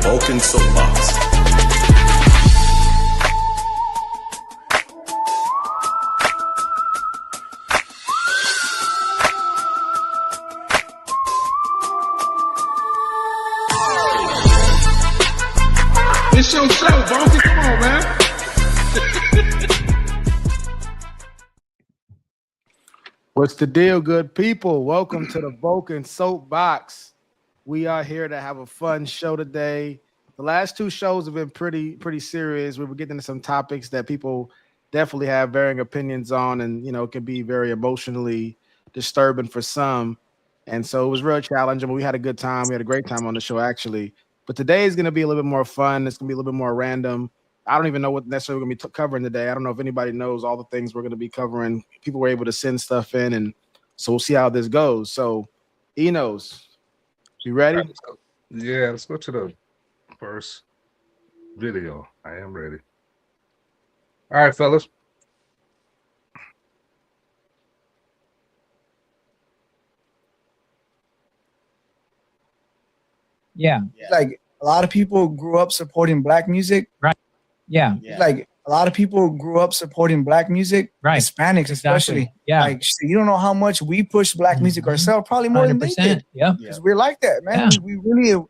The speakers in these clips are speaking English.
Vulcan Soapbox. It's your show, Vulcan. Come on, man. What's the deal, good people? Welcome to the Vulcan Soapbox. We are here to have a fun show today. The last two shows have been pretty serious. We were getting into some topics that people definitely have varying opinions on, and it can be very emotionally disturbing for some. And so it was real challenging, but we had a good time. We had a great time on the show, actually. But today is going to be a little bit more fun. It's going to be a little bit more random. I don't even know what necessarily we're going to be covering today. I don't know if anybody knows all the things we're going to be covering. People were able to send stuff in, and so we'll see how this goes. So, Enos, you ready? Yeah, let's go to the first video. I am ready. All right, fellas. Yeah. Like a lot of people grew up supporting black music. Right. Yeah. Like a lot of people grew up supporting black music. Right. Hispanics especially. Exactly. Yeah. Like you don't know how much we push black music ourselves, probably more than they did. Yeah. Because we're like that, man. Yeah. We really, if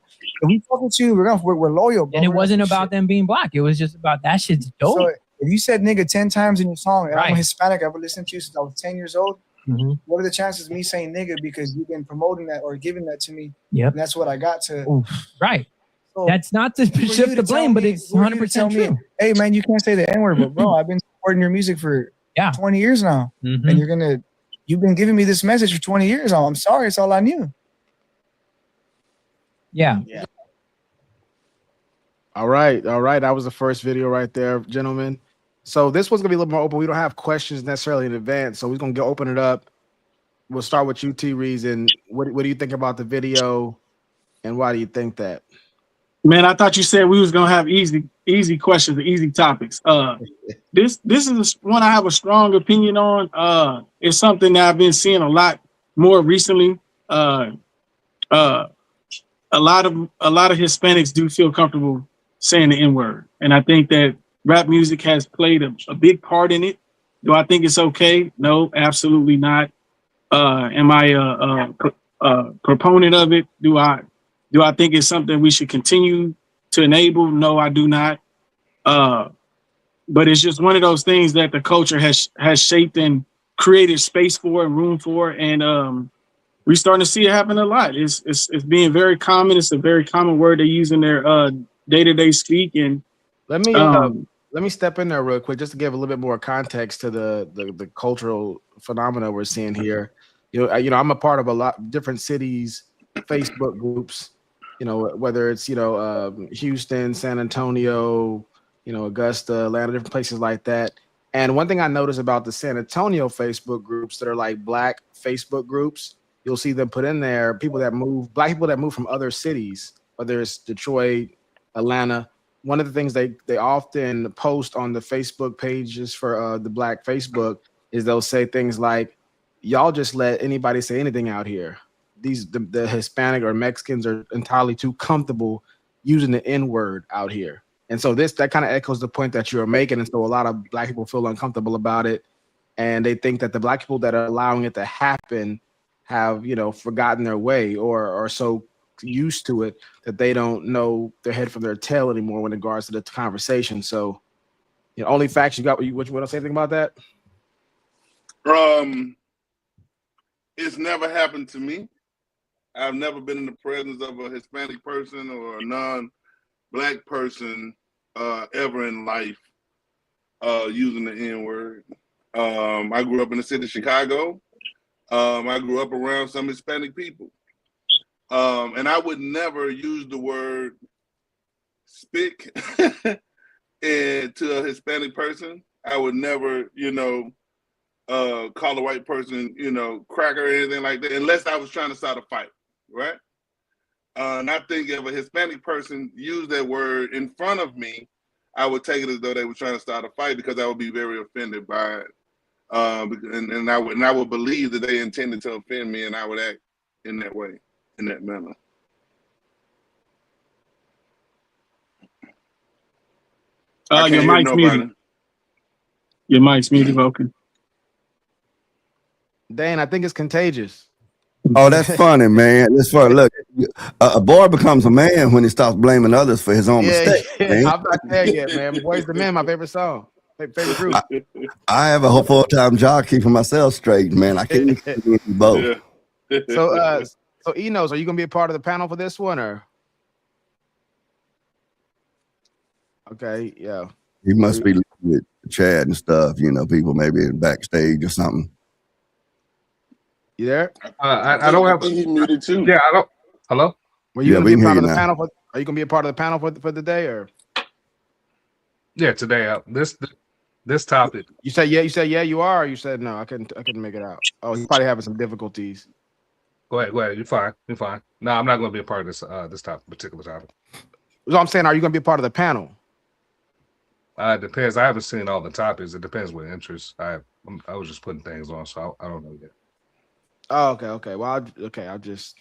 we fuck with you, we're loyal, bro. And it wasn't about them being black. It was just about that shit's dope. So if you said nigga 10 times in your song, and Right. I'm Hispanic, I've listened to you since I was 10 years old. Mm-hmm. What are the chances of me saying nigga because you've been promoting that or giving that to me? Yep. And that's what I got to. Oof. Right. So That's not to for you shift the to tell blame, but me- it's for you to 100% tell me, true. hey man, you can't say the N-word, but bro, I've been supporting your music for 20 years now. Mhm. And you've been giving me this message for 20 years now. I'm sorry, it's all I knew. Yeah. All right. That was the first video right there, gentlemen. So this one's gonna be a little more open. We don't have questions necessarily in advance, so we're gonna open it up. We'll start with you, T-Reason. What do you think about the video, and why do you think that? Man, I thought you said we was gonna have easy questions, easy topics. This is one I have a strong opinion on. It's something that I've been seeing a lot more recently. A lot of Hispanics do feel comfortable saying the N-word, and I think that rap music has played a big part in it. Do I think it's okay? No, absolutely not. Am I a proponent of it? Do I think it's something we should continue to enable? No, I do not. But it's just one of those things that the culture has shaped and created space for and room for, and we're starting to see it happen a lot. It's being very common. It's a very common word they use in their day-to-day speak. And Let me step in there real quick just to give a little bit more context to the cultural phenomena we're seeing here. I'm a part of a lot of different cities, Facebook groups. Whether it's Houston, San Antonio, Augusta, Atlanta, different places like that. And one thing I noticed about the San Antonio Facebook groups that are like black Facebook groups, you'll see them put in there black people that move from other cities, whether it's Detroit, Atlanta. One of the things they often post on the Facebook pages for the black Facebook is they'll say things like, y'all just let anybody say anything out here. The Hispanic or Mexicans are entirely too comfortable using the N-word out here. And so that kind of echoes the point that you're making. And so a lot of black people feel uncomfortable about it. And they think that the black people that are allowing it to happen have, forgotten their way or are so used to it that they don't know their head from their tail anymore when it regards to the conversation. So, only facts you got. What you want to say anything about that? It's never happened to me. I've never been in the presence of a Hispanic person or a non-black person ever in life using the N-word. I grew up in the city of Chicago. I grew up around some Hispanic people. And I would never use the word spick to a Hispanic person. I would never, call a white person, cracker or anything like that, unless I was trying to start a fight, right? And I think if a Hispanic person used that word in front of me, I would take it as though they were trying to start a fight because I would be very offended by it. And I would believe that they intended to offend me, and I would act in that way, in that manner. I Your can't hear mic's nobody. muted. Your mic's muted, Vulcan. Dane, I think it's contagious. Oh, that's funny, man. That's funny. Look, a boy becomes a man when he stops blaming others for his own mistakes. Man. I'm not there yet, man. Boys the Men, my favorite song, favorite group. I have a whole full-time job keeping myself straight, man. I can't do both. Yeah. So Enos, are you gonna be a part of the panel for this one, or? Okay, yeah. He must be with Chad and stuff. You know, people maybe backstage or something. You there? I don't have. He muted too. Yeah, I don't. Hello. Were you Yeah, gonna we be a can part hear of the you now. panel? Are you gonna be a part of the panel for the day, or? Yeah, today. This topic. You said yeah. You said yeah. You are. Or you said no. I couldn't make it out. Oh, you're probably having some difficulties. Go ahead. You're fine. No, I'm not going to be a part of this this particular topic. So I'm saying, are you gonna be a part of the panel? It depends. I haven't seen all the topics. It depends what interest. I was just putting things on, so I don't know yet. Oh, okay. Well, I'll just.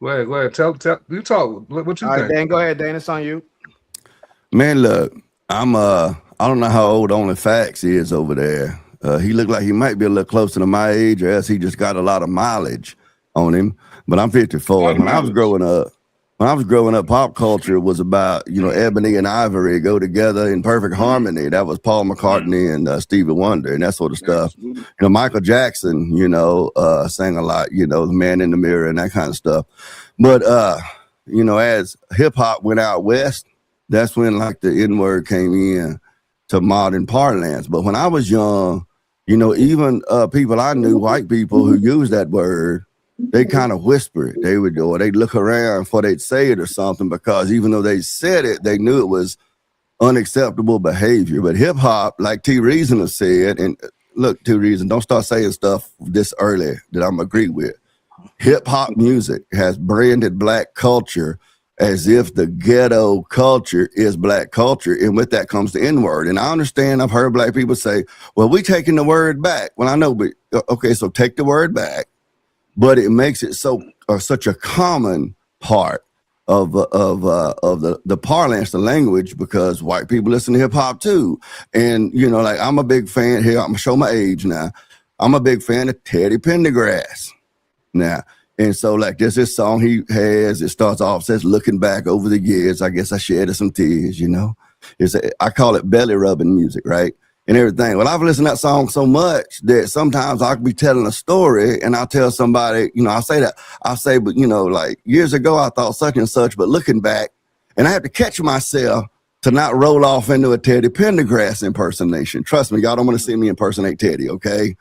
Go ahead. Tell you talk. What you All right, think? Dan, go ahead, Dan. It's on you. Man, look, I don't know how old Only Facts is over there. He looked like he might be a little closer to my age, or else he just got a lot of mileage on him. But I'm 54. When I was growing up, pop culture was about, ebony and ivory go together in perfect harmony. That was Paul McCartney and Stevie Wonder and that sort of stuff. Michael Jackson, sang a lot, the Man in the Mirror and that kind of stuff. But, as hip hop went out west, that's when like the N-word came in to modern parlance. But when I was young, even people I knew, white people who used that word, they kind of whisper it. They would, or they'd look around before they'd say it or something, because even though they said it, they knew it was unacceptable behavior. But hip hop, like T Reason has said, and look, T Reason, don't start saying stuff this early that I'm agree with. Hip hop music has branded black culture as if the ghetto culture is black culture. And with that comes the N-word. And I understand, I've heard black people say, well, we taking the word back. Well, I know, but okay, so take the word back. But it makes it such a common part of the parlance, the language, because white people listen to hip hop too. And like I'm a big fan here. I'm gonna show my age now. I'm a big fan of Teddy Pendergrass now. And so like there's this song he has. It starts off says, "Looking back over the years, I guess I shed some tears." I call it belly rubbing music, right? And everything. Well, I've listened to that song so much that sometimes I'll be telling a story and I'll tell somebody, I'll say, but like years ago, I thought such and such, but looking back, and I have to catch myself to not roll off into a Teddy Pendergrass impersonation. Trust me, y'all don't want to see me impersonate Teddy, okay?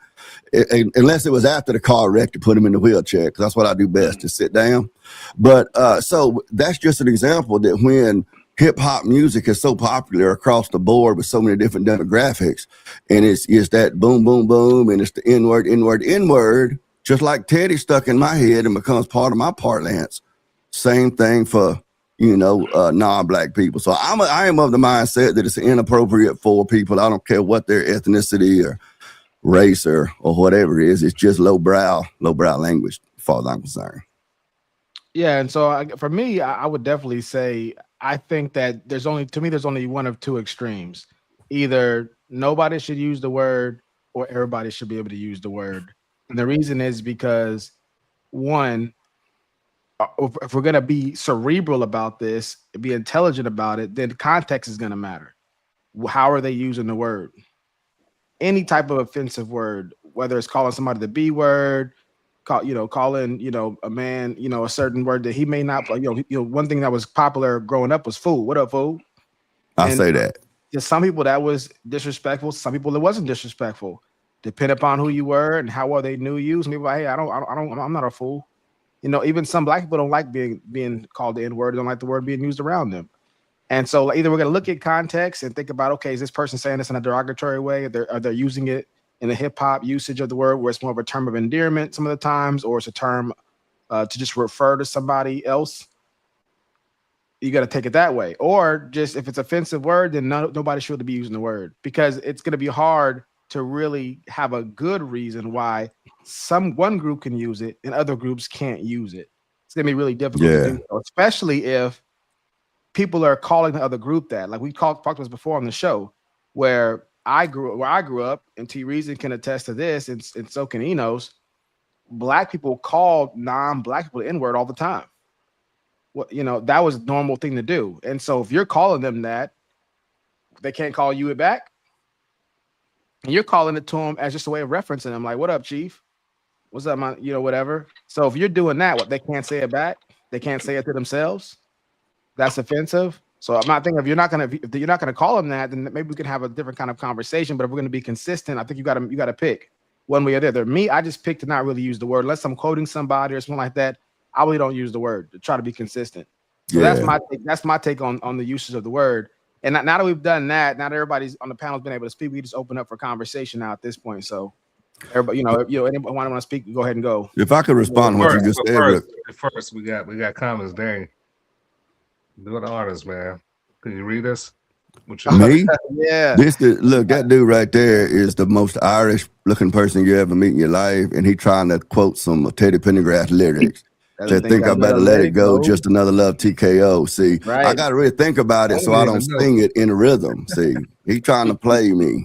Unless it was after the car wreck to put him in the wheelchair, because that's what I do best, to sit down. But so that's just an example that when hip hop music is so popular across the board with so many different demographics, and it's that boom, boom, boom, and it's the N-word, N-word, N-word, just like Teddy stuck in my head and becomes part of my parlance. Same thing for, non-black people. So I am of the mindset that it's inappropriate for people. I don't care what their ethnicity or race or whatever it is. It's just lowbrow language, as far as I'm concerned. Yeah, and so for me, I would definitely say I think that there's only one of two extremes. Either nobody should use the word or everybody should be able to use the word. And the reason is because, one, if we're going to be cerebral about this, be intelligent about it, then context is going to matter. How are they using the word? Any type of offensive word, whether it's calling somebody the B word, calling, a man, a certain word that he may not, one thing that was popular growing up was fool. What up, fool? I say that. To some people that was disrespectful. Some people it wasn't disrespectful. Depend upon who you were and how well they knew you. Some people, hey, I'm not a fool. Even some black people don't like being called the N-word. They don't like the word being used around them. And so either we're going to look at context and think about, okay, is this person saying this in a derogatory way? Are they using it in the hip hop usage of the word where it's more of a term of endearment some of the times, or it's a term to just refer to somebody else? You got to take it that way. Or just if it's offensive word, then nobody should be using the word, because it's going to be hard to really have a good reason why one group can use it and other groups can't use it. It's going to be really difficult to do, especially if people are calling the other group that. Like we talked about this before on the show, where I grew up, and T Reason can attest to this, and so can Enos. Black people call non-black people the N-word all the time. Well, that was a normal thing to do. And so if you're calling them that, they can't call you it back. And you're calling it to them as just a way of referencing them. Like, what up, Chief? What's up, man? Whatever. So if you're doing that, what, they can't say it back? They can't say it to themselves? That's offensive. So I'm not thinking if you're not gonna call them that, then maybe we can have a different kind of conversation. But if we're gonna be consistent, I think you gotta pick one way or the other. Me, I just picked to not really use the word unless I'm quoting somebody or something like that. I really don't use the word to try to be consistent. So that's my take on the usage of the word. And now that we've done that, now that everybody's on the panel's been able to speak, we just open up for conversation now at this point. So everybody, anyone want to speak, go ahead and go. If I could respond to what you just said. First, we got comments. Dang, do the honors, man. Can you read this? Me? Yeah. Look, that dude right there is the most Irish looking person you ever meet in your life, and he trying to quote some Teddy Pendergrass lyrics. I think I better let it go. Just another love TKO. See, right. I got to really think about it so I don't sing it in a rhythm. See, he trying to play me.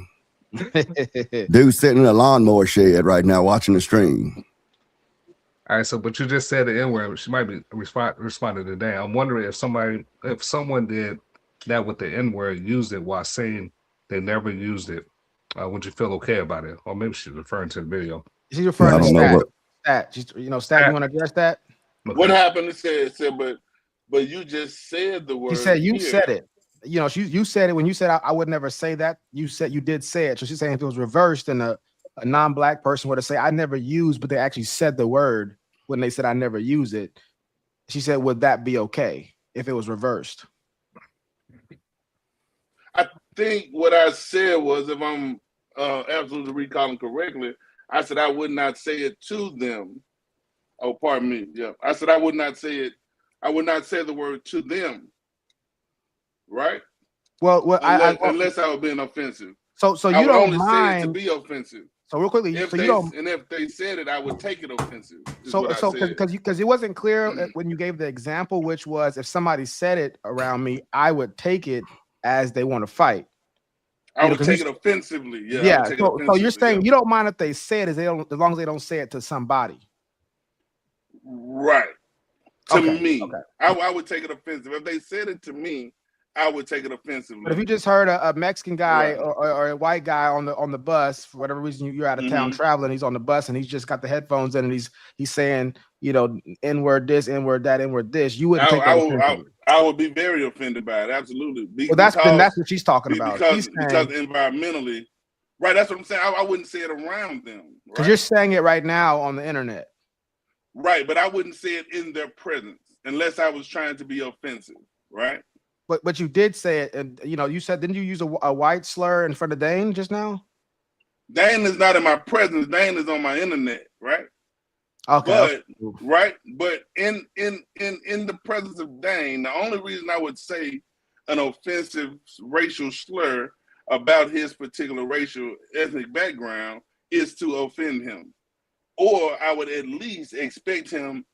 Dude sitting in a lawnmower shed right now watching the stream. All right, but you just said the N-word. She might be responding to that. I'm wondering if someone did that with the N-word, used it while saying they never used it, would you feel okay about it? Or maybe she's referring to the video. She's referring to Stat. Stat, you want to address that? Okay. What happened? It said, but you just said the word. She said you said it. You said it when you said I would never say that. You said you did say it. So she's saying if it was reversed and a non-black person were to say I never used, but they actually said the word when they said I never use it. She said, would that be okay if it was reversed? I think what I said was, if I'm absolutely recalling correctly, I said I would not say it to them. Oh, pardon me. Yeah, I said I would not say it. I would not say the word to them. Right. Well, unless I was being offensive. So you don't only mind say it to be offensive. So real quickly, if they said it, I would take it offensive. So because it wasn't clear when you gave the example, which was if somebody said it around me, I would take it as they want to fight. I would take it offensively. Yeah. So you're saying you don't mind if they say it as long as they don't say it to somebody. Right. To me. Okay. I would take it offensive. If they said it to me, I would take it offensively. But if you just heard a Mexican guy or a white guy on the bus, for whatever reason you're out of town traveling, he's on the bus and he's just got the headphones in and he's saying, N-word this, N-word that, N-word this, you wouldn't take that I would be very offended by it, absolutely. Well, that's what she's talking about. Because environmentally, right, that's what I'm saying. I wouldn't say it around them. Because you're saying it right now on the internet. Right, but I wouldn't say it in their presence unless I was trying to be offensive, right? But you did say it, and you said, didn't you use a white slur in front of Dane just now? Dane is not in my presence. Dane is on my internet, right? Okay. But in the presence of Dane, the only reason I would say an offensive racial slur about his particular racial ethnic background is to offend him, or I would at least expect him,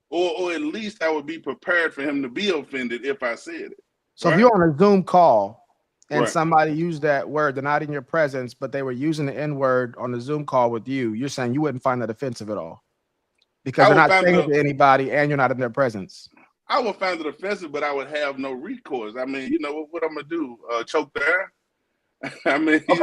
or at least I would be prepared for him to be offended if I said it. So if you're on a Zoom call and somebody used that word, they're not in your presence, but they were using the N-word on the Zoom call with you, you're saying you wouldn't find that offensive at all because they're not saying it to anybody and you're not in their presence. I would find it offensive, but I would have no recourse. I mean, what I'm gonna do? Choke there? I mean, so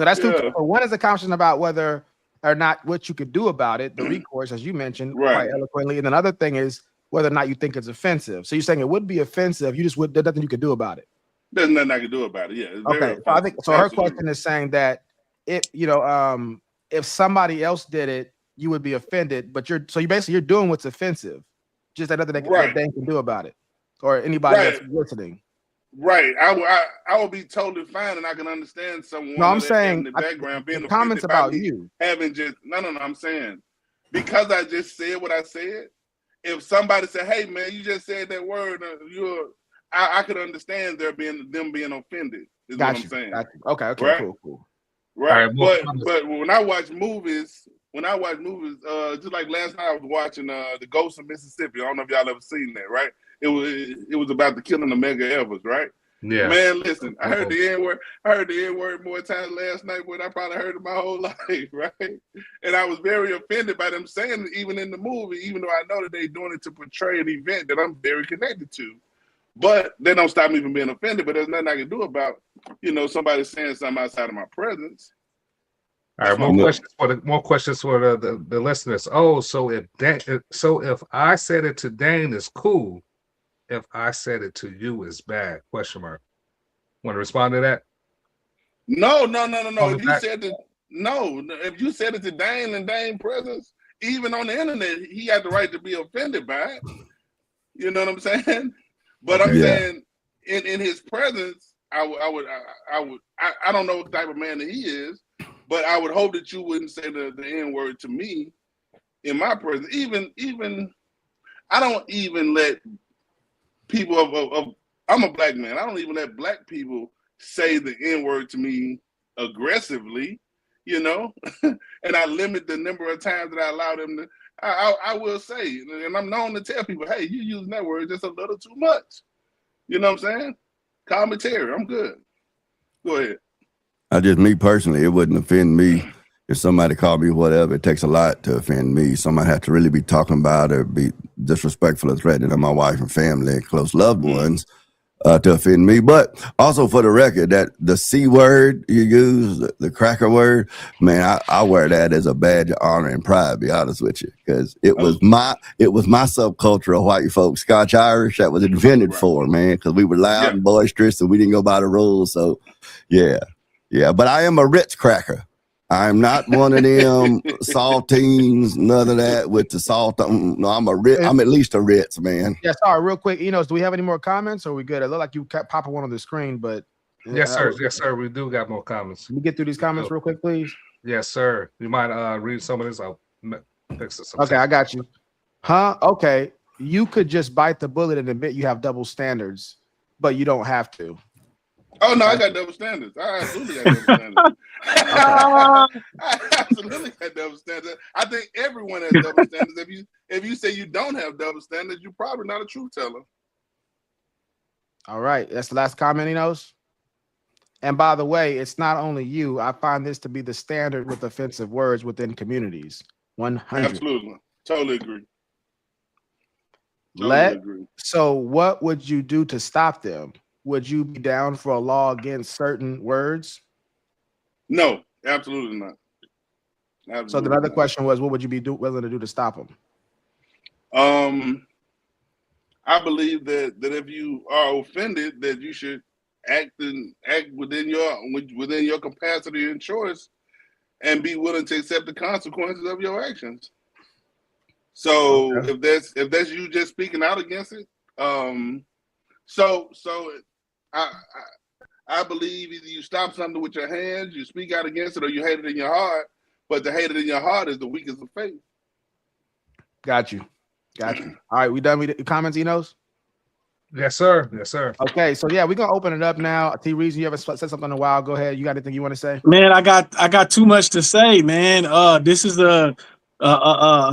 that's two. So one is a conversation about whether or not what you could do about it, the recourse, as you mentioned quite eloquently, and another thing is whether or not you think it's offensive. So you're saying it would be offensive. You just there's nothing you could do about it. There's nothing I can do about it. Yeah. Okay. So I think her question is saying that if somebody else did it, you would be offended. But you're doing what's offensive. Just that nothing that they can do about it, or anybody that's listening. Right. I would be totally fine, and I can understand someone. No, I'm saying in the background being comments about you having just no. I'm saying because I just said what I said. If somebody said, "Hey, man, you just said that word," I could understand them being offended. What I'm saying. Okay. Right? Cool. Right. But when I watch movies, when I watch movies, just like last night I was watching The Ghost of Mississippi. I don't know if y'all ever seen that, right? It was about the killing of Medgar Evers, right? Yeah. Man, listen, I heard the N-word. I heard the N-word more times last night than I probably heard it my whole life, right? And I was very offended by them saying it even in the movie, even though I know that they're doing it to portray an event that I'm very connected to. But they don't stop me from being offended, but there's nothing I can do about, somebody saying something outside of my presence. All right, more questions for the listeners. Oh, so if I said it to Dane is cool, if I said it to you is bad? Question mark. Want to respond to that? No. If you said it to Dane in Dane's presence, even on the internet, he had the right to be offended by it. You know what I'm saying? But I'm saying in his presence, I don't know what type of man that he is. But I would hope that you wouldn't say the N-word to me in my presence. Even I don't even let people I'm a black man. I don't even let black people say the N-word to me aggressively, and I limit the number of times that I allow them to. I will say, and I'm known to tell people, hey, you using that word just a little too much. You know what I'm saying? Call me Terry. I'm good. Go ahead. Me personally, it wouldn't offend me if somebody called me whatever. It takes a lot to offend me. Somebody has to really be talking about or be disrespectful or threatening my wife and family and close loved ones to offend me. But also for the record, that the C word you use, the cracker word, man, I wear that as a badge of honor and pride, to be honest with you, because it was my subculture of white folks, Scotch Irish, that was invented for, man, because we were loud and boisterous and we didn't go by the rules. So, yeah, but I am a Ritz cracker. I'm not one of them saltines, none of that with the salt. No, I'm at least a Ritz, man. Yeah, sorry, real quick. Do we have any more comments? Or are we good? It looked like you kept popping one on the screen, but yes, sir. We do got more comments. Can we get through these comments real quick, please? Yes, sir. You might read some of this. I'll fix this. Okay, I got you. Huh? Okay. You could just bite the bullet and admit you have double standards, but you don't have to. Oh no, I got double standards. I absolutely got double standards. I absolutely got double standards. I think everyone has double standards. If you say you don't have double standards, you're probably not a truth teller. All right, that's the last comment he knows. And by the way, it's not only you. I find this to be the standard with offensive words within communities. 100. Absolutely, totally agree. So, what would you do to stop them? Would you be down for a law against certain words? No, absolutely not. Absolutely so the other question was, what would you be willing to do to stop them? I believe that if you are offended, that you should act within your capacity and choice, and be willing to accept the consequences of your actions. So if that's you just speaking out against it, I believe either you stop something with your hands, you speak out against it, or you hate it in your heart. But to hate it in your heart is the weakest of faith. Got you. All right, we done with the comments, Enos? Yes, sir. Okay, so yeah, we're gonna open it up now. T. Reason, you haven't said something in a while. Go ahead. You got anything you want to say? Man, I got too much to say, man. This is a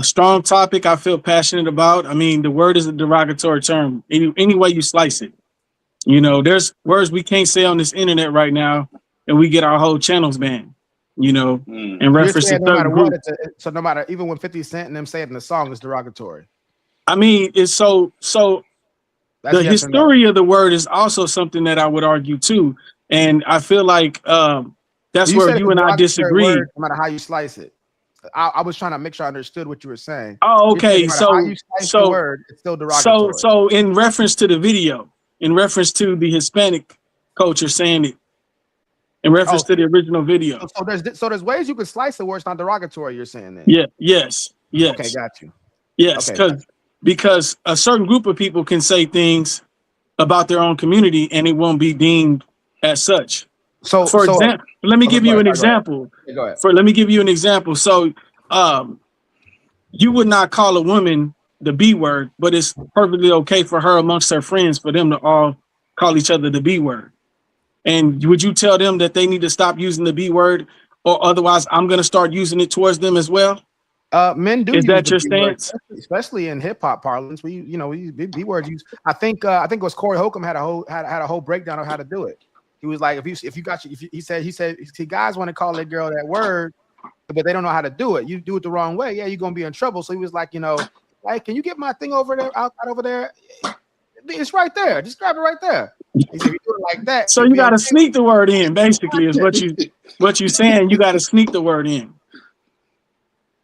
strong topic I feel passionate about. I mean, the word is a derogatory term. Any way you slice it. There's words we can't say on this internet right now, and we get our whole channels banned. In reference to no matter what, so no matter, even when 50 Cent and them say it in the song, it's derogatory. I mean, it's so the history of the word is also something that I would argue too, and I feel like that's where you and I disagree. No matter how you slice it, I was trying to make sure I understood what you were saying. Oh, okay. So the word, it's still derogatory. So in reference to the video, in reference to the Hispanic culture saying it, in reference to the original video. So there's ways you can slice the word. It's not derogatory. You're saying that? Yeah. Yes. Okay, got you. Yes, because a certain group of people can say things about their own community and it won't be deemed as such. So, for example, let me give you an example. Go ahead. Let me give you an example. So, you would not call a woman the B word, but it's perfectly okay for her amongst her friends for them to all call each other the B word. And would you tell them that they need to stop using the B word, or otherwise I'm going to start using it towards them as well? Men do Is use that the your B word, stance? especially in hip hop parlance. We B words use. I think it was Corey Holcomb had a whole breakdown of how to do it. He was like, he said guys want to call that girl that word, but they don't know how to do it. You do it the wrong way, yeah, you're gonna be in trouble. So he was like, like, can you get my thing over there, out over there? It's right there. Just grab it right there. He said, if you do it like that, So you got to sneak the word in. Basically, is what you saying. You got to sneak the word in.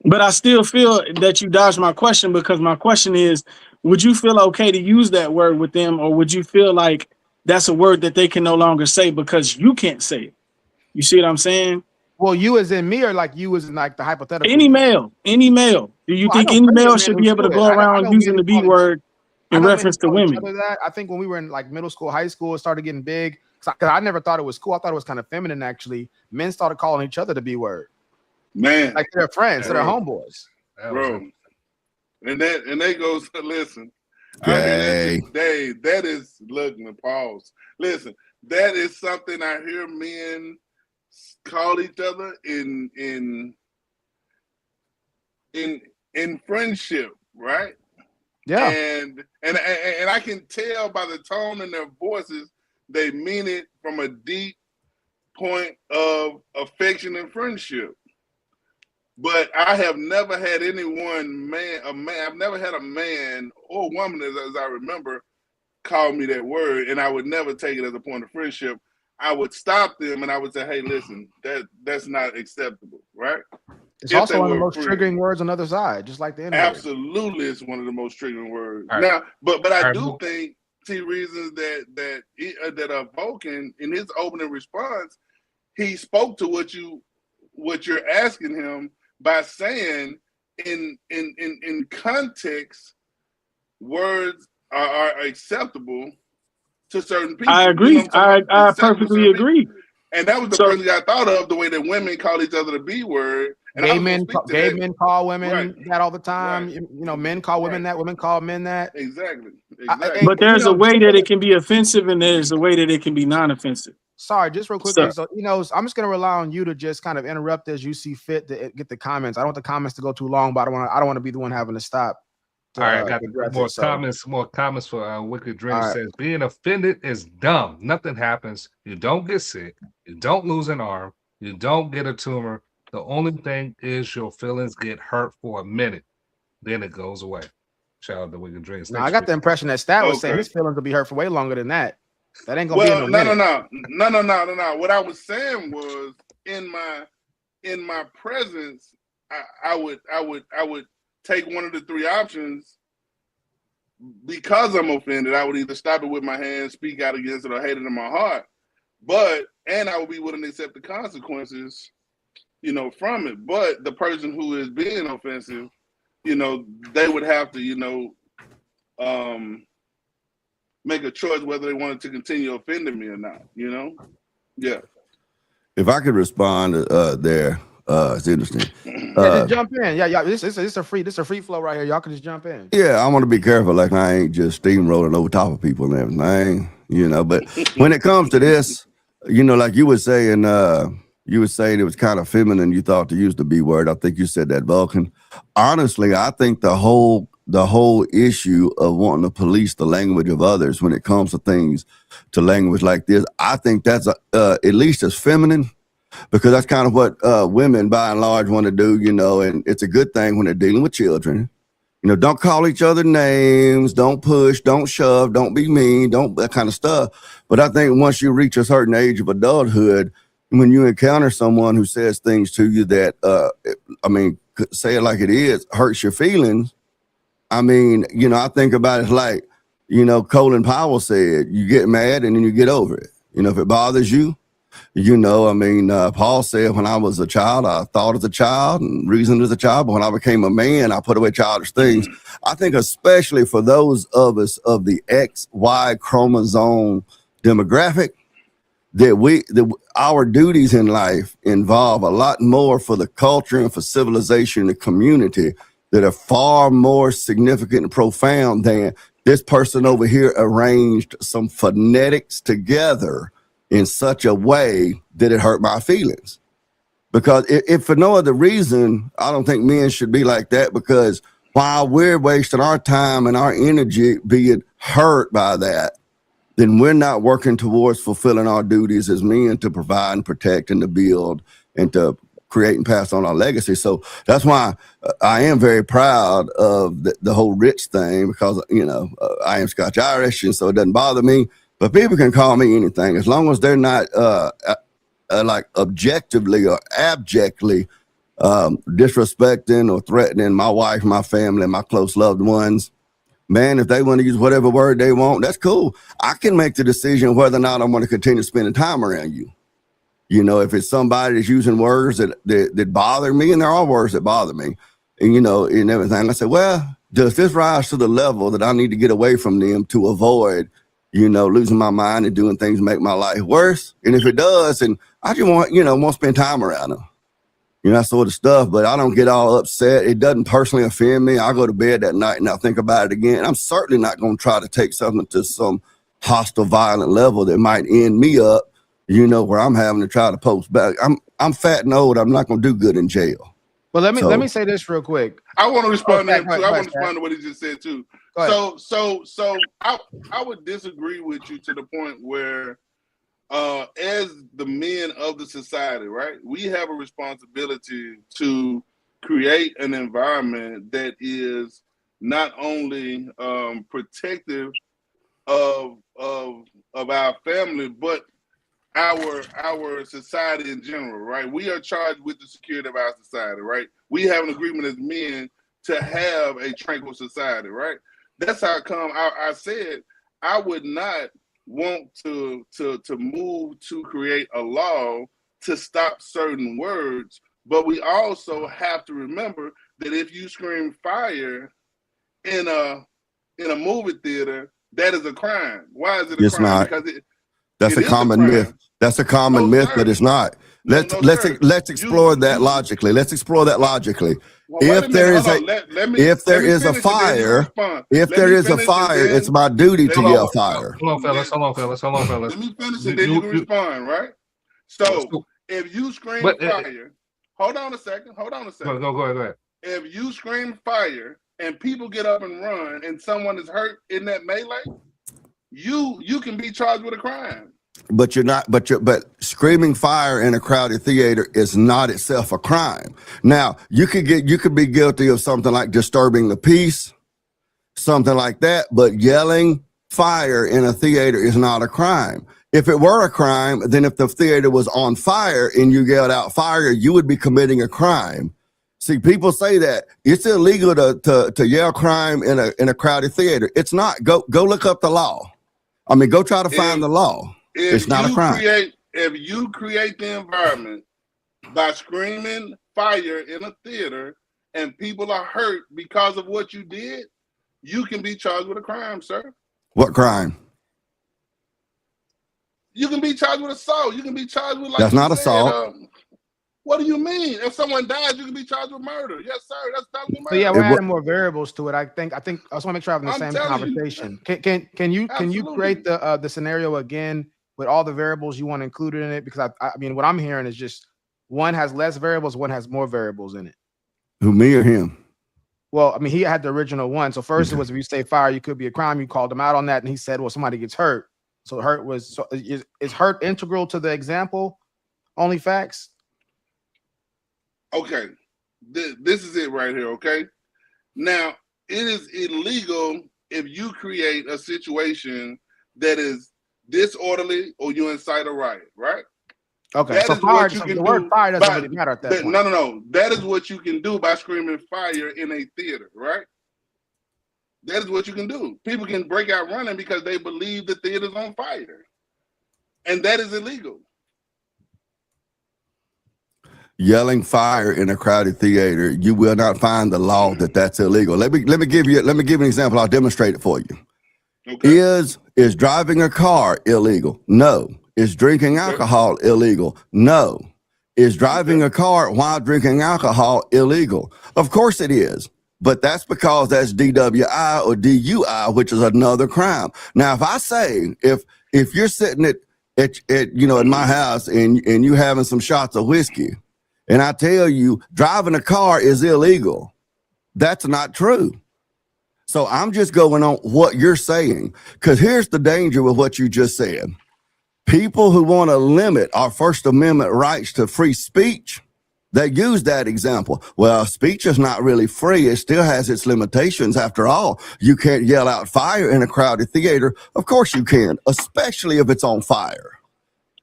But I still feel that you dodged my question, because my question is, would you feel okay to use that word with them, or would you feel like that's a word that they can no longer say because you can't say it? You see what I'm saying? Well, you as in me, or like you as in like the hypothetical? Any male. Do you think any male should be able to go around using the B word in reference to women? I think when we were in like middle school, high school, it started getting big. Because I never thought it was cool. I thought it was kind of feminine, actually. Men started calling each other the B word. Man, like they're friends, they're homeboys, bro. And that goes. Listen, Gay. that is looking. Pause. Listen, that is something I hear men call each other in friendship, right? Yeah. And I can tell by the tone in their voices they mean it from a deep point of affection and friendship. But I have never had I've never had a man or woman, as I remember, call me that word, and I would never take it as a point of friendship. I would stop them and I would say, hey, listen, that's not acceptable, right? It's also one of the most triggering words on the other side, just like the N-word. Absolutely, it's one of the most triggering words. Right. Now, but I do think reasons that Vulcan, in his opening response, he spoke to what you're asking him by saying in context, words are acceptable to certain people. I agree. You know I perfectly agree. And that was the first thing I thought of, the way that women call each other the B word. And gay men call women that all the time. Right. Men call women that, women call men that. Exactly. But there's a way that it can be offensive, and there's a way that it can be non-offensive. Sorry, just real quickly. So, I'm just gonna rely on you to just kind of interrupt as you see fit to get the comments. I don't want the comments to go too long, but I don't want to be the one having to stop. All right, I got more comments for Wicked Dream. Says being offended is dumb. Nothing happens. You don't get sick. You don't lose an arm. You don't get a tumor. The only thing is your feelings get hurt for a minute, then it goes away. Shout out to Wicked Dreams. No, I got the impression that Stat was saying his feelings will be hurt for way longer than that. That ain't gonna be in no. What I was saying was in my presence, I would take one of the three options. Because I'm offended, I would either stop it with my hands, speak out against it, or hate it in my heart. And I would be willing to accept the consequences, from it. But the person who is being offensive, they would have to, make a choice whether they wanted to continue offending me or not, Yeah. If I could respond there, it's interesting. Just jump in. Yeah. This is a free flow right here. Y'all can just jump in. Yeah, I want to be careful, like I ain't just steamrolling over top of people and everything, But when it comes to this, like you were saying it was kind of feminine. You thought to use the B word. I think you said that, Vulcan. Honestly, I think the whole issue of wanting to police the language of others when it comes to things, to language like this, I think that's at least as feminine, because that's kind of what women by and large want to do, and it's a good thing when they're dealing with children. Don't call each other names, don't push, don't shove, don't be mean, don't that kind of stuff. But I think once you reach a certain age of adulthood, when you encounter someone who says things to you that, say it like it is, hurts your feelings. I think about it like, Colin Powell said, you get mad and then you get over it. If it bothers you, Paul said, when I was a child, I thought as a child and reasoned as a child. But when I became a man, I put away childish things. I think especially for those of us of the XY chromosome demographic, that our duties in life involve a lot more for the culture and for civilization and the community that are far more significant and profound than this person over here arranged some phonetics together in such a way that it hurt my feelings. Because if for no other reason, I don't think men should be like that, because while we're wasting our time and our energy being hurt by that, then we're not working towards fulfilling our duties as men to provide and protect and to build and to create and pass on our legacy. So that's why I am very proud of the whole rich thing, because, I am Scotch Irish, and so it doesn't bother me. But people can call me anything as long as they're not like objectively or abjectly disrespecting or threatening my wife, my family, my close loved ones. Man, if they want to use whatever word they want, that's cool. I can make the decision whether or not I'm going to continue spending time around you. If it's somebody that's using words that bother me, and there are words that bother me, and and everything, I say, well, does this rise to the level that I need to get away from them to avoid, losing my mind and doing things to make my life worse? And if it does, and I just want to spend time around them. That sort of stuff, but I don't get all upset. It doesn't personally offend me. I go to bed that night and I think about it again. I'm certainly not going to try to take something to some hostile, violent level that might end me up, where I'm having to try to post back. I'm fat and old. I'm not going to do good in jail. Well, let me say this real quick. I want to respond to him too. I want to respond to what he just said too. So I would disagree with you to the point where, as the men of the society, right, we have a responsibility to create an environment that is not only protective of our family, but our society in general, right? We are charged with the security of our society, right? We have an agreement as men to have a tranquil society, right? That's how it come. I said I would not want to move to create a law to stop certain words, but we also have to remember that if you scream fire in a movie theater, that is a crime. Why is it a crime? Not. Because that's a common myth. That's a common myth, but it's not. Let's explore that logically. Let's explore that logically. Well, if there is a fire, it's my duty to yell fire. Hold on, fellas. Let me finish and then you can respond, right? So if you scream fire, hold on a second. Go ahead. If you scream fire and people get up and run and someone is hurt in that melee, you can be charged with a crime. But but screaming fire in a crowded theater is not itself a crime. Now, you could be guilty of something like disturbing the peace, something like that, but yelling fire in a theater is not a crime. If it were a crime, then if the theater was on fire and you yelled out fire, you would be committing a crime. See, people say that it's illegal to yell crime in a crowded theater. It's not. Go look up the law. I mean, go try to find the law. It's not a crime. If you create the environment by screaming fire in a theater and people are hurt because of what you did, you can be charged with a crime, sir. What crime? You can be charged with assault. You can be charged with that's not assault. What do you mean? If someone dies, you can be charged with murder. Yes, sir. That's totally murder. So yeah, we're adding more variables to it. I think I just want to make sure I'm having the same conversation. Can you create the scenario again with all the variables you want included in it? Because I mean, what I'm hearing is just one has less variables, one has more variables in it. Who, me or him? Well, I mean, he had the original one. So first it was, if you say fire, you could be a crime. You called him out on that, and he said, well, somebody gets hurt. So is hurt integral to the example? Only facts? Okay, this is it right here, okay? Now, it is illegal if you create a situation that is disorderly or you incite a riot, right? Okay, so fire, the word fire doesn't really matter at that point. No. That is what you can do by screaming fire in a theater, right? That is what you can do. People can break out running because they believe the theater's on fire. And that is illegal. Yelling fire in a crowded theater, you will not find the law that's illegal. Let me give you an example. I'll demonstrate it for you. Okay. Is driving a car illegal? No. Is drinking alcohol illegal? No. Is driving a car while drinking alcohol illegal? Of course it is. But that's because that's DWI or DUI, which is another crime. Now, if I say, if you're sitting at in my house and you having some shots of whiskey, And I tell you, driving a car is illegal. That's not true. So I'm just going on what you're saying, because here's the danger with what you just said. People who want to limit our First Amendment rights to free speech, they use that example. Well, speech is not really free. It still has its limitations. After all, you can't yell out fire in a crowded theater. Of course you can, especially if it's on fire.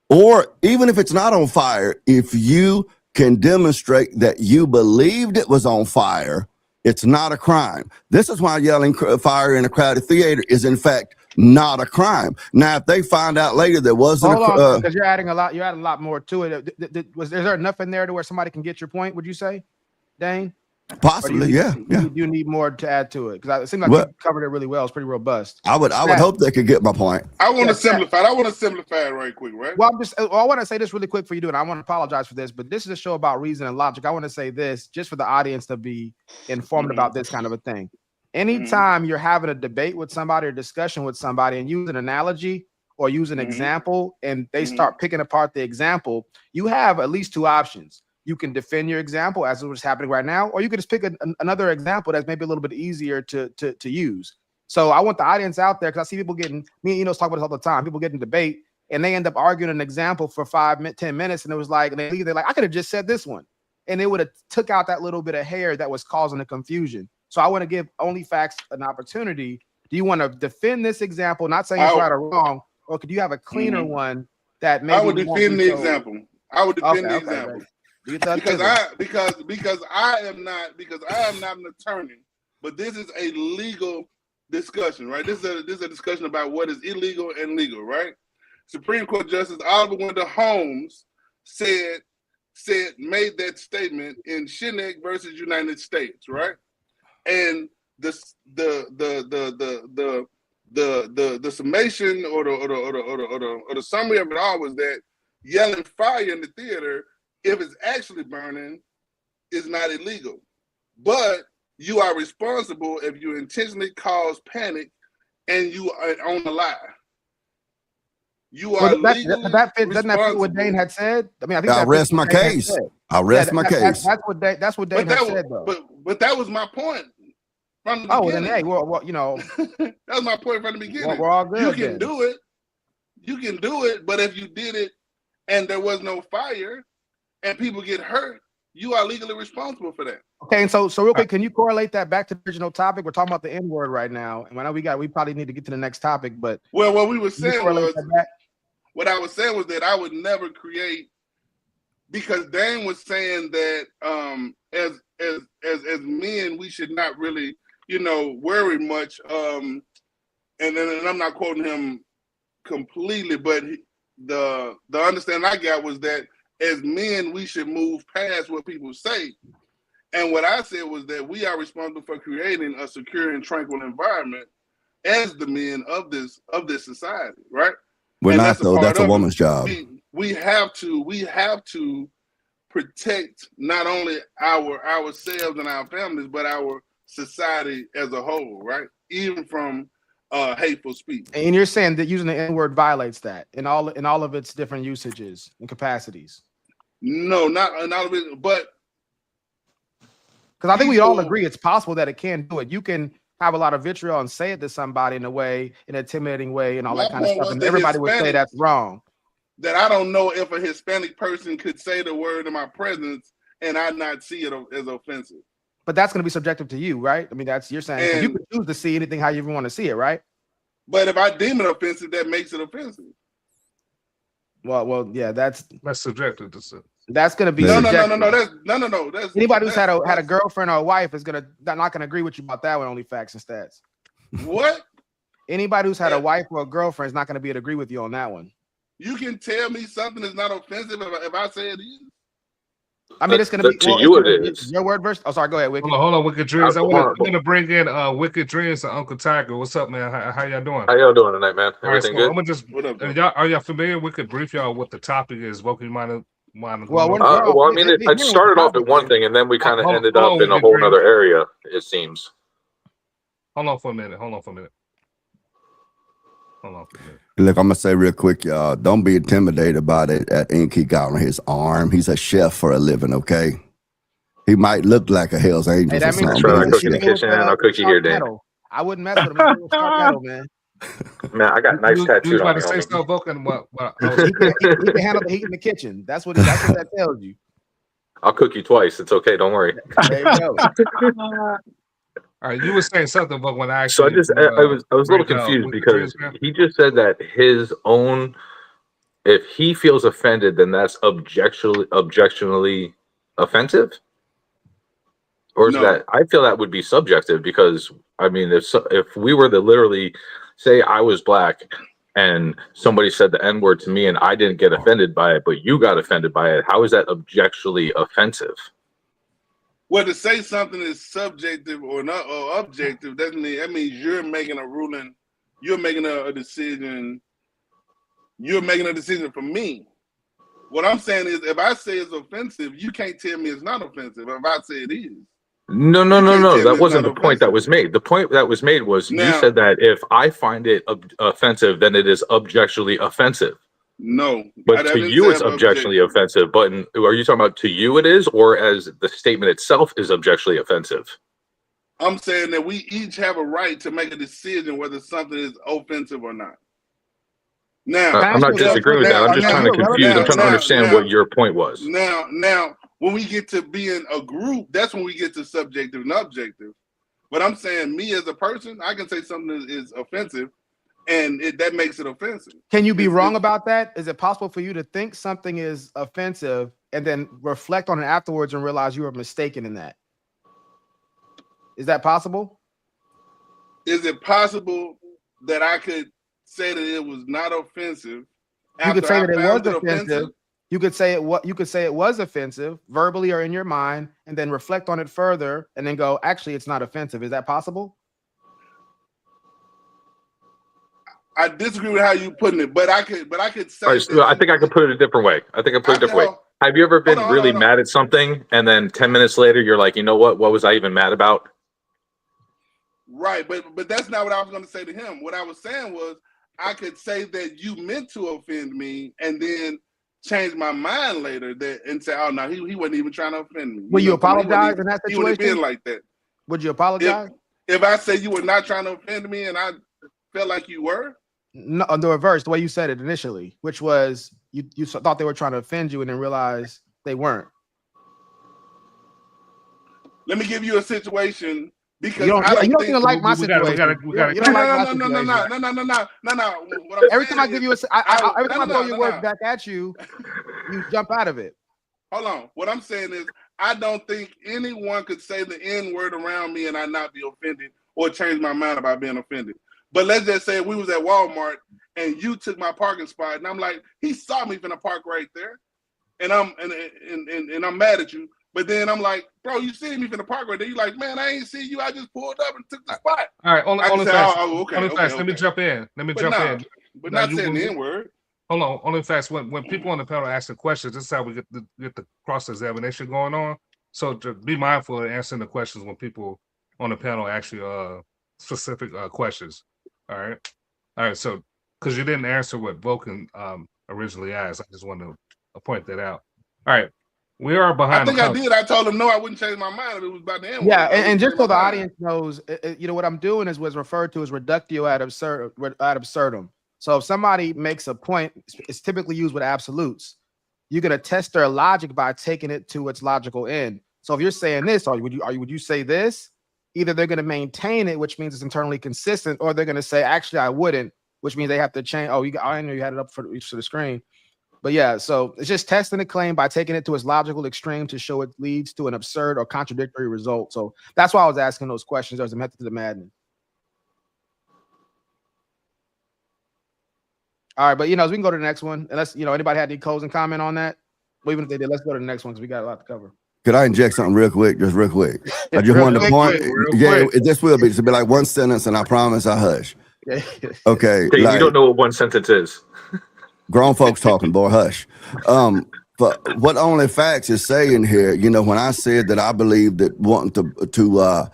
Or even if it's not on fire, if you can demonstrate that you believed it was on fire, it's not a crime. This is why yelling fire in a crowded theater is in fact not a crime. Now, if they find out later there wasn't because you're adding a lot more to it. Is there enough in there to where somebody can get your point, would you say, Dane? Possibly, yeah. You need more to add to it, because it seems like you covered it really well. It's pretty robust. I would hope they could get my point. I want to simplify. I want to simplify it right quick, right? Well, I want to say this really quick for you, and I want to apologize for this, but this is a show about reason and logic. I want to say this just for the audience to be informed about this kind of a thing. Anytime you're having a debate with somebody or discussion with somebody and use an analogy or use an example, and they start picking apart the example, you have at least two options. You can defend your example as what's happening right now, or you can just pick another example that's maybe a little bit easier to use. So I want the audience out there, because I see people getting, me and Enos talk about this all the time, people get in debate and they end up arguing an example for 10 minutes, and it was like, and they're like, I could have just said this one, and it would have took out that little bit of hair that was causing the confusion. So I want to give Only Facts an opportunity. Do you want to defend this example, not saying it's right or wrong, or could you have a cleaner one that maybe I would defend the example. I would defend the example. Right. Because I am not an attorney, but this is a legal discussion, right? This is a discussion about what is illegal and legal, right? Supreme Court Justice Oliver Wendell Holmes made that statement in Shinek versus United States, right? And the summation or the summary of it all was that yelling fire in the theater, if it's actually burning, is not illegal. But you are responsible if you intentionally cause panic and you are on the lie. You are legally doesn't that fit what Dane had said? I mean, I think I rest my case. I rest my case. That's what Dane had said, though. But that was my point from the beginning. Then hey, well, you know, that was my point from the beginning. We're all good. You can do it. You can do it, but if you did it and there was no fire and people get hurt, you are legally responsible for that. Okay, and so real quick, can you correlate that back to the original topic? We're talking about the N-word right now, and I know we probably need to get to the next topic, but well, what we were saying was, what I was saying was that I would never create, because Dan was saying that as men we should not really, worry much. And I'm not quoting him completely, but the understanding I got was that as men we should move past what people say. And what I said was that we are responsible for creating a secure and tranquil environment as the men of this society, right? We're not, though. That's a woman's job. We have to protect not only ourselves and our families, but our society as a whole, right? Even from hateful speech. And you're saying that using the N-word violates that in all of its different usages and capacities? No, not in all of it, but because I think we all agree it's possible that it can do it. You can have a lot of vitriol and say it to somebody in an intimidating way and all that kind of stuff, and everybody would say that's wrong. That I don't know if a Hispanic person could say the word in my presence and I not see it as offensive. But that's going to be subjective to you, right? I mean, you're saying you can choose to see anything how you even want to see it, right? But if I deem it offensive, that makes it offensive. Well, yeah, that's subjective to say. That's going to be no. That's anybody who's had a girlfriend or a wife is not gonna agree with you about that one. Only Facts and Stats. What? Anybody who's had a wife or a girlfriend is not going to be able to agree with you on that one. You can tell me something is not offensive if I say it is. I mean, it's going to be to you. It is your word versus. Oh, sorry. Go ahead, Wicked. Hold on, Wicked Dreams. I'm gonna bring in Wicked Dreams and Uncle Tiger. What's up, man? How y'all doing? How y'all doing tonight, man? Everything good? I'm gonna just. Are y'all familiar? We could brief y'all what the topic is. What you might. Well, I mean, it started off at one thing, and then we kind of ended up in a whole other area. It seems. Hold on for a minute. Hold on. Look, I'm gonna say real quick, y'all. Don't be intimidated by that ink he got on his arm. He's a chef for a living, okay? He might look like a Hell's Angels Hey, or that means something. That's right. I but he's a cook in the chef. kitchen and I'll cook you here, Dan. Metal. I wouldn't mess with him. He's with sharp metal, man. Man, I got knives You tattooed about on to me, say homie. stuff, Vulcan? What He can handle the heat in the kitchen. That's what that tells you. I'll cook you twice. It's okay. Don't worry. There you go. All right, you were saying something, but when I So actually, I was a little confused because he just said that his own, if he feels offended, then that's objectionably offensive, or is No. that, I feel that would be subjective, because I mean, if we were to literally say I was black and somebody said the N-word to me and I didn't get offended by it, but you got offended by it, how is that objectionally offensive? Well, to say something is subjective or not or objective doesn't mean, that means you're making a ruling, you're making a decision, you're making a decision for me. What I'm saying is, if I say it's offensive, you can't tell me it's not offensive. If I say it is. No. That wasn't the point that was made. The point that was made was you said that if I find it offensive, then it is objectively offensive. No. But to you, it's objectively offensive. But are you talking about to you it is, or as the statement itself is objectively offensive? I'm saying that we each have a right to make a decision whether something is offensive or not. Now, I'm not disagreeing with that. I'm just trying to confuse. I'm trying to understand what your point was. Now, when we get to being a group, that's when we get to subjective and objective. But I'm saying, me as a person, I can say something is offensive, and that makes it offensive. Can you be wrong about that? Is it possible for you to think something is offensive and then reflect on it afterwards and realize you were mistaken in that? Is that possible? Is it possible that I could say that it was not offensive? You could say that it was offensive. You could say it was offensive verbally or in your mind, and then reflect on it further, and then go, actually, it's not offensive. Is that possible? I disagree with how you putting it, but I could say. Right, so I think I could put it a different way. Have you ever been really mad at something, and then 10 minutes later you're like, you know what? What was I even mad about? Right, but that's not what I was going to say to him. What I was saying was, I could say that you meant to offend me, and then change my mind later and say, oh no, he wasn't even trying to offend me. Will you apologize in that situation? He would have been like that. Would you apologize? If I say you were not trying to offend me and I felt like you were? No, the reverse, the way you said it initially, which was you thought they were trying to offend you and then realized they weren't. Let me give you a situation. Because you don't even like my situation. No. Every time I give you every time I throw your words back at you, you jump out of it. Hold on. What I'm saying is, I don't think anyone could say the N-word around me and I not be offended or change my mind about being offended. But let's just say we was at Walmart and you took my parking spot, and I'm like, he saw me finna park right there, and I'm mad at you. But then I'm like, bro, you see me from the park right there. You like, man, I ain't see you. I just pulled up and took the spot. All right, only facts. Okay. Let me jump in. But not saying the N-word. Hold on. Only facts. When people on the panel ask the questions, this is how we get the cross-examination going on. So to be mindful of answering the questions when people on the panel actually specific questions. All right. So because you didn't answer what Vulcan originally asked, I just wanted to point that out. All right. We are behind. I think I did. I told him no, I wouldn't change my mind if it was about the N-word. Yeah, and just so the audience knows, what I'm doing is what's referred to as reductio ad absurdum. So if somebody makes a point, it's typically used with absolutes. You're gonna test their logic by taking it to its logical end. So if you're saying this, would you say this? Either they're gonna maintain it, which means it's internally consistent, or they're gonna say, actually, I wouldn't, which means they have to change. Oh, I know you had it up for the screen. But yeah, so it's just testing a claim by taking it to its logical extreme to show it leads to an absurd or contradictory result. So that's why I was asking those questions. There's a method to the madness. All right, but as we can go to the next one. Unless anybody had any closing comment on that. Well, even if they did, let's go to the next one because we got a lot to cover. Could I inject something real quick? Just real quick. I just wanted to point. This will be. This will be like one sentence, and I promise I hush. Okay. Hey, you don't know what one sentence is. Grown folks talking, boy, hush. But what Only Facts is saying here, when I said that I believe that wanting to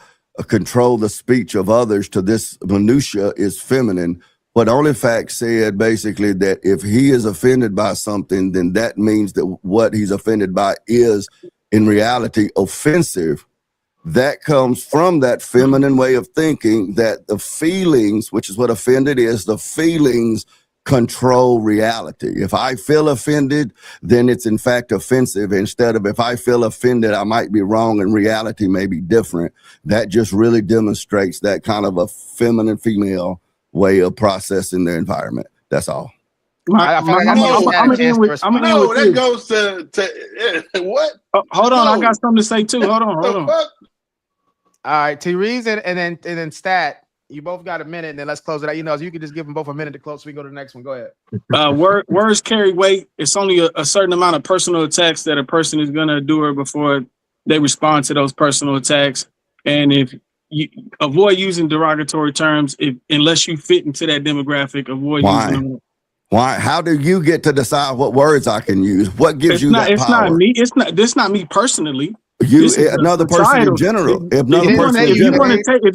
control the speech of others to this minutia is feminine, What OnlyFacts said basically that if he is offended by something, then that means that what he's offended by is in reality offensive. That comes from that feminine way of thinking that the feelings, which is what offended is, the feelings control reality. If I feel offended, then it's in fact offensive. Instead of if I feel offended, I might be wrong and reality may be different. That just really demonstrates that kind of a feminine female way of processing their environment. That's all. I'm gonna end with that this. goes to what? Hold on, I got something to say too. Hold on. All right, T-Reez and then Stat, you both got a minute, and then let's close it out. You know, you can just give them both a minute to close so we can go to the next one. Go ahead. Words carry weight. It's only a certain amount of personal attacks that a person is going to endure before they respond to those personal attacks. And if you avoid using derogatory terms, unless you fit into that demographic, avoid using them. Why? How do you get to decide what words I can use? What gives you that power? It's not me. This not me personally. You, another person in general. If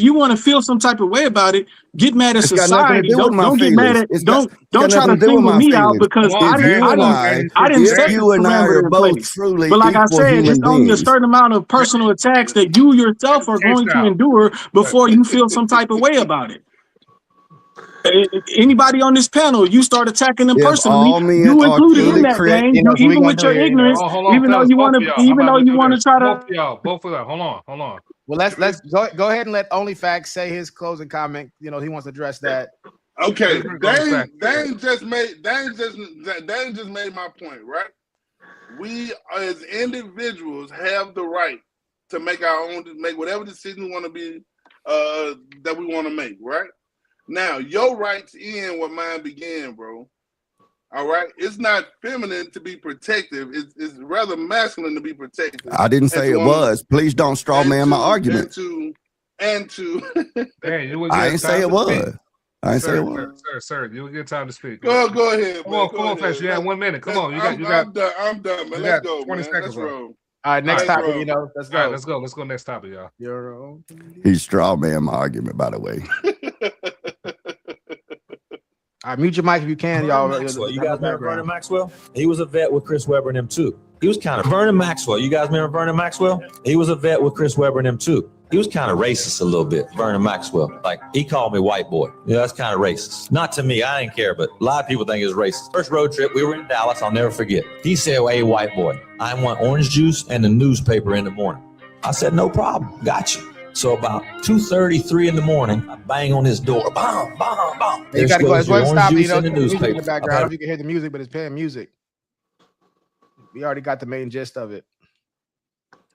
you want to feel some type of way about it, get mad at society. Don't get mad at. Don't try to single me out because I didn't set the parameter. But like I said, it's only a certain amount of personal attacks that you yourself are going to endure before you feel some type of way about it. Anybody on this panel, you start attacking them personally, you included in that game, even with your ignorance, even though you want to try to. Both of y'all, hold on. Well, let's go ahead and let OnlyFacts say his closing comment. You know, he wants to address that. Okay, Dane just made my point, right? We as individuals have the right to make whatever decision we want to be that we want to make, right? Now, your rights end where mine began, bro. All right? It's not feminine to be protective. It's rather masculine to be protective. I didn't say it was. Please don't straw man my argument. And to I didn't say it was. I didn't say it was. Sir, you will get time to speak. Go ahead. Come on, Flash. You got 1 minute. Come on. I'm done, man. Let's go. 20 seconds. All right, next topic, let's go. All right, let's go. Let's go next topic, y'all. He's straw man my argument, by the way. All right, mute your mic if you can, y'all. You guys remember Vernon Maxwell? He was a vet with Chris Webber and them too. He was kind of Vernon Maxwell. You guys remember Vernon Maxwell? He was a vet with Chris Webber and them too. He was kind of racist a little bit, Vernon Maxwell. Like, he called me white boy. Yeah, that's kind of racist. Not to me, I didn't care, but a lot of people think it's racist. First road trip, we were in Dallas, I'll never forget. He said, hey, white boy, I want orange juice and the newspaper in the morning. I said, no problem, got you. So about 2:33 in the morning, I bang on his door. Bam, bam, bam. You gotta go. Stop. You know, the music in the background. I don't know if you can hear the music, but it's playing music. We already got the main gist of it.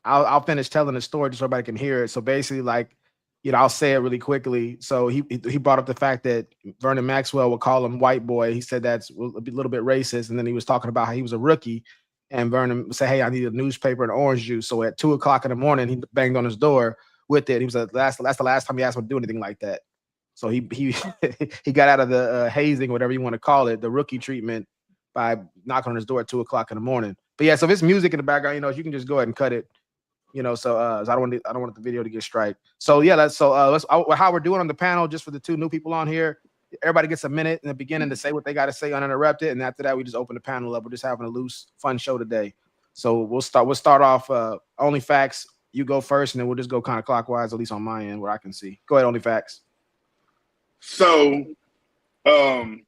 I'll finish telling the story just so everybody can hear it. So basically, like, you know, I'll say it really quickly. So he brought up the fact that Vernon Maxwell would call him white boy. He said that's a little bit racist, and then he was talking about how he was a rookie. And Vernon said, "Hey, I need a newspaper and orange juice." So at 2:00 in the morning, he banged on his door with it. He was like, that's the last time he asked him to do anything like that. So he he got out of the hazing, whatever you want to call it, the rookie treatment, by knocking on his door at 2:00 in the morning. But yeah, so if it's music in the background, you know, you can just go ahead and cut it. You know, so I don't want the video to get strike. So yeah, let's how we're doing on the panel, just for the two new people on here. Everybody gets a minute in the beginning to say what they got to say uninterrupted, and after that, we just open the panel up. We're just having a loose, fun show today. So we'll start off. OnlyFacts, you go first, and then we'll just go kind of clockwise, at least on my end where I can see. Go ahead, OnlyFacts. So, I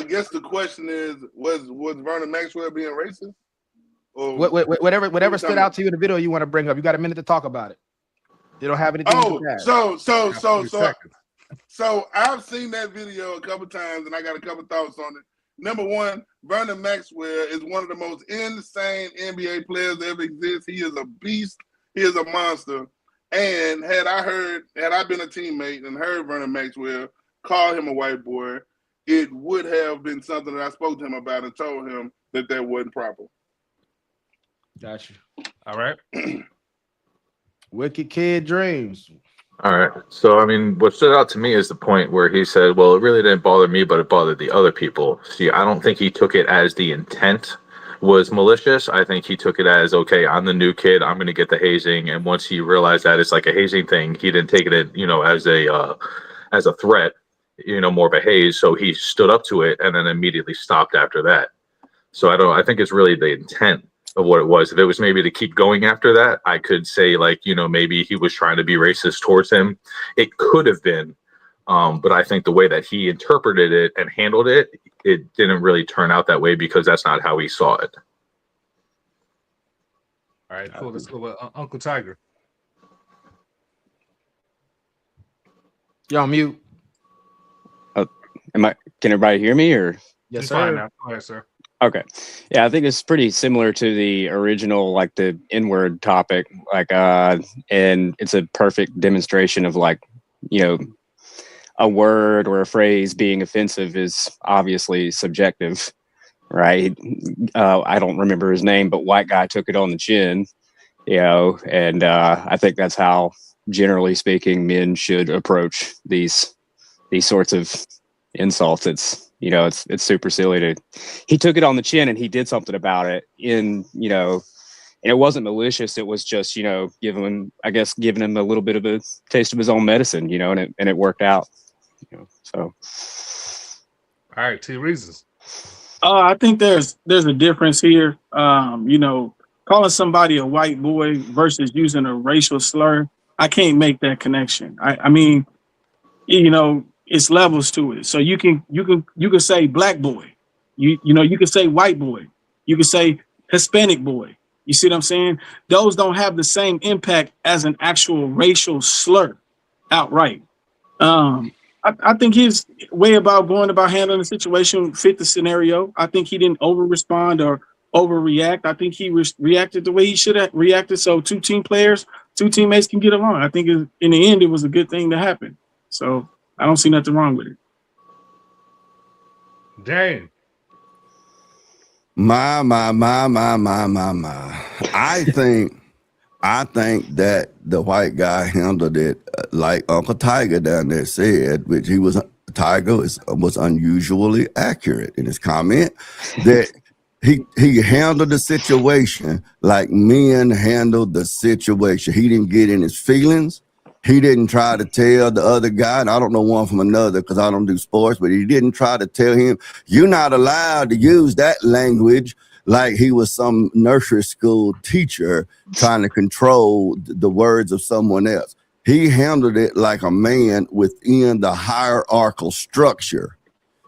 guess the question is, was Vernon Maxwell being racist? Or whatever stood out to you in the video you want to bring up. You got a minute to talk about it. You don't have anything. So I've seen that video a couple times, and I got a couple thoughts on it. Number one, Vernon Maxwell is one of the most insane NBA players that ever exist. He is a beast. He is a monster. And had I been a teammate and heard Vernon Maxwell call him a white boy, it would have been something that I spoke to him about and told him that wasn't proper. Got you. All right. Wicked Kid Dreams. All right. So, I mean, what stood out to me is the point where he said, well, it really didn't bother me, but it bothered the other people. See, I don't think he took it as the intent was malicious. I think he took it as, okay, I'm the new kid, I'm going to get the hazing. And once he realized that it's like a hazing thing, he didn't take it, as a threat, more of a haze. So he stood up to it and then immediately stopped after that. So I think it's really the intent of what it was. If it was maybe to keep going after that, I could say maybe he was trying to be racist towards him. It could have been. But I think the way that he interpreted it and handled it, it didn't really turn out that way because that's not how he saw it. All right, cool. Let's go with Uncle Tiger. You're on mute. Can everybody hear me or? Yes, You're fine sir. now. Go ahead, sir. Okay. Yeah, I think it's pretty similar to the original, like the N-word topic, and it's a perfect demonstration of a word or a phrase being offensive is obviously subjective, right? I don't remember his name, but white guy took it on the chin, and I think that's how, generally speaking, men should approach these sorts of insults. It's super silly he took it on the chin and he did something about it and it wasn't malicious. It was just, giving him a little bit of a taste of his own medicine, and it worked out. So. All right, T Reasons. I think there's a difference here. Calling somebody a white boy versus using a racial slur, I can't make that connection. I mean, it's levels to it. So you can say black boy, you can say white boy, you can say Hispanic boy. You see what I'm saying? Those don't have the same impact as an actual racial slur outright. I think his way about going about handling the situation fit the scenario. I think he didn't over respond or overreact. I think he reacted the way he should have reacted. So two teammates can get along. I think in the end, it was a good thing to happen. So I don't see nothing wrong with it. Dang. My. I think that the white guy handled it like Uncle Tiger down there said, which Tiger was unusually accurate in his comment that he handled the situation like men handled the situation. He didn't get in his feelings. He didn't try to tell the other guy, and I don't know one from another because I don't do sports, but he didn't try to tell him, you're not allowed to use that language like he was some nursery school teacher trying to control the words of someone else. He handled it like a man within the hierarchical structure.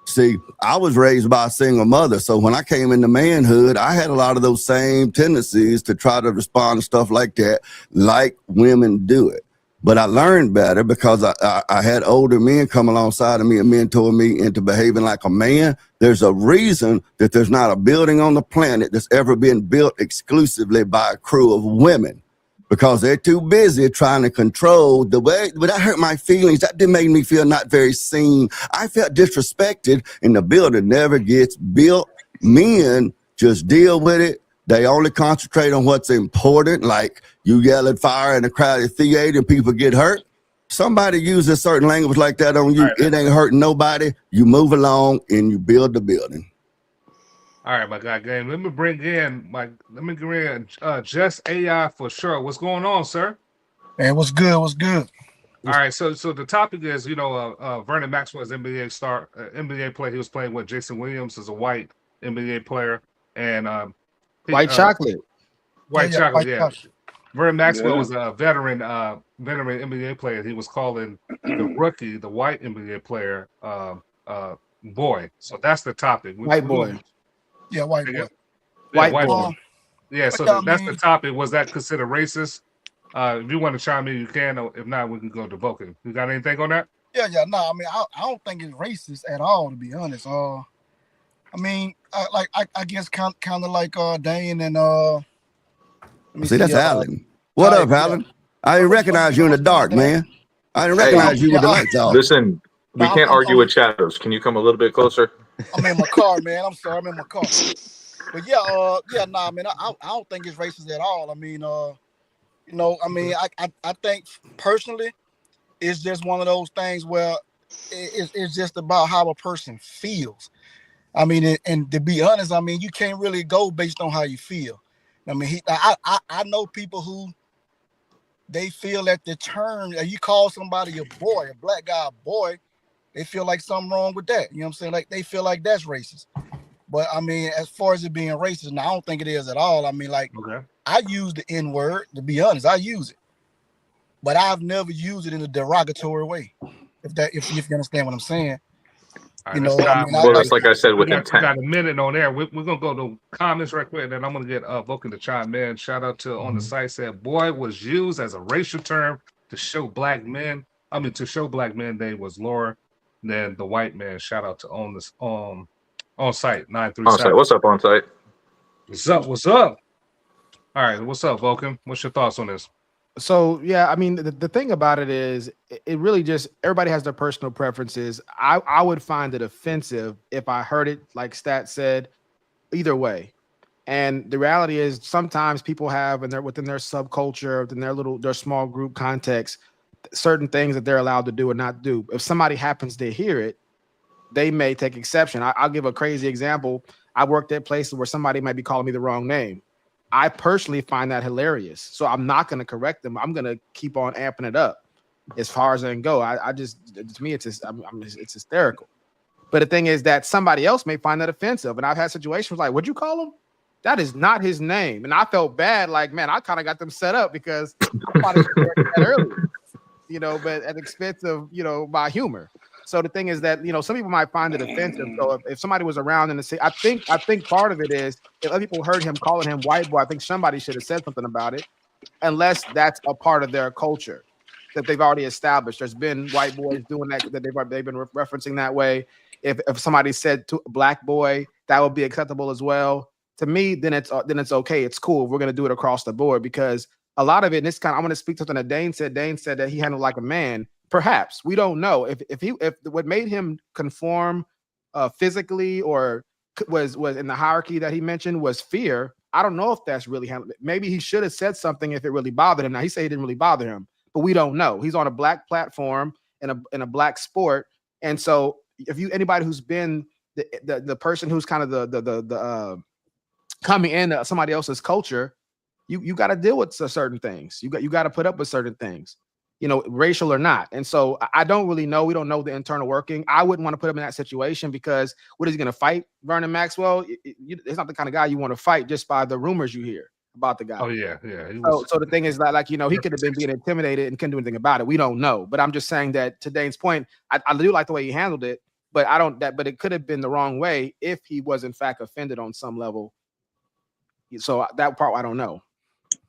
See, I was raised by a single mother, so when I came into manhood, I had a lot of those same tendencies to try to respond to stuff like that, like women do it. But I learned better because I had older men come alongside of me and mentor me into behaving like a man. There's a reason that there's not a building on the planet that's ever been built exclusively by a crew of women, because they're too busy trying to control the way. But that hurt my feelings. That did make me feel not very seen. I felt disrespected, and the building never gets built. Men just deal with it. They only concentrate on what's important, like you yell at fire in a crowded theater and people get hurt. Somebody uses certain language like that on you, it ain't hurting nobody. You move along and you build the building. All right, my guy, game. Let me bring in Just AI for sure. What's going on, sir? Man, what's good? What's good? All right, so the topic is, Vernon Maxwell's NBA player. He was playing with Jason Williams as a white NBA player, and White chocolate. White chocolate, yeah. Vernon Maxwell was a veteran NBA player. He was calling the rookie, the white NBA player, boy. So that's the topic. White boy. Yeah, white boy. White boy. Yeah, so that's the topic. Was that considered racist? If you want to chime in, you can. If not, we can go to Vulcan. You got anything on that? Yeah. No, I mean, I don't think it's racist at all, to be honest. I mean, I guess kind of like Dane and see, that's Alan. What up, Alan? I didn't recognize you in the dark, man. I didn't recognize you with the lights off. Listen, we can't argue with shadows. Can you come a little bit closer? I'm in my car, man. I'm sorry, I'm in my car. But I mean, I don't think it's racist at all. I mean, I think personally, it's just one of those things where it's just about how a person feels. I mean, and to be honest, I mean, you can't really go based on how you feel. I mean, I know people who they feel that the term you call somebody a boy, a black guy a boy, they feel like something wrong with that. You know what I'm saying? Like they feel like that's racist. But I mean, as far as it being racist, now I don't think it is at all. I mean, like I use the N-word, to be honest, I use it. But I've never used it in a derogatory way. If you understand what I'm saying. All You right, know, I mean, that's like I said with we intent. got a minute on there. We're gonna go to comments right quick, and then I'm gonna get Vulcan to chime in. Shout out to on the site said, "Boy was used as a racial term to show black men. I mean, to show black men they was lower than the white man." Shout out to on this on site 937. On site, what's up on site? What's up? What's up? All right, what's up, Vulcan? What's your thoughts on this? So yeah, I mean, the thing about it is, it really just everybody has their personal preferences. I would find it offensive if I heard it like Stat said, either way. And the reality is, sometimes people have, and they're within their subculture, within their small group context, certain things that they're allowed to do or not do. If somebody happens to hear it, they may take exception. I'll give a crazy example. I worked at places where somebody might be calling me the wrong name. I personally find that hilarious. So I'm not going to correct them. I'm going to keep on amping it up as far as I can go. I just, to me, it's hysterical. But the thing is that somebody else may find that offensive. And I've had situations like, what'd you call him? That is not his name. And I felt bad. Like, man, I kind of got them set up because I wanted to correct that earlier, you know, but at the expense of, you know, my humor. So the thing is that, you know, some people might find it offensive. So if somebody was around and say, I think part of it is if other people heard him calling him white boy, I think somebody should have said something about it, unless that's a part of their culture that they've already established. There's been white boys doing that they've been referencing that way. If somebody said to a black boy, that would be acceptable as well. To me, then it's okay. It's cool. We're gonna do it across the board because a lot of it. And this kind of, I'm gonna speak to something that Dane said. Dane said that he handled like a man. Perhaps we don't know if what made him conform physically or was in the hierarchy that he mentioned was fear. I don't know if that's really handled. Maybe he should have said something if it really bothered him. Now he said he didn't really bother him, but we don't know. He's on a black platform in a black sport, and so if anybody who's been the person who's kind of the coming into somebody else's culture, you got to deal with certain things. You got to put up with certain things, you know, racial or not. And so I don't really know. We don't know the internal working. I wouldn't want to put him in that situation because what is he going to fight? Vernon Maxwell? It's not the kind of guy you want to fight just by the rumors you hear about the guy. Oh yeah. So the thing is that, like, you know, he could have been being intimidated and couldn't do anything about it. We don't know. But I'm just saying that to Dane's point, I do like the way he handled it, but but it could have been the wrong way if he was in fact offended on some level. So that part I don't know.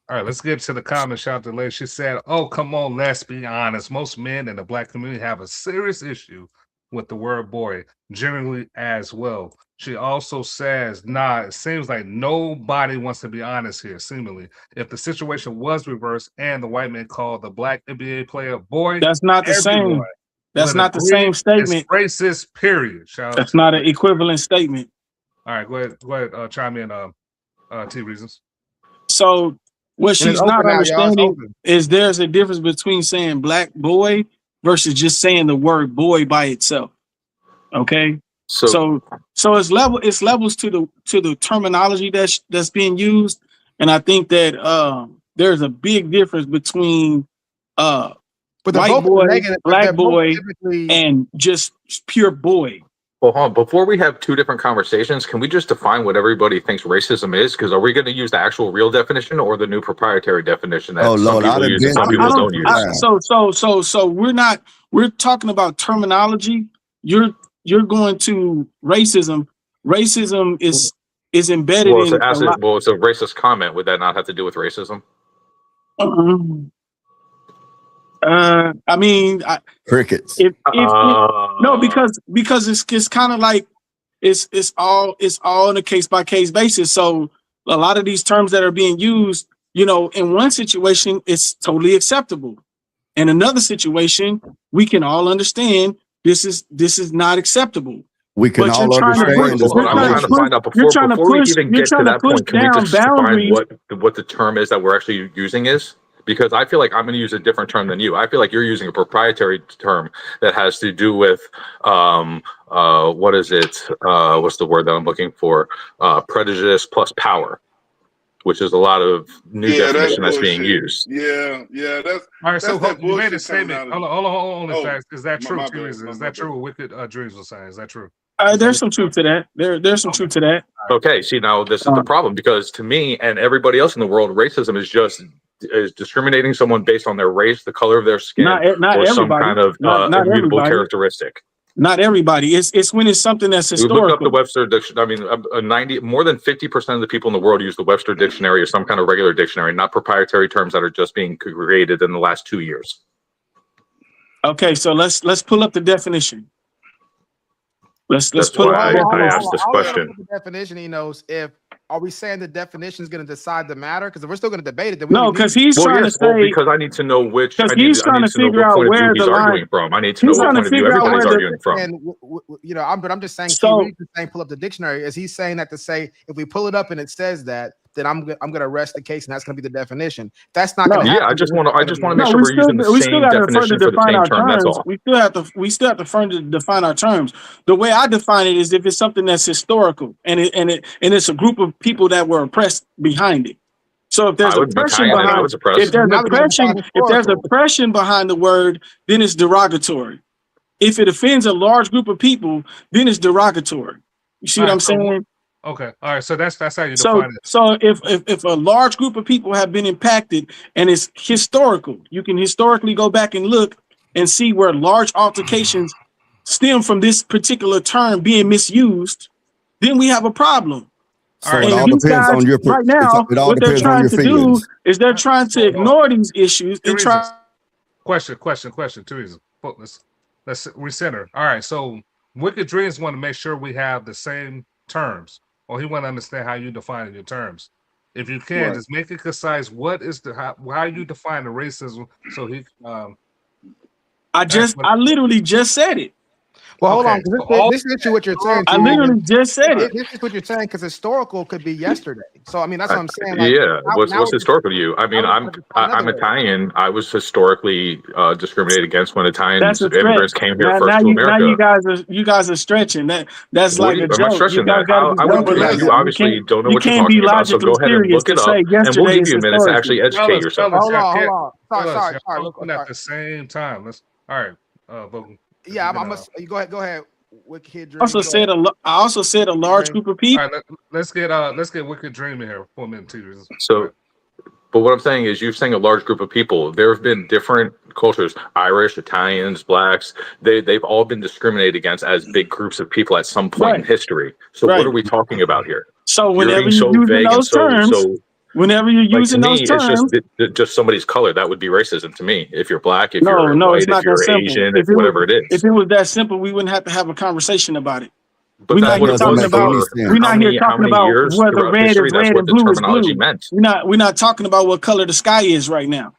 All right, let's get to the comments. Shout out to Lady. She said, "Oh, come on, let's be honest. Most men in the black community have a serious issue with the word boy, generally as well." She also says, "Nah, it seems like nobody wants to be honest here, seemingly. If the situation was reversed and the white man called the black NBA player boy, that's not the same. That's not the same statement. It's racist, period." That's not an equivalent statement. All right, go ahead, chime in, T Reasons. So what she's not understanding is there's a difference between saying black boy versus just saying the word boy by itself. Okay. So it's levels to the terminology that's being used. And I think that there's a big difference between white boy, black boy, and just pure boy. Well, hold on. Before we have two different conversations, can we just define what everybody thinks racism is? Because are we going to use the actual real definition or the new proprietary definition that some people use and some people don't use? So we're talking about terminology. You're going to racism. Racism is embedded in. It's a racist comment. Would that not have to do with racism? I mean, crickets. No, because it's kind of like it's all on a case by case basis. So a lot of these terms that are being used, you know, in one situation it's totally acceptable. In another situation, we can all understand this is not acceptable. We can all understand. I'm trying to find out before we even get to that point. Can we just define what the term is that we're actually using is? because I feel like I'm going to use a different term than you. I feel like you're using a proprietary term that has to do with what is it? What's the word that I'm looking for? Prejudice plus power, which is a lot of new definition that's being used. Yeah, that's all right. So that you made a bullshit coming statement. out of- Hold on, Oh, facts. Is that true? my Two bad, reasons. Is my that bad. true? What Wicked Dreams was saying. Is that true? There's some truth to that. There's some truth to that. Okay, see, now this is the problem, because to me and everybody else in the world, racism is discriminating someone based on their race, the color of their skin, Not or some everybody. kind of Not immutable everybody. characteristic. Not everybody. It's when it's something that's You look up the historical. Webster dictionary. I mean, more than 50% of the people in the world use the Webster dictionary or some kind of regular dictionary, not proprietary terms that are just being created in the last 2 years. Okay, so let's pull up the definition. Let's That's pull why up the I definition. asked this question. The definition, he knows. If are we saying the definition is going to decide the matter? Because if we're still going to debate it, then we No, because he's trying to say, because I need to know which. I need, he's trying I need to to know figure what out point of where view he's the arguing line. from. I need to know He's what trying to point of view figure out everybody's where arguing from. And you know, but I'm just saying. So- T. saying pull up the dictionary. Is he saying that to say if we pull it up and it says that, then I'm going to rest the case and that's going to be the definition. That's not going to happen. Yeah, I just want to make No, sure we're using the we still same got to further definition for the define same our term. That's terms. all. We still have to further define our terms. The way I define it is if it's something that's historical and it's a group of people that were oppressed behind it. So if there's oppression behind, if there's oppression behind the word, then it's derogatory. If it offends a large group of people, then it's derogatory. You see what I'm saying? Okay, all right. So that's how you define it. So if a large group of people have been impacted and it's historical, you can historically go back and look and see where large altercations stem from this particular term being misused, then we have a problem. So it all depends on your right now. it all What they're depends on trying your to feelings. do is they're trying to ignore these issues and try. Question. Two reasons. Let's recenter. All right. So Wicked Dreams want to make sure we have the same terms, or he want to understand how you define your terms. If you can, Right. just make it concise. What is how you define the racism? So he. I literally just said it. Well, hold Okay, on. 'Cause so this is what you're saying. I literally just said it. This is what you're saying because historical could be yesterday. So I mean, that's what I'm saying. Like, Yeah, now what's historical to you? I mean, I'm another way. Italian. I was historically discriminated against when Italians That's a immigrants stretch. came here Now first to America. you guys are stretching. That's What like do a you- I'm not joke. stretching You guys that. gotta be I wouldn't do that. logically- You obviously can't- don't know you what you're can't be talking about. So go logically ahead and serious look it to up, say and we'll yesterday give is you a minute to historical. actually educate yourself. Hold on. Sorry. Y'all Look, at the same time. Let's. All right. Vogue. Yeah, I'm you go ahead. Wicked Dream. I also said a large group of people. All right, let's get Wicked Dream in here for a minute too. So, but what I'm saying is, you're saying a large group of people. There have been different cultures: Irish, Italians, blacks. They've all been discriminated against as big groups of people at some point in history. So, what are we talking about here? So You're whenever being you're so using vague and those terms, whenever you're like, using to me, those terms, it's just somebody's color. That would be racism to me. If you're black, if no, you're it's white, not if you're that simple. Asian, If if whatever it is. If it was that simple, we wouldn't have to have a conversation about it. But We're that's not what here it talking was about. for We're not here how talking many about years whether throughout red history. is That's red what and the blue is terminology blue. meant. We're not talking about what color the sky is right now.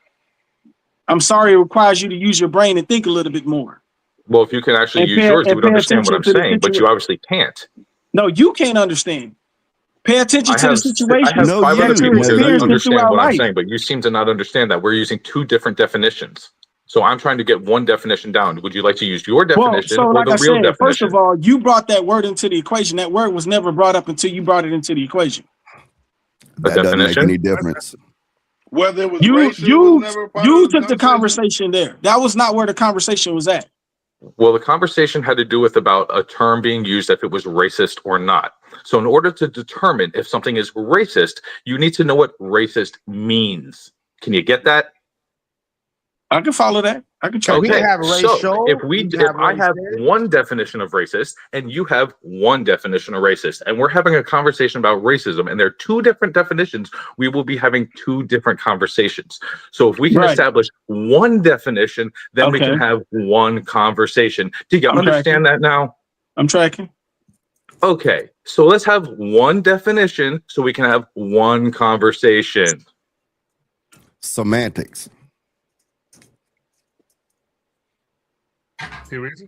I'm sorry, it requires you to use your brain and think a little bit more. Well, if you can actually use yours, you would understand what I'm saying, but you obviously can't. No, you can't understand. Pay attention to the situation. I have 5 other people here that understand what I'm life. saying, but you seem to not understand that we're using 2 different definitions. So I'm trying to get one definition down. Would you like to use your definition or like the I real said, definition? first of all, you brought that word into the equation. That word was never brought up until you brought it into the equation. That doesn't make any difference. Whether it was You racial was never part you of took the conversation there. That was not where the conversation was at. Well, the conversation had to do with about a term being used, if it was racist or not. So in order to determine if something is racist, you need to know what racist means. Can you get that? I can follow that. I can try. Okay, so if I have one definition of racist and you have one definition of racist, and we're having a conversation about racism, and there are 2 different definitions, we will be having 2 different conversations. So if we can establish one definition, then we can have one conversation. Do you understand that now? I'm tracking. Okay, so let's have one definition so we can have one conversation. Semantics.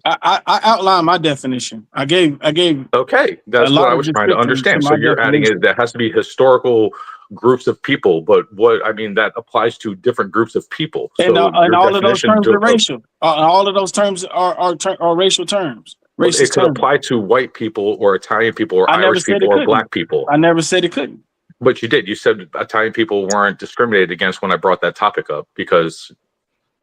I outlined my definition. I gave. Okay, that's what I was trying to understand. So you're adding it. That has to be historical groups of people, but that applies to different groups of people. And so all of those terms are racial. All of those terms are racial terms. It could apply to white people or Italian people or Irish people or black people. I never said it couldn't. But you did. You said Italian people weren't discriminated against when I brought that topic up because.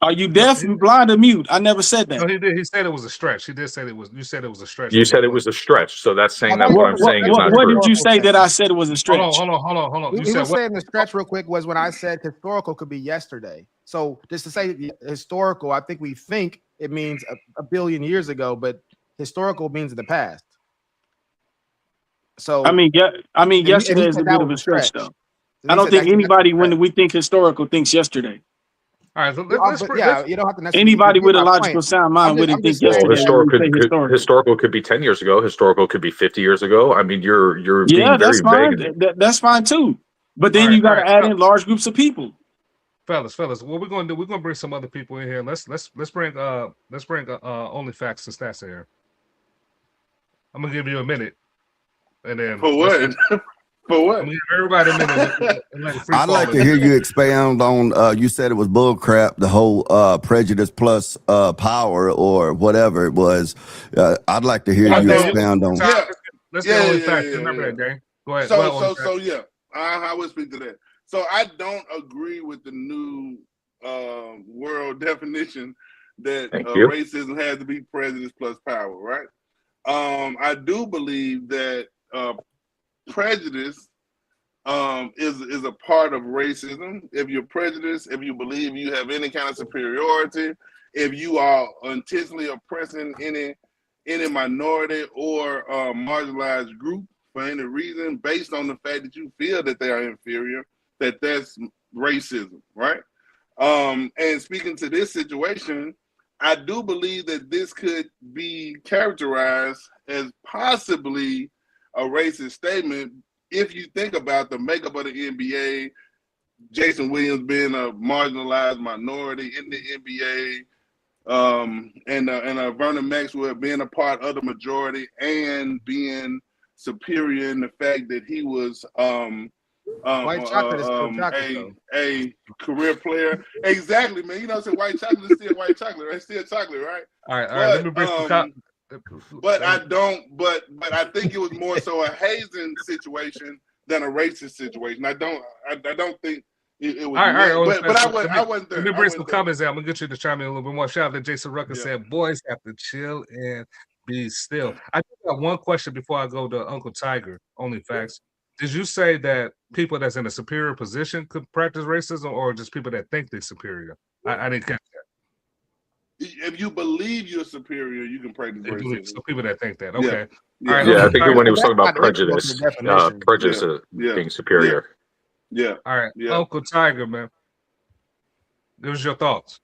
Are you deaf, blind, or mute? I never said that. No, he did. He said it was a stretch. He did say it was. You said it was a stretch. You said it was a stretch. So that's saying that what I'm saying is not what true. What did you say that I said it was a stretch? Hold on. He was saying the stretch real quick was when I said historical could be yesterday. So just to say historical, I think we think it means a billion years ago, but historical means in the past. So yesterday is a bit of a stretch, though. I don't think anybody, when we think historical, thinks yesterday. All right, you don't have to necessarily. Anybody with a logical sound mind wouldn't think yesterday. Historical could be 10 years ago. Historical could be 50 years ago. I mean, you're being very vague. That's fine too. But then you got to add in large groups of people. Fellas, what we're going to do? We're going to bring some other people in here. Let's bring only facts and stats in here. I'm gonna give you a minute, and then for what? For what? Everybody a minute. I'd like to hear you expound on. You said it was bull crap. The whole prejudice plus power or whatever it was. I'd like to hear you expound on. Let's get only facts. Remember that, gang. Go ahead. I will speak to that. So I don't agree with the new world definition that racism has to be prejudice plus power, right? I do believe that prejudice is a part of racism. If you're prejudiced, if you believe you have any kind of superiority, if you are intentionally oppressing any minority or marginalized group for any reason based on the fact that you feel that they are inferior, that's racism, right? And speaking to this situation, I do believe that this could be characterized as possibly a racist statement if you think about the makeup of the NBA, Jason Williams being a marginalized minority in the NBA, and Vernon Maxwell being a part of the majority and being superior in the fact that he was white chocolate is still chocolate, a career player. Exactly, man. You know, so white chocolate is still white chocolate, right? Still chocolate, right? All right. Let me bring but I don't. But I think it was more so a hazing situation than a racist situation. I don't think it was. All right. But I wasn't there. Let me bring some comments out. I'm gonna get you to chime in a little bit more. Shout out to Jason Rucker said, "Boys have to chill and be still." I just got one question before I go to Uncle Tiger. Only facts. Did you say that people that's in a superior position could practice racism, or just people that think they're superior? I didn't catch that. If you believe you're superior, you can practice racism. So people that think that, okay. Yeah, all right, I think when he was talking about prejudice, being superior. Yeah. All right, Uncle Tiger, man. Give us your thoughts,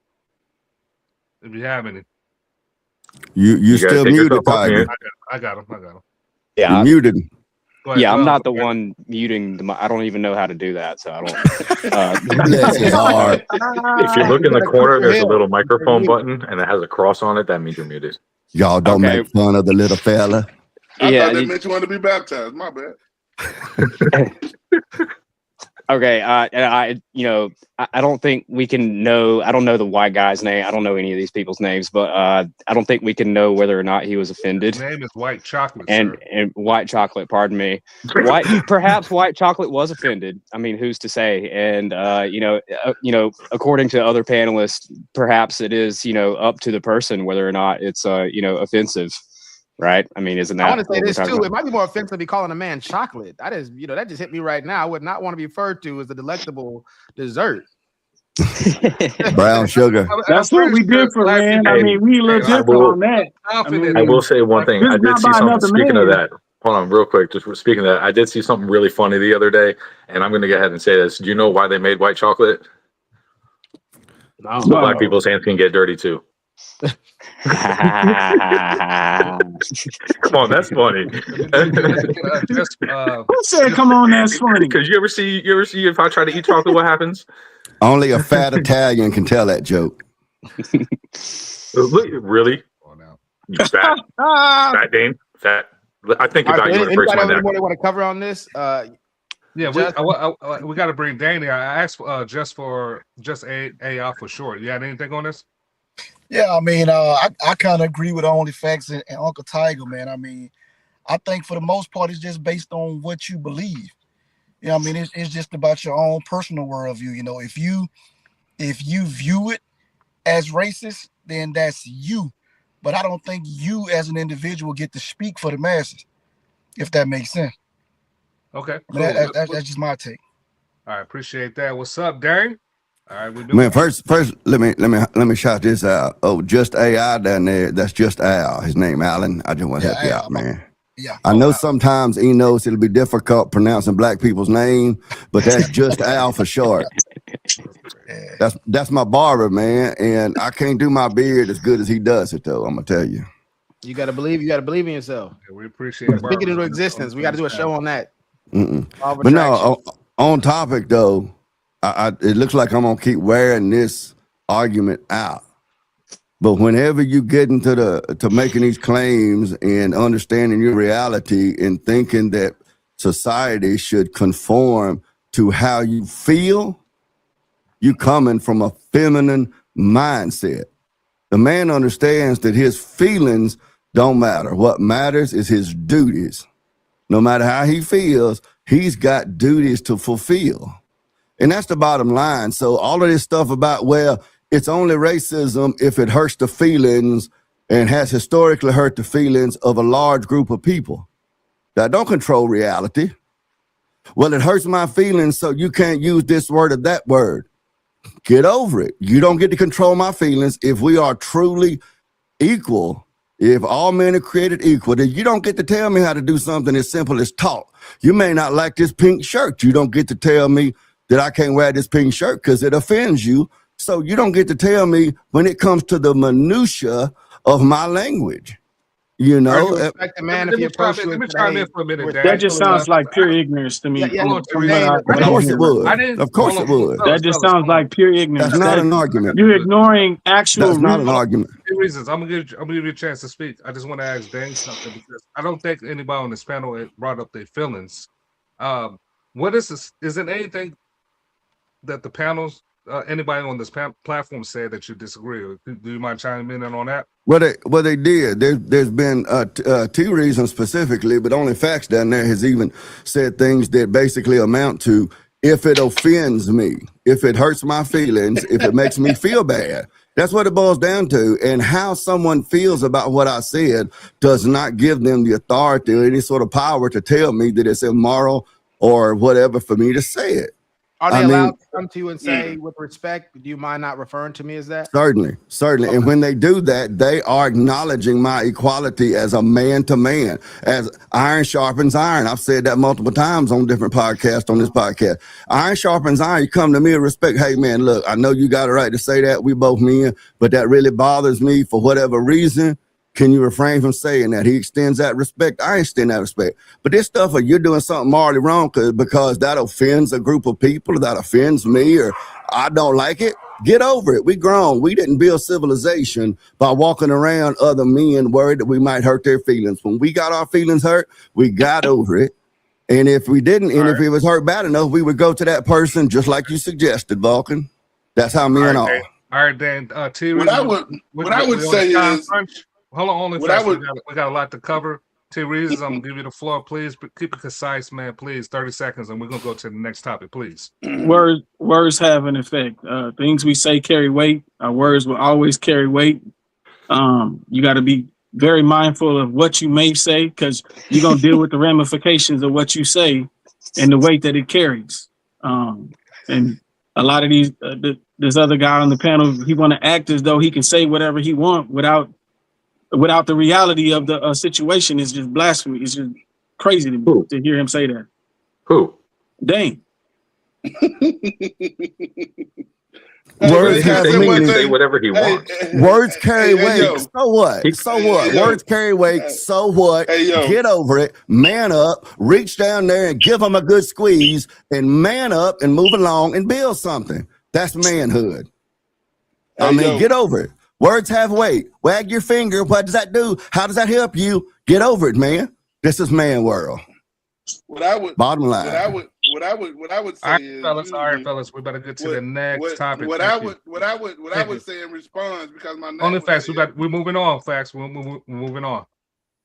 if you have any. You still muted, Tiger. I got him. Yeah, you muted. Yeah, I'm not the one muting. I don't even know how to do that, so I don't. It's hard. If you look in the corner, there's a little microphone button, and it has a cross on it. That means you're muted. Y'all don't make fun of the little fella. I thought that meant you wanted to be baptized. My bad. Okay, I don't think we can know. I don't know the white guy's name. I don't know any of these people's names, but I don't think we can know whether or not he was offended. His name is White Chocolate, and White Chocolate. Pardon me. Perhaps White Chocolate was offended. I mean, who's to say? And according to other panelists, perhaps it is up to the person whether or not it's offensive. Right? I mean, isn't that? I want to say this too. It might be more offensive to be calling a man chocolate. That is, that just hit me right now. I would not want to be referred to as a delectable dessert. Brown sugar. That's what we did for, man. I mean, we a little different on that. I will say one thing. I did see something. Speaking of that, hold on, real quick. Just speaking of that, I did see something really funny the other day, and I'm going to go ahead and say this. Do you know why they made white chocolate? No. So black people's hands can get dirty too. Come on, that's funny. Who said come on, that's funny? Because you ever see if I try to eat chocolate, what happens? Only a fat Italian can tell that joke. Really? You fat Dane. Fat. I think about you when it breaks my neck. Anybody want to cover on this? Yeah, we got to bring Danny. I asked just AI for short. You had anything on this? Yeah, I mean, I kind of agree with OnlyFacts and Uncle Tiger, man. I mean, I think for the most part, it's just based on what you believe. You know, I mean, it's just about your own personal worldview. You know, if you view it as racist, then that's you. But I don't think you as an individual get to speak for the masses, if that makes sense. Okay, cool. That's just my take. All right, appreciate that. What's up, Darren? All right, we doing. Man, first, let me shout this out. Oh, just AI down there. That's just Al. His name Alan. I just want to help you out, man. Yeah. I know sometimes he knows it'll be difficult pronouncing black people's name, but that's just Al for short. That's my barber, man, and I can't do my beard as good as he does it though. I'm gonna tell you. You gotta believe in yourself. Yeah, we appreciate it. Speak it into existence. We got to do a show on that. But no, on topic though, it looks like I'm gonna keep wearing this argument out. But whenever you get into to making these claims and understanding your reality and thinking that society should conform to how you feel, you coming from a feminine mindset. The man understands that his feelings don't matter. What matters is his duties. No matter how he feels, he's got duties to fulfill. And that's the bottom line. So all of this stuff about, well, it's only racism if it hurts the feelings and has historically hurt the feelings of a large group of people that don't control reality. Well, it hurts my feelings, so you can't use this word or that word. Get over it. You don't get to control my feelings. If we are truly equal, if all men are created equal, then you don't get to tell me how to do something as simple as talk. You may not like this pink shirt. You don't get to tell me that I can't wear this pink shirt because it offends you. So you don't get to tell me when it comes to the minutia of my language. You know, Let me chime in for a minute, Dad. That just sounds like pure ignorance to me. Of course it would. Of course it would. That just sounds like pure ignorance. That's not an argument. You're ignoring actual. That's not an argument. Two reasons. I'm gonna give you a chance to speak. I just want to ask Dane something because I don't think anybody on this panel brought up their feelings. What is this? Is it anything that the panels, anybody on this platform said that you disagree with? Do you mind chiming in on that? Well, they did. There's been two reasons specifically, but OnlyFacts down there has even said things that basically amount to, if it offends me, if it hurts my feelings, if it makes me feel bad. That's what it boils down to. And how someone feels about what I said does not give them the authority or any sort of power to tell me that it's immoral or whatever for me to say it. Are they allowed to come to you and say, with respect, do you mind not referring to me as that? Certainly. Okay. And when they do that, they are acknowledging my equality as a man to man, as iron sharpens iron. I've said that multiple times on different podcasts, on this podcast. Iron sharpens iron. You come to me with respect. Hey, man, look, I know you got a right to say that. We both men, but that really bothers me for whatever reason. Can you refrain from saying that? He extends that respect. I extend that respect. But this stuff of you're doing something morally wrong because that offends a group of people, that offends me, or I don't like it, get over it. We grown. We didn't build civilization by walking around other men worried that we might hurt their feelings. When we got our feelings hurt, we got over it. And if we didn't, and if it was hurt bad enough, we would go to that person just like you suggested, Vulcan. That's how men are. All right, Dan. What I would say is... Hold on, we got a lot to cover. T. Reasons, I'm gonna give you the floor, please. But keep it concise, man. Please, 30 seconds, and we're gonna go to the next topic, please. Words have an effect. Things we say carry weight. Our words will always carry weight. You got to be very mindful of what you may say because you're gonna deal with the ramifications of what you say and the weight that it carries. And a lot of these, this other guy on the panel, he want to act as though he can say whatever he want without the reality of the situation. Is just blasphemy. It's just crazy to me to hear him say that. Who? Dang. Words say whatever he wants. Words carry weight. So what? So what? Words carry weight. So what? Get over it. Man up. Reach down there and give them a good squeeze and man up and move along and build something. That's manhood. Get over it. Words have weight. Wag your finger. What does that do? How does that help you? Get over it, man. This is man world. What I would Bottom line. What I would say is, all right, fellas, we better get to the next topic. What I would say in response, because my name only was facts. said, We're moving on. Facts. We're moving on.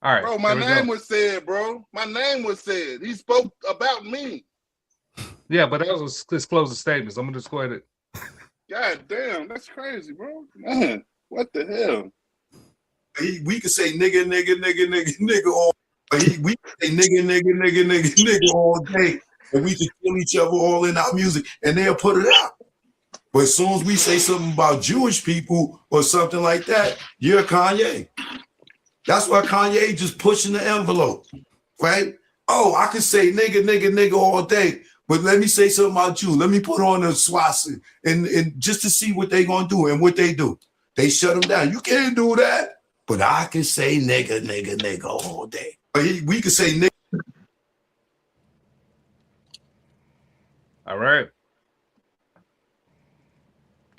All right, bro. My name was said, bro. My name was said. He spoke about me. Yeah, but that was his closing statements. I'm gonna just go ahead. God damn, that's crazy, bro. Man, what the hell? We could say nigga all. We could say nigga all day, and we could kill each other all in our music, and they'll put it out. But as soon as we say something about Jewish people or something like that, you're Kanye. That's why Kanye just pushing the envelope, right? Oh, I could say nigga all day, but let me say something about you. Let me put on a swastika and just to see what they gonna do and what they do. They shut them down. You can't do that. But I can say nigga all day. We could say nigga. All right.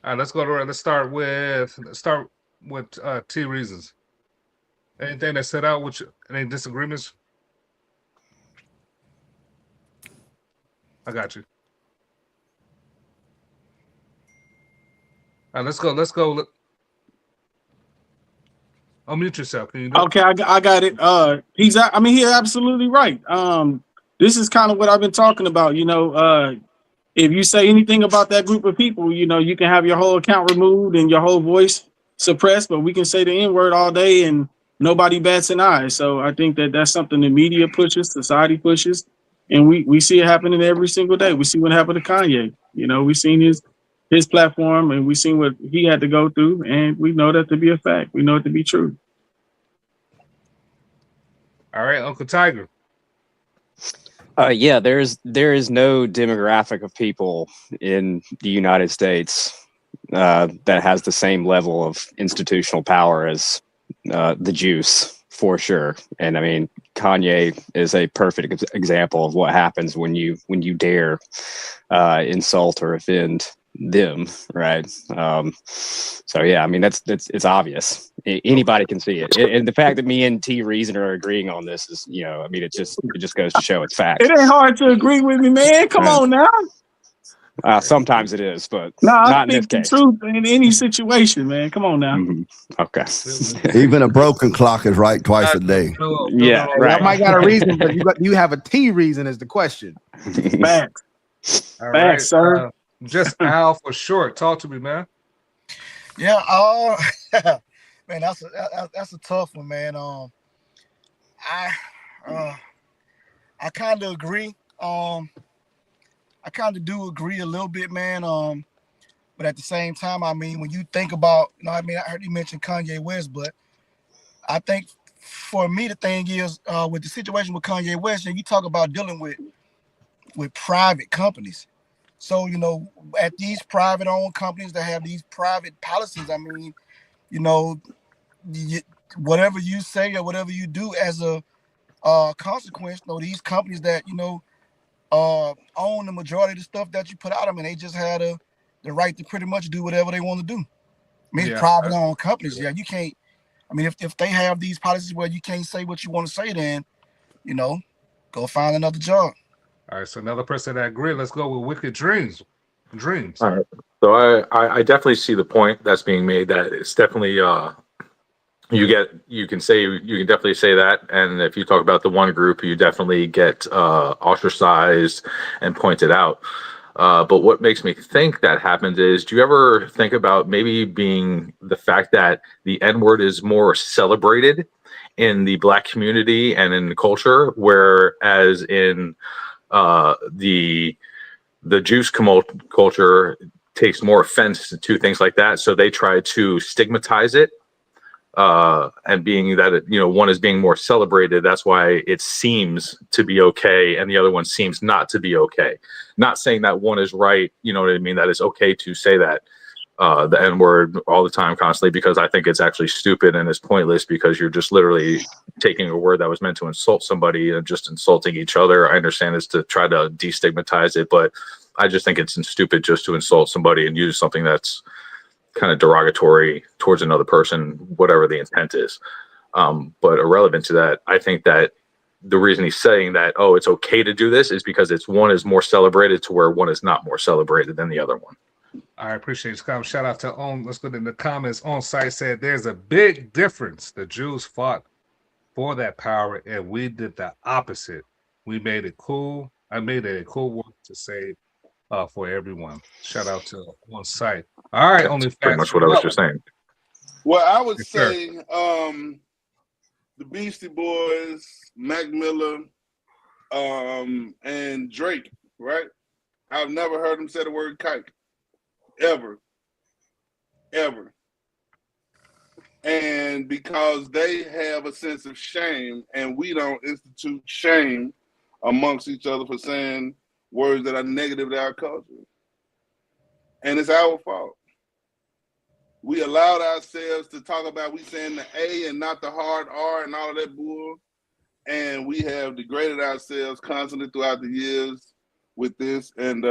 All right, let's go to let's start with T reasons. Anything that set out with you, any disagreements? I got you. All right, let's go. Unmute yourself. Can you do Okay, I got it. He's absolutely right. This is kind of what I've been talking about. You know, if you say anything about that group of people, you know, you can have your whole account removed and your whole voice suppressed, but we can say the N-word all day and nobody bats an eye. So I think that that's something the media pushes, society pushes, and we see it happening every single day. We see what happened to Kanye. You know, we've seen his platform, and we've seen what he had to go through, and we know that to be a fact. We know it to be true. All right, Uncle Tiger. Yeah, there is no demographic of people in the United States that has the same level of institutional power as the Jews, for sure. And I mean, Kanye is a perfect example of what happens when you dare insult or offend them, right? So yeah, I mean it's obvious. Anybody can see it, and the fact that me and T Reason are agreeing on this is, you know, I mean, it just goes to show it's fact. It ain't hard to agree with me, man. Come on now. Sometimes it is, but not in in this case. Truth in any situation, man. Come on now. Okay. Even a broken clock is right twice a day. Yeah, right. I might got a reason, but you have a T reason is the question. Facts. All Facts, right, sir. Just Al for short. Talk to me, man. Yeah, man, that's a tough one, man. I kind of agree. I kind of do agree a little bit, man. But at the same time, I mean, when you think about, you know, I mean, I heard you mention Kanye West, but I think for me, the thing is, with the situation with Kanye West, you talk about dealing with private companies. So, you know, at these private owned companies that have these private policies, I mean, you know, whatever you say or whatever you do as a consequence, you know, these companies that, you know, own the majority of the stuff that you put out, I mean, they just had the right to pretty much do whatever they want to do. I mean, it's private owned companies. Yeah, you can't, I mean, if they have these policies where you can't say what you want to say, then, you know, go find another job. All right, so another person that agreed. Let's go with Wicked Dreams. All right. So I definitely see the point that's being made, that it's definitely you can definitely say that, and if you talk about the one group, you definitely get ostracized and pointed out. But what makes me think that happens is, do you ever think about maybe being the fact that the N-word is more celebrated in the Black community and in the culture, whereas in the Jewish culture takes more offense to things like that, so they try to stigmatize it, and being that it, you know, one is being more celebrated, that's why it seems to be okay and the other one seems not to be okay. Not saying that one is right, you know what I mean, that it's okay to say that the N-word all the time, constantly, because I think it's actually stupid and it's pointless, because you're just literally taking a word that was meant to insult somebody and just insulting each other. I understand it's to try to destigmatize it, but I just think it's stupid just to insult somebody and use something that's kind of derogatory towards another person, whatever the intent is. But irrelevant to that, I think that the reason he's saying that, oh, it's okay to do this is because one is more celebrated to where one is not more celebrated than the other one. I appreciate you. Shout out to let's go to the comments. On site said there's a big difference. The Jews fought for that power and we did the opposite. We made it cool. I made it a cool word to say for everyone. Shout out to On Site. All right, That's only pretty much what I was just saying. Well, I would Yes, say the Beastie Boys, Mac Miller, and Drake, right? I've never heard him say the word kike. Ever. And because they have a sense of shame and we don't institute shame amongst each other for saying words that are negative to our culture. And it's our fault. We allowed ourselves to talk about we saying the A and not the hard R and all of that bull. And we have degraded ourselves constantly throughout the years with this. And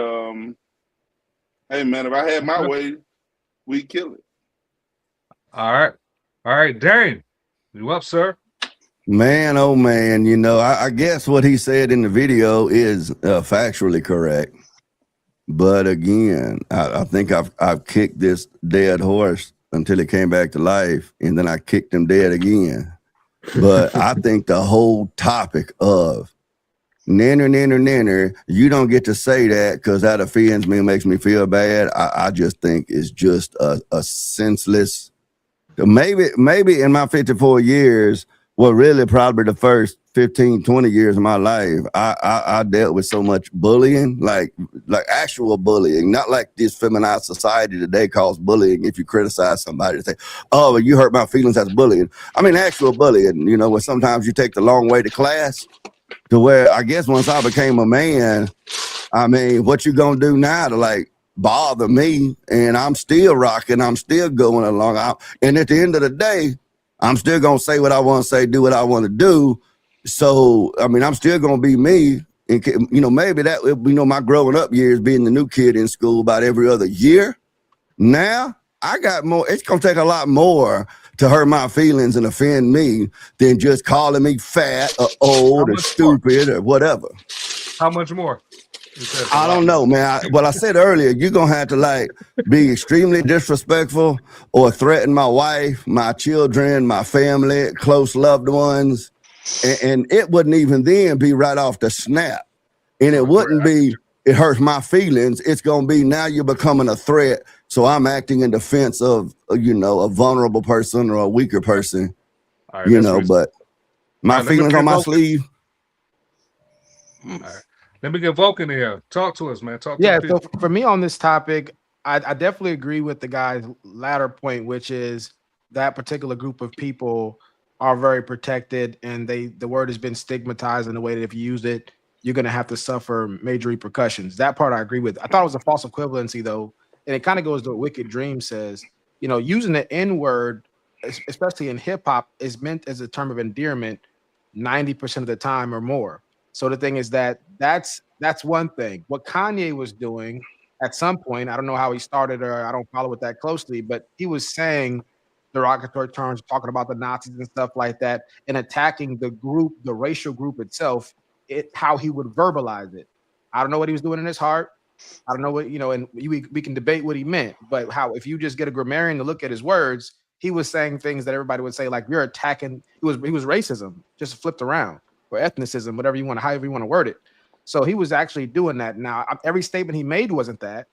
hey man, if I had my way, we'd kill it. All right, Dane, you up, sir? Man, oh man, you know, I guess what he said in the video is factually correct. But again, I think I've kicked this dead horse until it came back to life, and then I kicked him dead again. But I think the whole topic of nanner, you don't get to say that because that offends me and makes me feel bad. I just think it's just a senseless. Maybe in my 54 years, well, really probably the first 15, 20 years of my life, I dealt with so much bullying, like actual bullying, not like this feminized society today calls bullying. If you criticize somebody, they say, oh, you hurt my feelings, that's bullying. I mean, actual bullying, you know, where sometimes you take the long way to class to where I guess once I became a man, I mean, what you gonna do now to like bother me? And I'm still rocking, I'm still going along. And at the end of the day, I'm still gonna say what I want to say, do what I want to do. So, I mean, I'm still gonna be me. And, you know, maybe that, you know, my growing up years being the new kid in school about every other year. Now, I got more, it's gonna take a lot more to hurt my feelings and offend me than just calling me fat or old or stupid or whatever. How much more? I don't know, man. What I said earlier, you're going to have to like be extremely disrespectful or threaten my wife, my children, my family, close loved ones. And it wouldn't even then be right off the snap. And it wouldn't be, it hurts my feelings. It's going to be now you're becoming a threat. So I'm acting in defense of, you know, a vulnerable person or a weaker person, right, you know, but my feelings on my sleeve. All right. Let me get Vulcan here. Talk to us, man. Talk to Yeah, the so people. for me on this topic, I definitely agree with the guy's latter point, which is that particular group of people are very protected, and the word has been stigmatized in the way that if you use it, you're going to have to suffer major repercussions. That part I agree with. I thought it was a false equivalency, though, and it kind of goes to what Wicked Dream says. You know, using the N-word, especially in hip-hop, is meant as a term of endearment 90% of the time or more. So the thing is that's one thing. What Kanye was doing at some point, I don't know how he started or I don't follow it that closely, but he was saying derogatory terms, talking about the Nazis and stuff like that, and attacking the group, the racial group itself, how he would verbalize it. I don't know what he was doing in his heart. I don't know what, you know, and we can debate what he meant, but how, if you just get a grammarian to look at his words, he was saying things that everybody would say, like, you're attacking, he was racism, just flipped around. Or ethnicism, whatever you want, however you want to word it. So he was actually doing that. Now, every statement he made wasn't that,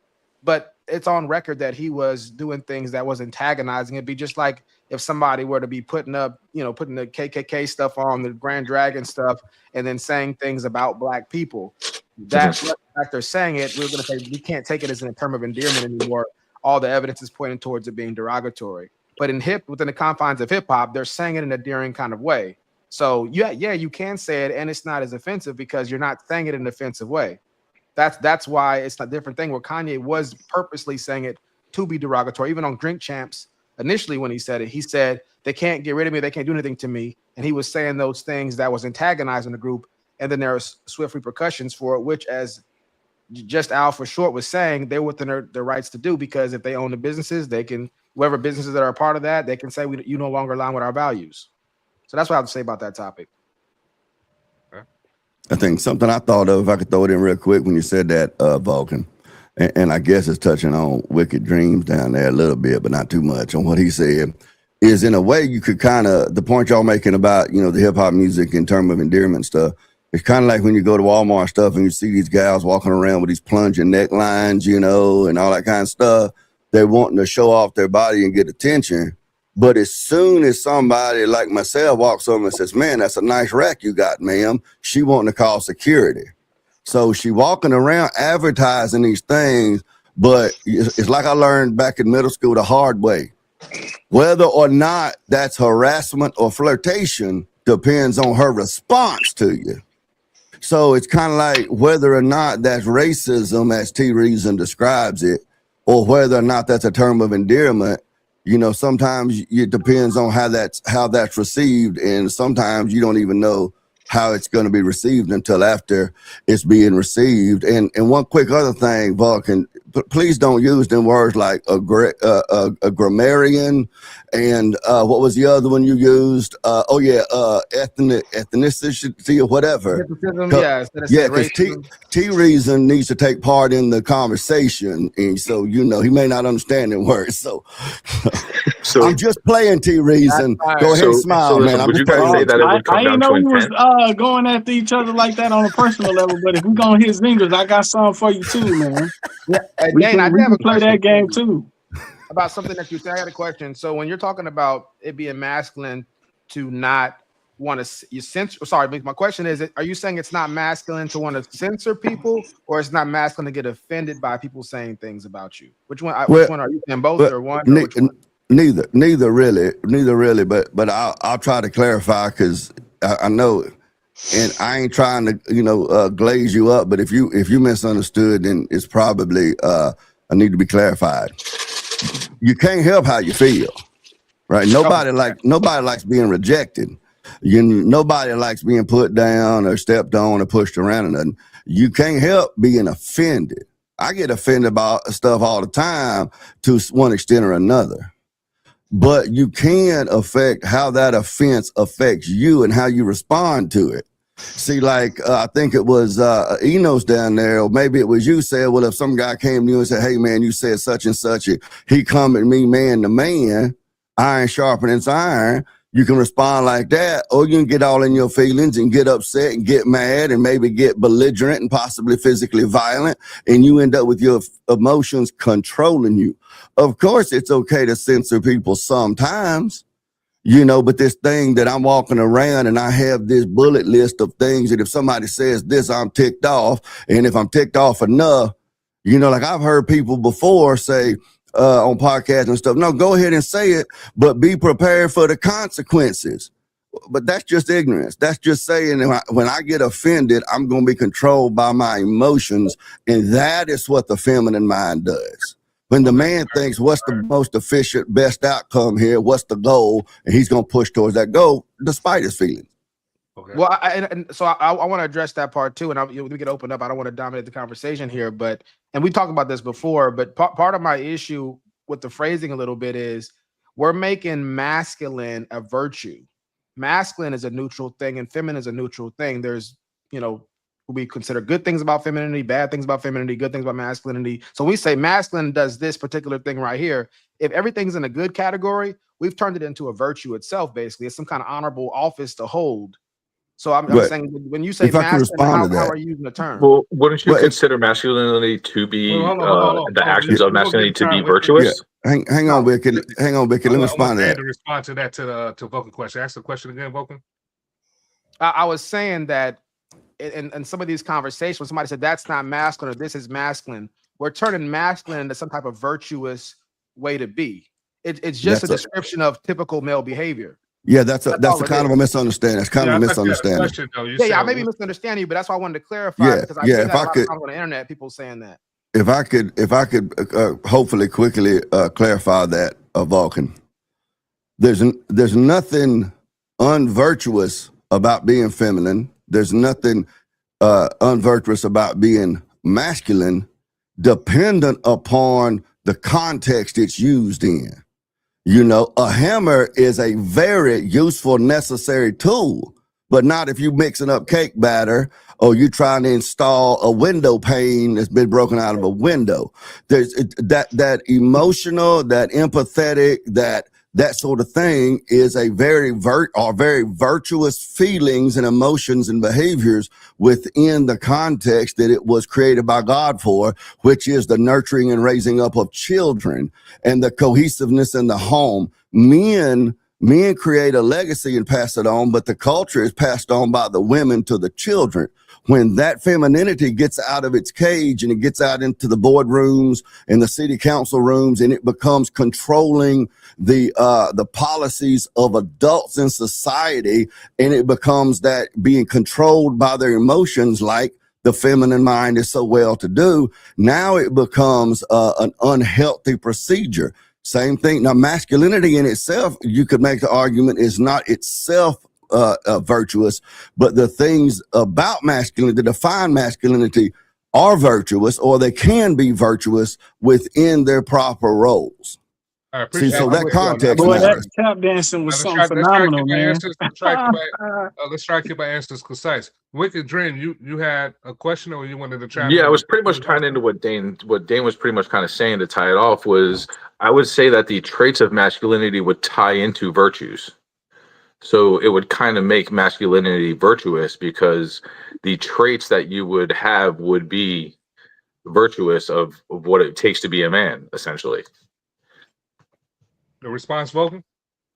but it's on record that he was doing things that was antagonizing. It'd be just like if somebody were to be putting up, you know, putting the KKK stuff on, the Grand Dragon stuff, and then saying things about black people. That after saying it, we're going to say we can't take it as a term of endearment anymore. All the evidence is pointing towards it being derogatory. But within the confines of hip hop, they're saying it in a endearing kind of way. So yeah, you can say it, and it's not as offensive because you're not saying it in an offensive way. That's why it's a different thing. Where Kanye was purposely saying it to be derogatory. Even on Drink Champs, initially when he said it, he said they can't get rid of me, they can't do anything to me, and he was saying those things that was antagonizing the group. And then there are swift repercussions for it, which, as just Al for short was saying, they're within their rights to do, because if they own the businesses, they can, whoever businesses that are a part of that, they can say you no longer align with our values. So that's what I have to say about that topic. I think something I thought of, if I could throw it in real quick when you said that, Vulcan, and I guess it's touching on Wicked Dreams down there a little bit, but not too much on what he said, is in a way you could kind of, the point y'all making about, you know, the hip hop music in terms of endearment stuff, it's kind of like when you go to Walmart stuff and you see these gals walking around with these plunging necklines, you know, and all that kind of stuff. They're wanting to show off their body and get attention. But as soon as somebody like myself walks over and says, man, that's a nice rack you got, ma'am, she wanting to call security. So she walking around advertising these things, but it's like I learned back in middle school the hard way. Whether or not that's harassment or flirtation depends on her response to you. So it's kind of like whether or not that's racism, as T. Reason describes it, or whether or not that's a term of endearment. You know, sometimes it depends on how that's received, and sometimes you don't even know how it's going to be received until after it's being received. And one quick other thing, Vulcan, please don't use them words like a grammarian and what was the other one you used? Ethnicity or whatever. Because T Reason needs to take part in the conversation, and so you know he may not understand the words. So I'm just playing T Reason. Go ahead and smile, man. Would you guys say that it would come down to intent? Going after each other like that on a personal level, but if we're gonna hit zingers, I got something for you too, man. We can play that game too. About something that you said. I had a question. So when you're talking about it being masculine to not want to censor, sorry, my question is, are you saying it's not masculine to want to censor people, or it's not masculine to get offended by people saying things about you? Which one are you saying, both or one? Or which one? Neither really, but I'll try to clarify, because I know, and I ain't trying to glaze you up, but if you misunderstood, then it's probably I need to be clarified. You can't help how you feel, right? Nobody likes being rejected. Nobody likes being put down or stepped on or pushed around or nothing. You can't help being offended. I get offended about stuff all the time to one extent or another. But you can affect how that offense affects you and how you respond to it. See, like, I think it was Enos down there, or maybe it was you said, well, if some guy came to you and said, hey, man, you said such and such, he come at me man to man, iron sharpening iron, you can respond like that, or you can get all in your feelings and get upset and get mad and maybe get belligerent and possibly physically violent, and you end up with your emotions controlling you. Of course, it's okay to censor people sometimes, but this thing that I'm walking around and I have this bullet list of things that if somebody says this, I'm ticked off. And if I'm ticked off enough, like I've heard people before say on podcasts and stuff, no, go ahead and say it, but be prepared for the consequences. But that's just ignorance. That's just saying when I get offended, I'm going to be controlled by my emotions. And that is what the feminine mind does. When the man thinks, what's the most efficient, best outcome here? What's the goal? And he's going to push towards that goal despite his feelings. Okay. Well, so I want to address that part too. And we can open up. I don't want to dominate the conversation here, and we talked about this before, but part of my issue with the phrasing a little bit is we're making masculine a virtue. Masculine is a neutral thing and feminine is a neutral thing. There's, we consider good things about femininity, bad things about femininity, good things about masculinity. So we say masculine does this particular thing right here. If everything's in a good category, we've turned it into a virtue itself, basically. It's some kind of honorable office to hold. So I'm saying when you say masculine, how are you using the term? Well, wouldn't you consider masculinity to be the actions of masculinity to be virtuous? Yeah. Hang on, Vicky. Hang on, Vicky. Let me respond to that. To respond to that to Vulcan question. Ask the question again, Vulcan. I was saying that in some of these conversations, when somebody said that's not masculine or this is masculine, we're turning masculine into some type of virtuous way to be. It's just a description of typical male behavior. Yeah, that's a kind of a misunderstanding. That's kind of a misunderstanding. I may be misunderstanding you, but that's why I wanted to clarify. Because I see that a lot of times on the internet, people saying that. If I could hopefully quickly clarify that, Vulcan. There's nothing unvirtuous about being feminine. There's nothing unvirtuous about being masculine dependent upon the context it's used in. You know, a hammer is a very useful, necessary tool, but not if you're mixing up cake batter or you're trying to install a window pane that's been broken out of a window. There's that emotional, that empathetic, that sort of thing is a very virtuous feelings and emotions and behaviors within the context that it was created by God for, which is the nurturing and raising up of children and the cohesiveness in the home. Men create a legacy and pass it on, but the culture is passed on by the women to the children. When that femininity gets out of its cage and it gets out into the boardrooms and the city council rooms, and it becomes controlling the policies of adults in society, and it becomes that being controlled by their emotions, like the feminine mind is so well to do. Now it becomes an unhealthy procedure. Same thing. Now, masculinity in itself, you could make the argument, is not itself virtuous, but the things about masculinity that define masculinity are virtuous, or they can be virtuous within their proper roles. I appreciate so that context Boy, that matters. tap dancing was something Let's phenomenal, man. Let's try to keep our answers concise. Wicked Dream, you had a question, or you wanted to try? Yeah, I was pretty much tying into what Dane was pretty much kind of saying to tie it off was, I would say that the traits of masculinity would tie into virtues. So it would kind of make masculinity virtuous because the traits that you would have would be virtuous of what it takes to be a man, essentially. The response, Vulcan?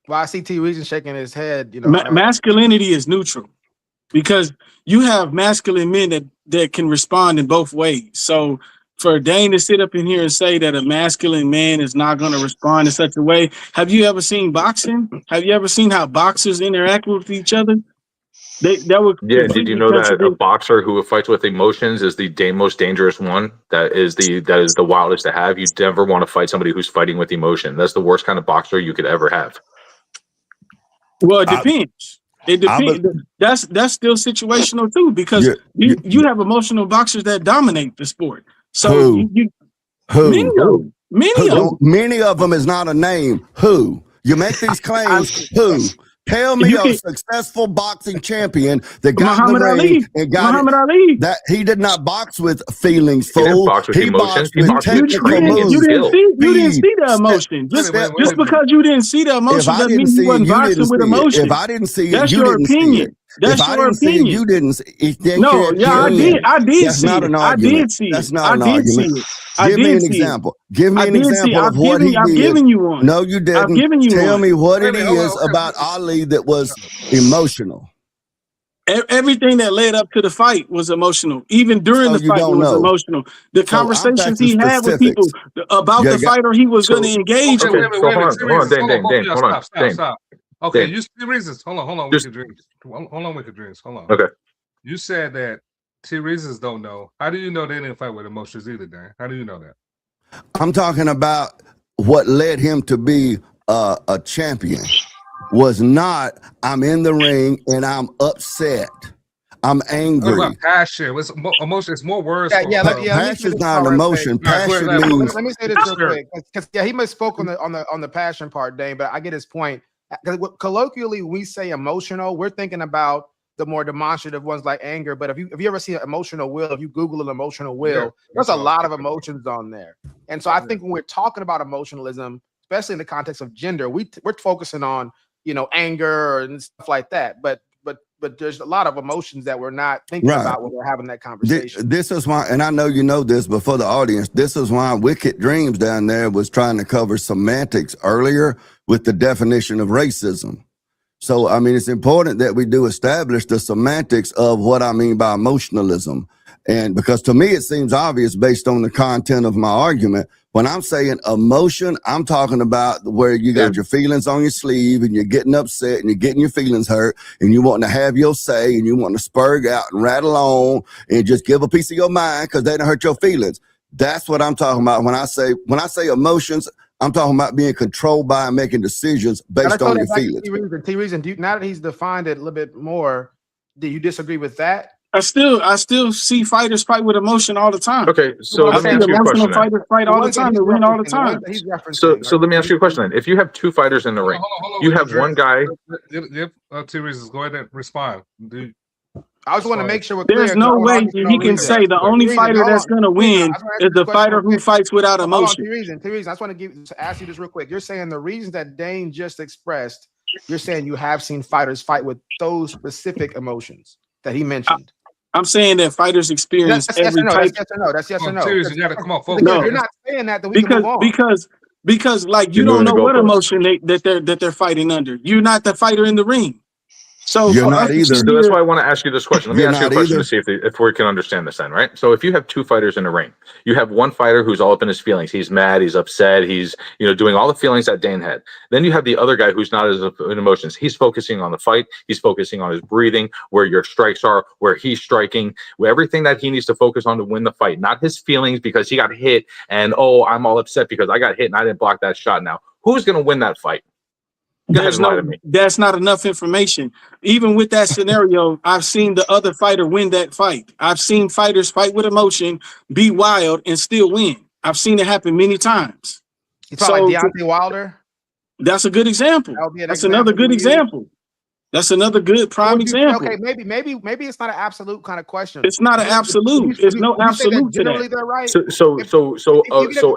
Well, I see T. Reason shaking his head. You know, masculinity is neutral because you have masculine men that can respond in both ways. So for Dane to sit up in here and say that a masculine man is not going to respond in such a way. Have you ever seen boxing? Have you ever seen how boxers interact with each other? Did you know that a boxer who fights with emotions is the most dangerous one? That is the wildest to have. You never want to fight somebody who's fighting with emotion. That's the worst kind of boxer you could ever have. Well, it depends. It depends. That's still situational too, because you have emotional boxers that dominate the sport. So many of them is not a name. Who? You make these claims. Who? Tell me a successful boxing champion that got in the ring and got Muhammad Ali. That he did not box with feelings, fool. He didn't box with emotions. He boxed with technical moves. You didn't see the emotion. Just because you didn't see the emotion doesn't mean you wasn't boxing with emotion. If I didn't see it, that's you your didn't opinion. see it. That's if I your didn't opinion. See it, you didn't see it. No, yeah, I did That's see not it. an I argument. did see it. That's not an I did argument. see it. Give me an example. Give me an example of what he did. I've given you one. No, you didn't. I've given you Tell one. me what it is about Ali that was emotional. Everything that led up to the fight was emotional. Even during the fight, it was emotional. The conversations he had with people about the fighter he was going to engage with. Hold on. Stop. Okay, you see reasons. Hold on, Wicked Dreams. Hold on, Wicked Dreams. Hold on. Okay. You said that T Reasons don't know. How do you know they didn't fight with emotions either, Dan? How do you know that? I'm talking about what led him to be a champion was not, I'm in the ring and I'm upset. I'm angry. What about passion? It's emotion. It's more words. Passion is not an emotion. Passion means. Let me say this real quick, because he misspoke on the passion part, Dane. But I get his point. Colloquially, we say emotional. We're thinking about the more demonstrative ones like anger. But if you ever see an emotional will, if you Google an emotional will, there's a lot of emotions on there. And so I think when we're talking about emotionalism, especially in the context of gender, we're focusing on anger and stuff like that. But there's a lot of emotions that we're not thinking about when we're having that conversation. This is why, and I know you know this, but for the audience, this is why Wicked Dreams down there was trying to cover semantics earlier with the definition of racism. So, I mean, it's important that we do establish the semantics of what I mean by emotionalism. And because to me, it seems obvious based on the content of my argument. When I'm saying emotion, I'm talking about where you got your feelings on your sleeve and you're getting upset and you're getting your feelings hurt and you want to have your say and you want to spurg out and rattle on and just give a piece of your mind because they don't hurt your feelings. That's what I'm talking about. When I say emotions, I'm talking about being controlled by and making decisions based on your feelings. T-Reason, now that he's defined it a little bit more, do you disagree with that? I still see fighters fight with emotion all the time. Okay, so I let me see ask you a question emotional then. fighters fight all the time and win all the time. So let me ask you a question then. If you have two fighters in the ring, you have one guy. T-Reasons, go ahead and respond. I just want to make sure we're There's clear. no way that he can say the only fighter that's going to win is the fighter who fights without emotion. T-Reason, I just want to ask you this real quick. You're saying the reasons that Dane just expressed, you're saying you have seen fighters fight with those specific emotions that he mentioned. I'm saying that fighters experience every type. That's yes or no. That's yes or no. You gotta come on, folks. No, you're not saying that. Then we can move on. Because like you don't know what emotion that they're fighting under. You're not the fighter in the ring. So you're not either. So that's why I want to ask you this question. Let me ask you a question to see if we can understand this then, right? So if you have two fighters in a ring, you have one fighter who's all up in his feelings. He's mad, he's upset, he's doing all the feelings that Dane had. Then you have the other guy who's not as in emotions. He's focusing on the fight, he's focusing on his breathing, where your strikes are, where he's striking, everything that he needs to focus on to win the fight, not his feelings because he got hit and I'm all upset because I got hit and I didn't block that shot. Now, who's gonna win that fight? That's not enough information. Even with that scenario, I've seen the other fighter win that fight. I've seen fighters fight with emotion, be wild, and still win. I've seen it happen many times. You talk like Deontay Wilder? That's a good example. That's another good example. That's another good prime example. Okay, maybe it's not an absolute kind of question. It's not an absolute. There's no absolute to that. They're right. So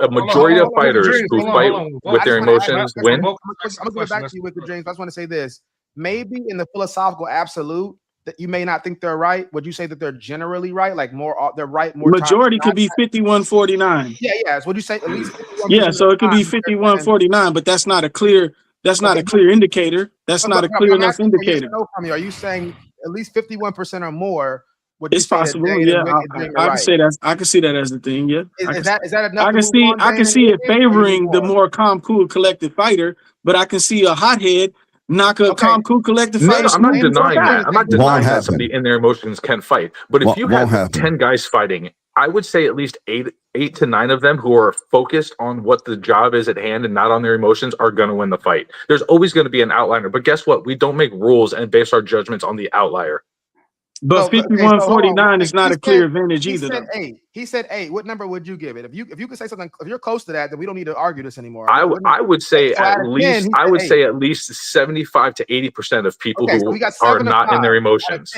a majority of fighters who fight with their emotions win. I'm gonna go back to you with the James. I just want to say this. Maybe in the philosophical absolute that you may not think they're right. Would you say that they're generally right? Like they're right more. Majority could be 51-49. Yeah. So would you say at least 51%? Yeah, so it could be 51-49, but that's not a clear. That's not a clear indicator. That's not a clear enough indicator. Are you saying at least 51% or more? It's possible. Yeah, I can say that. I can see that as the thing. Yeah. Is that enough? I can see it favoring the more calm, cool, collected fighter, but I can see a hothead knock a calm, cool, collected fighter. No, I'm not denying that. I'm not denying that somebody in their emotions can fight. But if you have 10 guys fighting, I would say at least 8 to 9 of them who are focused on what the job is at hand and not on their emotions are going to win the fight. There's always going to be an outlier, but guess what? We don't make rules and base our judgments on the outlier. But 51-49 is not a clear advantage either. He said 8. What number would you give it? If you could say something, if you're close to that, then we don't need to argue this anymore. I would say at least 75 to 80% of people who are not in their emotions.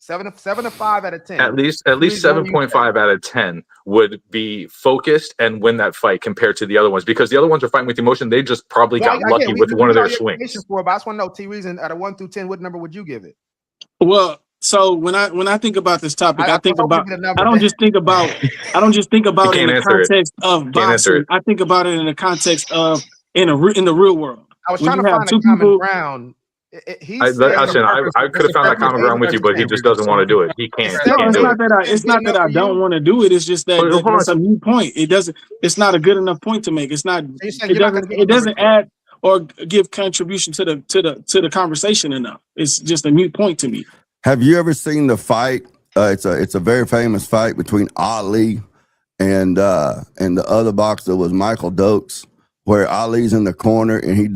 7 to 5 out of 10. At least 7.5 out of 10 would be focused and win that fight compared to the other ones, because the other ones are fighting with emotion. They just probably got lucky with one of their swings. But I just want to know, T-Reason, out of 1 through 10, what number would you give it? Well, so when I think about this topic, I don't just think about it in the context of boxing. I think about it in the context of in the real world. I was trying to find a common ground. I could have found that common ground with you, but he just doesn't want to do it. He can't. It's not that I don't want to do it. It's just that it's a new point. It's not a good enough point to make. It doesn't add or give contribution to the conversation enough. It's just a new point to me. Have you ever seen the fight? It's a very famous fight between Ali and the other boxer was Michael Dokes, where Ali's in the corner and he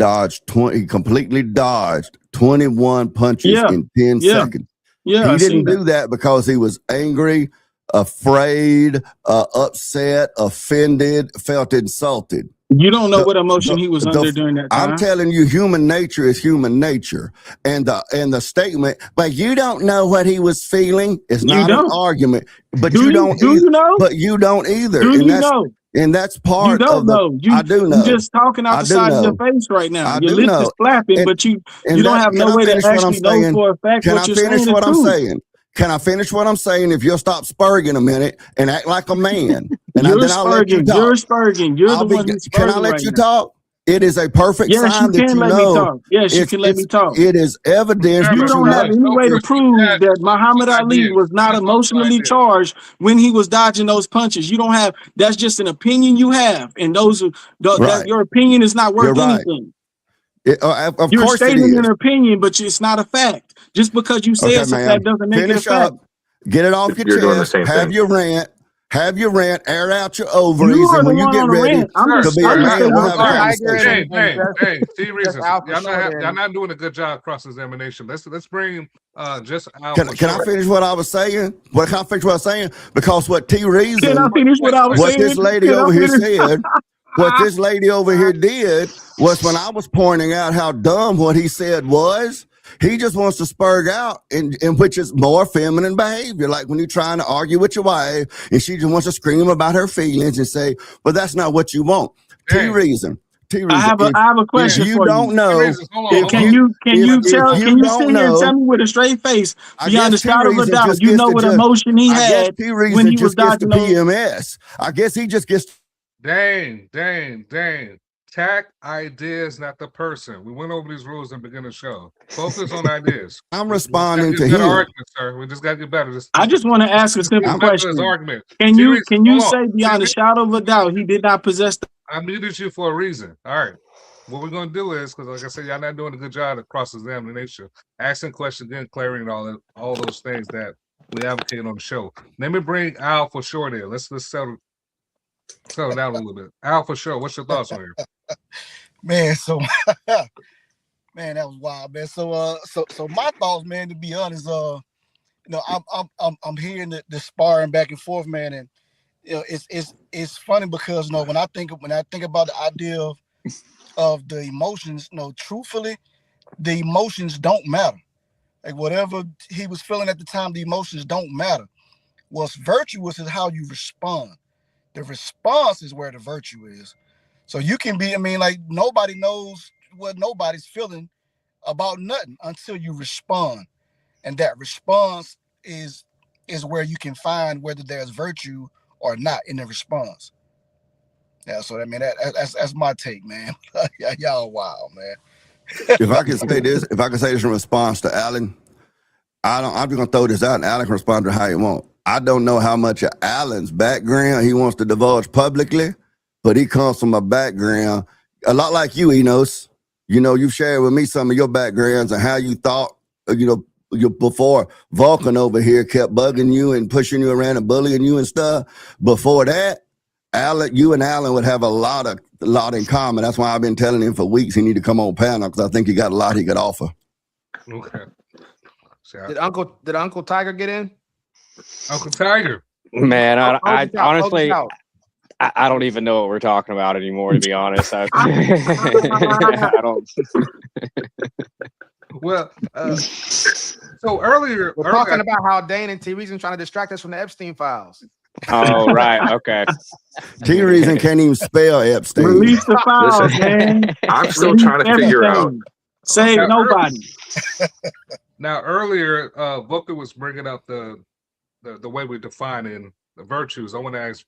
completely dodged 21 punches in 10 seconds. Yeah, he didn't do that because he was angry, afraid, upset, offended, felt insulted. You don't know what emotion he was under during that time. I'm telling you, human nature is human nature. And the statement, but you don't know what he was feeling, is not an argument. But you don't know? But you don't either. Do you know? And that's part of know. I do know. You're just talking out the side of your face right now. Your lips is flapping, but you don't have no way to actually know for a fact what you're saying. Can I finish what I'm saying? Can I finish what I'm saying? If you'll stop spurging a minute and act like a man, and then I'll let you talk. You're spurging. You're the one who's spurging. Can I let you talk? It is a perfect sign that you know. Let me talk. Yes, you can let me talk. It is evidence. You don't have any way to prove that Muhammad Ali was not emotionally charged when he was dodging those punches. You don't have. That's just an opinion you have, and your opinion is not worth anything. You're stating an opinion, but it's not a fact. Just because you say it's a fact doesn't make it a fact. Get it off your chest. Have your rant. Have your rant, air out your ovaries, You are and the when you one get on the ready rant. I'm to just, be a I'm just man, saying we'll what's have a facts. conversation. Hey, T reasons. Al for Y'all sure, not doing a good job cross examination. Let's bring just Al Can for I short. finish what I was saying? Can I finish what I was saying? Because what T Can I Reason, finish what I was what saying? this lady Can I over here finish? said, what this lady over here did was when I was pointing out how dumb what he said was, he just wants to spurg out in which is more feminine behavior. Like when you're trying to argue with your wife and she just wants to scream about her feelings and say, but that's not what you want. T Reason. I have a question if you for don't you. know, Can you don't sit here and know, tell me with a straight face, I beyond a guess T shadow of a Reason doubt, just you gets know to what just. emotion he I guess had T when Reason he was just gets the dodging those? PMS. I guess he just gets. Dang. Tack ideas, not the person. We went over these rules and begin the show. Focus on ideas. I'm responding to Better him. argument, sir. We just got to get better. I just want to ask a simple question. Argument. Can you say beyond a shadow of a doubt he did not possess the? I muted you for a reason. All right. What we're going to do is, because like I said, y'all not doing a good job at cross-examination, asking questions, then clearing all those things that we advocate on the show. Let me bring Al for sure there. Let's settle down a little bit. Al for sure. What's your thoughts on here? Man, so man, that was wild, man. So my thoughts, man, to be honest, I'm hearing the sparring back and forth, man, and it's funny because when I think about the idea of the emotions, truthfully, the emotions don't matter. Like whatever he was feeling at the time, the emotions don't matter. What's virtuous is how you respond. The response is where the virtue is. So you can be, like nobody knows what nobody's feeling about nothing until you respond. And that response is where you can find whether there's virtue or not in the response. Yeah, so that's my take, man. Y'all wild, man. If I can say this in response to Alan, I'm just gonna throw this out and Alan can respond to how he wants. I don't know how much of Alan's background he wants to divulge publicly, but he comes from a background a lot like you, Enos. You've shared with me some of your backgrounds and how you thought, before Vulcan over here kept bugging you and pushing you around and bullying you and stuff. Before that, you and Alan would have a lot in common. That's why I've been telling him for weeks he need to come on panel because I think he got a lot he could offer. Okay. Did Uncle Tiger get in? Uncle Tiger. Man, I honestly, I don't even know what we're talking about anymore, to be honest. I don't. Well, so earlier we're talking about how Dane and T Reason trying to distract us from the Epstein files. Oh, right. Okay. T Reason can't even spell Epstein. Release the files, man. I'm still trying to figure out. Save nobody. Now, earlier, Vulcan was bringing up the way we're defining the virtues. I want to ask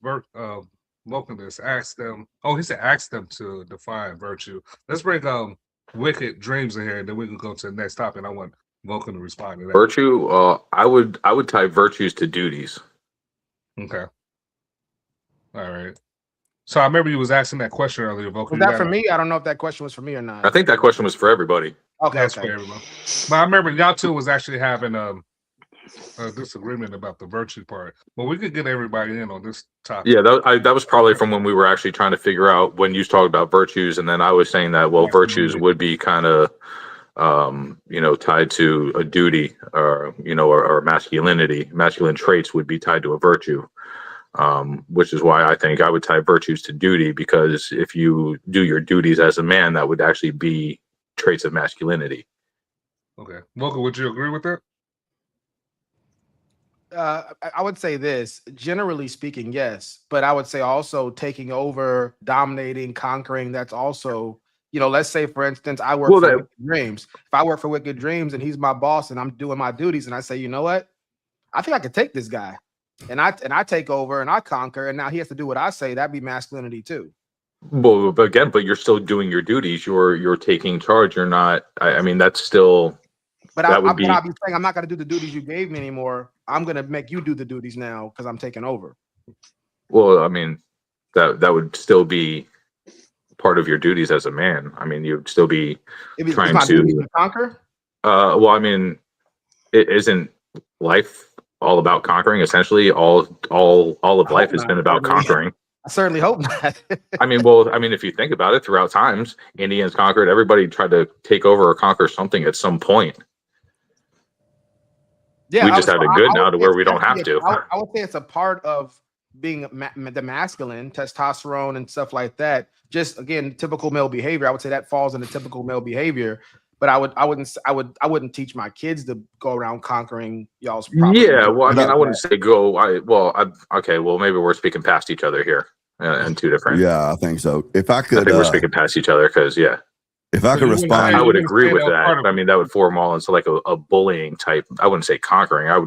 Vulcan this. Ask them. Oh, he said ask them to define virtue. Let's bring Wicked Dreams in here, and then we can go to the next topic. I want Vulcan to respond to that. Virtue. I would tie virtues to duties. Okay. All right. So I remember you was asking that question earlier, Vulcan. Was that for me? I don't know if that question was for me or not. I think that question was for everybody. Okay, that's for everyone. But I remember y'all two was actually having a disagreement about the virtue part. But we could get everybody in on this topic. Yeah, that was probably from when we were actually trying to figure out when you talked about virtues, and then I was saying that virtues would be kind of tied to a duty or masculinity. Masculine traits would be tied to a virtue. Which is why I think I would tie virtues to duty, because if you do your duties as a man, that would actually be traits of masculinity. Okay. Vulcan, would you agree with that? I would say this, generally speaking, yes. But I would say also taking over, dominating, conquering, that's also, let's say, for instance, I work for Wicked Dreams. If I work for Wicked Dreams and he's my boss and I'm doing my duties and I say, you know what? I think I could take this guy. And I take over and I conquer, and now he has to do what I say. That'd be masculinity too. Well, but you're still doing your duties. You're taking charge. You're not. I mean, that's still. But I'll be saying I'm not going to do the duties you gave me anymore. I'm going to make you do the duties now because I'm taking over. Well, I mean, that would still be part of your duties as a man. I mean, you'd still be trying to conquer. Well, I mean, it isn't life all about conquering. Essentially, all of life has been about conquering. I certainly hope not. I mean, if you think about it, throughout times, Indians conquered. Everybody tried to take over or conquer something at some point. Yeah, we just have it good now to where we don't have to. I would say it's a part of being the masculine, testosterone and stuff like that. Just again, typical male behavior. I would say that falls into typical male behavior. But I wouldn't teach my kids to go around conquering y'all's property. Yeah, well, I mean, I wouldn't say go. Okay, well, maybe we're speaking past each other here, and two different. Yeah, I think so. If I could, I think we're speaking past each other because if I could respond, I would agree with that. I mean, that would form all into like a bullying type. I wouldn't say conquering. I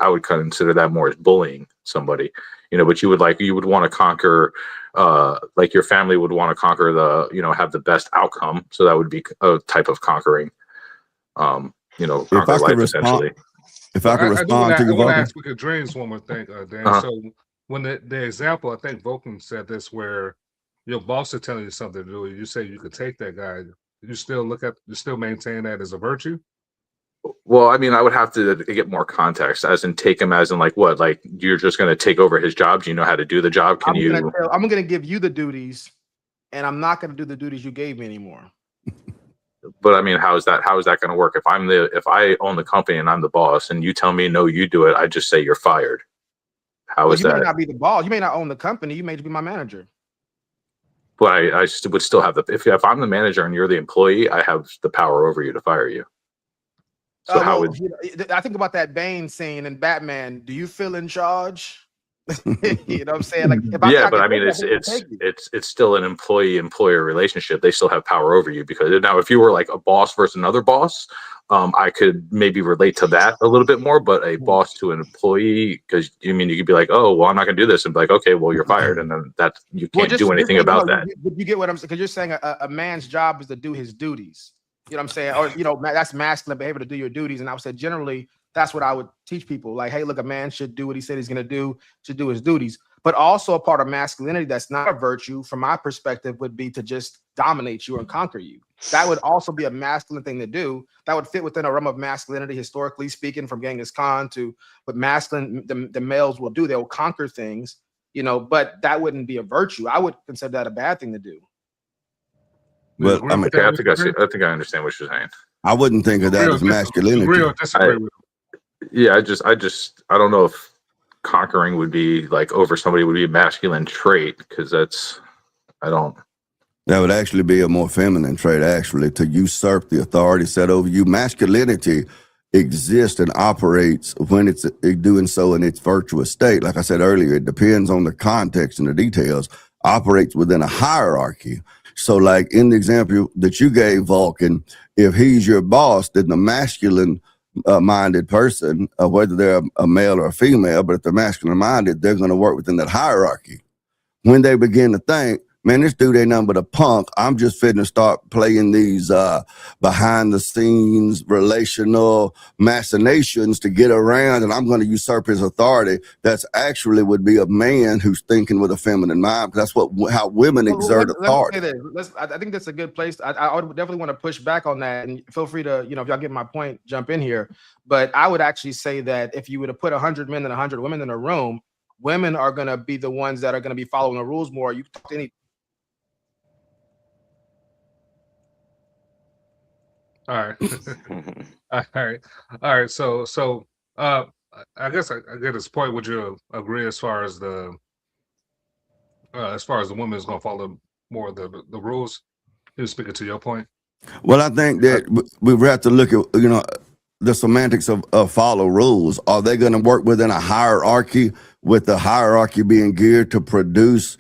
would consider that more as bullying somebody. But you would want to conquer. Like your family would want to conquer have the best outcome. So that would be a type of conquering. Conquer life essentially. If I could respond to you, I want to ask Wicked Dreams one more thing, Dan. So when the example, I think Vulcan said this, where your boss is telling you something to do, you say you could take that guy. You still maintain that as a virtue? Well, I mean, I would have to get more context, as in take him as in like what? Like you're just going to take over his job? Do you know how to do the job? I'm going to give you the duties, and I'm not going to do the duties you gave me anymore. But I mean, how is that going to work? If I own the company and I'm the boss, and you tell me no, you do it, I just say you're fired. How is that? You may not be the boss. You may not own the company. You may just be my manager. But I would still have if I'm the manager and you're the employee, I have the power over you to fire you. So I think about that Bane scene in Batman. Do you feel in charge? You know what I'm saying? Like, but I mean, it's still an employee-employer relationship. They still have power over you, because now if you were like a boss versus another boss, I could maybe relate to that a little bit more. But a boss to an employee, because you could be like, oh, well, I'm not going to do this, and be like, okay, well, you're fired, and then you can't do anything about that. You get what I'm saying? Because you're saying a man's job is to do his duties. You know what I'm saying? Or that's masculine behavior, to do your duties. And I would say generally that's what I would teach people. Like, hey, look, a man should do what he said he's going to do, should do his duties. But also a part of masculinity that's not a virtue, from my perspective, would be to just dominate you and conquer you. That would also be a masculine thing to do. That would fit within a realm of masculinity, historically speaking, from Genghis Khan to what the males will do. They will conquer things, but that wouldn't be a virtue. I would consider that a bad thing to do. But I think I understand what you're saying. I wouldn't think of that as masculinity. Yeah, I don't know if conquering would be like over somebody would be a masculine trait, because that would actually be a more feminine trait, actually, to usurp the authority set over you. Masculinity exists and operates when it's doing so in its virtuous state. Like I said earlier, it depends on the context and the details, operates within a hierarchy. So like in the example that you gave, Vulcan, if he's your boss, then the masculine minded person, whether they're a male or a female, but if they're masculine minded, they're going to work within that hierarchy. When they begin to think, man, this dude ain't nothing but a punk, I'm just fitting to start playing these behind the scenes relational machinations to get around, and I'm going to usurp his authority. That's actually would be a man who's thinking with a feminine mind, because that's how women exert authority. I think that's a good place. I would definitely want to push back on that, and feel free to, if y'all get my point, jump in here. But I would actually say that if you were to put 100 men and 100 women in a room, women are going to be the ones that are going to be following the rules more. You talk to any. All right. So I guess I get this point. Would you agree as far as the woman is going to follow more of the rules? You speaking to your point. Well, I think that we have to look at the semantics of follow rules. Are they going to work within a hierarchy, with the hierarchy being geared to produce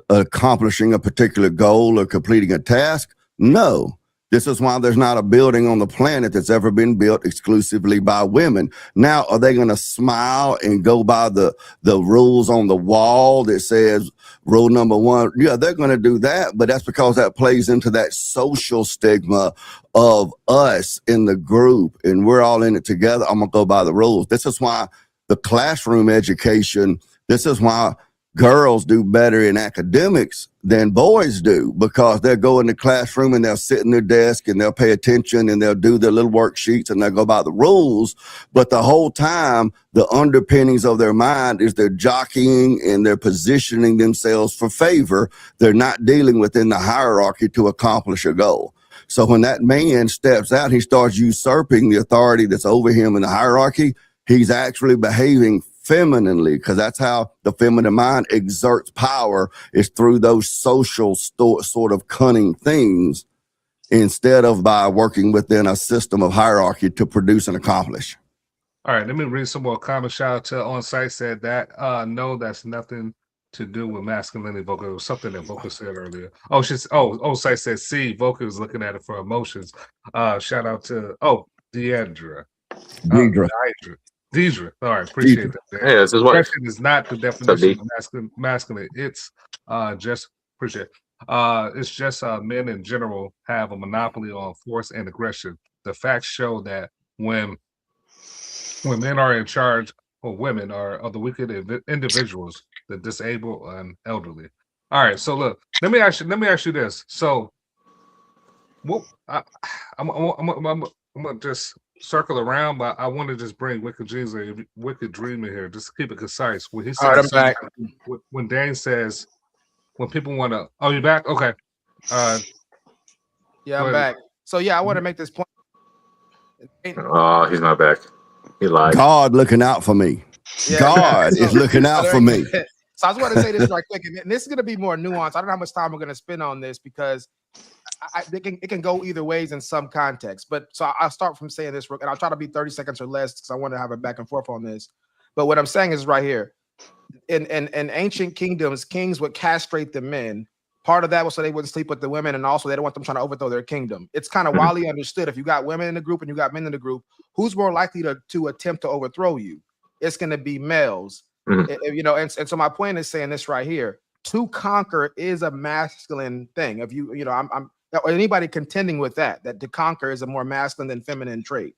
accomplishing a particular goal or completing a task? No. This is why there's not a building on the planet that's ever been built exclusively by women. Now, are they going to smile and go by the rules on the wall that says rule number 1? Yeah, they're going to do that, but that's because that plays into that social stigma of us in the group, and we're all in it together. I'm going to go by the rules. This is why the classroom education, this is why girls do better in academics than boys do, because they'll go in the classroom and they'll sit in their desk and they'll pay attention and they'll do their little worksheets and they'll go by the rules. But the whole time, the underpinnings of their mind is they're jockeying and they're positioning themselves for favor. They're not dealing within the hierarchy to accomplish a goal. So when that man steps out, he starts usurping the authority that's over him in the hierarchy. He's actually behaving femininely, because that's how the feminine mind exerts power, is through those social sort of cunning things, instead of by working within a system of hierarchy to produce and accomplish. All right, let me read some more comments. Shout out to On Site said that no, that's nothing to do with masculinity. Vocal, it was something that Vocal said earlier. On Site said C. Vocal was looking at it for emotions. Shout out to Deidre. Deidre. All right, appreciate that. Hey, this is what Aggression is not the definition of masculine. It's just appreciate. It's just men in general have a monopoly on force and aggression. The facts show that when men are in charge, or women are the weaker individuals, the disabled and elderly. All right, so look, let me ask you this. So, what I'm gonna just circle around, but I want to just bring Wicked Dream in here, just to keep it concise. When he says, All right, I'm back. When Dane says, when people want to, oh, you back? Okay. Yeah, I'm back. So yeah, I want to make this point. Oh, he's not back. He lied. God looking out for me. Yeah, God is looking out for me. So I just want to say this right quick, and this is going to be more nuanced. I don't know how much time we're going to spend on this, because it can go either ways in some context. But so I'll start from saying this, and I'll try to be 30 seconds or less, because I want to have a back and forth on this. But what I'm saying is right here. In ancient kingdoms, kings would castrate the men. Part of that was so they wouldn't sleep with the women, and also they don't want them trying to overthrow their kingdom. It's kind of widely understood, if you got women in the group and you got men in the group, who's more likely to attempt to overthrow you? It's going to be males. You know, and so my point is saying this right here: to conquer is a masculine thing. If you know, I'm anybody contending with that to conquer is a more masculine than feminine trait.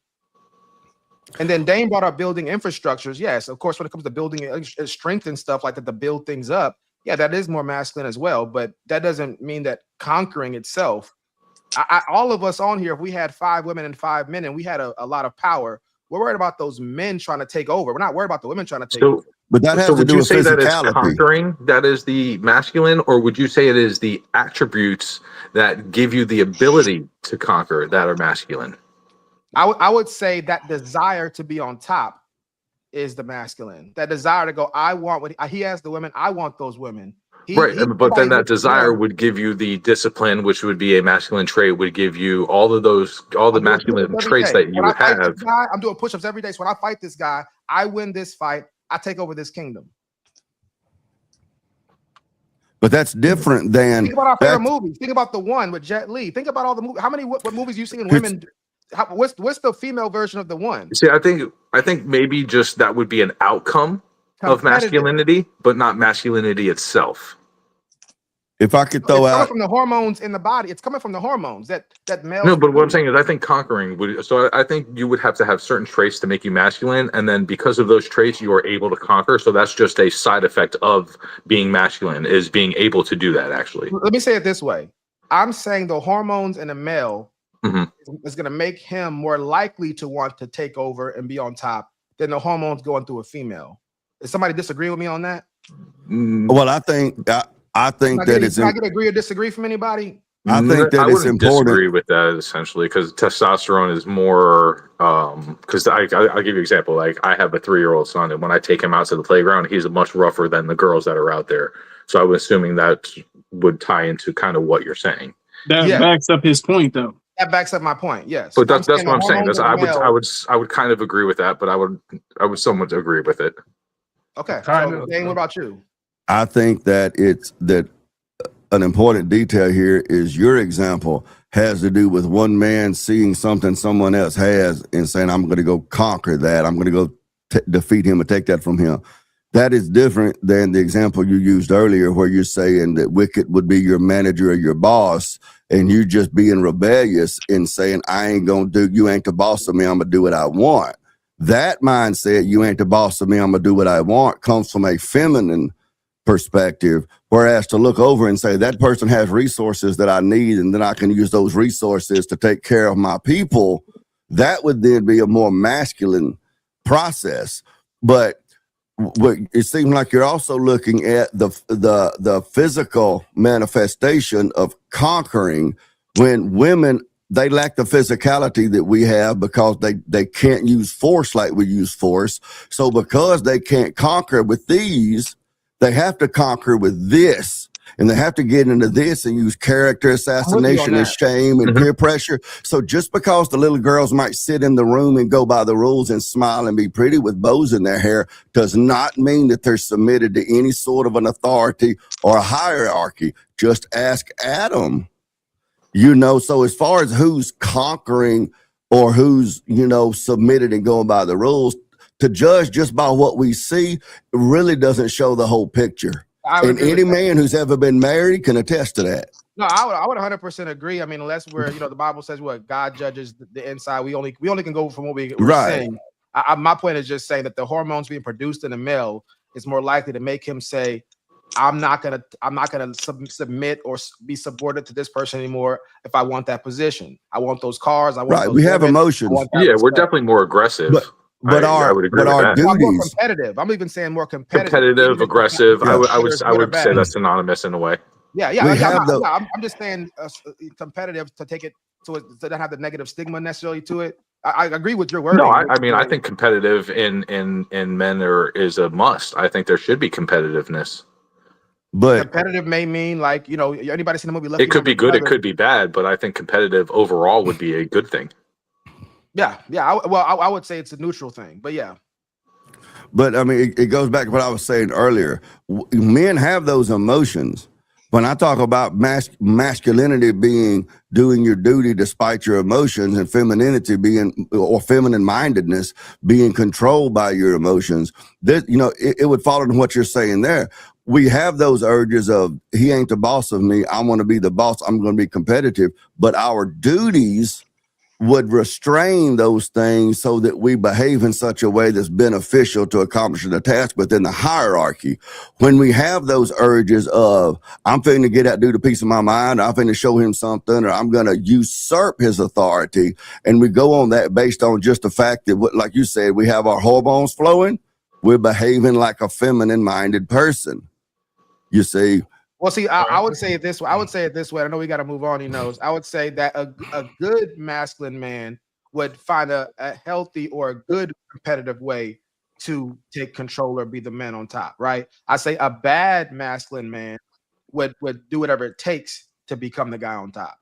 And then Dane brought up building infrastructures. Yes, of course, when it comes to building strength and stuff like that, to build things up, yeah, that is more masculine as well. But that doesn't mean that conquering itself. All of us on here, if we had 5 women and 5 men and we had a lot of power, we're worried about those men trying to take over. We're not worried about the women trying to take over. But that has to do with physicality. Would you say that it's conquering that is the masculine, or would you say it is the attributes that give you the ability to conquer that are masculine? I would say that desire to be on top is the masculine. That desire to go, I want what he has the women, I want those women. But then that desire would give you the discipline, which would be a masculine trait, would give you all the masculine traits that you would have. I'm doing push-ups every day. So when I fight this guy, I win this fight, I take over this kingdom. But that's different than. Think about our favorite movies. Think about the one with Jet Li. Think about all the movies. How many what movies you seen women? What's the female version of the one? See, I think maybe just that would be an outcome of masculinity, but not masculinity itself. If I could throw out from the hormones in the body, it's coming from the hormones that male. No, but what I'm saying is, I think conquering would. So I think you would have to have certain traits to make you masculine, and then because of those traits, you are able to conquer. So that's just a side effect of being masculine, is being able to do that. Actually, let me say it this way: I'm saying the hormones in a male is going to make him more likely to want to take over and be on top than the hormones going through a female. Does somebody disagree with me on that? Well, I think that it's. Can I get agree or disagree from anybody? I think that it's important. Disagree with that essentially, because testosterone is more. Because I'll give you an example. Like, I have a 3-year-old son, and when I take him out to the playground, he's much rougher than the girls that are out there. So I was assuming that would tie into kind of what you're saying. That backs up his point, though. That backs up my point. Yes, but that's what I'm saying. I would kind of agree with that, but I would somewhat agree with it. Okay, so Dane, what about you? I think that an important detail here is your example has to do with one man seeing something someone else has and saying, I'm going to go conquer that. I'm going to go defeat him and take that from him. That is different than the example you used earlier, where you're saying that Wicked would be your manager or your boss, and you just being rebellious and saying, you ain't the boss of me, I'm going to do what I want. That mindset, you ain't the boss of me, I'm going to do what I want, comes from a feminine perspective, whereas to look over and say that person has resources that I need, and then I can use those resources to take care of my people, that would then be a more masculine process. But it seems like you're also looking at the physical manifestation of conquering, when women, they lack the physicality that we have because they can't use force like we use force. So because they can't conquer with these, they have to conquer with this. And they have to get into this and use character assassination and shame and peer pressure. So just because the little girls might sit in the room and go by the rules and smile and be pretty with bows in their hair does not mean that they're submitted to any sort of an authority or a hierarchy. Just ask Adam. You know, so as far as who's conquering or who's, you know, submitted and going by the rules, to judge just by what we see really doesn't show the whole picture. And any man who's ever been married can attest to that. No, I would 100% agree. I mean, unless we're, you know, the Bible says what God judges the inside. We only can go from what we're saying. My point is just saying that the hormones being produced in a male is more likely to make him say, I'm not gonna submit or be subordinate to this person anymore. If I want that position, I want those cars. I want those we have emotions. Yeah, we're definitely more aggressive. But I would agree with our that. duties, more competitive. I'm even saying more competitive. Competitive, aggressive. Yeah. I would say that's synonymous in a way. Yeah. I'm just saying competitive to take it so it doesn't have the negative stigma necessarily to it. I agree with your wording. No, I mean I think competitive in men is a must. I think there should be competitiveness. But competitive may mean, like, you know, anybody seen the movie Lucky? It could be good, it could be bad, but I think competitive overall would be a good thing. Yeah. I would say it's a neutral thing, but yeah. But I mean, it goes back to what I was saying earlier. Men have those emotions. When I talk about masculinity being doing your duty despite your emotions, and femininity being, or feminine mindedness being controlled by your emotions, this, you know, it would fall into what you're saying there. We have those urges of, he ain't the boss of me, I want to be the boss, I'm going to be competitive, but our duties would restrain those things so that we behave in such a way that's beneficial to accomplishing the task within the hierarchy. When we have those urges of, I'm finna get that dude a piece of my mind, I'm finna show him something, or I'm gonna usurp his authority, and we go on that based on just the fact that, like you said, we have our hormones flowing, we're behaving like a feminine-minded person. You see? Well, see, I would say it this way. I know we got to move on. He knows. I would say that a good masculine man would find a healthy or a good competitive way to take control or be the man on top, right? I say a bad masculine man would do whatever it takes to become the guy on top.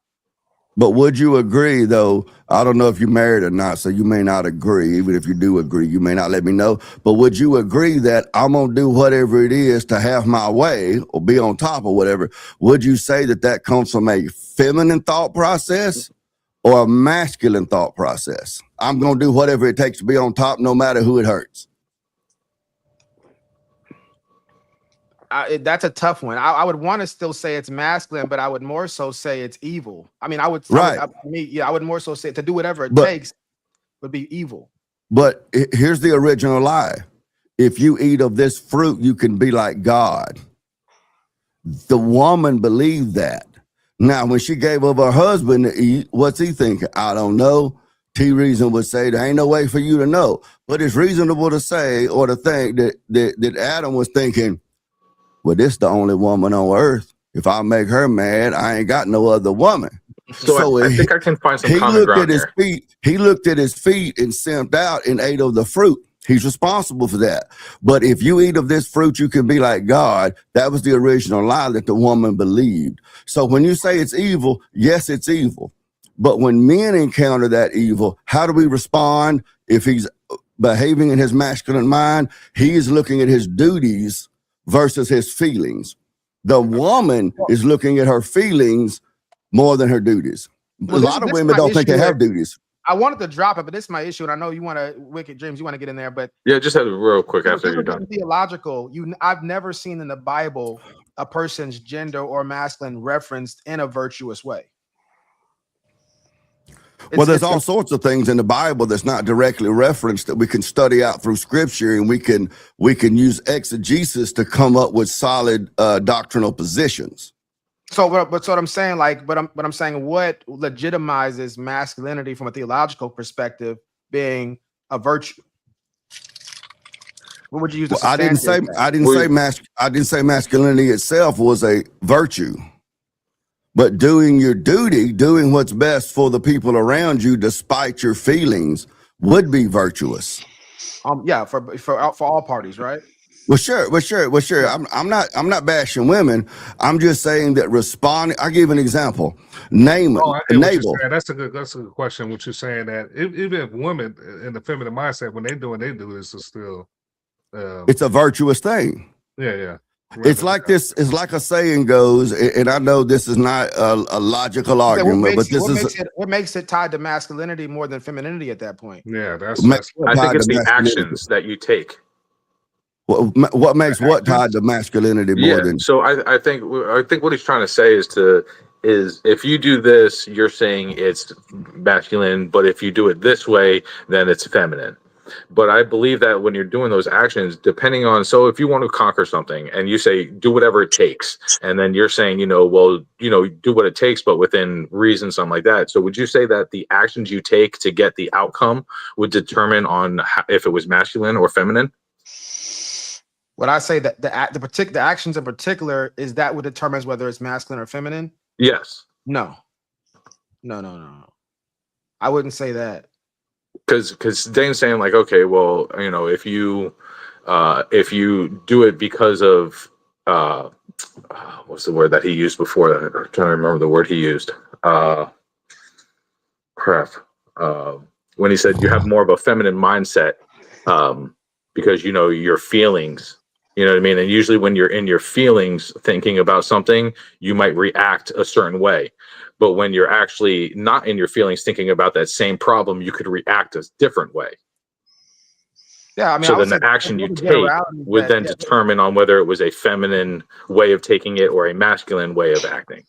But would you agree, though? I don't know if you're married or not, so you may not agree. Even if you do agree, you may not let me know. But would you agree that I'm going to do whatever it is to have my way or be on top or whatever? Would you say that that comes from a feminine thought process or a masculine thought process? I'm going to do whatever it takes to be on top, no matter who it hurts. That's a tough one. I would want to still say it's masculine, but I would more so say it's evil. I mean, I would more so say to do whatever it takes would be evil. But here's the original lie. If you eat of this fruit, you can be like God. The woman believed that. Now, when she gave up her husband to eat, what's he thinking? I don't know. T-Reason would say there ain't no way for you to know. But it's reasonable to say or to think that Adam was thinking, well, this is the only woman on earth. If I make her mad, I ain't got no other woman. So I think I can find some common ground here. He looked at his feet and simped out and ate of the fruit. He's responsible for that. But if you eat of this fruit, you can be like God. That was the original lie that the woman believed. So when you say it's evil, yes, it's evil. But when men encounter that evil, how do we respond? If he's behaving in his masculine mind, he is looking at his duties versus his feelings. The woman is looking at her feelings more than her duties. Well, a lot of women don't think they have duties. I wanted to drop it, but this is my issue, and I know you want to, Wicked James, you want to get in there, but yeah, just have it real quick after you're done. Theological, I've never seen in the Bible a person's gender or masculine referenced in a virtuous way. Well, there's all sorts of things in the Bible that's not directly referenced that we can study out through Scripture, and we can use exegesis to come up with solid doctrinal positions. So, but what I'm saying, but I'm saying, what legitimizes masculinity from a theological perspective being a virtue? What would you use? Well, I didn't say masculinity itself was a virtue. But doing your duty, doing what's best for the people around you, despite your feelings, would be virtuous. Yeah, for all parties, right? Well, sure. Yeah. I'm not bashing women. I'm just saying that responding. I'll give an example. Naaman. That's a good question. What you're saying, that even if women in the feminine mindset, when they do this, is still it's a virtuous thing. Yeah. It's like this. It's like a saying goes, and I know this is not a logical argument, but what makes it tied to masculinity more than femininity at that point? Yeah, I think it's the actions that you take. What makes what tied to masculinity more than? So I think what he's trying to say is if you do this, you're saying it's masculine, but if you do it this way, then it's feminine. But I believe that when you're doing those actions, depending on, so if you want to conquer something and you say, do whatever it takes, and then you're saying, do what it takes, but within reason, something like that. So would you say that the actions you take to get the outcome would determine on if it was masculine or feminine? Would I say that the actions in particular, is that what determines whether it's masculine or feminine? Yes. No. I wouldn't say that. Because Dane's saying, like, okay, well, if you do it because of what's the word that he used before? I'm trying to remember the word he used. When he said you have more of a feminine mindset because your feelings. You know what I mean? And usually when you're in your feelings thinking about something, you might react a certain way. But when you're actually not in your feelings thinking about that same problem, you could react a different way. Yeah, I mean, so then the action you take would then determine on whether it was a feminine way of taking it or a masculine way of acting.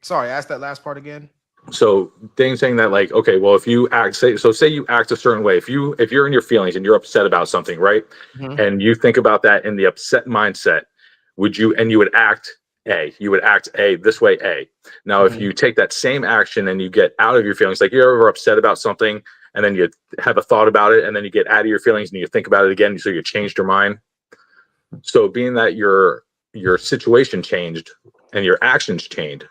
Sorry, ask that last part again. So Dane's saying that, like, okay, well, if you act, say you act a certain way, if you're in your feelings and you're upset about something, right? Mm-hmm. And you think about that in the upset mindset, you would act A this way, A. Now, if you take that same action and you get out of your feelings, like you're ever upset about something and then you have a thought about it and then you get out of your feelings and you think about it again, so you changed your mind. So being that your situation changed and your actions changed,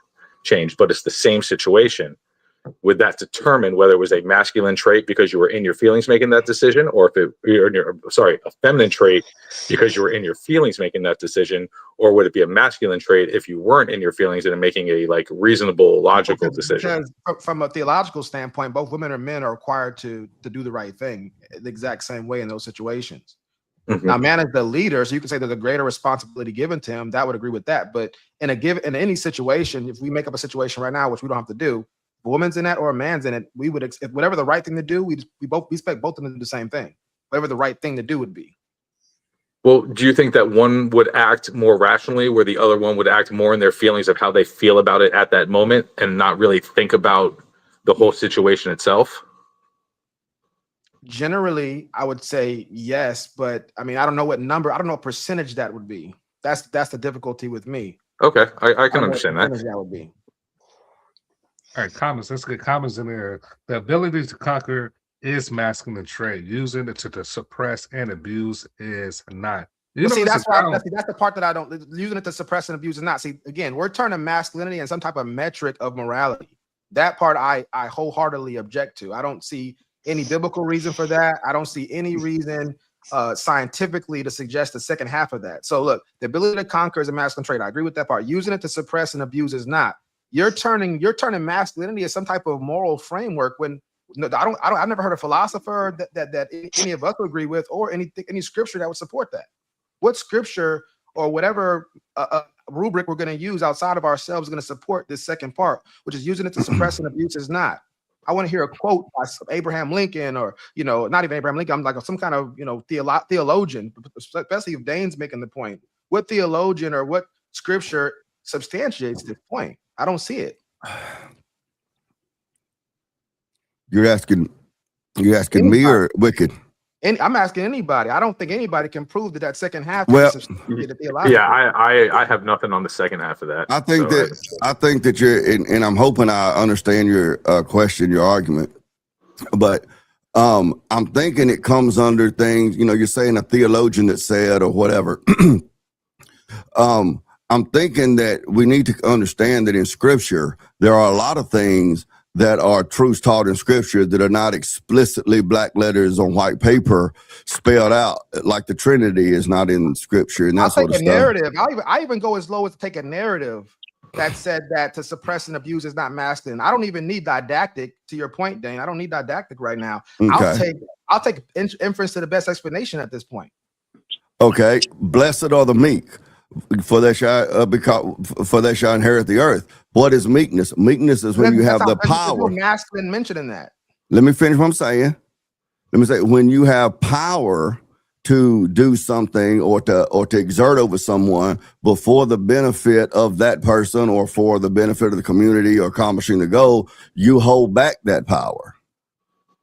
but it's the same situation, would that determine whether it was a masculine trait because you were in your feelings making that decision, or a feminine trait because you were in your feelings making that decision, or would it be a masculine trait if you weren't in your feelings and making a reasonable, logical decision? Because from a theological standpoint, both women and men are required to do the right thing the exact same way in those situations. Mm-hmm. Now, man is the leader, so you can say there's a greater responsibility given to him. That would agree with that. But in any situation, if we make up a situation right now, which we don't have to do, if a woman's in that or a man's in it, we would, if whatever the right thing to do, we expect both of them to do the same thing. Whatever the right thing to do would be. Well, do you think that one would act more rationally, where the other one would act more in their feelings of how they feel about it at that moment, and not really think about the whole situation itself? Generally, I would say yes, but I mean, I don't know what what percentage that would be. That's the difficulty with me. Okay, I can understand that. That would be. All right, comments. Let's get comments in there. The ability to conquer is masculine trait. Using it to suppress and abuse is not. That's the part that I don't. Using it to suppress and abuse is not. See, again, we're turning masculinity and some type of metric of morality. That part I wholeheartedly object to. I don't see any biblical reason for that. I don't see any reason scientifically to suggest the second half of that. So look, the ability to conquer is a masculine trait. I agree with that part. Using it to suppress and abuse is not. You're turning masculinity as some type of moral framework when I've never heard a philosopher that any of us would agree with, or any scripture that would support that. What scripture or whatever rubric we're going to use outside of ourselves is going to support this second part, which is using it to suppress and abuse is not. I want to hear a quote by Abraham Lincoln, or not even Abraham Lincoln. I'm like some kind of theologian, especially if Dane's making the point. What theologian or what scripture substantiates this point? I don't see it. You're asking Anybody. me or Wicked? I'm asking anybody. I don't think anybody can prove that second half can Well, be substantiated theologically. Yeah, I have nothing on the second half of that. I think that you're, and I'm hoping I understand your question, your argument, but I'm thinking it comes under things, you're saying a theologian that said or whatever. I'm thinking that we need to understand that in Scripture, there are a lot of things that are truths taught in Scripture that are not explicitly black letters on white paper spelled out, like the Trinity is not in Scripture and that I'll sort take of a stuff. narrative. I even go as low as to take a narrative that said that to suppress and abuse is not masculine. I don't even need didactic. To your point, Dane, I don't need didactic right now. Okay. I'll take inference to the best explanation at this point. Okay, blessed are the meek, for they shall inherit the earth. What is meekness? Meekness is when you have the power. There's no masculine mention in that. Let me finish what I'm saying. Let me say, when you have power to do something or to exert over someone before the benefit of that person or for the benefit of the community or accomplishing the goal, you hold back that power.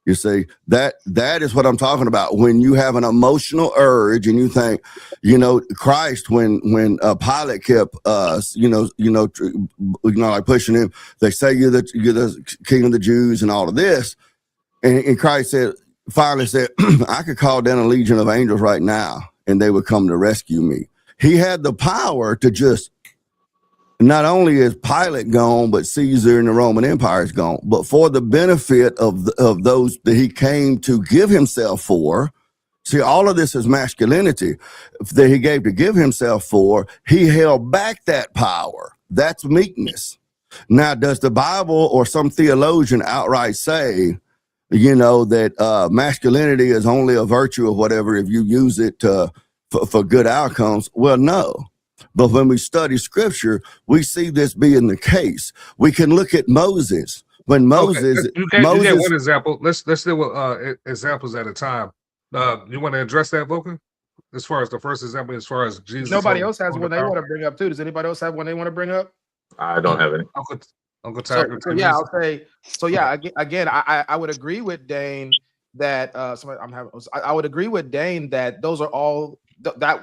You see, that is what I'm talking about. When you have an emotional urge and you think, Christ, when Pilate kept like pushing him, they say you're the king of the Jews and all of this, and Christ finally said, I could call down a legion of angels right now and they would come to rescue me. He had the power to just, not only is Pilate gone, but Caesar and the Roman Empire is gone. But for the benefit of those that he came to give himself for, see, all of this is masculinity that he gave to give himself for. He held back that power. That's meekness. Now, does the Bible or some theologian outright say, that masculinity is only a virtue or whatever if you use it for good outcomes? Well, no. But when we study Scripture, we see this being the case. We can look at Moses. When Moses, you get one example. Let's deal with examples at a time. You want to address that, Vulcan? As far as the first example, as far as Jesus. Nobody else has one they want to bring up too. Does anybody else have one they want to bring up? I don't have any. Uncle Tiger. I'll say. So yeah, again, I would agree with Dane that I would agree with Dane that those are all.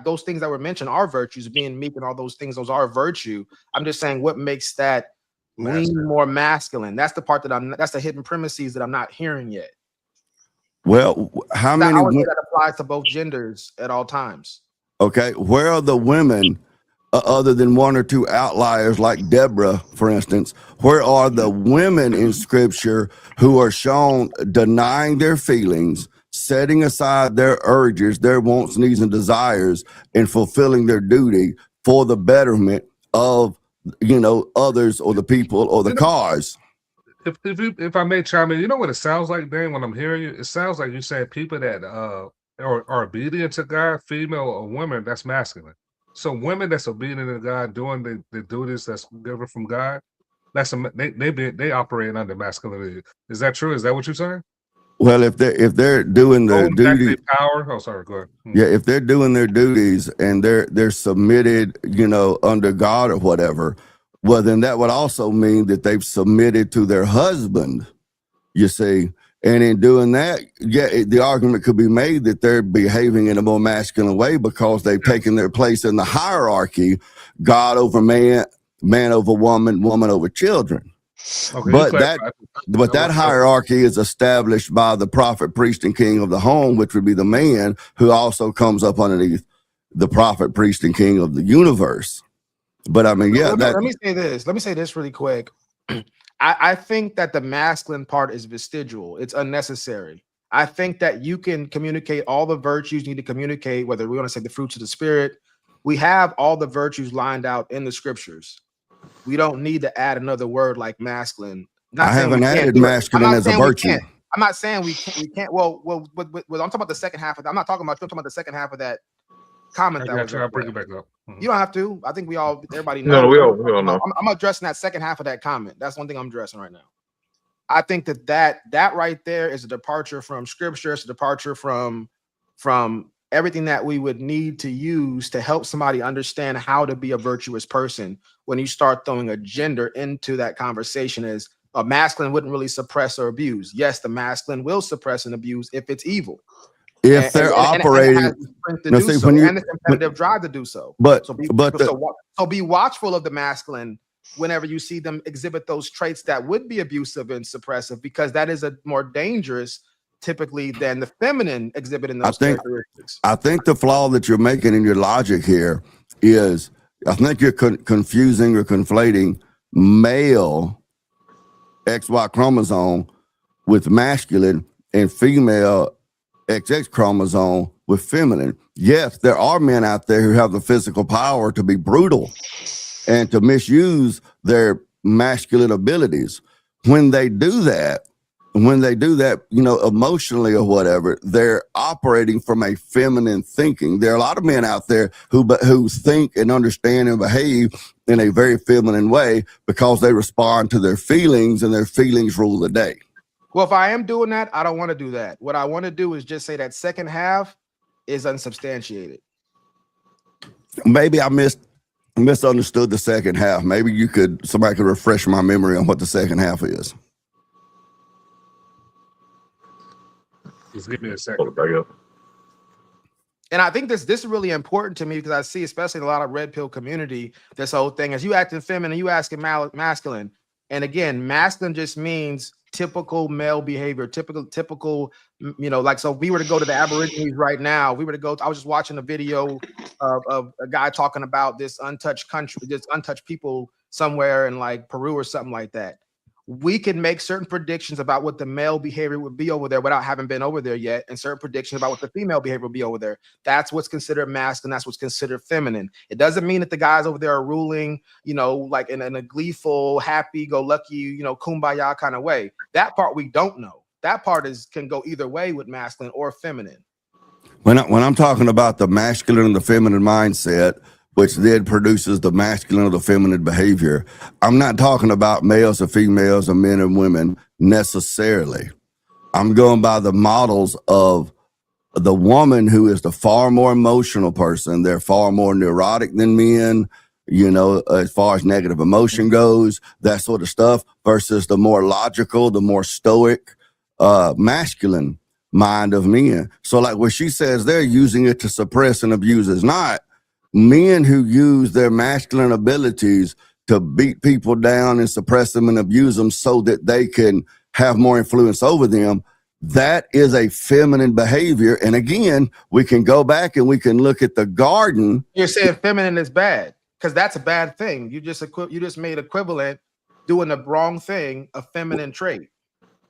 Those things that were mentioned are virtues, being meek and all those things. Those are virtue. I'm just saying what makes that lean more masculine. That's the part that's the hidden premises that I'm not hearing yet. Well, how many? I would say that applies to both genders at all times. Okay, where are the women, other than one or two outliers like Deborah, for instance? Where are the women in Scripture who are shown denying their feelings, setting aside their urges, their wants, needs, and desires, and fulfilling their duty for the betterment of, others or the people or the cause? If I may chime in, you know what it sounds like, Dan, when I'm hearing you? It sounds like you're saying people that are obedient to God, female or women, that's masculine. So women that's obedient to God, doing the duties that's given from God, they operate under masculinity. Is that true? Is that what you're saying? Well, if they're doing their duty, power. Oh, sorry. Go ahead. Yeah, if they're doing their duties and they're submitted, under God or whatever, well, then that would also mean that they've submitted to their husband. You see, and in doing that, the argument could be made that they're behaving in a more masculine way because they've taken their place in the hierarchy: God over man, man over woman, woman over children. Okay, but that hierarchy is established by the prophet, priest, and king of the home, which would be the man, who also comes up underneath the prophet, priest, and king of the universe. But I mean, let me say this. Let me say this really quick. I think that the masculine part is vestigial. It's unnecessary. I think that you can communicate all the virtues you need to communicate, whether we want to say the fruits of the spirit. We have all the virtues lined out in the Scriptures. We don't need to add another word like masculine. I haven't added masculine as a virtue. I'm not saying we can't. Well, I'm talking about the second half of that. I'm not talking about. I'm talking about the second half of that comment. I'll bring it back up. You don't have to. I think everybody knows. No, we all know. I'm addressing that second half of that comment. That's one thing I'm addressing right now. I think that right there is a departure from Scripture. It's a departure from everything that we would need to use to help somebody understand how to be a virtuous person. When you start throwing a gender into that conversation, is A masculine wouldn't really suppress or abuse. Yes, the masculine will suppress and abuse if it's evil. If they're operating, and it has the strength to now do see, so, when you, and the competitive drive to do so. but So be, but the, so be watchful of the masculine whenever you see them exhibit those traits that would be abusive and suppressive, because that is a more dangerous typically than the feminine exhibiting those characteristics. I think the flaw that you're making in your logic here is, I think you're confusing or conflating male XY chromosome with masculine and female XX chromosome with feminine. Yes, there are men out there who have the physical power to be brutal and to misuse their masculine abilities. When they do that, you know, emotionally or whatever, they're operating from a feminine thinking. There are a lot of men out there who think and understand and behave in a very feminine way because they respond to their feelings, and their feelings rule the day. Well, if I am doing that, I don't want to do that. What I want to do is just say that second half is unsubstantiated. Maybe I misunderstood the second half. Maybe somebody could refresh my memory on what the second half is. Just give me a second. And I think this is really important to me, because I see, especially in a lot of red pill community, this whole thing is you acting feminine, you asking masculine. And again, masculine just means typical male behavior, typical, you know, like, so if we were to go to the Aborigines right now, I was just watching a video of a guy talking about this untouched country, this untouched people somewhere in like Peru or something like that. We can make certain predictions about what the male behavior would be over there without having been over there yet, and certain predictions about what the female behavior would be over there. That's what's considered masculine. That's what's considered feminine. It doesn't mean that the guys over there are ruling, you know, like in a gleeful, happy-go-lucky, you know, kumbaya kind of way. That part we don't know. That part can go either way with masculine or feminine. When I'm talking about the masculine and the feminine mindset, which then produces the masculine or the feminine behavior, I'm not talking about males or females or men and women necessarily. I'm going by the models of the woman who is the far more emotional person. They're far more neurotic than men, you know, as far as negative emotion goes, that sort of stuff, versus the more logical, the more stoic, masculine mind of men. So like what she says, they're using it to suppress and abuse is not. Men who use their masculine abilities to beat people down and suppress them and abuse them so that they can have more influence over them, that is a feminine behavior. And again, we can go back and we can look at the garden. You're saying feminine is bad because that's a bad thing. You just made equivalent doing the wrong thing a feminine trait.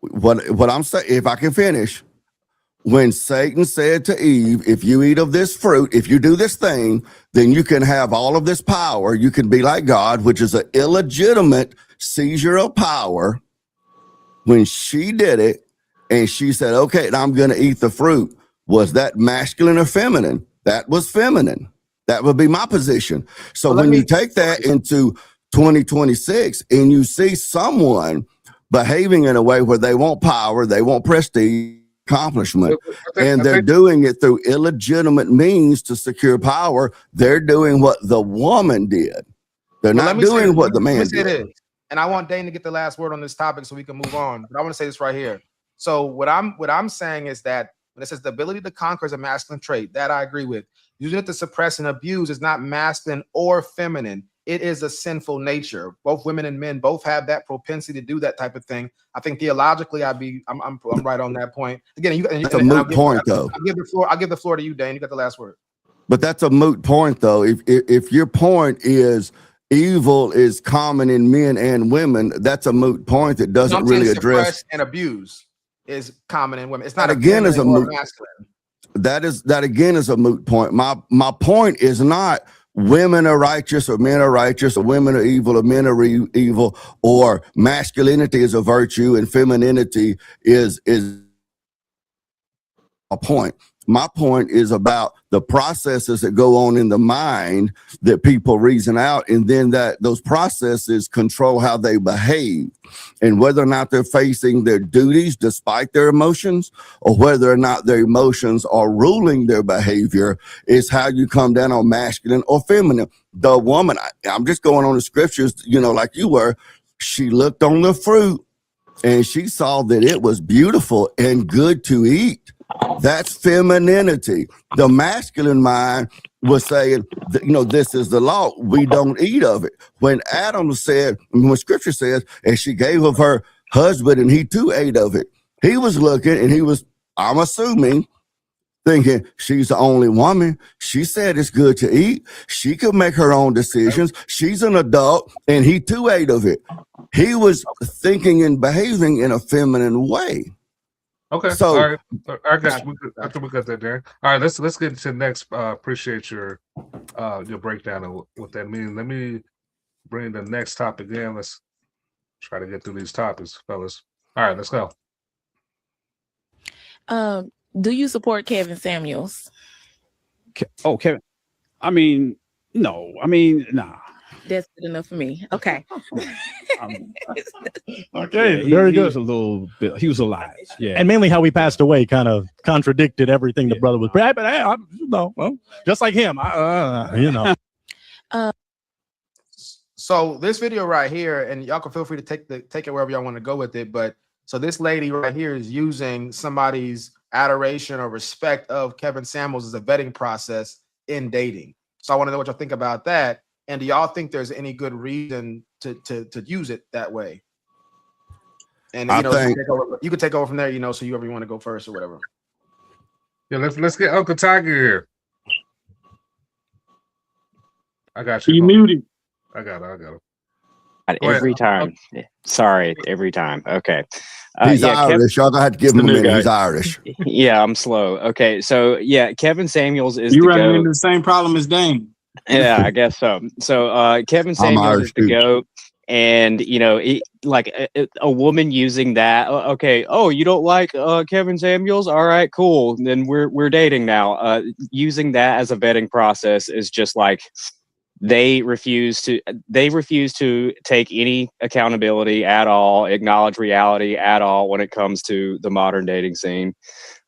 What I'm saying, if I can finish, when Satan said to Eve, if you eat of this fruit, if you do this thing, then you can have all of this power. You can be like God, which is an illegitimate seizure of power. When she did it and she said, okay, I'm going to eat the fruit, was that masculine or feminine? That was feminine. That would be my position. So when you take that into 2026 and you see someone behaving in a way where they want power, they want prestige, accomplishment, and they're doing it through illegitimate means to secure power, they're doing what the woman did. They're not doing what the man did. And I want Dane to get the last word on this topic so we can move on. But I want to say this right here. So what I'm saying is that when it says the ability to conquer is a masculine trait, that I agree with. Using it to suppress and abuse is not masculine or feminine. It is a sinful nature. Both women and men both have that propensity to do that type of thing. I think theologically, I'm right on that point. Again, that's a moot point, though. I'll give the floor to you, Dane. You got the last word. But that's a moot point, though. If your point is evil is common in men and women, that's a moot point that doesn't really address. Suppress and abuse is common in women. It's not again is a moot. Masculine. That again is a moot point. My point is not women are righteous or men are righteous or women are evil or men are evil, or masculinity is a virtue and femininity is a point. My point is about the processes that go on in the mind that people reason out, and then that those processes control how they behave, and whether or not they're facing their duties despite their emotions, or whether or not their emotions are ruling their behavior is how you come down on masculine or feminine. The woman, I'm just going on the scriptures, you know, like you were, she looked on the fruit and she saw that it was beautiful and good to eat. That's femininity. The masculine mind was saying, this is the law. We don't eat of it. When Adam said, when scripture says, and she gave of her husband and he too ate of it, he was looking and he was, I'm assuming, thinking she's the only woman. She said it's good to eat. She could make her own decisions. She's an adult and he too ate of it. He was thinking and behaving in a feminine way. Okay. So, all right. I got you. I think we got that there. All right. Let's get into the next. Appreciate your breakdown of what that means. Let me bring the next topic in. Let's try to get through these topics, fellas. All right. Let's go. Do you support Kevin Samuels? Oh, Kevin. I mean, no. I mean, nah. That's good enough for me. Okay. Okay, Yeah, very he good. was a little bit. He was alive. Yeah, And mainly how he passed away kind of contradicted everything the brother was. But hey, well, just like him, So this video right here, and y'all can feel free to take it wherever y'all want to go with it. But so this lady right here is using somebody's adoration or respect of Kevin Samuels as a vetting process in dating. So I want to know what y'all think about that. And do y'all think there's any good reason to use it that way? And I think you can take over from there, so you ever you want to go first or whatever. Yeah, let's get Uncle Tiger here. I got you. You muted. I got it. Go Every ahead. time. Sorry, every time. Okay. he's Irish. Y'all gonna have to give him a minute. He's Irish. Yeah, I'm slow. Okay, so yeah, Kevin Samuels is You the running GOAT. into the same problem as Dane. Yeah, I guess so. So Kevin Samuels Irish is the too. GOAT. And like a woman using that, okay, oh, you don't like Kevin Samuels, all right, cool, then we're dating now. Using that as a vetting process is just like they refuse to take any accountability at all, acknowledge reality at all when it comes to the modern dating scene.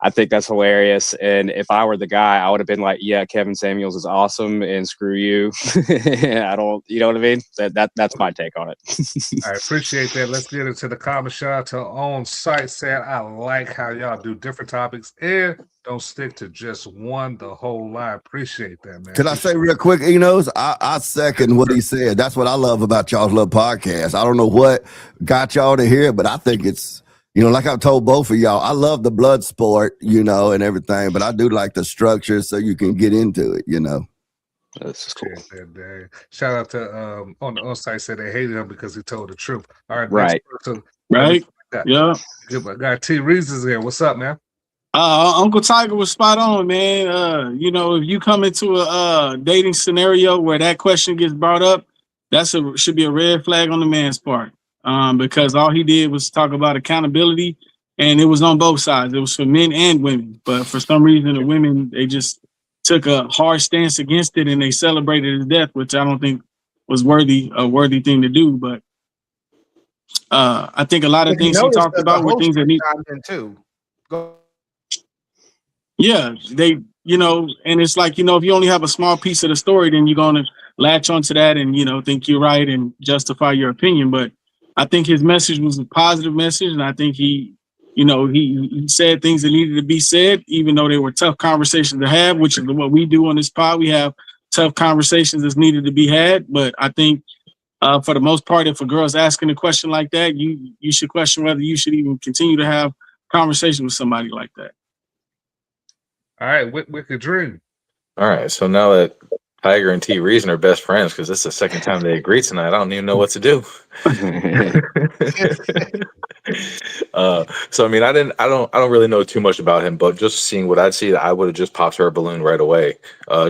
I think that's hilarious. And if I were the guy, I would have been like, yeah, Kevin Samuels is awesome and screw you. I don't, you know what I mean? That's my take on it. I appreciate that. Let's get into the comment. Shout out to On Site saying, I like how y'all do different topics and don't stick to just one the whole line. Appreciate that, man. Can I say real quick, Enos? I second what he said. That's what I love about y'all's little podcast. I don't know what got y'all to here, but I think it's, like I've told both of y'all, I love the blood sport, and everything, but I do like the structure so you can get into it, That's cool. Shout out to on the on-site said they hated him because he told the truth. All right, right, right, yeah. Got T Reasons here. What's up, man? Uncle Tiger was spot on, man. If you come into a dating scenario where that question gets brought up, should be a red flag on the man's part. Because all he did was talk about accountability, and it was on both sides. It was for men and women. But for some reason, the women, they just took a hard stance against it, and they celebrated his death, which I don't think was a worthy thing to do. But I think a lot of things he talked about were things that need too. Yeah, and it's like, if you only have a small piece of the story, then you're going to latch onto that and, think you're right and justify your opinion. But I think his message was a positive message. And I think he said things that needed to be said, even though they were tough conversations to have, which is what we do on this pod. We have tough conversations that's needed to be had. But I think for the most part, if a girl's asking a question like that, you should question whether you should even continue to have conversation with somebody like that. All right, Wicked Dream. All right, so now that Tiger and T Reason are best friends, because this is the second time they agreed tonight, I don't even know what to do. So I mean, I don't really know too much about him, but just seeing what I'd see, I would have just popped her a balloon right away.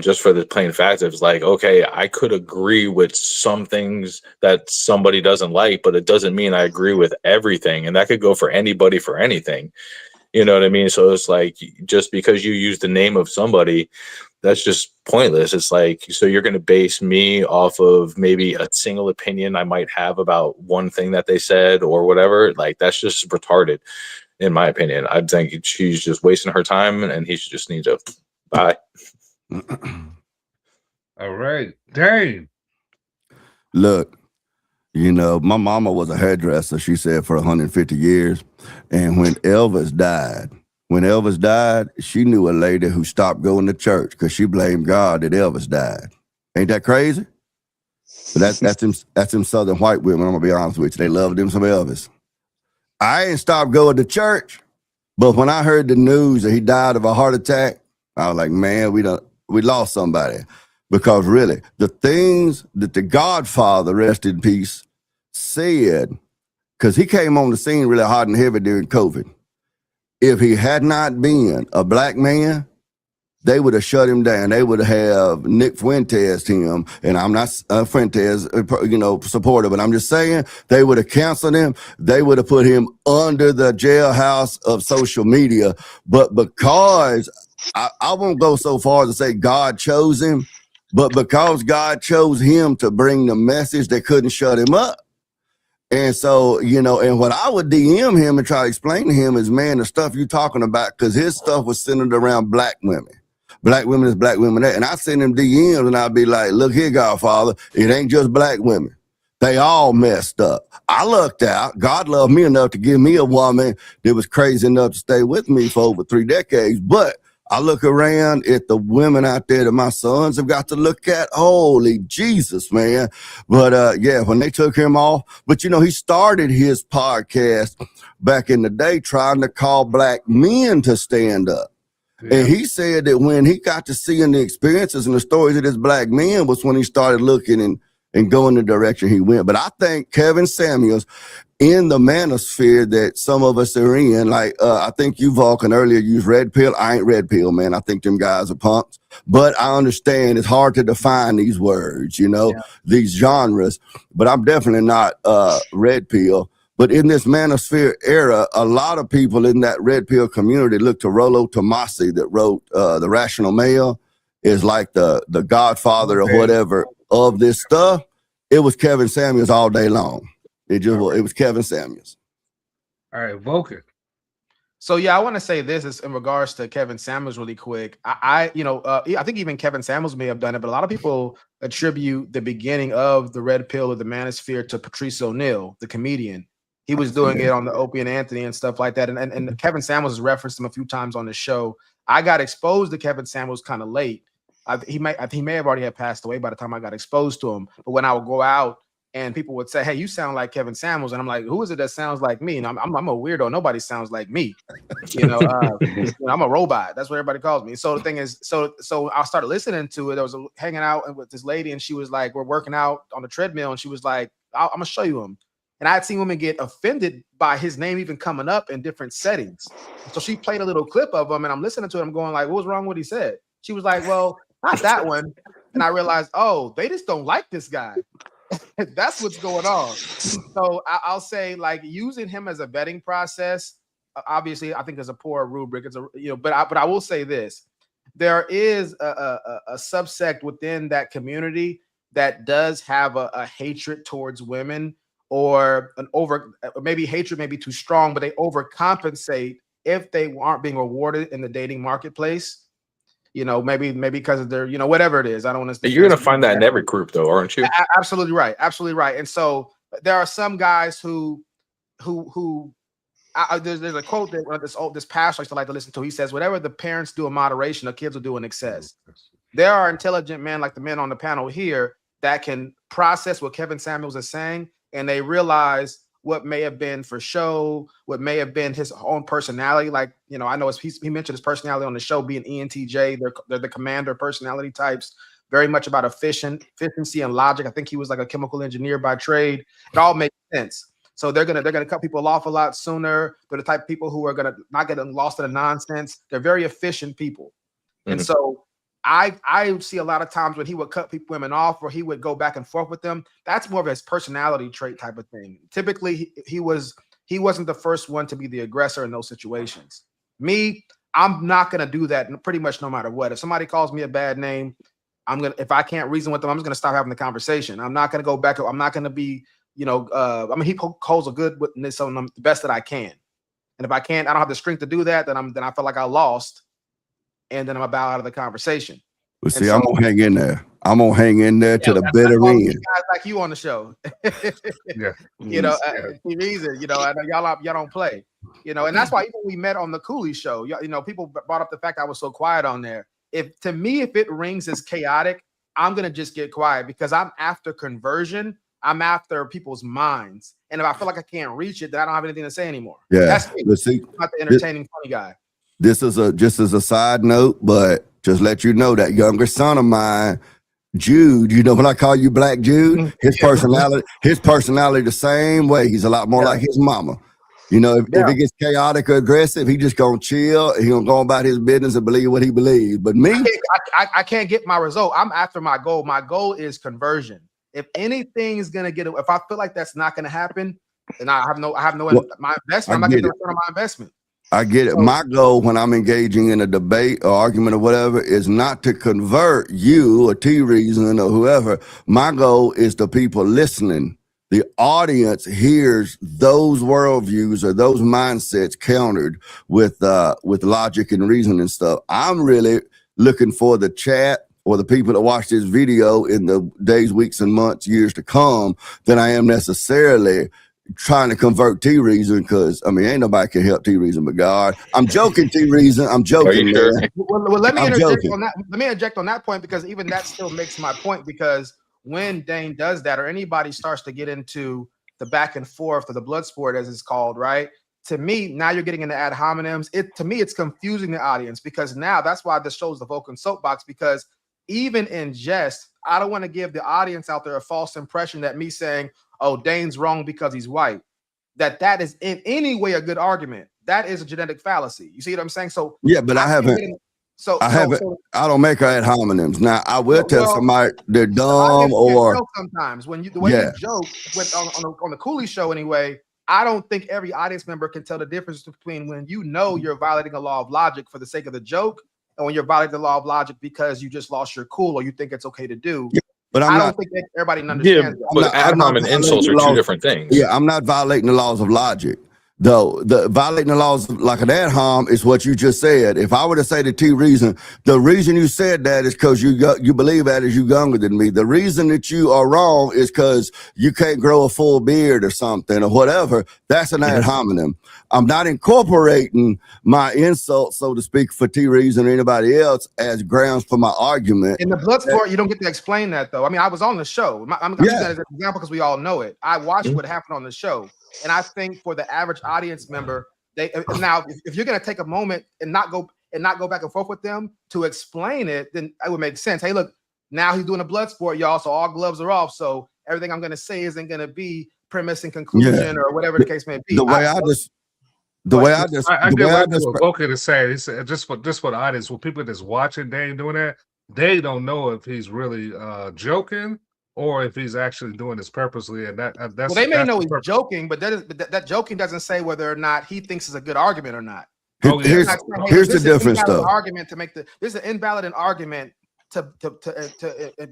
Just for the plain fact of it's like, okay, I could agree with some things that somebody doesn't like, but it doesn't mean I agree with everything, and that could go for anybody for anything. You know what I mean? So it's like, just because you use the name of somebody, that's just pointless. It's like, so you're going to base me off of maybe a single opinion I might have about one thing that they said or whatever. Like, that's just retarded, in my opinion. I think she's just wasting her time, and he should just need to bye. All right, Dane. Look, You know, my mama was a hairdresser, she said, for 150 years. And when Elvis died, she knew a lady who stopped going to church because she blamed God that Elvis died. Ain't that crazy? But that's them Southern white women, I'm gonna be honest with you. They loved them some Elvis. I ain't stopped going to church, but when I heard the news that he died of a heart attack, I was like, man, we lost somebody. Because really, the things that the Godfather, rest in peace, said, because he came on the scene really hot and heavy during COVID. If he had not been a black man, they would have shut him down. They would have Nick Fuentes him, and I'm not Fuentes, supporter, but I'm just saying they would have canceled him. They would have put him under the jailhouse of social media. But because I won't go so far as to say God chose him, but because God chose him to bring the message, they couldn't shut him up. And so, and when I would DM him and try to explain to him is, man, the stuff you're talking about, because his stuff was centered around black women. Black women is black women. And I send him DMs and I'd be like, look here, Godfather, it ain't just black women. They all messed up. I lucked out. God loved me enough to give me a woman that was crazy enough to stay with me for over 3 decades. But I look around at the women out there that my sons have got to look at. Holy Jesus, man. But when they took him off, but he started his podcast back in the day trying to call black men to stand up. Yeah. And he said that when he got to seeing the experiences and the stories of this black men was when he started looking and going the direction he went. But I think Kevin Samuels, in the manosphere that some of us are in, like I think you, Vulcan, earlier used red pill. I ain't red pill, man. I think them guys are punks. But I understand it's hard to define these words, these genres. But I'm definitely not red pill. But in this manosphere era, a lot of people in that red pill community look to Rollo Tomasi that wrote The Rational Male is like the godfather or whatever of this stuff. It was Kevin Samuels all day long. It was Kevin Samuels. All right, Vulcan. So yeah, I want to say this is in regards to Kevin Samuels really quick. I think even Kevin Samuels may have done it, but a lot of people attribute the beginning of the red pill or the manosphere to Patrice O'Neal, the comedian. He was doing it on the Opie and Anthony and stuff like that. And Kevin Samuels has referenced him a few times on the show. I got exposed to Kevin Samuels kind of late. He may have already had passed away by the time I got exposed to him. But when I would go out and people would say, hey, you sound like Kevin Samuels. And I'm like, who is it that sounds like me? And I'm a weirdo. Nobody sounds like me. I'm a robot. That's what everybody calls me. So the thing is, so I started listening to it. I was hanging out with this lady and she was like, we're working out on the treadmill. And she was like, I'm going to show you him. And I had seen women get offended by his name even coming up in different settings. So she played a little clip of him and I'm listening to it. I'm going like, what was wrong with what he said? She was like, well, not that one. And I realized, oh, they just don't like this guy. That's what's going on. So I'll say, like, using him as a vetting process, obviously, I think is a poor rubric. It's but I will say this: there is a subsect within that community that does have a hatred towards women, or maybe hatred may be too strong, but they overcompensate if they aren't being rewarded in the dating marketplace. Maybe because of their, whatever it is. I don't want to. You're going to find that in every group, though, aren't you? Absolutely right. Absolutely right. And so there are some guys who there's a quote that this pastor I used to like to listen to. He says, whatever the parents do in moderation, the kids will do in excess. There are intelligent men like the men on the panel here that can process what Kevin Samuels is saying, and they realize what may have been for show, what may have been his own personality. Like, I know he mentioned his personality on the show being ENTJ. They're the commander personality types, very much about efficiency and logic. I think he was like a chemical engineer by trade. It all makes sense. So they're gonna cut people off a lot sooner. They're the type of people who are gonna not get lost in the nonsense. They're very efficient people. Mm-hmm. And so I see a lot of times when he would cut women off or he would go back and forth with them. That's more of his personality trait type of thing. Typically, he wasn't the first one to be the aggressor in those situations. Me, I'm not gonna do that pretty much no matter what. If somebody calls me a bad name, if I can't reason with them, I'm just gonna stop having the conversation. I'm not gonna go back. I'm not gonna be, he holds a good witness on them the best that I can. And if I can't, I don't have the strength to do that, then I feel like I lost. And then I'm about out of the conversation. Well, see, I'm gonna hang in there. I'm gonna hang in there to the that's bitter why we need end. guys like you on the show. Yeah. You know, reason, you know, I know y'all don't play, you know, and that's why even we met on the Cooley show, you know, people brought up the fact I was so quiet on there. If it rings as chaotic, I'm gonna just get quiet because I'm after conversion. I'm after people's minds, and if I feel like I can't reach it, then I don't have anything to say anymore. Yeah, That's me. but see, I'm not the entertaining, funny guy. this is just as a side note, but just let you know that younger son of mine, Jude, you know when I call you Black Jude, his personality the same way. He's a lot more like his mama. You know, if it gets chaotic or aggressive, he just gonna chill. He gonna go about his business and believe what he believes. But me, I can't get my result. I'm after my goal. My goal is conversion. If anything is gonna if I feel like that's not gonna happen, then I have no my investment. I'm not getting the return on my investment. I get it. My goal when I'm engaging in a debate or argument or whatever is not to convert you or T Reason or whoever. My goal is the people listening. The audience hears those worldviews or those mindsets countered with logic and reason and stuff. I'm really looking for the chat or the people that watch this video in the days, weeks, and months, years to come than I am necessarily trying to convert T Reason, because I mean ain't nobody can help T Reason but God. I'm joking, T Reason. I'm joking, sure? man. Well, let me I'm interject joking. on that. Let me interject on that point because even that still makes my point, because when Dane does that or anybody starts to get into the back and forth of the blood sport, as it's called, right? To me, now you're getting into ad hominems. To me, it's confusing the audience, because now that's why this show's the Vulcan Soapbox, because even in jest, I don't want to give the audience out there a false impression that me saying, oh, Dane's wrong because he's white, that is in any way a good argument. That is a genetic fallacy. You see what I'm saying? So yeah, but I don't make ad hominems. Now I will tell somebody they're dumb or sometimes when you you joke on the Cooley show anyway. I don't think every audience member can tell the difference between when you know you're violating a law of logic for the sake of the joke and when you're violating the law of logic because you just lost your cool or you think it's okay to do. Yeah, but I don't think everybody understands that. But ad hom and insults are two different things. Yeah, I'm not violating the laws of logic. Though the violating the laws like an ad hom is what you just said. If I were to say to T Reason, the reason you said that is because you believe that is you younger than me. The reason that you are wrong is because you can't grow a full beard or something or whatever. That's an ad hominem. I'm not incorporating my insult, so to speak, for T Reason or anybody else as grounds for my argument. In the blood sport, you don't get to explain that though. I mean, I was on the show. I'm using that as an example because we all know it. I watched what happened on the show. And I think for the average audience member, now if you're going to take a moment and not go back and forth with them to explain it, then it would make sense. Hey, look, now he's doing a blood sport, y'all. So all gloves are off. So everything I'm going to say isn't going to be premise and conclusion or whatever the case may be. I get what Vulcan is saying. He said just for the audience, when people that's watching Dane doing that, they don't know if he's really joking or if he's actually doing this purposely, and that's well, they may know he's joking, but that joking doesn't say whether or not he thinks it's a good argument or not. Here's the difference, though. Argument to make this is an invalid argument to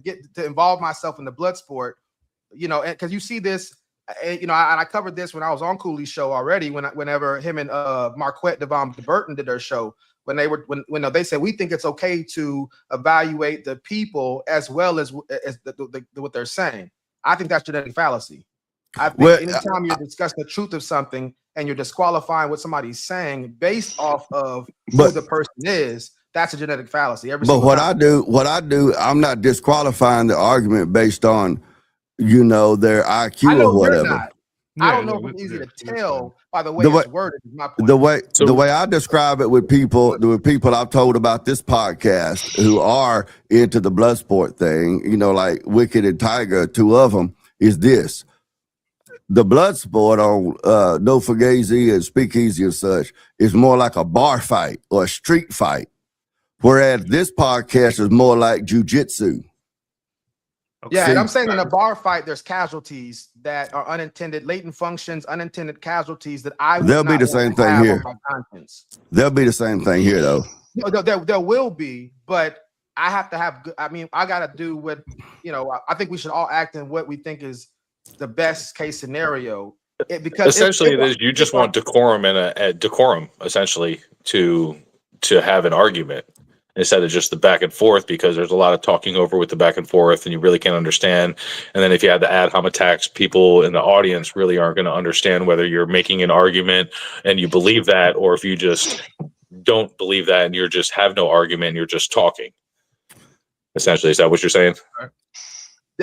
get to involve myself in the blood sport, you know, because you see this, you know, I covered this when I was on Cooley's show already. Whenever him and Marquette Devon Burton did their show. When they said we think it's okay to evaluate the people as well as what they're saying. I think that's genetic fallacy. I think anytime you're discussing the truth of something and you're disqualifying what somebody's saying based off of who the person is, that's a genetic fallacy. But what I do, I'm not disqualifying the argument based on, you know, their IQ or whatever. I don't know if it's easy to tell by the way it's worded. Is my point. The way I describe it with people I've told about this podcast who are into the blood sport thing, you know, like Wicked and Tiger, two of them, is this. The blood sport on No Fugazi and Speakeasy and such is more like a bar fight or a street fight, whereas this podcast is more like jujitsu. Yeah, and I'm saying in a bar fight, there's casualties that are unintended, latent functions, unintended casualties that They'll be the same thing here. They'll be the same thing here, though. No, there will be, but I have to have. I mean, I got to do what, you know. I think we should all act in what we think is the best case scenario. Because essentially, it is you just want decorum and a decorum essentially to have an argument. instead of just the back and forth, because there's a lot of talking over with the back and forth and you really can't understand. And then if you have the ad hom attacks, people in the audience really aren't going to understand whether you're making an argument and you believe that, or if you just don't believe that and you're just have no argument and you're just talking. Essentially, is that what you're saying?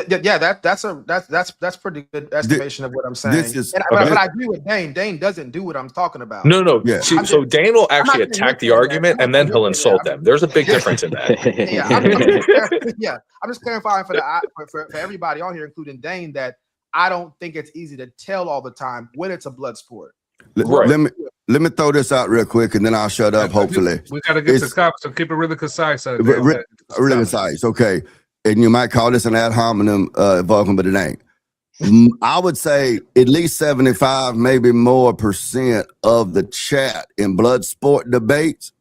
Yeah, that's pretty good estimation of what I'm saying. But I agree with Dane. Dane doesn't do what I'm talking about. No. Yeah. So Dane will actually attack the argument and then he'll insult them. There's a big difference in that. I'm just clarifying for everybody on here, including Dane, that I don't think it's easy to tell all the time when it's a blood sport. Let me throw this out real quick, and then I'll shut up. Hopefully, we got to get to comments, so keep it really concise. Really concise, okay. And you might call this an ad hominem Vulcan, but it ain't. I would say at least 75, maybe more % of the chat in blood sport debates,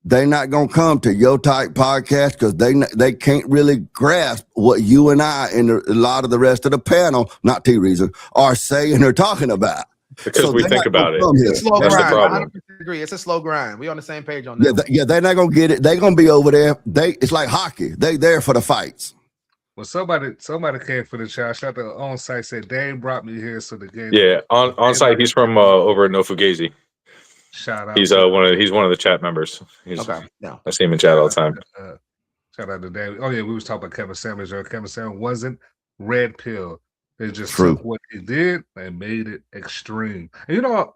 they're not gonna come to your type podcast because they can't really grasp what you and I and a lot of the rest of the panel, not T-Reason, are saying or talking about. Because we think about it. It's a slow That's grind. the problem. 100% agree. It's a slow grind. We on the same page on that. Yeah, they're not gonna get it. They're gonna be over there. It's like hockey. They there for the fights. Well, somebody came for the chat. Shout out to on site, said Dane brought me here so the game. Yeah, on site. He's from over at No Fugazi. Shout out. He's one of the chat members. Okay. Yeah. I see him in chat all the time. Shout out to Dane. Oh yeah, we was talking about Kevin Samuels. Kevin Samuels wasn't red pill. They just took what he did and made it extreme. And you know,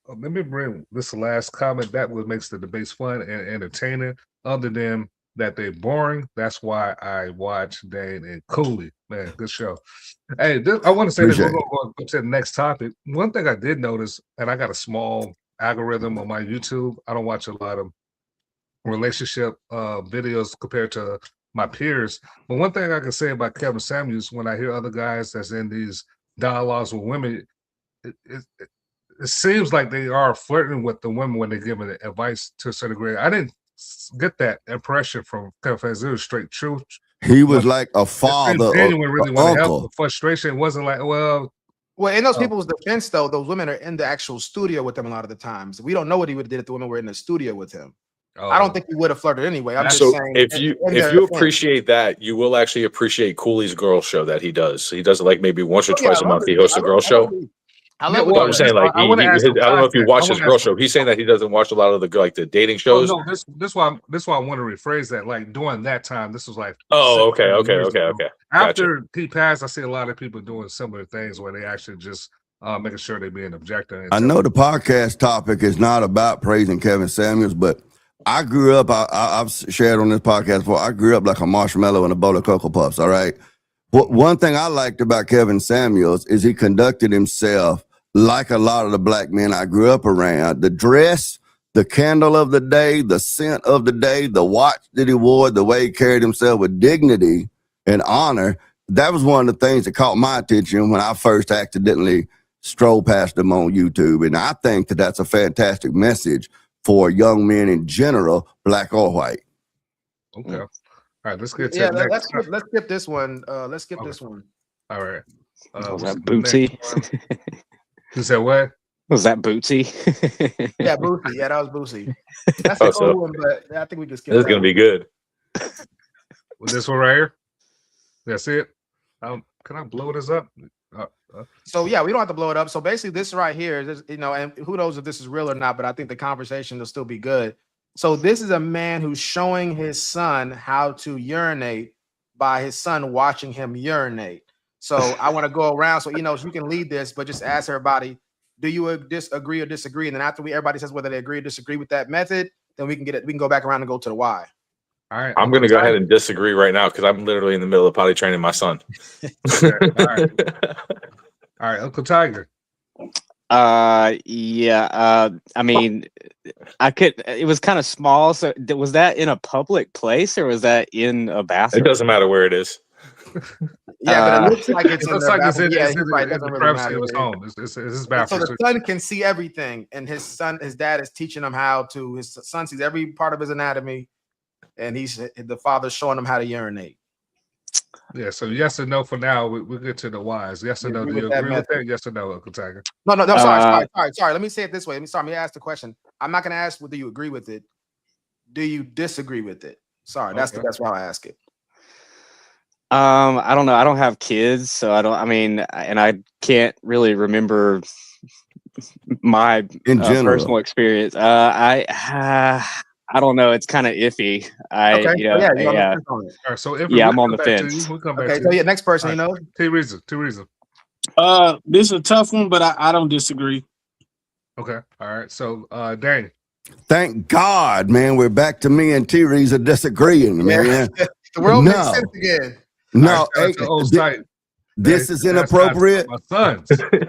let me bring this last comment. That what makes the debates fun and entertaining. Other than that, they're boring. That's why I watch Dane and Cooley. Man, good show. Hey, I want to say this. We're going to go to the next topic. One thing I did notice, and I got a small algorithm on my YouTube. I don't watch a lot of relationship videos compared to my peers. But one thing I can say about Kevin Samuels, when I hear other guys that's in these dialogues with women, it seems like they are flirting with the women when they're giving advice to a certain degree. I didn't get that impression from Kevin Samuels. It was straight truth. He was like a father, genuine, really want to help. uncle. The frustration wasn't like, well, in those people's defense, though, those women are in the actual studio with him a lot of the times. We don't know what he would have did if the women were in the studio with him. I don't think he would have flirted anyway. I'm just saying. If you appreciate that, you will actually appreciate Cooley's girl show that he does. He does it like maybe once or twice a month. He hosts a girl show. I love what I'm saying. Like, I don't know if you watch his girl show. He's saying that he doesn't watch a lot of the dating shows. No, this why I want to rephrase that. Like during that time, this was like. Oh, okay. After he passed, I see a lot of people doing similar things where they actually just making sure they're being objective. I know the podcast topic is not about praising Kevin Samuels, but I grew up, I've shared on this podcast before, I grew up like a marshmallow and a bowl of Cocoa Puffs, all right? One thing I liked about Kevin Samuels is he conducted himself like a lot of the black men I grew up around. The dress, the candle of the day, the scent of the day, the watch that he wore, the way he carried himself with dignity and honor, that was one of the things that caught my attention when I first accidentally strolled past him on YouTube. And I think that that's a fantastic message for young men in general, black or white. Okay. All right, let's get to let's skip this one. Let's skip this one. All right. Was that Bootsy? You said what? Was that Bootsy? Yeah, Bootsy. Yeah, that was Bootsy. That's a cool one, but I think we can skip. This is gonna be good. With this one right here. That's it. Can I blow this up? So yeah, we don't have to blow it up. So basically, this right here is, and who knows if this is real or not, but I think the conversation will still be good. So this is a man who's showing his son how to urinate by his son watching him urinate. So I want to go around, so you can lead this, but just ask everybody, do you agree or disagree? And then after everybody says whether they agree or disagree with that method, then we can go back around and go to the why. All right. I'm gonna go ahead and disagree right now because I'm literally in the middle of potty training my son. All right, Uncle Tiger. Yeah. I mean, it was kind of small. So was that in a public place or was that in a bathroom? It doesn't matter where it is. Yeah, but it looks like it's in the bathroom. Yeah, he's right. Doesn't really matter. His home. It's his bathroom. So the son can see everything, and his dad is teaching him how to. His son sees every part of his anatomy, and the father's showing him how to urinate. Yeah, so yes or no for now. We'll get to the whys. Yes or no? Do you agree with that? Yes or no, Uncle Tiger? No. Sorry. Let me say it this way. Let me ask the question. I'm not going to ask whether you agree with it. do you disagree with it? Sorry, that's the best way I ask it. I don't know. I don't have kids, so I mean, and I can't really remember my In general. personal experience. I don't know. It's kind of iffy. Okay. Yeah, So you're on the yeah. fence on it. All right, so if Yeah, we'll I'm on come the back to fence. you, we'll come back Okay, to so you. next person, All you right, know. Two reasons. This is a tough one, but I don't disagree. Okay. All right. So Dane. Thank God, man. We're back to me and T-Reeza disagreeing, man. The world makes No. sense again. No, All right, shout out to old site. this is inappropriate. My sons.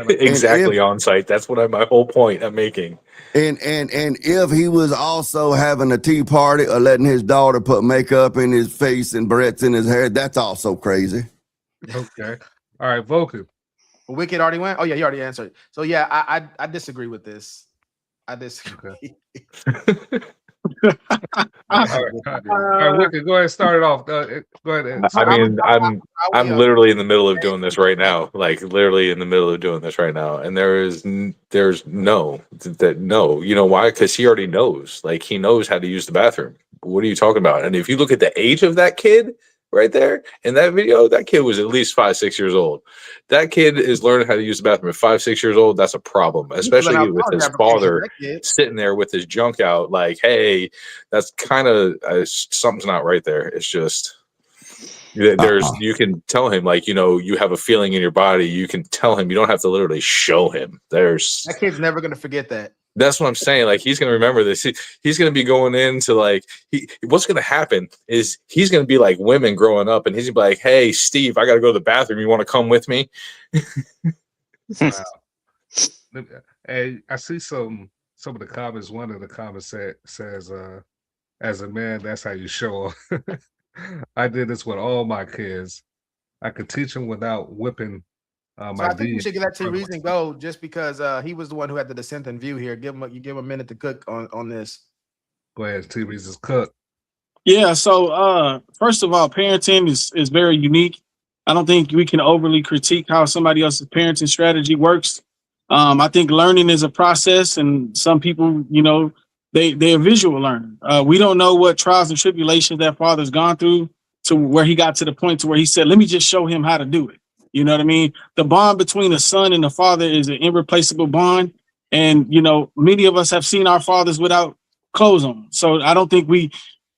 Exactly on site. That's what my whole point I'm making. And if he was also having a tea party or letting his daughter put makeup in his face and barrettes in his hair, that's also crazy. Okay. All right, Vulcan. Wicked already went. Oh yeah, he already answered. So yeah, I disagree with this. I disagree. All right, Wicked, go ahead and start it off. Go ahead. I mean, I'm literally in the middle of doing this right now. Like literally in the middle of doing this right now. And there's no. You know why? Because he already knows. Like he knows how to use the bathroom. What are you talking about? And if you look at the age of that kid right there in that video, that kid was at least 5-6 years old. That kid is learning how to use the bathroom at 5-6 years old. That's a problem, especially with his father sitting there with his junk out. Like, hey, that's kind of something's not right there. It's just you can tell him, like, you know, you have a feeling in your body. You can tell him. You don't have to literally show him. That kid's never gonna forget that. That's what I'm saying. Like he's gonna remember this. He's gonna be going into like what's gonna happen is he's gonna be like women growing up, and he's gonna be like, "Hey, Steve, I gotta go to the bathroom. You want to come with me?" Wow. Hey, I see some of the comments. One of the comments says, "As a man, that's how you show up." I did this with all my kids. I could teach them without whipping. So I think we should let T-Reeza go just because he was the one who had the dissenting view here. Give him a minute to cook on this. Go ahead, T-Reeza's cook. Yeah, so first of all, parenting is very unique. I don't think we can overly critique how somebody else's parenting strategy works. I think learning is a process, and some people, you know, they're visual learning. We don't know what trials and tribulations that father's gone through to where he got to the point to where he said, "Let me just show him how to do it." You know what I mean? The bond between the son and the father is an irreplaceable bond. And, you know, many of us have seen our fathers without clothes on. So I don't think we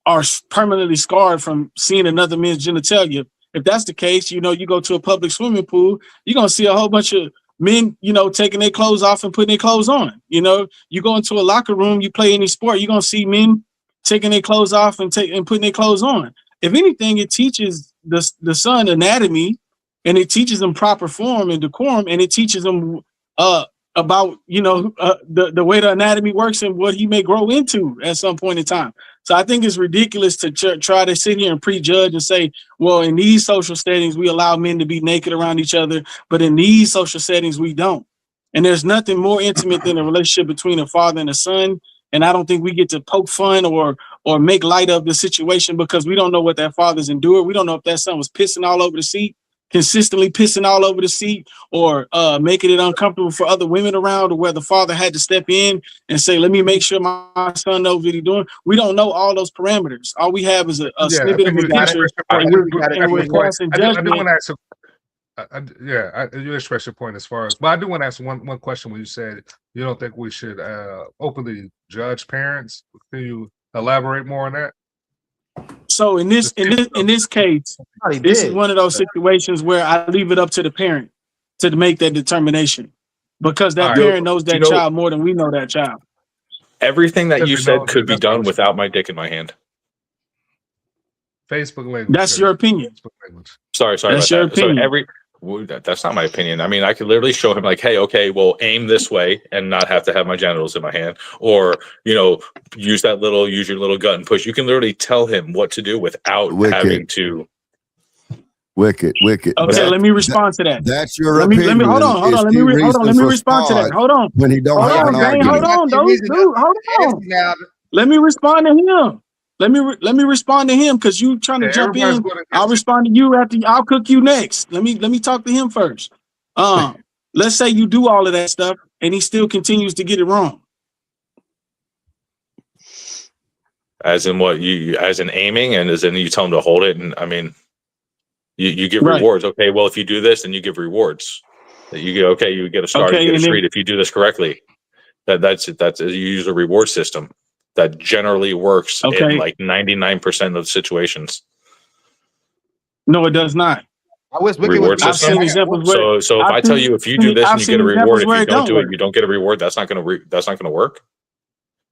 are permanently scarred from seeing another man's genitalia. If that's the case, you know, you go to a public swimming pool, you're going to see a whole bunch of men, you know, taking their clothes off and putting their clothes on. You know, you go into a locker room, you play any sport, you're going to see men taking their clothes off and putting their clothes on. If anything, it teaches the son anatomy, and it teaches them proper form and decorum, and it teaches them about, you know, the way the anatomy works and what he may grow into at some point in time. So I think it's ridiculous to try to sit here and prejudge and say, well, in these social settings, we allow men to be naked around each other, but in these social settings, we don't. And there's nothing more intimate than a relationship between a father and a son. And I don't think we get to poke fun or make light of the situation because we don't know what that father's endured. We don't know if that son was pissing all over the seat, consistently pissing all over the seat, or making it uncomfortable for other women around, or where the father had to step in and say, let me make sure my son knows what he's doing. We don't know all those parameters. All we have is a snippet of a picture, and we're passing judgment. I do want to ask you express your point as far as, but I do want to ask one question when you said you don't think we should openly judge parents. Can you elaborate more on that? So in this case, this is one of those situations where I leave it up to the parent to make that determination, because that parent knows that child more than we know that child. Everything that you said could be done without my dick in my hand. Facebook language. That's your opinion. Sorry. That's your opinion. That's not my opinion. I mean, I could literally show him like, hey, okay, well, aim this way and not have to have my genitals in my hand, or, you know, use your little gut and push. You can literally tell him what to do without having to. Wicked. Okay, let me respond to that. That's your opinion. Let me hold on. Let me respond to that. Hold on. When he don't have an argument. Hold on. Let me respond to him. Let me respond to him, because you trying to jump in. I'll respond to you after. I'll cook you next. Let me talk to him first. Let's say you do all of that stuff and he still continues to get it wrong. As in what as in aiming, and as in you tell them to hold it, and I mean, you give Right. rewards. Okay, well, if you do this, then you give rewards. You get you get a star, Okay, you get a and street then if you do this correctly. That's you use a reward system that generally works in okay, like 99% of situations. no, it does not. I wish Wicked Reward would. I've system. seen examples where So if I tell you if you do this and you get a reward, if you don't do it, you don't get a reward. That's not going to work.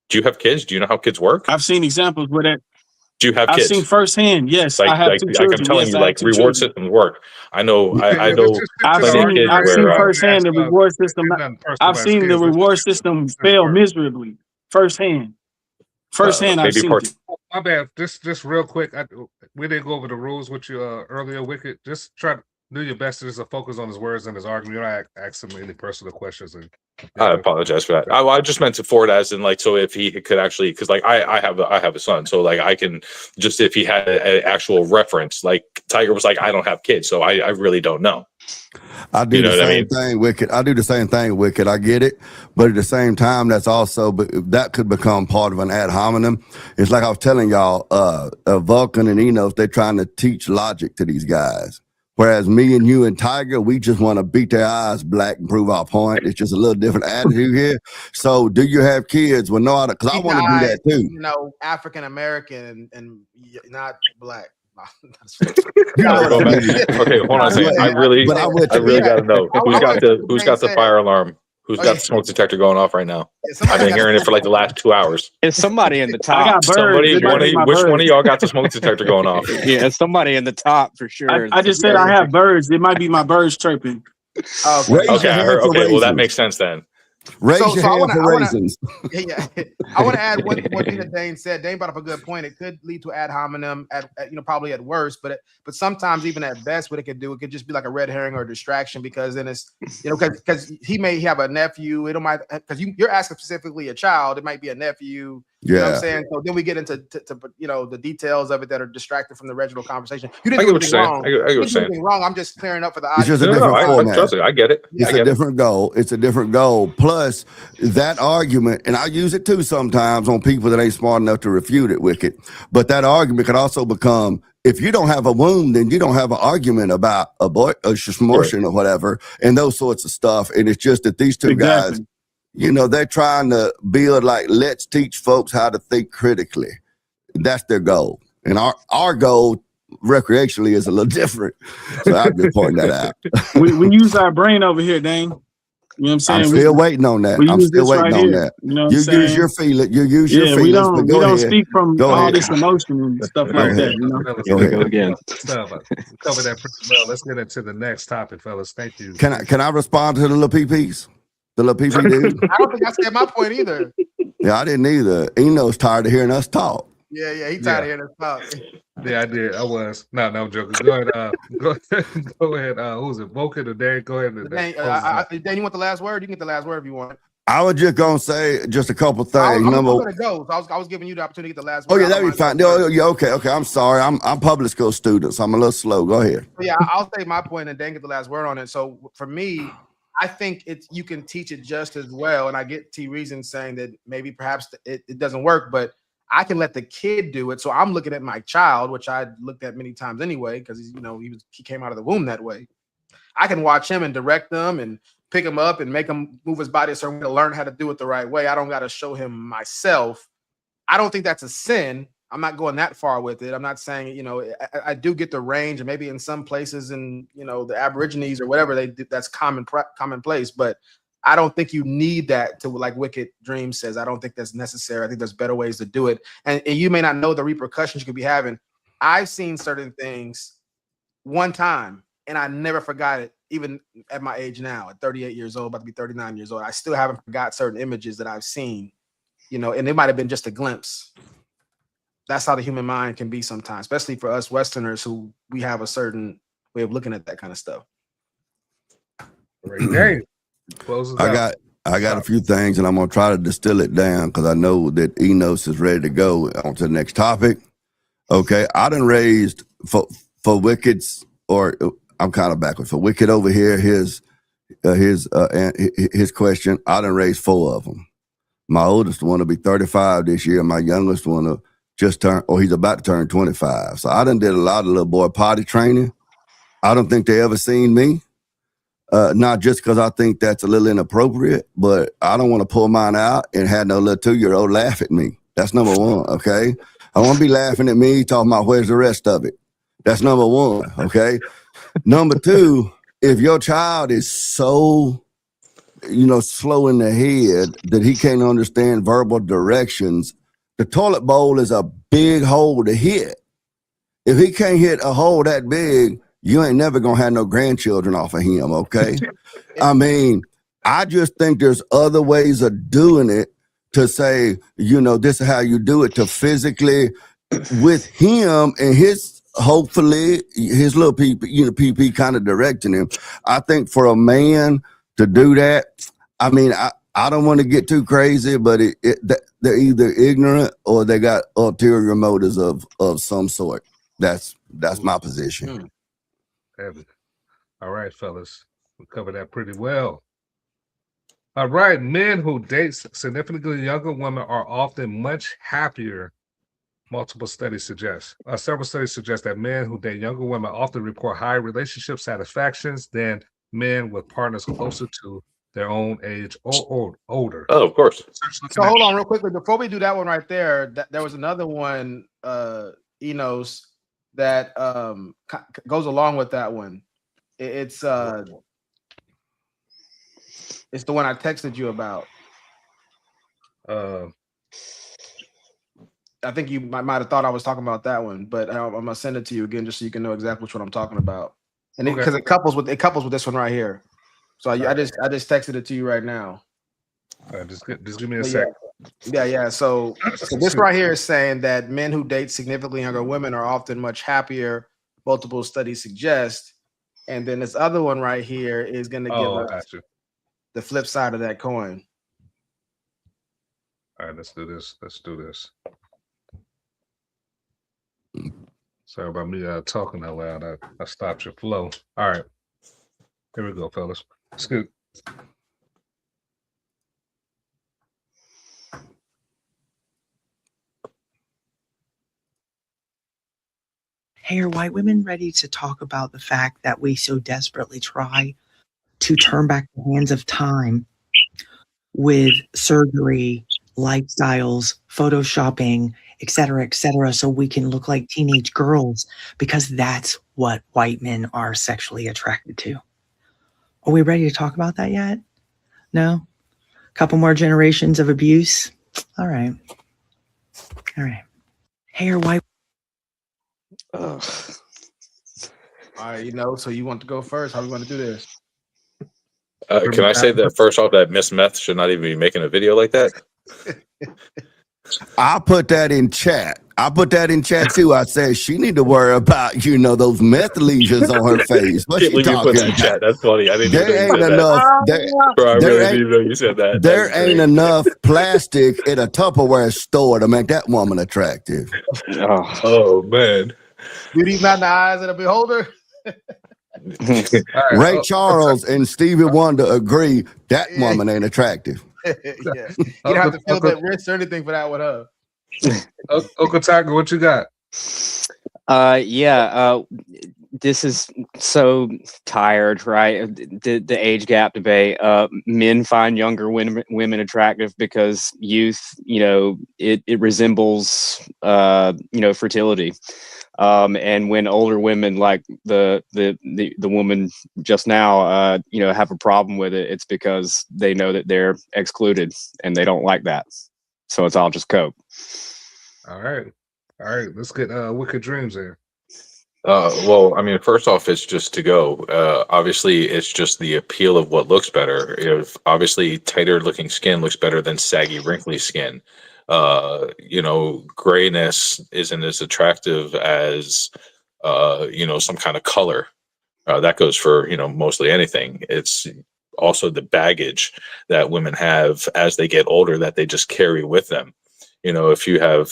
Do you have kids? Do you know how kids work? I've seen examples where that. Do you have I've kids? seen firsthand. Yes, I have two I'm children. telling Yes, you, I have like two reward children. systems work. I know. I Yeah, know. let's just stick to the argument. I've seen Ask, firsthand the reward system. ain't nothing personal I've about seen the kids. Let's reward just stick to system this fail part. miserably firsthand. Firsthand, I've maybe seen part. it. My bad. Just real quick. We didn't go over the rules with you earlier, Wicked. Just try to do your best to just focus on his words and his argument. You don't ask him any personal questions. And I apologize for that. I just meant to forward as in like, so if he could actually, because like I have a son, so like I can just, if he had an actual reference, like Tiger was like, I don't have kids, so I really don't know. I do the same thing, Wicked. I do the same thing, Wicked. I get it, but at the same time, that's also that could become part of an ad hominem. It's like I was telling y'all, Vulcan and Enos, they're trying to teach logic to these guys. Whereas me and you and Tiger, we just want to beat their eyes black and prove our point. It's just a little different attitude here. So, do you have kids? Well, no, because I want to do that too. You know, African American and not black. Okay, hold on a second. I really got to know who's got the fire alarm. Who's got the smoke detector going off right now? I've been hearing it for like the last 2 hours. It's somebody in the top. I got birds. Which one of y'all got the smoke detector going off? Yeah, it's somebody in the top for sure. I just said I have birds. It might be my birds chirping. Okay, I heard. Okay, well that makes sense then. Raise your hand for raisins. I want to add one thing that Dane said. Dane brought up a good point. It could lead to ad hominem at probably at worst, but sometimes even at best, what it could do, it could just be like a red herring or a distraction, because then it's because he may have a nephew. It don't might because you're asking specifically a child. It might be a nephew. You know what I'm saying? So then we get into the details of it that are distracted from the original conversation. You didn't do anything wrong. I get what you're saying. Anything wrong. I'm just clearing up for the It's audience. just a different format. I get it. It's a different goal. It's a different goal. Plus, that argument, and I use it too sometimes on people that ain't smart enough to refute it, Wicked. But that argument can also become, if you don't have a womb, then you don't have an argument about a smortion or whatever, and those sorts of stuff. And it's just that these two guys, they're trying to build let's teach folks how to think critically. That's their goal. And our goal recreationally is a little different. So I'm just pointing that out. we use our brain over here, Dane. You know what I'm saying? I'm still waiting on that. I'm still waiting on that. You know what you I'm saying? use your feeling. You use your feelings. We don't ahead. speak from Go all ahead. this emotion and stuff like that. You know? Here we go again. Cover that pretty well. Let's get into the next topic, fellas. Thank you. Can I respond to the little PPs? The little PP dude? I don't think I said my point either. Yeah, I didn't either. Eno's tired of hearing us talk. Yeah, he tired of hearing us talk. Yeah, I did. I was. No, I'm joking. Go ahead. Go ahead. Who's it? Vulcan or Dan? Go ahead. Dan, you want the last word? You can get the last word if you want. I was just gonna say just a couple things. I was giving you the opportunity to get the last word. Oh yeah, that'd be fine. Yeah, okay. I'm sorry. I'm public school student, so I'm a little slow. Go ahead. Yeah, I'll say my point and Dan get the last word on it. So for me, I think you can teach it just as well. And I get T Reason saying that maybe perhaps it doesn't work, but I can let the kid do it. So I'm looking at my child, which I looked at many times anyway, because he came out of the womb that way. I can watch him and direct them and pick him up and make him move his body a certain way to learn how to do it the right way. I don't got to show him myself. I don't think that's a sin. I'm not going that far with it. I'm not saying, I do get the range, and maybe in some places in, the Aborigines or whatever that's commonplace, but I don't think you need that to, like Wicked Dream says. I don't think that's necessary. I think there's better ways to do it. And you may not know the repercussions you could be having. I've seen certain things one time and I never forgot it, even at my age now, at 38 years old, about to be 39 years old. I still haven't forgot certain images that I've seen, and it might have been just a glimpse. That's how the human mind can be sometimes, especially for us Westerners who we have a certain way of looking at that kind of stuff. Hey. I got a few things, and I'm gonna try to distill it down because I know that Enos is ready to go on to the next topic. Okay, I done raised for Wicked's, or I'm kind of backwards for Wicked over here. His question. I done raised 4 of them. My oldest one will be 35 this year. My youngest one will he's about to turn 25. So I done did a lot of little boy potty training. I don't think they ever seen me. Not just because I think that's a little inappropriate, but I don't want to pull mine out and have no little 2-year-old laugh at me. That's number one, okay? I want to be laughing at me, talking about where's the rest of it. That's number one, okay? Number two, if your child is so, slow in the head that he can't understand verbal directions, the toilet bowl is a big hole to hit. If he can't hit a hole that big, you ain't never gonna have no grandchildren off of him, okay? I mean, I just think there's other ways of doing it to say, this is how you do it, to physically, with him and hopefully his little PP kind of directing him. I think for a man to do that, I mean, I don't want to get too crazy, but they're either ignorant or they got ulterior motives of some sort. That's my position. All right, fellas, we covered that pretty well. All right, men who date significantly younger women are often much happier. Multiple studies suggest. Several studies suggest that men who date younger women often report higher relationship satisfactions than men with partners closer to their own age or older. Oh, of course. So hold on real quickly. Before we do that one right there, there was another one, Enos, that goes along with that one. It's the one I texted you about. I think you might have thought I was talking about that one, but I'm gonna send it to you again just so you can know exactly which one I'm talking about. And because it couples with this one right here. So I just texted it to you right now. All right, just give me a sec. Yeah. So this right here is saying that men who date significantly younger women are often much happier. Multiple studies suggest. And then this other one right here is going to give us the flip side of that coin. All right, let's do this. Sorry about me talking out loud. I stopped your flow. All right, here we go, fellas. Scoot. Hey, are white women ready to talk about the fact that we so desperately try to turn back the hands of time with surgery, lifestyles, photoshopping, et cetera, so we can look like teenage girls, because that's what white men are sexually attracted to? Are we ready to talk about that yet? No? A couple more generations of abuse? All right. Hey, are white... All right, so you want to go first? How are we going to do this? Can I say that first off, that Miss Meth should not even be making a video like that? I'll put that in chat. Too. I said she need to worry about, those meth lesions on her face. What you talking about? Chat. That's funny. I didn't There even know ain't you said enough. that. Bro, I really didn't even know you said that. There ain't enough plastic in a Tupperware store to make that woman attractive. Oh man. Beauty's not in the eyes of the beholder. Ray Charles and Stevie Wonder agree that woman ain't attractive. Yeah. You don't have to feel that wrist or anything for that one, huh? Uncle Tiger, what you got? This is so tired, right? The age gap debate. Men find younger women attractive because youth, it resembles, fertility. And when older women, like the woman just now, have a problem with it, it's because they know that they're excluded and they don't like that. So it's all just cope. All right. Let's get Wicked Dreams there. Well, I mean, first off, it's just to go. Obviously, it's just the appeal of what looks better. Obviously, tighter looking skin looks better than saggy, wrinkly skin. Grayness isn't as attractive as, some kind of color. That goes for, mostly anything. It's also the baggage that women have as they get older that they just carry with them. If you have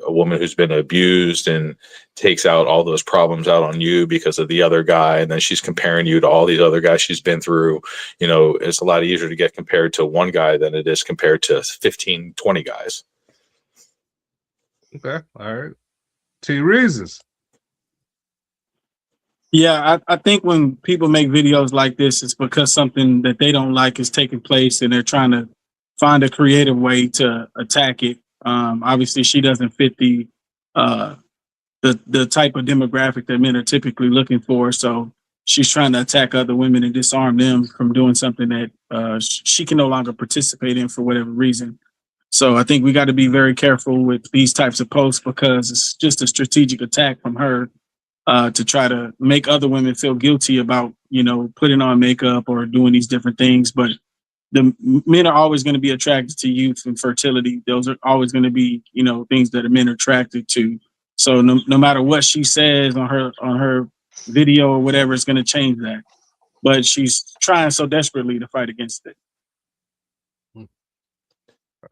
a woman who's been abused and takes out all those problems out on you because of the other guy, and then she's comparing you to all these other guys she's been through, it's a lot easier to get compared to one guy than it is compared to 15, 20 guys. Okay, all right. T reasons. Yeah, I think when people make videos like this, it's because something that they don't like is taking place, and they're trying to find a creative way to attack it. Obviously, she doesn't fit the type of demographic that men are typically looking for. So she's trying to attack other women and disarm them from doing something that she can no longer participate in for whatever reason. So I think we got to be very careful with these types of posts because it's just a strategic attack from her to try to make other women feel guilty about, putting on makeup or doing these different things. But the men are always going to be attracted to youth and fertility. Those are always going to be, things that men are attracted to. So no matter what she says on her video or whatever, it's going to change that. But she's trying so desperately to fight against it.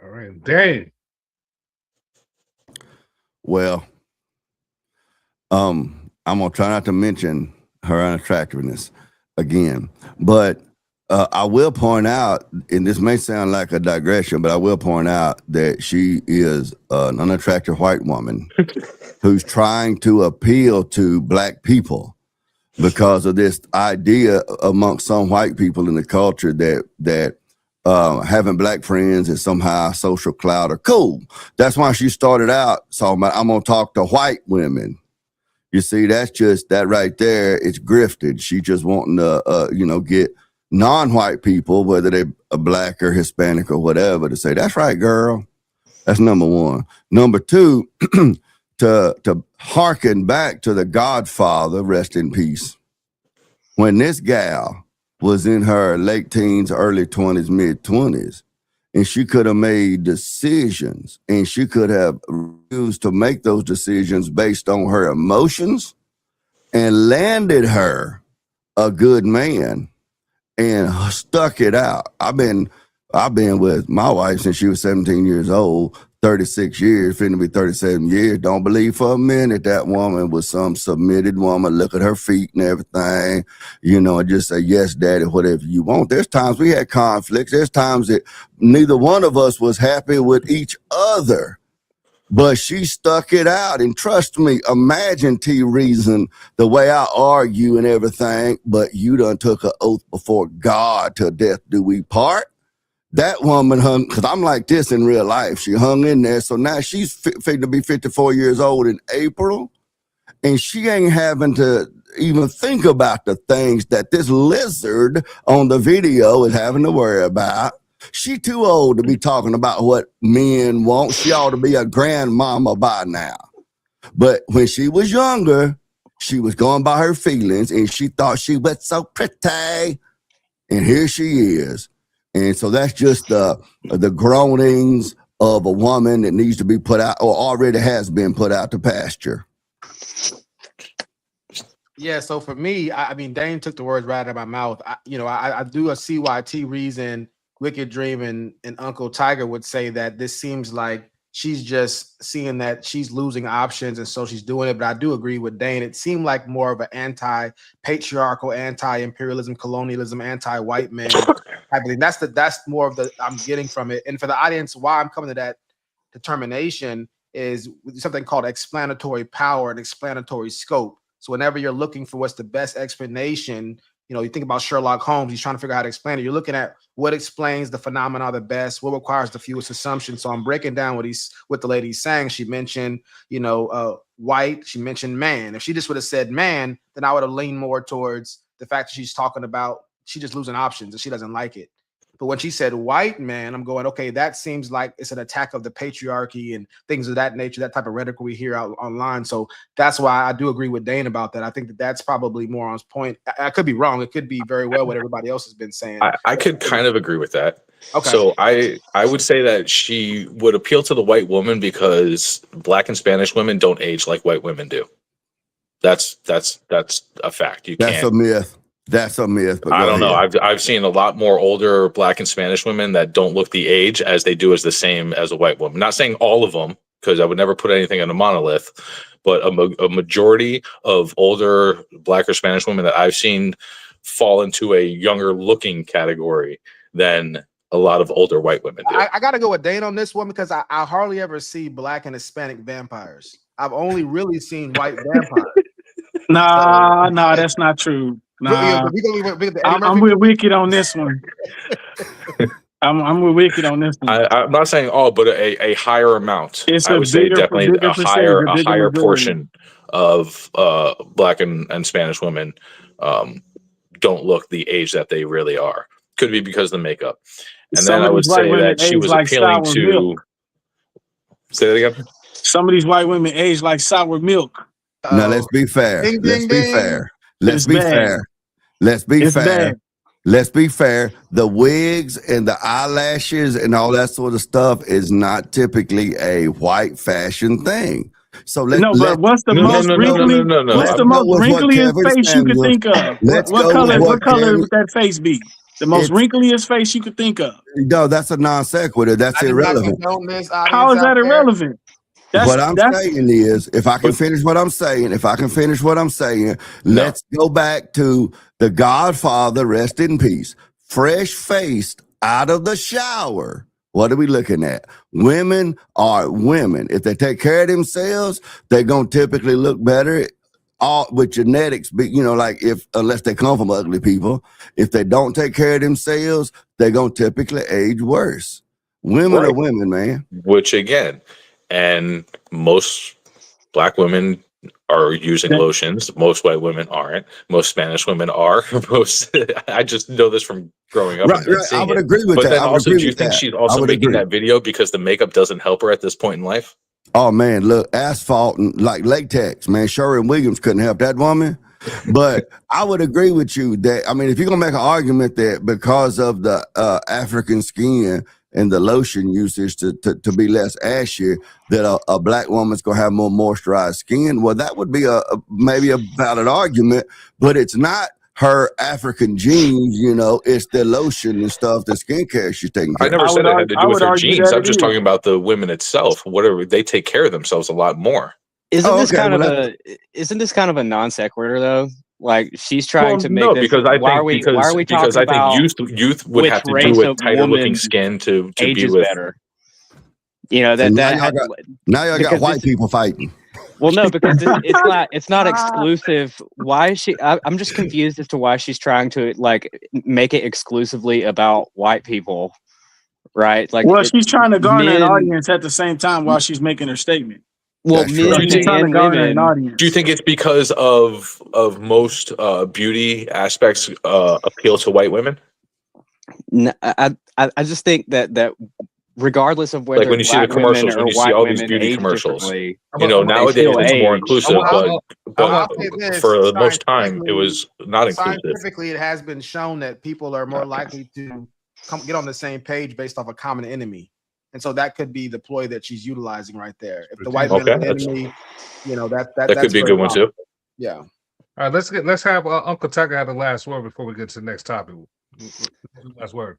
All right, dang. Well, I'm gonna try not to mention her unattractiveness again, but I will point out, and this may sound like a digression, but I will point out that she is an unattractive white woman who's trying to appeal to black people because of this idea amongst some white people in the culture that having black friends is somehow social clout or cool. That's why she started out talking about, I'm gonna talk to white women. You see, that's just that right there. It's grifted. She just wanting to, get non-white people, whether they're black or Hispanic or whatever, to say, that's right, girl. That's number one. Number two, to hearken back to the Godfather, rest in peace. When this gal was in her late teens, early 20s, mid 20s, and she could have made decisions, and she could have used to make those decisions based on her emotions and landed her a good man and stuck it out. I've been with my wife since she was 17 years old, 36 years, finna be 37 years. Don't believe for a minute that woman was some submitted woman. Look at her feet and everything, and just say, yes, daddy, whatever you want. There's times we had conflicts. There's times that neither one of us was happy with each other, but she stuck it out. And trust me, imagine T-Reason, the way I argue and everything, but you done took an oath before God, till death do we part. That woman hung, because I'm like this in real life. She hung in there. So now she's figured to be 54 years old in April. And she ain't having to even think about the things that this lizard on the video is having to worry about. She too old to be talking about what men want. She ought to be a grandmama by now. But when she was younger, she was going by her feelings and she thought she was so pretty. And here she is. And so that's just the groanings of a woman that needs to be put out, or already has been put out to pasture. Yeah, so for me, I mean, Dane took the words right out of my mouth. I do see why T-Reason, Wicked Dream, and Uncle Tiger would say that this seems like she's just seeing that she's losing options, and so she's doing it. But I do agree with Dane. It seemed like more of an anti-patriarchal, anti-imperialism, colonialism, anti-white man type of thing. That's more of the I'm getting from it. And for the audience, why I'm coming to that determination is something called explanatory power and explanatory scope. So whenever you're looking for what's the best explanation, you think about Sherlock Holmes, he's trying to figure out how to explain it. You're looking at what explains the phenomena the best, what requires the fewest assumptions. So I'm breaking down what the lady's saying. She mentioned, white, she mentioned man. If she just would have said man, then I would have leaned more towards the fact that she's talking about she just losing options and she doesn't like it. But when she said white man, I'm going, okay, that seems like it's an attack of the patriarchy and things of that nature, that type of rhetoric we hear out online. So that's why I do agree with Dane about that. I think that's probably more on point. I could be wrong. It could be very well what everybody else has been saying. I could kind of agree with that. Okay. So I would say that she would appeal to the white woman because Black and Spanish women don't age like white women do. That's a fact. That's a myth. That's a myth. But I don't know. ahead. I've seen a lot more older Black and Spanish women that don't look the age as they do as the same as a white woman. Not saying all of them, because I would never put anything on a monolith, but a majority of older Black or Spanish women that I've seen fall into a younger looking category than a lot of older white women do. I got to go with Dane on this one because I hardly ever see Black and Hispanic vampires. I've only really seen white vampires. Nah, that's not true. Nah, I'm with Wicked on this one. I'm with Wicked on this one. I'm not saying all, but a higher amount. It's I would say definitely a higher majority. portion of Black and Spanish women don't look the age that they really are. Could be because of the makeup. And then I would say that she was appealing to. Say that again. Some of these white women age like sour milk. Now let's be fair. Let's be fair. Let's be fair. Let's be fair. Let's be fair. The wigs and the eyelashes and all that sort of stuff is not typically a white fashion thing. So but what's the most wrinkly? What's the most wrinkliest face you could think of? What color would that face be? The most wrinkliest face you could think of. No, that's a non sequitur. That's irrelevant. How is that irrelevant? What I'm saying is, if I can finish what I'm saying, let's go back to the Godfather, rest in peace, fresh faced out of the shower. What are we looking at? Women are women. If they take care of themselves, they're going to typically look better. All with genetics, but like unless they come from ugly people, if they don't take care of themselves, they're going to typically age worse. Women are women, man. Which again, and most Black women are using lotions. Most white women aren't. Most Spanish women are. I just know this from growing up. Right. I would agree with that. But then also, do you think she's also making that video because the makeup doesn't help her at this point in life? Oh man, look, asphalt and like latex, man. Sherwin Williams couldn't help that woman. But I would agree with you that, I mean, if you're gonna make an argument that because of the African skin and the lotion usage to be less ashy, that a Black woman's gonna have more moisturized skin, well, that would be maybe a valid argument, but it's not her African genes, it's the lotion and stuff, the skincare she's taking care of. I never said it had to do with her genes. I'm just talking about the women itself. Whatever, they take care of themselves a lot more. Isn't this kind of a non sequitur though? Like she's trying to make this. Because I think why are we talking about youth would have to do with tighter looking skin to be with better. Now y'all got white people fighting. Well, no, because it's not exclusive. Why is she? I'm just confused as to why she's trying to make it exclusively about white people, right? Like, she's trying to garner an audience at the same time while she's making her statement. Well, men and women. Do you think it's because of most beauty aspects appeal to white women? No, I just think that regardless of whether like when you see the commercials, when you see all these beauty commercials, nowadays it's more inclusive, but for the most time it was not inclusive. Scientifically, it has been shown that people are more likely to get on the same page based off a common enemy. And so that could be the ploy that she's utilizing right there. If the white man is enemy, that could be a good one too. Yeah. All right, let's have Uncle Tucker have the last word before we get to the next topic. Last word.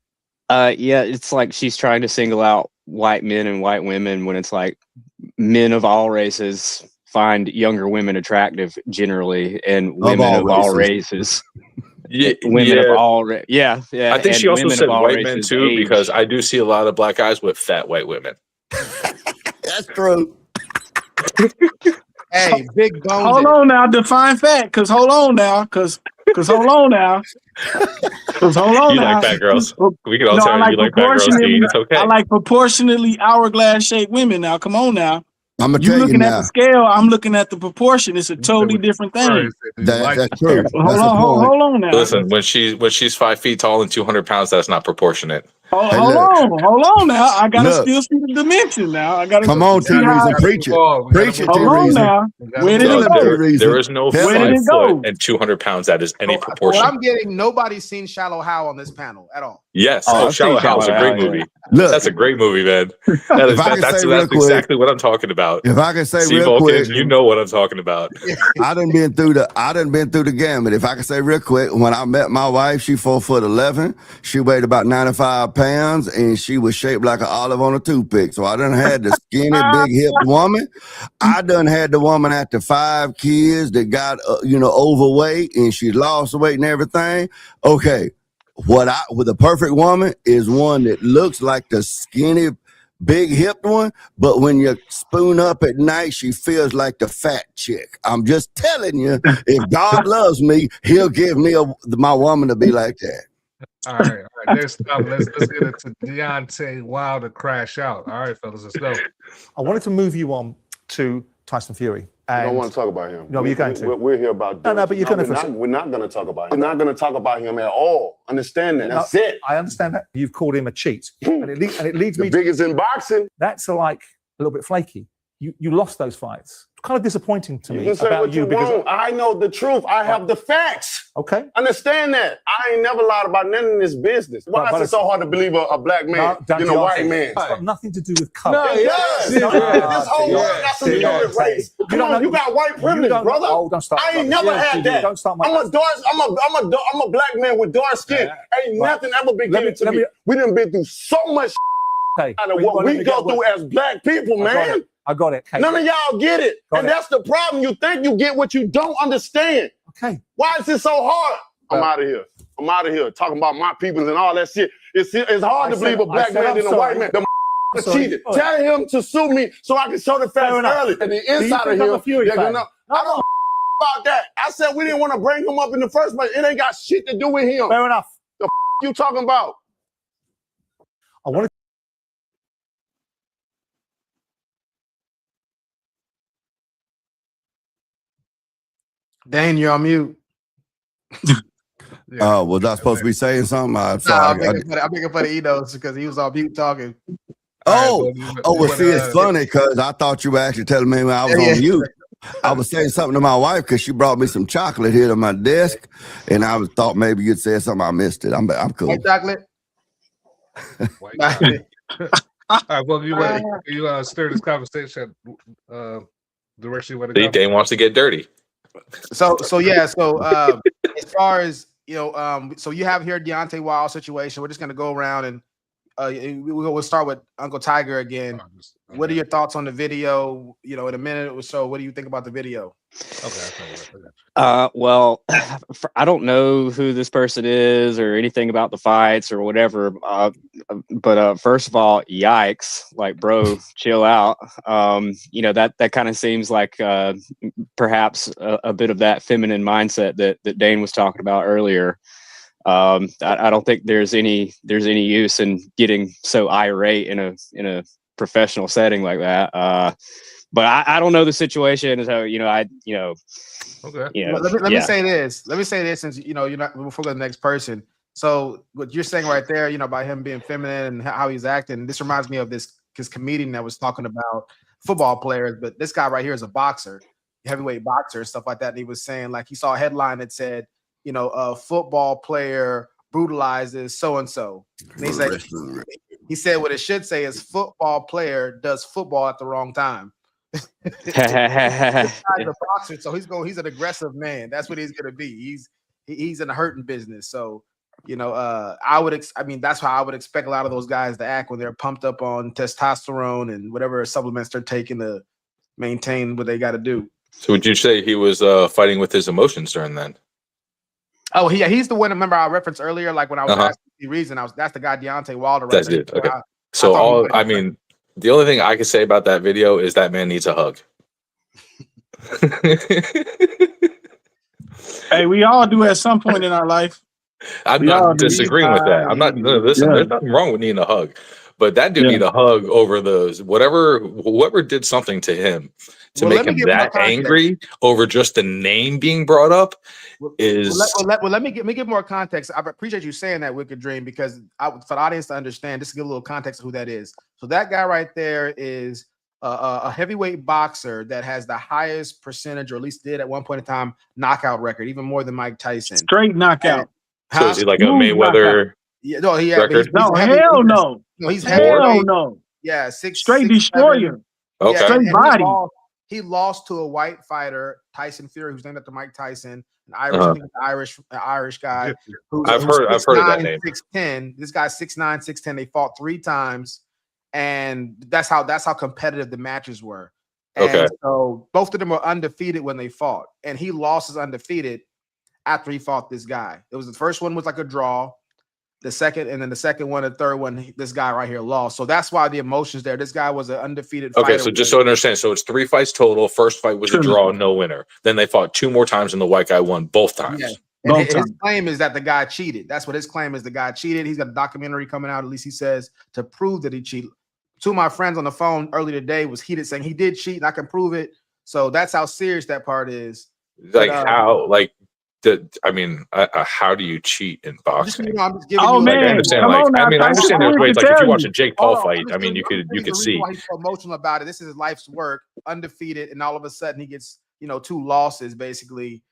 Yeah, it's like she's trying to single out white men and white women when it's like men of all races find younger women attractive generally, and women of all races. Women of all yeah. I think she also said white men too, because I do see a lot of black guys with fat white women. That's true. Hey, big bones. Hold on now, define fat. Because hold on now. You like fat girls? We can all tell you like fat girls. It's okay. I like proportionately hourglass shaped women. Now, come on now. I'm you looking at the scale. I'm looking at the proportion. It's a totally different thing. That's true. Hold on now. Listen, when she's 5 feet tall and 200 pounds, that's not proportionate. Hold on now. I gotta still see the dimension now. I gotta come on, T-Reason, preach it, Hold on now. Where did it go? There is no 5 foot and 200 pounds that is any proportion. Well, I'm getting nobody's seen Shallow Hal on this panel at all. Yes, Shallow Hal is a great movie. Look, that's a great movie, man. That's exactly what I'm talking about. If I can say real quick, you know what I'm talking about. I done been through the gamut. If I can say real quick, when I met my wife, she 4'11". She weighed about 95 pounds, and she was shaped like an olive on a toothpick. So I done had the skinny, big hip woman. I done had the woman after 5 kids that got overweight, and she lost weight and everything. Okay. With a perfect woman is one that looks like the skinny, big hipped one, but when you spoon up at night, she feels like the fat chick. I'm just telling you, if God loves me, He'll give me my woman to be like that. All right. Let's stop. Let's get into Deontay Wilder crash out. All right, fellas, let's go. I wanted to move you on to Tyson Fury. I don't want to talk about him. No, you're going to. We're here about. No, but you're going to. We're not going to talk about him. We're not going to talk about him at all. Understand that? That's it. I understand that. You've called him a cheat, and it leads me. The biggest in boxing. That's like a little bit flaky. You lost those fights. Kind of disappointing to me You can say about what you want. I know the truth. I have the facts. Okay. Understand that. I ain't never lied about none in this business. Why is it so hard to believe a black man than a white man? It's got nothing to do with color. No, it does. This whole world got something to do with race. Come on, you got white privilege, brother. Oh, don't start. I ain't never had that. Don't start. I'm a black man with dark skin. Ain't nothing ever been given to me. We done been through so much out of what we go through as black people, man. I got it. None of y'all get it. And that's the problem. You think you get what you don't understand. Okay. Why is it so hard? I'm out of here. I'm out of here. Talking about my peoples and all that shit. It's hard to believe a black man than a white man. The cheated. Tell him to sue me so I can show the facts early. And the inside of him, they're gonna. I don't about that. I said we didn't want to bring him up in the first place. It ain't got shit to do with him. Fair enough. The you talking about? I want to. Dane, you're on mute. Oh, was I supposed to be saying something? I'm Nah, sorry. I'm making fun of Enos because he was on mute talking. Well, see, it's funny because I thought you were actually telling me when I was on mute. I was saying something to my wife because she brought me some chocolate here to my desk, and I thought maybe you'd say something. I missed it. I'm cool. White chocolate. All right, well, you stir this conversation direction you want to go. Dane wants to get dirty. So as far as so you have here Deontay Wilder situation. We're just gonna go around and we'll start with Uncle Tiger again. What are your thoughts on the video? In a minute or so, what do you think about the video? Well, I don't know who this person is or anything about the fights or whatever. But first of all, yikes! Like, bro, chill out. That kind of seems like perhaps a bit of that feminine mindset that Dane was talking about earlier. I don't think there's any use in getting so irate in a professional setting like that. But I don't know the situation. So okay. Let me say this. Since you're not before the next person. So what you're saying right there, about him being feminine and how he's acting. This reminds me of this comedian that was talking about football players, but this guy right here is a boxer, heavyweight boxer, and stuff like that. And he was saying like he saw a headline that said, a football player brutalizes so and so. He said what it should say is football player does football at the wrong time. He's a boxer, so he's an aggressive man. That's what he's gonna be. He's in a hurting business. So that's how I would expect a lot of those guys to act when they're pumped up on testosterone and whatever supplements they're taking to maintain what they got to do. So would you say he was fighting with his emotions during that? Oh, he's the one. Remember I referenced earlier, like when I was asking the reason, that's the guy Deontay Wilder. Right? That's it. Okay. The only thing I can say about that video is that man needs a hug. Hey, we all do at some point in our life. I'm not disagreeing with that. I'm not. Listen, there's nothing wrong with needing a hug, but that dude need a hug over whoever did something to him to make him that angry over just the name being brought up is. Let me give more context. I appreciate you saying that, Wicked Dream, because for the audience to understand, just to give a little context of who that is. So that guy right there is a heavyweight boxer that has the highest percentage, or at least did at one point in time, knockout record, even more than Mike Tyson. Straight knockout. So is he like a Mayweather? Yeah, no, hell no. No, he's heavyweight. No. Yeah, straight destroyer. Okay. Yeah, straight body. He lost to a white fighter, Tyson Fury, who's named after Mike Tyson, an Irish guy. I've heard of that name. 6'10". This guy's 6'9", 6'10". They fought 3 times, and that's how competitive the matches were. And so both of them were undefeated when they fought, and he lost as undefeated after he fought this guy. It was the first one was like a draw. The second one, and third one, this guy right here lost. So that's why the emotions there. This guy was an undefeated fighter. Okay, so just so I understand, so it's 3 fights total. First fight was a draw, no winner. Then they fought 2 more times, and the white guy won both times. Yeah. And his claim is that the guy cheated. That's what his claim is. The guy cheated. He's got a documentary coming out, at least he says, to prove that he cheated. 2 of my friends on the phone earlier today was heated, saying he did cheat, and I can prove it. So that's how serious that part is. Like how, like, how do you cheat in boxing? I'm just giving Oh you. man, I understand. come Like, on now, I mean, I Tyson understand there's Fury ways. can Like, if tell you watch a you. Jake Paul fight, I mean, you could see. Why he's so emotional about it. This is his life's work, undefeated, and all of a sudden he gets 2 losses basically,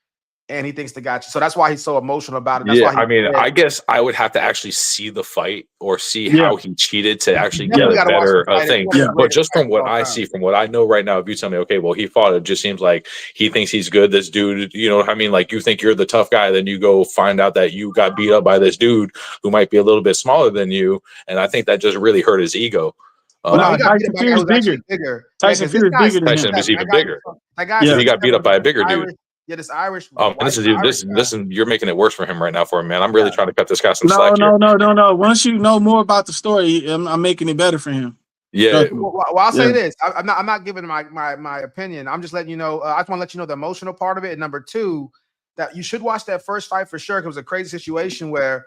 and he thinks the guy. So that's why he's so emotional about it. That's why I mean, I guess I would have to actually see the fight or see how he cheated to actually get a better thing. But just from what I see, from what I know right now, if you tell me, okay, well, he fought, it just seems like he thinks he's good. This dude, you know what I mean? Like, you think you're the tough guy, then you go find out that you got beat up by this dude who might be a little bit smaller than you. And I think that just really hurt his ego. Tyson Fury's bigger. Tyson Fury's bigger than him. Tyson is even bigger. Yeah. He got beat up by a bigger dude. Yeah, this Irish. This is you're making it worse for him right now, for him, man. I'm really trying to cut this guy some slack. No. Once you know more about the story, I'm making it better for him. Yeah. Well, I'll say this. I'm not giving my opinion. I'm just letting you know. I just want to let you know the emotional part of it. And number 2, that you should watch that first fight for sure. It was a crazy situation where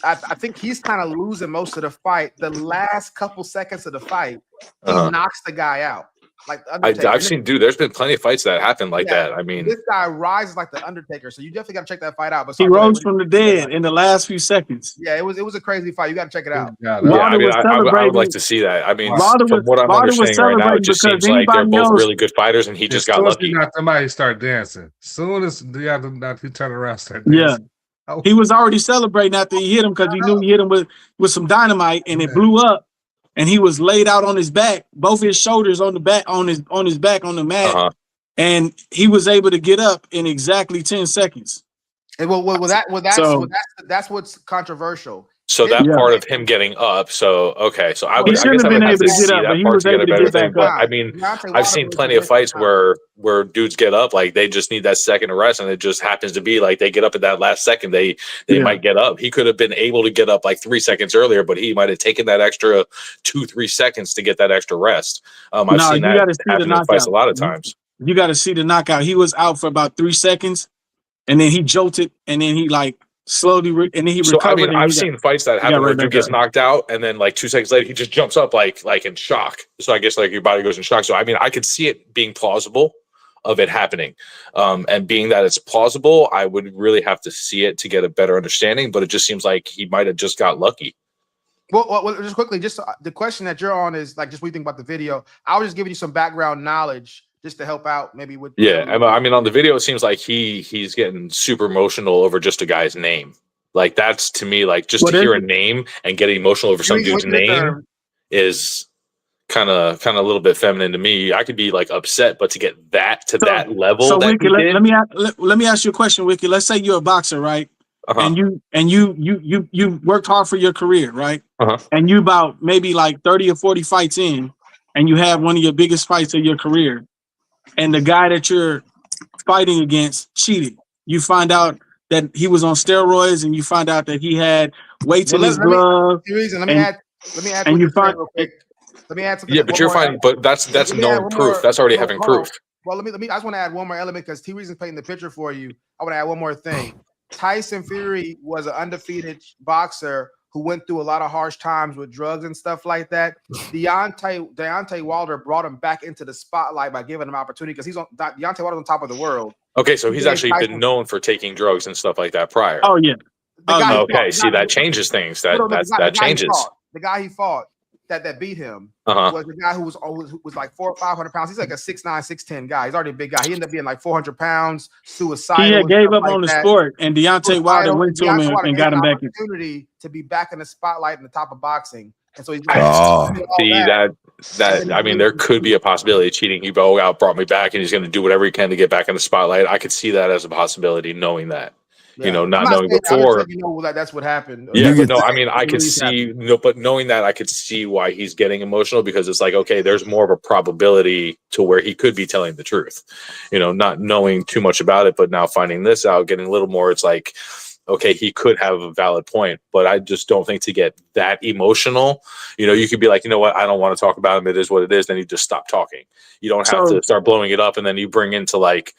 I think he's kind of losing most of the fight. The last couple seconds of the fight, he knocks the guy out. Like I've seen, dude. There's been plenty of fights that happen like that. I mean, this guy rises like the Undertaker, so you definitely got to check that fight out. But he rose from the dead in the last few seconds. Yeah, it was a crazy fight. You got to check it out. I would like to see that. I mean, from what I'm understanding right now, it just seems like they're both really good fighters, and he just got lucky. Not somebody start dancing. Soon as he turned around, start dancing. Yeah, he was already celebrating after he hit him because he knew he hit him with some dynamite, and it blew up. And he was laid out on his back, both his shoulders on the back, on his back on the mat, and he was able to get up in exactly 10 seconds. And that's what's controversial. So that part of him getting up. So okay, so I guess I would have to see that part to get a better thing. But I mean, I've seen plenty of fights where dudes get up, like they just need that second to rest, and it just happens to be like they get up at that last second. They might get up. He could have been able to get up like 3 seconds earlier, but he might have taken that extra 2-3 seconds to get that extra rest. I've seen that happen in fights a lot of times. You got to see the knockout. He was out for about 3 seconds, and then he jolted, and then he slowly and then he recovered. I mean, I've seen fights that happen where dude gets knocked out, and then like 2 seconds later, he just jumps up like in shock. So I guess like your body goes in shock. So I mean, I could see it being plausible of it happening, and being that it's plausible, I would really have to see it to get a better understanding. But it just seems like he might have just got lucky. Well, just quickly, just the question that you're on is like just what you think about the video. I was just giving you some background knowledge just to help out maybe with. I mean, on the video, it seems like he's getting super emotional over just a guy's name. Like that's to me, like just to hear a name and get emotional over some dude's name is kind of a little bit feminine to me. I could be like upset, but to get that to that level. So Wiki, let me ask you a question, Wiki. Let's say you're a boxer, right? And you worked hard for your career, right? And you about maybe like 30 or 40 fights in, and you have one of your biggest fights of your career. And the guy that you're fighting against cheated. You find out that he was on steroids, and you find out that he had weights in his glove. Let me add. And you find. Let me add something. Yeah, but you're finding, but that's known proof. That's already having proof. Well, let me. I just want to add one more element because T Reason's painting the picture for you. I want to add one more thing. Tyson Fury was an undefeated boxer who went through a lot of harsh times with drugs and stuff like that. Deontay Wilder brought him back into the spotlight by giving him opportunity because Deontay Wilder's on top of the world. Okay, so he's actually been known for taking drugs and stuff like that prior. Oh yeah. Okay, see that changes things. That changes. The guy he fought that beat him was the guy who was like 400 or 500 pounds. He's like a 6'9", 6'10" guy. He's already a big guy. He ended up being like 400 pounds, suicidal. He gave up on the sport, and Deontay Wilder went to him and got him back in. Opportunity to be back in the spotlight in the top of boxing, and so he's I mean, there could be a possibility of cheating. He brought me back, and he's going to do whatever he can to get back in the spotlight. I could see that as a possibility, knowing that. Yeah. You know, not knowing before. That's what happened. Yeah, but no, I mean, I could see, but knowing that, I could see why he's getting emotional because it's like, okay, there's more of a probability to where he could be telling the truth. You know, not knowing too much about it, but now finding this out, getting a little more. It's like, okay, he could have a valid point, but I just don't think to get that emotional. You know, you could be like, you know what, I don't want to talk about him. It is what it is. Then you just stop talking. You don't have to start blowing it up, and then you bring into like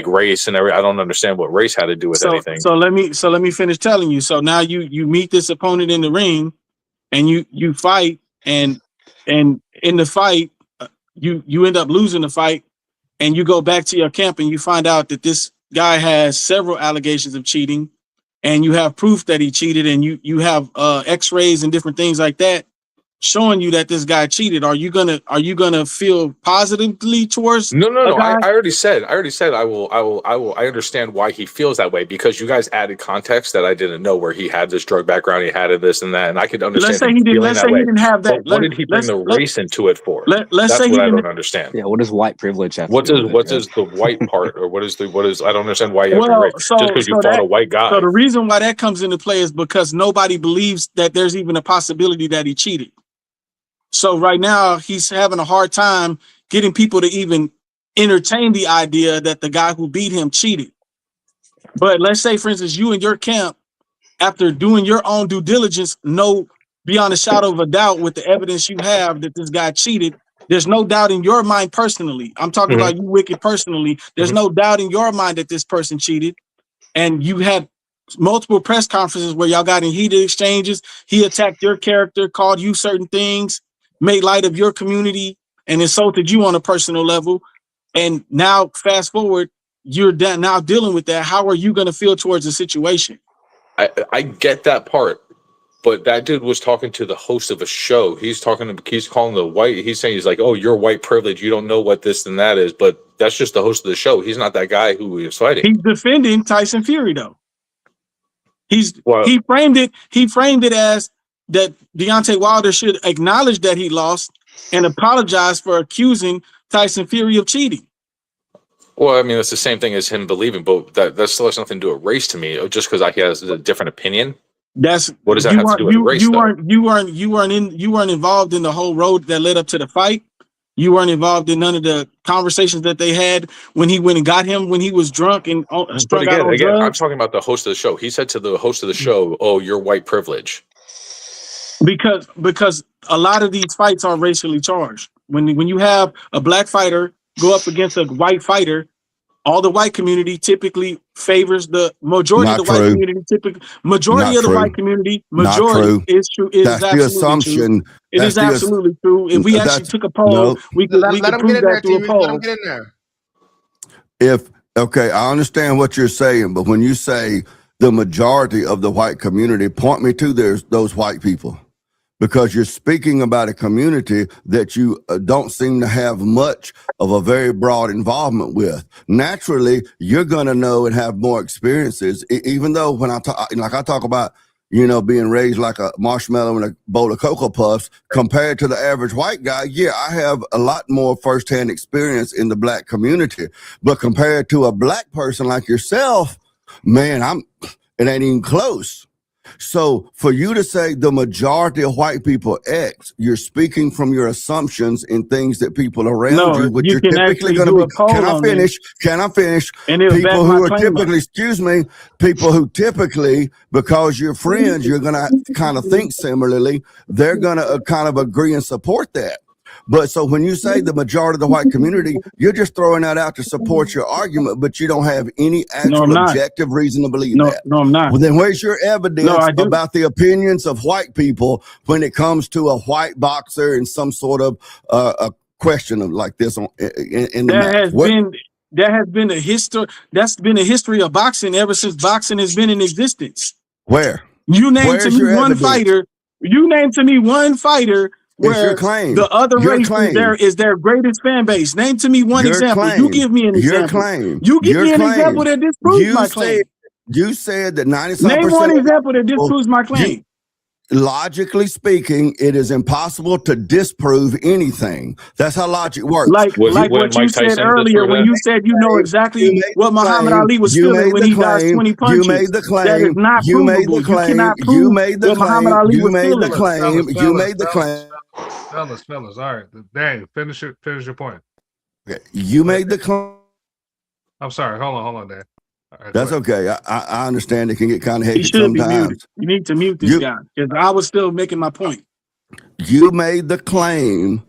race and every. I don't understand what race had to do with anything. So let me finish telling you. So now you meet this opponent in the ring, and you fight, and in the fight, you end up losing the fight, and you go back to your camp and you find out that this guy has several allegations of cheating, and you have proof that he cheated, and you have x-rays and different things like that showing you that this guy cheated. Are you gonna feel positively towards No. I already said I understand why he feels that way, because you guys added context that I didn't know, where he had this drug background, he had this and that, and I could understand. Let's say he didn't have that. But what did he bring the race into it for? Let's say what I don't understand. Yeah, what does white privilege have? What does the white part, or what is I don't understand why you have to race just because you fought a white guy. So the reason why that comes into play is because nobody believes that there's even a possibility that he cheated. So right now he's having a hard time getting people to even entertain the idea that the guy who beat him cheated. But let's say, for instance, you and your camp, after doing your own due diligence, know beyond a shadow of a doubt with the evidence you have that this guy cheated. There's no doubt in your mind personally. I'm talking about you, Wicked, personally. There's no doubt in your mind that this person cheated. And you had multiple press conferences where y'all got in heated exchanges. He attacked your character, called you certain things, made light of your community, and insulted you on a personal level. And now, fast forward, you're now dealing with that. How are you going to feel towards the situation? I get that part, but that dude was talking to the host of a show. He's calling the white. He's saying, he's like, oh, you're white privilege. You don't know what this and that is. But that's just the host of the show. He's not that guy who he was fighting. He's defending Tyson Fury, though. He framed it as that Deontay Wilder should acknowledge that he lost and apologize for accusing Tyson Fury of cheating. Well, I mean, it's the same thing as him believing, but that still has nothing to do with race to me. Just because he has a different opinion. What does that have to do with race? You weren't involved in the whole road that led up to the fight. You weren't involved in none of the conversations that they had when he went and got him when he was drunk and But again, I'm talking about the host of the show. He said to the host of the show, "Oh, you're white privilege." Because a lot of these fights are racially charged. When you have a black fighter go up against a white fighter, all the white community typically favors the majority of the white community. Typically, majority of the white community, majority is true. That's the assumption. It is absolutely true. If we actually took a poll, we could prove that through a poll. Let him get in there. Okay, I understand what you're saying, but when you say the majority of the white community, point me to those white people. Because you're speaking about a community that you don't seem to have much of a very broad involvement with. Naturally, you're going to know and have more experiences, even though when I talk about, being raised like a marshmallow and a bowl of Cocoa Puffs compared to the average white guy. Yeah, I have a lot more firsthand experience in the black community, but compared to a black person like yourself, man, it ain't even close. So for you to say the majority of white people X, you're speaking from your assumptions and things that people around you, which you're typically going to be. Can I finish? And people who are typically, people who typically, because you're friends, you're going to kind of think similarly. They're going to kind of agree and support that. But so when you say the majority of the white community, you're just throwing that out to support your argument, but you don't have any actual objective reason to believe that. No, I'm not. Well, then where's your evidence about the opinions of white people when it comes to a white boxer and some sort of a question of like this in the That's been a history of boxing ever since boxing has been in existence. Where? You name to me one fighter. You name to me one fighter where the other race is their greatest fan base. Name to me one example. You give me an example. You give me an example that disproves my claim. You said that 97%. Name one example that disproves my claim. Logically speaking, it is impossible to disprove anything. That's how logic works. Like what you said earlier when you said you know exactly what Muhammad Ali was feeling when he dodged 20 punches. You made the claim. That is not provable. You cannot prove what Muhammad Ali was feeling. You made the claim. Fellas, all right. Dang, finish your point. Okay. You made the claim. I'm sorry. Hold on, Dan. Right, That's okay. I understand it can get kind of He hectic should be muted. sometimes. You need to mute this guy because I was still making my point. You made the claim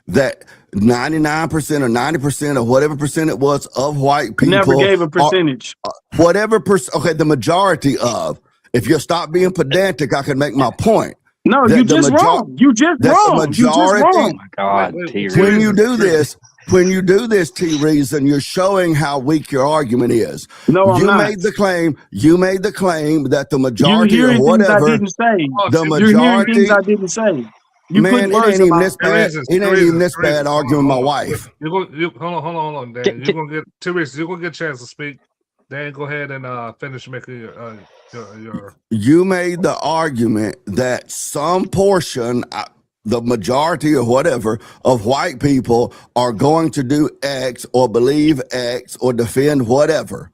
that 99% or 90% or whatever percent it was of white people Never gave a percentage. Whatever okay, the majority of. If you stop being pedantic, I can make my point. No, you just wrong. You just wrong. You just wrong. Oh my God, T. When you do this, T. Reason, you're showing how weak your argument is. No, I'm you not. made the claim that the majority You're or hearing whatever. things I didn't say. The You're hearing things majority. I didn't say. You Man, put it words ain't in even my this bad. It ain't even this bad arguing with my wife. Hold on, Dan. You're gonna get Teresa. You're gonna get a chance to speak. Dan, go ahead and finish making your. You made the argument that some portion, the majority or whatever, of white people are going to do X or believe X or defend whatever.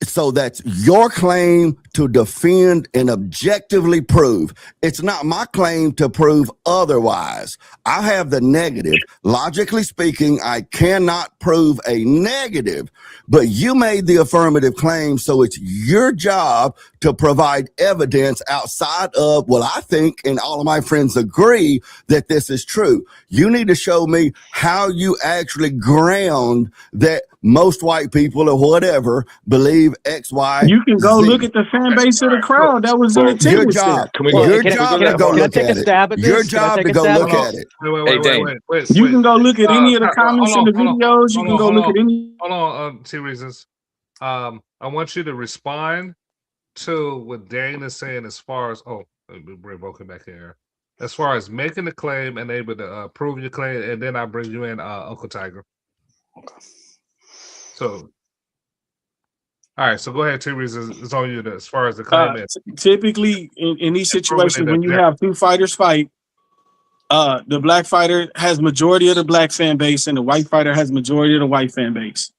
So that's your claim to defend and objectively prove. It's not my claim to prove otherwise. I have the negative. Logically speaking, I cannot prove a negative, but you made the affirmative claim, so it's your job to provide evidence outside of, well, I think, and all of my friends agree that this is true. You need to show me how you actually ground that most white people or whatever believe X, Y, You can go Z. look at the fan base of the crowd that was in Your attendance job. there. Your job to go look at it. Your job to go look at it. Wait. You can go look at any of the comments in the hold on, videos. You can go look at any. Hold on, T Reasons. I want you to respond to what Dane is saying as far as bring Vulcan back here. As far as making the claim and able to prove your claim, and then I bring you in Uncle Tiger. Okay. So, all right. So go ahead, T Reasons. It's on you as far as the claim is. Typically, in these situations, when you have two fighters fight, the black fighter has majority of the black fan base, and the white fighter has majority of the white fan base.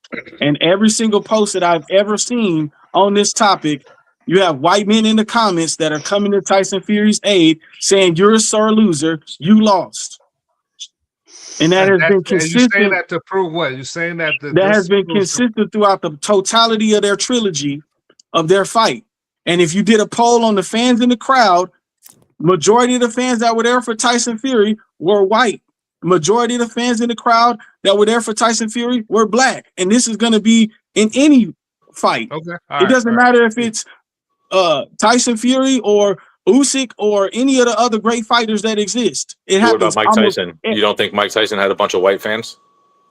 And every single post that I've ever seen on this topic, you have white men in the comments that are coming to Tyson Fury's aid, saying you're a sore loser, you lost. And that has been consistent. You're saying that to prove what? You're saying that that has been consistent throughout the totality of their trilogy of their fight. And if you did a poll on the fans in the crowd, majority of the fans that were there for Tyson Fury were white. Majority of the fans in the crowd that were there for Tyson Fury were black. And this is going to be in any fight. Okay. It doesn't matter if it's Tyson Fury or Usyk or any of the other great fighters that exist. It What happens. about Mike Tyson? You don't think Mike Tyson had a bunch of white fans?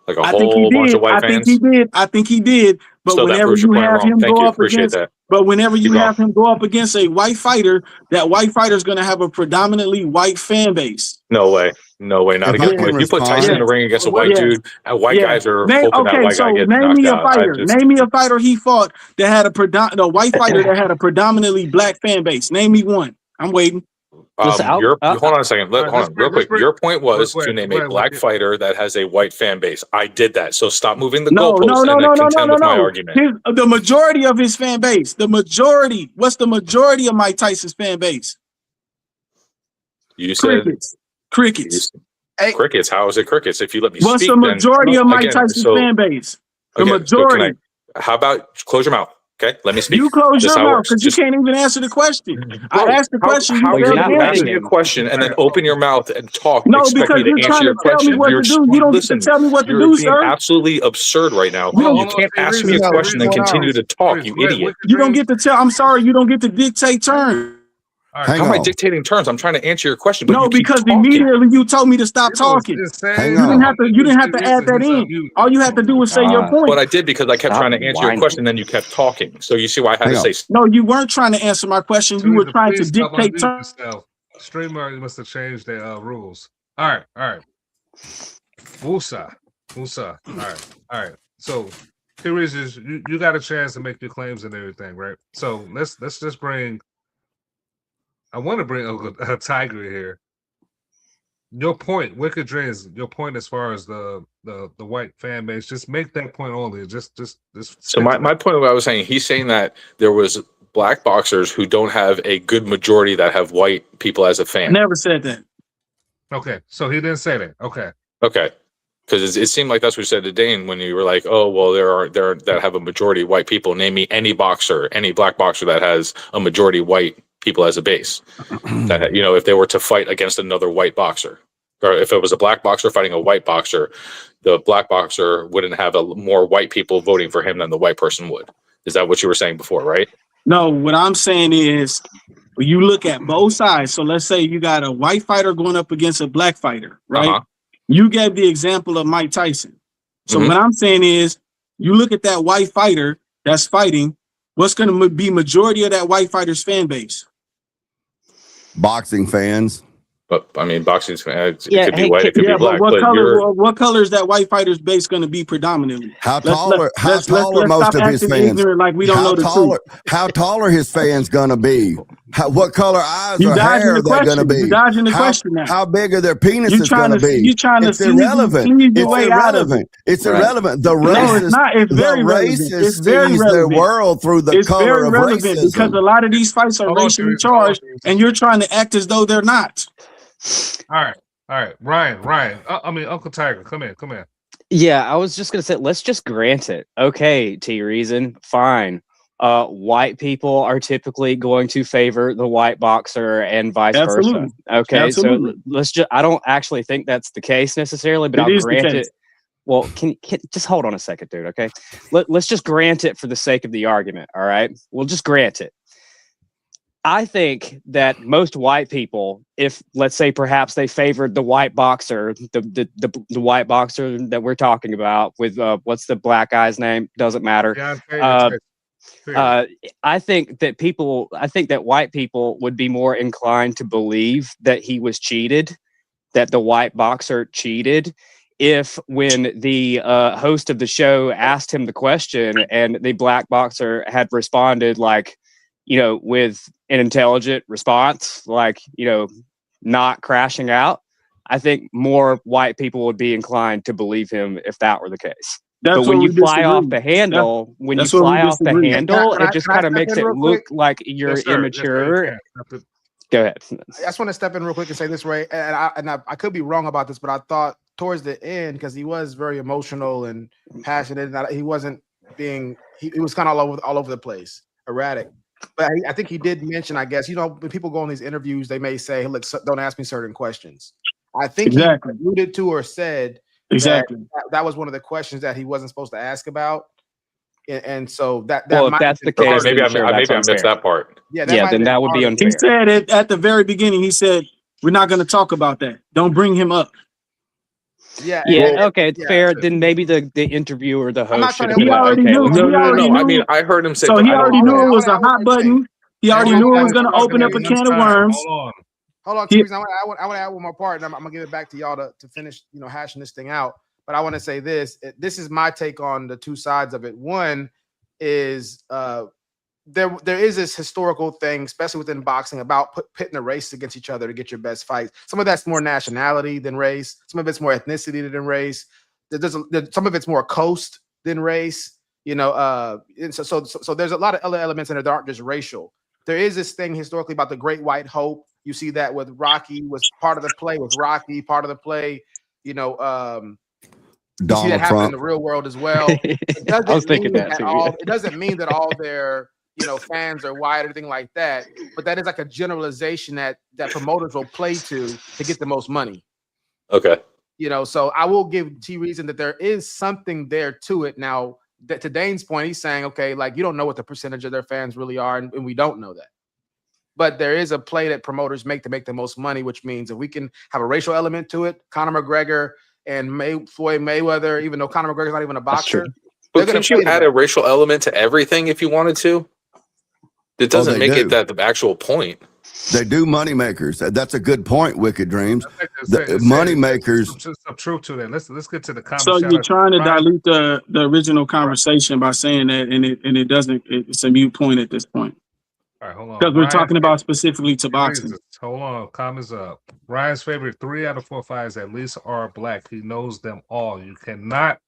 Like a I think he whole bunch did. of white I fans? think he did. But So that whenever proves your you point have wrong. him Thank go you. up Appreciate against, that. but whenever you Keep have him go up against a white fighter, that white fighter is going to have a predominantly white fan base. No way. No way. Not If I against. can If you put Tyson in the ring against a white dude, white guys are hoping that white guy gets name knocked me a out. fighter. Name me a fighter he fought that had a white fighter that had a predominantly black fan base. Name me one. I'm waiting. Hold on a second. Hold on, real quick. Your point was to name a black fighter that has a white fan base. I did that. So stop moving the goalposts and contend with my argument. The majority of his fan base. The majority. What's the majority of Mike Tyson's fan base? You said crickets. Crickets. How is it crickets? If you let me What's speak, the majority of Mike Tyson's fan base? The majority. How about close your mouth? Okay, let me speak. You close This your how it mouth works. because you can't even answer the question. I asked the question. How You can failed you to ask answer. me a question and then open your mouth and talk? No, and expect because me you're to trying answer to your tell me question? what to do. You don't get to tell me what to do, You're being sir. absolutely absurd right now. You can't ask me a question and continue to talk, you idiot. You don't get to tell. I'm sorry, you don't get to dictate terms. How am I dictating terms? I'm trying to answer your question, but No, you keep because talking. immediately you told me to stop talking. You didn't have to add that in. All you had to do was say your point. But I did because I kept trying to answer your question, and then you kept talking. So you see why I had to say. No, you weren't trying to answer my question. You were trying to dictate terms. Streamer must have changed their rules. All right. Musa. All right. So here is you got a chance to make your claims and everything, right? So let's just bring. I want to bring a Tiger here. Your point, Wicked Dreams. Your point as far as the white fan base. Just make that point only. Just. So my point of what I was saying, he's saying that there was black boxers who don't have a good majority that have white people as a fan. Never said that. Okay, so he didn't say that. Okay. Because it seemed like that's what you said to Dane when you were like, "Oh, well, there are that have a majority of white people. Name me any boxer, any black boxer that has a majority white people as a base. That, you know, if they were to fight against another white boxer, or if it was a black boxer fighting a white boxer, the black boxer wouldn't have more white people voting for him than the white person would. Is that what you were saying before, right? No, what I'm saying is, when you look at both sides. So let's say you got a white fighter going up against a black fighter, right? You gave the example of Mike Tyson. So what I'm saying is, you look at that white fighter that's fighting, what's going to be majority of that white fighter's fan base? Boxing fans. But I mean, boxing fans, it could be white, it could be black. But what color is that white fighter's base going to be predominantly? How tall are most of his fans? Like we don't know the truth. How tall are his fans going to be? What color eyes or hair are they going to be? You're dodging the question now. How big are their penises going to be? You're trying to it's irrelevant. It's irrelevant. It's irrelevant. The racists sees their world through the color of racism. Because a lot of these fights are racially charged, and you're trying to act as though they're not. All right, Ryan. I mean, Uncle Tiger, come in. Yeah, I was just gonna say, let's just grant it. Okay, T-Reason, fine. White people are typically going to favor the white boxer and vice versa. Okay, so let's just. I don't actually think that's the case necessarily, but I'll grant it. Well, can just hold on a second, dude. Okay, let's just grant it for the sake of the argument. All right, we'll just grant it. I think that most white people, if let's say perhaps they favored the white boxer, the white boxer that we're talking about with what's the black guy's name? Doesn't matter. I think that white people would be more inclined to believe that he was cheated, that the white boxer cheated, if when the host of the show asked him the question and the black boxer had responded like, you know, with an intelligent response, like, you know, not crashing out, I think more white people would be inclined to believe him if that were the case. But when you fly off the handle, it just kind of makes it look like you're immature. Go ahead. I just want to step in real quick and say this, Ray, and I could be wrong about this, but I thought towards the end, because he was very emotional and passionate, and he wasn't being, he was kind of all over the place, erratic. But I think he did mention, I guess, you know, when people go on these interviews, they may say, hey, look, don't ask me certain questions. I think he alluded to or said that was one of the questions that he wasn't supposed to ask about. And so that if that's the case, maybe I missed that part. Yeah, then that would be unfair. He said it at the very beginning. He said, we're not going to talk about that. Don't bring him up. Yeah. Okay, it's fair. Then maybe the interviewer, the host, should have he already knew. No. I mean, I heard him say. So he already knew it was a hot button. He already knew it was going to open up a can of worms. Hold on, T-Reason. I want to add one more part, and I'm gonna give it back to y'all to finish, you know, hashing this thing out. But I want to say this. This is my take on the two sides of it. One is there is this historical thing, especially within boxing, about pitting the race against each other to get your best fights. Some of that's more nationality than race. Some of it's more ethnicity than race. Some of it's more coast than race. You know, and so there's a lot of other elements in it that aren't just racial. There is this thing historically about the Great White Hope. You see that with Rocky was part of the play. With Rocky, part of the play. You know, you see that happen in the real world as well. I was thinking that too. It doesn't mean that all their fans are white or anything like that. But that is like a generalization that promoters will play to get the most money. Okay. You know, so I will give T-Reason that there is something there to it. Now, to Dane's point, he's saying, okay, like you don't know what the percentage of their fans really are, and we don't know that. But there is a play that promoters make to make the most money, which means if we can have a racial element to it, Conor McGregor and Floyd Mayweather, even though Conor McGregor's not even a boxer. But couldn't you add a racial element to everything if you wanted to? It doesn't make it that the actual point. They do money makers. That's a good point, Wicked Dreams. Money makers. Some truth to that. Let's get to the comments. So you're trying to dilute the original conversation by saying that, and it doesn't. It's a moot point at this point. All right, hold on. Because we're talking about specifically to boxing. Hold on, comments up. Ryan's favorite 3 out of 4 fights at least are black. He knows them all. You cannot,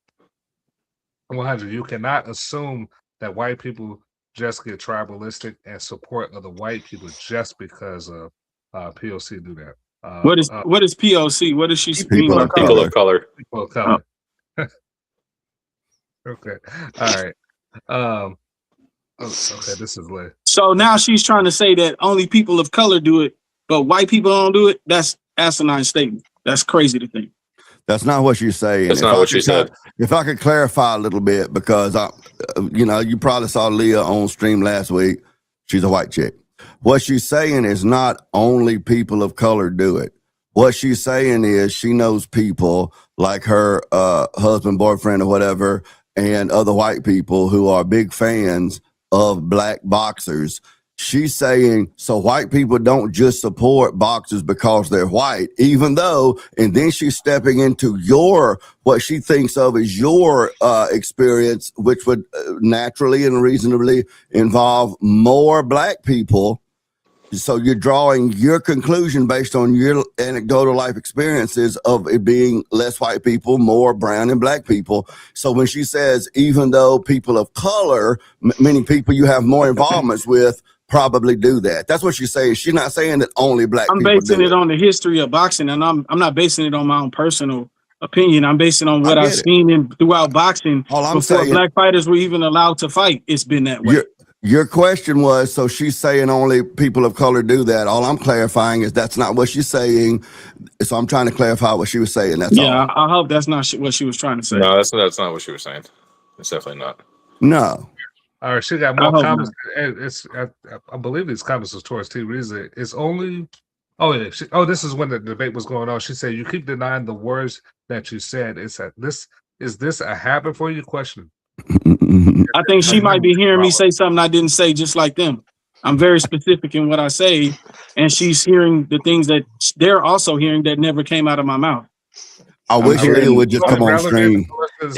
100. You cannot assume that white people just get tribalistic and support other white people just because POC do that. What is POC? What does she mean? People of color. Well, color. Okay. All right. Okay, this is lit. So now she's trying to say that only people of color do it, but white people don't do it. That's asinine statement. That's crazy to think. That's not what she's saying. That's not what she said. If I could clarify a little bit, because you probably saw Leah on stream last week. She's a white chick. What she's saying is not only people of color do it. What she's saying is she knows people like her husband, boyfriend, or whatever, and other white people who are big fans of black boxers. She's saying, so white people don't just support boxers because they're white, even though, and then she's stepping into what she thinks of as your experience, which would naturally and reasonably involve more black people. So you're drawing your conclusion based on your anecdotal life experiences of it being less white people, more brown and black people. So when she says, even though people of color, many people you have more involvements with, probably do that. That's what she's saying. She's not saying that only black people do it. I'm basing it on the history of boxing, and I'm not basing it on my own personal opinion. I'm basing it on what I've seen throughout boxing before black fighters were even allowed to fight. It's been that way. Your question was, so she's saying only people of color do that. All I'm clarifying is that's not what she's saying. So I'm trying to clarify what she was saying. That's all. Yeah, I hope that's not what she was trying to say. No, that's not what she was saying. It's definitely not. No. All right, she got more comments. I believe these comments was towards T. Reason. It's only. Oh yeah. This is when the debate was going on. She said, "You keep denying the words that you said. Is this a habit for you?" Question. I think she might be hearing me say something I didn't say, just like them. I'm very specific in what I say, and she's hearing the things that they're also hearing that never came out of my mouth. I wish Leah would just come on stream.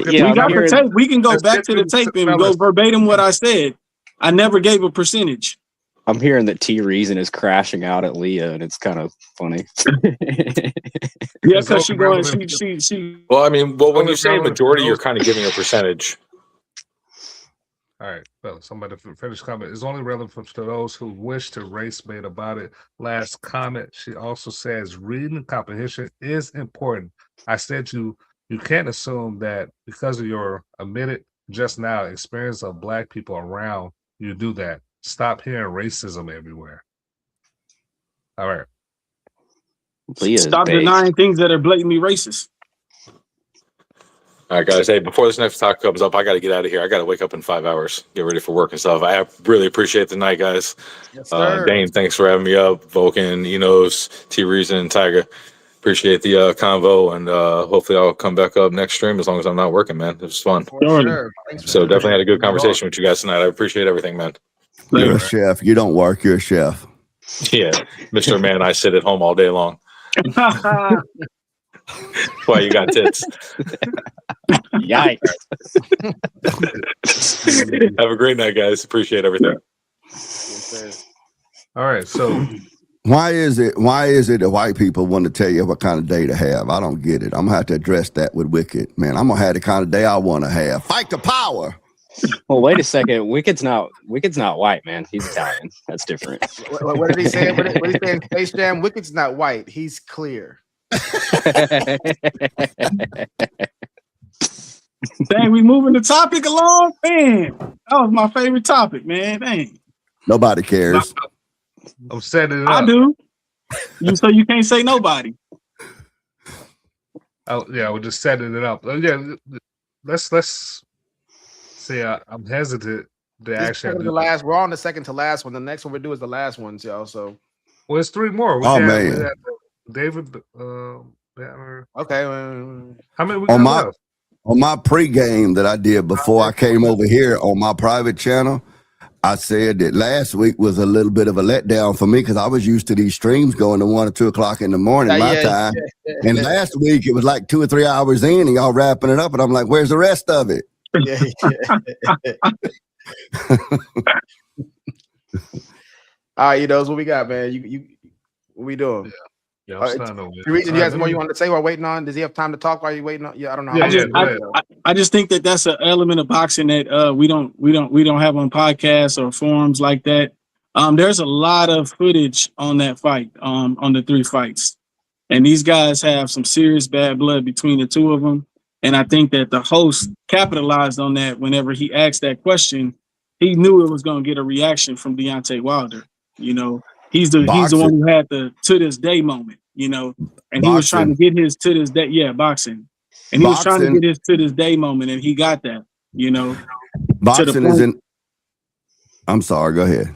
Yeah, we got the tape. We can go back to the tape and go verbatim what I said. I never gave a percentage. I'm hearing that T Reason is crashing out at Leah, and it's kind of funny. Yeah, because she going. She. Well, I mean, when you say majority, you're kind of giving a percentage. All right, well, somebody finish comment. It's only relevant to those who wish to race bait about it. Last comment. She also says reading comprehension is important. I said you can't assume that because of your admitted just now experience of black people around you do that. Stop hearing racism everywhere. All right. Stop denying things that are blatantly racist. All right, guys. Hey, before this next talk comes up, I got to get out of here. I got to wake up in 5 hours, get ready for work and stuff. I really appreciate the night, guys. Yes, sir. Dane, thanks for having me up. Vulcan, Enos, T Reason, and Tiger. Appreciate the convo, and hopefully I'll come back up next stream as long as I'm not working, man. It was fun. Sure. So definitely had a good conversation with you guys tonight. I appreciate everything, man. You're a chef. You don't work. You're a chef. Yeah, Mr. Man, I sit at home all day long. Why you got tits? Yikes. Have a great night, guys. Appreciate everything. All right, so why is it that white people want to tell you what kind of day to have? I don't get it. I'm gonna have to address that with Wicked. Man, I'm gonna have the kind of day I want to have. Fight the power. Well, wait a second. Wicked's not white, man. He's Italian. That's different. What did he say? What did he say in Space Jam? Wicked's not white. He's clear. Dang, we moving the topic along? Man, that was my favorite topic, man. Dang. Nobody cares. I'm setting it up. I do. So you can't say nobody. Oh yeah, we're just setting it up. Yeah, let's see. I'm hesitant to actually. We're on the second to last one. The next one we do is the last one, y'all. So, well, it's three more. We had David Banner. Okay. How many we got left? On my pregame that I did before I came over here on my private channel, I said that last week was a little bit of a letdown for me because I was used to these streams going to 1 or 2 o'clock in the morning my time. And last week it was like 2 or 3 hours in and y'all wrapping it up. And I'm like, where's the rest of it? All right, Edos, what we got, man? You what we doing? Yeah, the reason you have more you want to say while waiting on? Does he have time to talk while you waiting on? Yeah, I don't know. I just think that that's an element of boxing that we don't have on podcasts or forums like that. There's a lot of footage on that fight, on the 3 fights. And these guys have some serious bad blood between the two of them. And I think that the host capitalized on that whenever he asked that question. He knew it was going to get a reaction from Deontay Wilder. You know, he's the one who had the to this day moment, you know, and he was trying to get his to this day. Yeah, boxing. And he was trying to get his to this day moment, and he got that, you know. Boxing is in. I'm sorry, go ahead.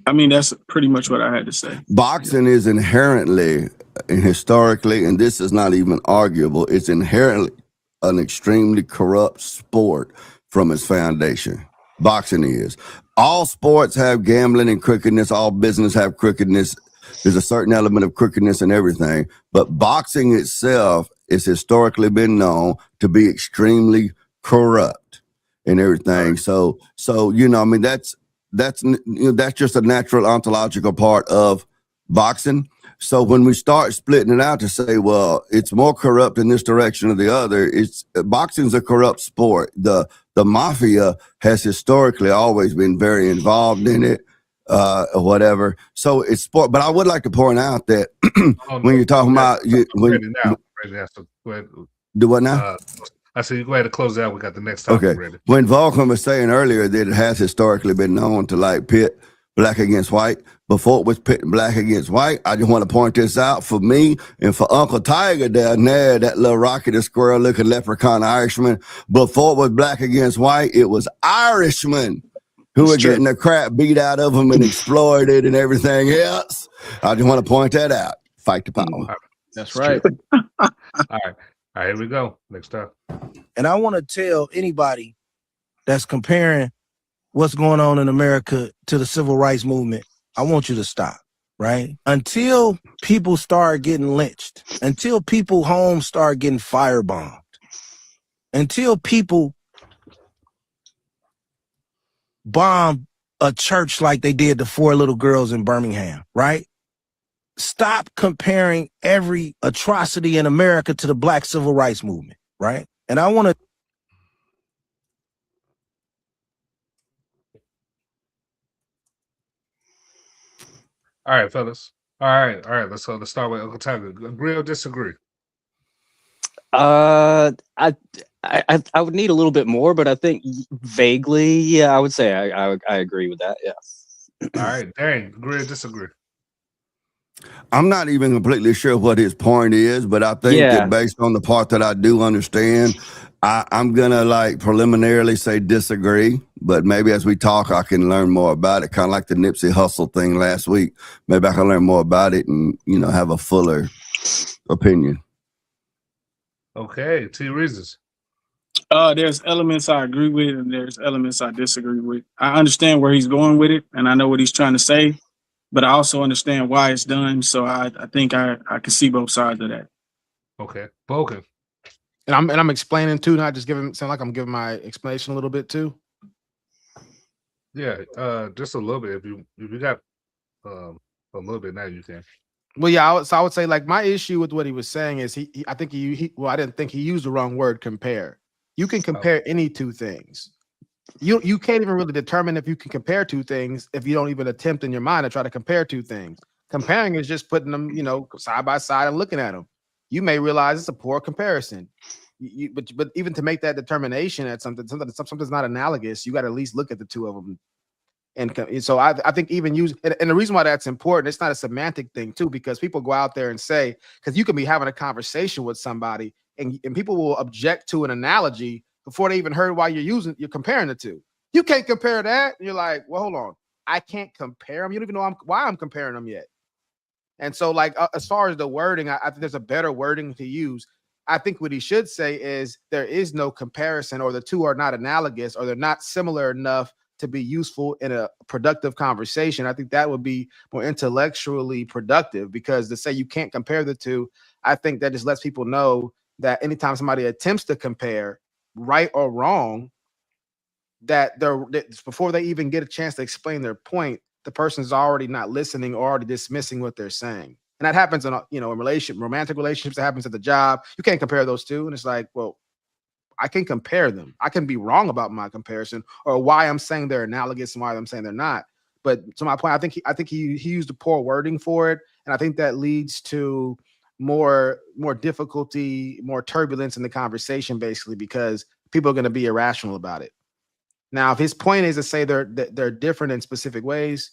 I mean, that's pretty much what I had to say. Boxing is inherently and historically, and this is not even arguable, it's inherently an extremely corrupt sport from its foundation. Boxing is. All sports have gambling and crookedness. All business have crookedness. There's a certain element of crookedness in everything. But boxing itself is historically been known to be extremely corrupt and everything. So you know, I mean, that's just a natural ontological part of boxing. So when we start splitting it out to say, well, it's more corrupt in this direction or the other, boxing's a corrupt sport. The mafia has historically always been very involved in it, or whatever. So it's sport. But I would like to point out that when you're talking about Brady has to go ahead. Do what now? I said you go ahead and close out. We got the next topic Okay. ready. When Vulcan was saying earlier that it has historically been known to like pit black against white, before it was pitting black against white, I just want to point this out for me and for Uncle Tiger down there, that little rocket squirrel looking leprechaun Irishman. Before it was black against white, it was Irishmen who were getting the crap beat out of them and exploited and everything else. I just want to point that out. Fight the power. That's right. All right, here we go. Next time. And I want to tell anybody that's comparing what's going on in America to the civil rights movement, I want you to stop, right? Until people start getting lynched, until people homes start getting firebombed, until people bomb a church like they did the 4 little girls in Birmingham, right? Stop comparing every atrocity in America to the black civil rights movement, right? And I want to All right, fellas. All right. Let's start with Uncle Tiger. Agree or disagree? I would need a little bit more, but I think vaguely, yeah, I would say I agree with that. Yeah. All right, dang, agree or disagree? I'm not even completely sure what his point is, but I think that based on the part that I do understand, I'm gonna like preliminarily say disagree, but maybe as we talk, I can learn more about it. Kind of like the Nipsey Hussle thing last week. Maybe I can learn more about it and have a fuller opinion. Okay, 2 reasons. There's elements I agree with, and there's elements I disagree with. I understand where he's going with it, and I know what he's trying to say, but I also understand why it's done. So I think I can see both sides of that. Okay, Vulcan. And I'm explaining too, not just sound like I'm giving my explanation a little bit too. Yeah, just a little bit. If you got a little bit now, you can. Well, yeah, I would say like my issue with what he was saying is I think I didn't think he used the wrong word, compare. You can compare any two things. You can't even really determine if you can compare two things if you don't even attempt in your mind to try to compare two things. Comparing is just putting them, side by side and looking at them. You may realize it's a poor comparison. But even to make that determination at something's not analogous, you got to at least look at the two of them. And so I think even and the reason why that's important, it's not a semantic thing too, because people go out there and say, because you can be having a conversation with somebody and people will object to an analogy before they even heard why you're comparing the two. You can't compare that. And you're like, well, hold on. I can't compare them. You don't even know why I'm comparing them yet. And so like, as far as the wording, I think there's a better wording to use. I think what he should say is there is no comparison, or the two are not analogous, or they're not similar enough to be useful in a productive conversation. I think that would be more intellectually productive, because to say you can't compare the two, I think that just lets people know that anytime somebody attempts to compare, right or wrong, that before they even get a chance to explain their point, the person's already not listening or already dismissing what they're saying. And that happens in romantic relationships. That happens at the job. You can't compare those two. And it's like, well, I can compare them. I can be wrong about my comparison or why I'm saying they're analogous and why I'm saying they're not. But to my point, I think he used the poor wording for it, and I think that leads to more difficulty, more turbulence in the conversation, basically, because people are going to be irrational about it. Now, if his point is to say they're different in specific ways,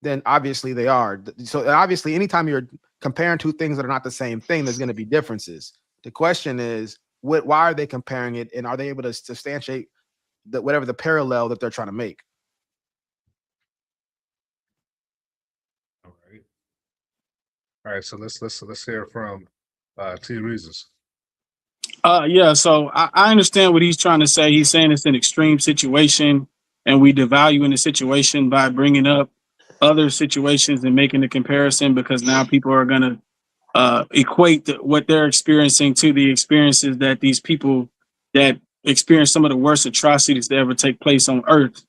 then obviously they are. So obviously, anytime you're comparing two things that are not the same thing, there's going to be differences. The question is, why are they comparing it, and are they able to substantiate whatever the parallel that they're trying to make? All right, so let's hear from T Reasons. Yeah, so I understand what he's trying to say. He's saying it's an extreme situation, and we devaluing the situation by bringing up other situations and making the comparison, because now people are going to equate what they're experiencing to the experiences that these people that experience some of the worst atrocities that ever take place on Earth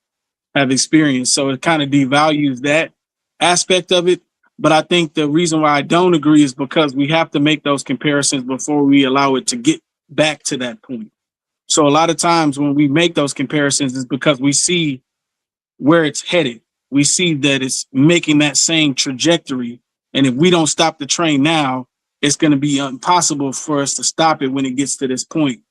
have experienced. So it kind of devalues that aspect of it. But I think the reason why I don't agree is because we have to make those comparisons before we allow it to get back to that point. So a lot of times when we make those comparisons is because we see where it's headed. We see that it's making that same trajectory. And if we don't stop the train now, it's going to be impossible for us to stop it when it gets to this point.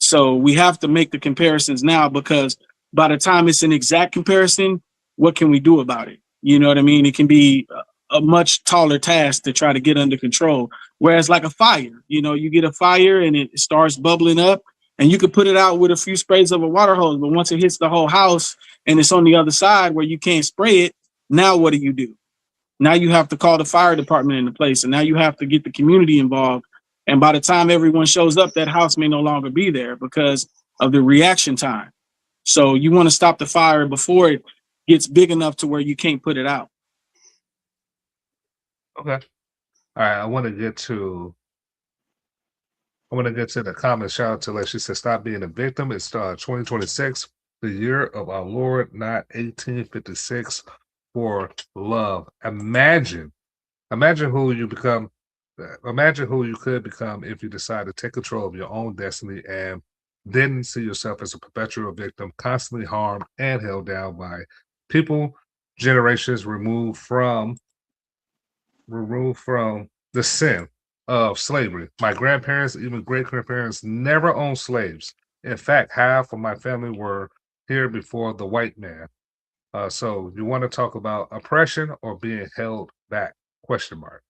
So we have to make the comparisons now, because by the time it's an exact comparison, what can we do about it? You know what I mean? It can be a much taller task to try to get under control. Whereas like a fire, you get a fire and it starts bubbling up, and you could put it out with a few sprays of a water hose. But once it hits the whole house and it's on the other side where you can't spray it, now what do? Now you have to call the fire department into place, and now you have to get the community involved. And by the time everyone shows up, that house may no longer be there because of the reaction time. So you want to stop the fire before it gets big enough to where you can't put it out. Okay. All right. I want to get to the comments. Shout out to Lex. She said, "Stop being a victim. It's 2026, the year of our Lord, not 1856 for love." Imagine who you become. Imagine who you could become if you decide to take control of your own destiny and didn't see yourself as a perpetual victim, constantly harmed and held down by people generations removed from the sin of slavery. My grandparents, even great-grandparents, never owned slaves. In fact, half of my family were here before the white man. So you want to talk about oppression or being held back? Question mark.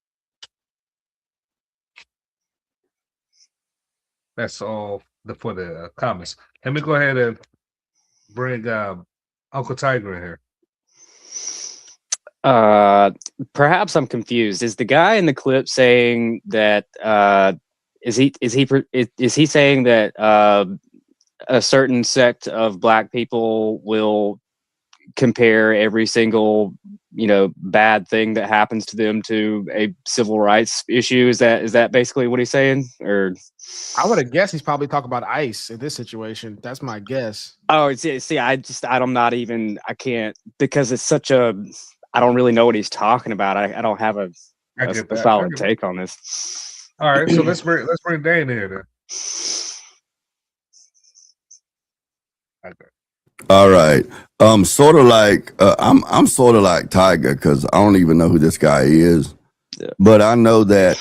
That's all for the comments. Let me go ahead and bring Uncle Tiger in here. Perhaps I'm confused. Is the guy in the clip saying that is he saying that a certain sect of Black people will compare every single bad thing that happens to them to a civil rights issue? Is that basically what he's saying? Or I would have guessed he's probably talking about ICE in this situation. That's my guess. Oh, see, I can't, because it's such a, I don't really know what he's talking about. I don't have a solid take on this. All right, so let's bring Dane in here then. Okay. All right. Sort of like I'm sort of like Tiger, because I don't even know who this guy is. Yeah. But I know that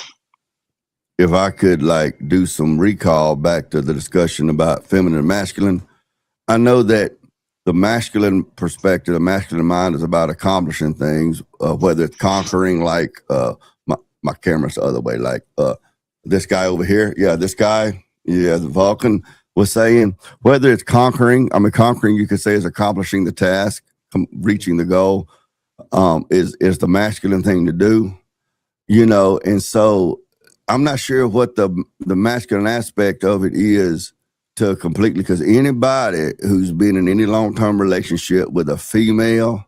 if I could do some recall back to the discussion about feminine and masculine, I know that the masculine perspective, the masculine mind is about accomplishing things, whether it's conquering, my camera's the other way, this guy over here. Yeah, this guy. Yeah, the Vulcan was saying, whether it's conquering, you could say is accomplishing the task, reaching the goal, is the masculine thing to do, and so I'm not sure what the masculine aspect of it is to completely, because anybody who's been in any long-term relationship with a female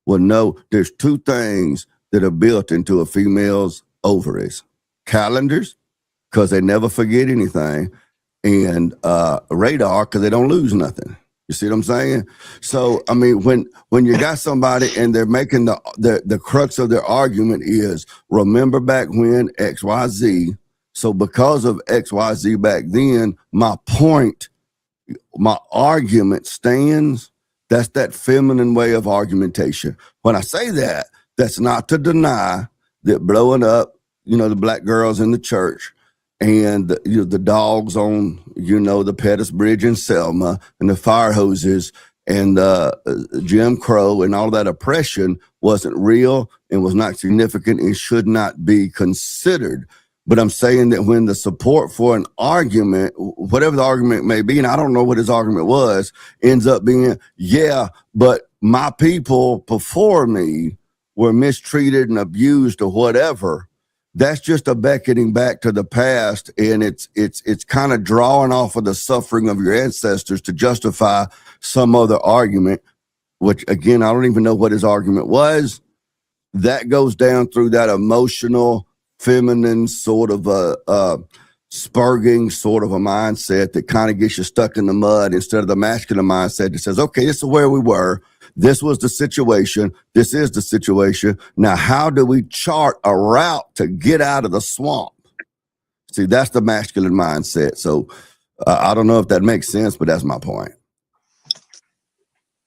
will know there's two things that are built into a female's ovaries: calendars, because they never forget anything, and radar, because they don't lose nothing. You see what I'm saying? So, when you got somebody and they're making the crux of their argument is, remember back when XYZ, so because of XYZ back then, my argument stands, That's that feminine way of argumentation. When I say that, that's not to deny that blowing up, the black girls in the church and the dogs on, the Pettus Bridge in Selma and the fire hoses and Jim Crow and all that oppression wasn't real and was not significant and should not be considered. But I'm saying that when the support for an argument, whatever the argument may be, and I don't know what his argument was, ends up being, yeah, but my people before me were mistreated and abused or whatever. That's just a beckoning back to the past, and it's kind of drawing off of the suffering of your ancestors to justify some other argument, which again, I don't even know what his argument was. That goes down through that emotional, feminine sort of spurging sort of a mindset that kind of gets you stuck in the mud instead of the masculine mindset that says, okay, this is where we were. This was the situation. This is the situation. Now, how do we chart a route to get out of the swamp? See, that's the masculine mindset. So I don't know if that makes sense, but that's my point.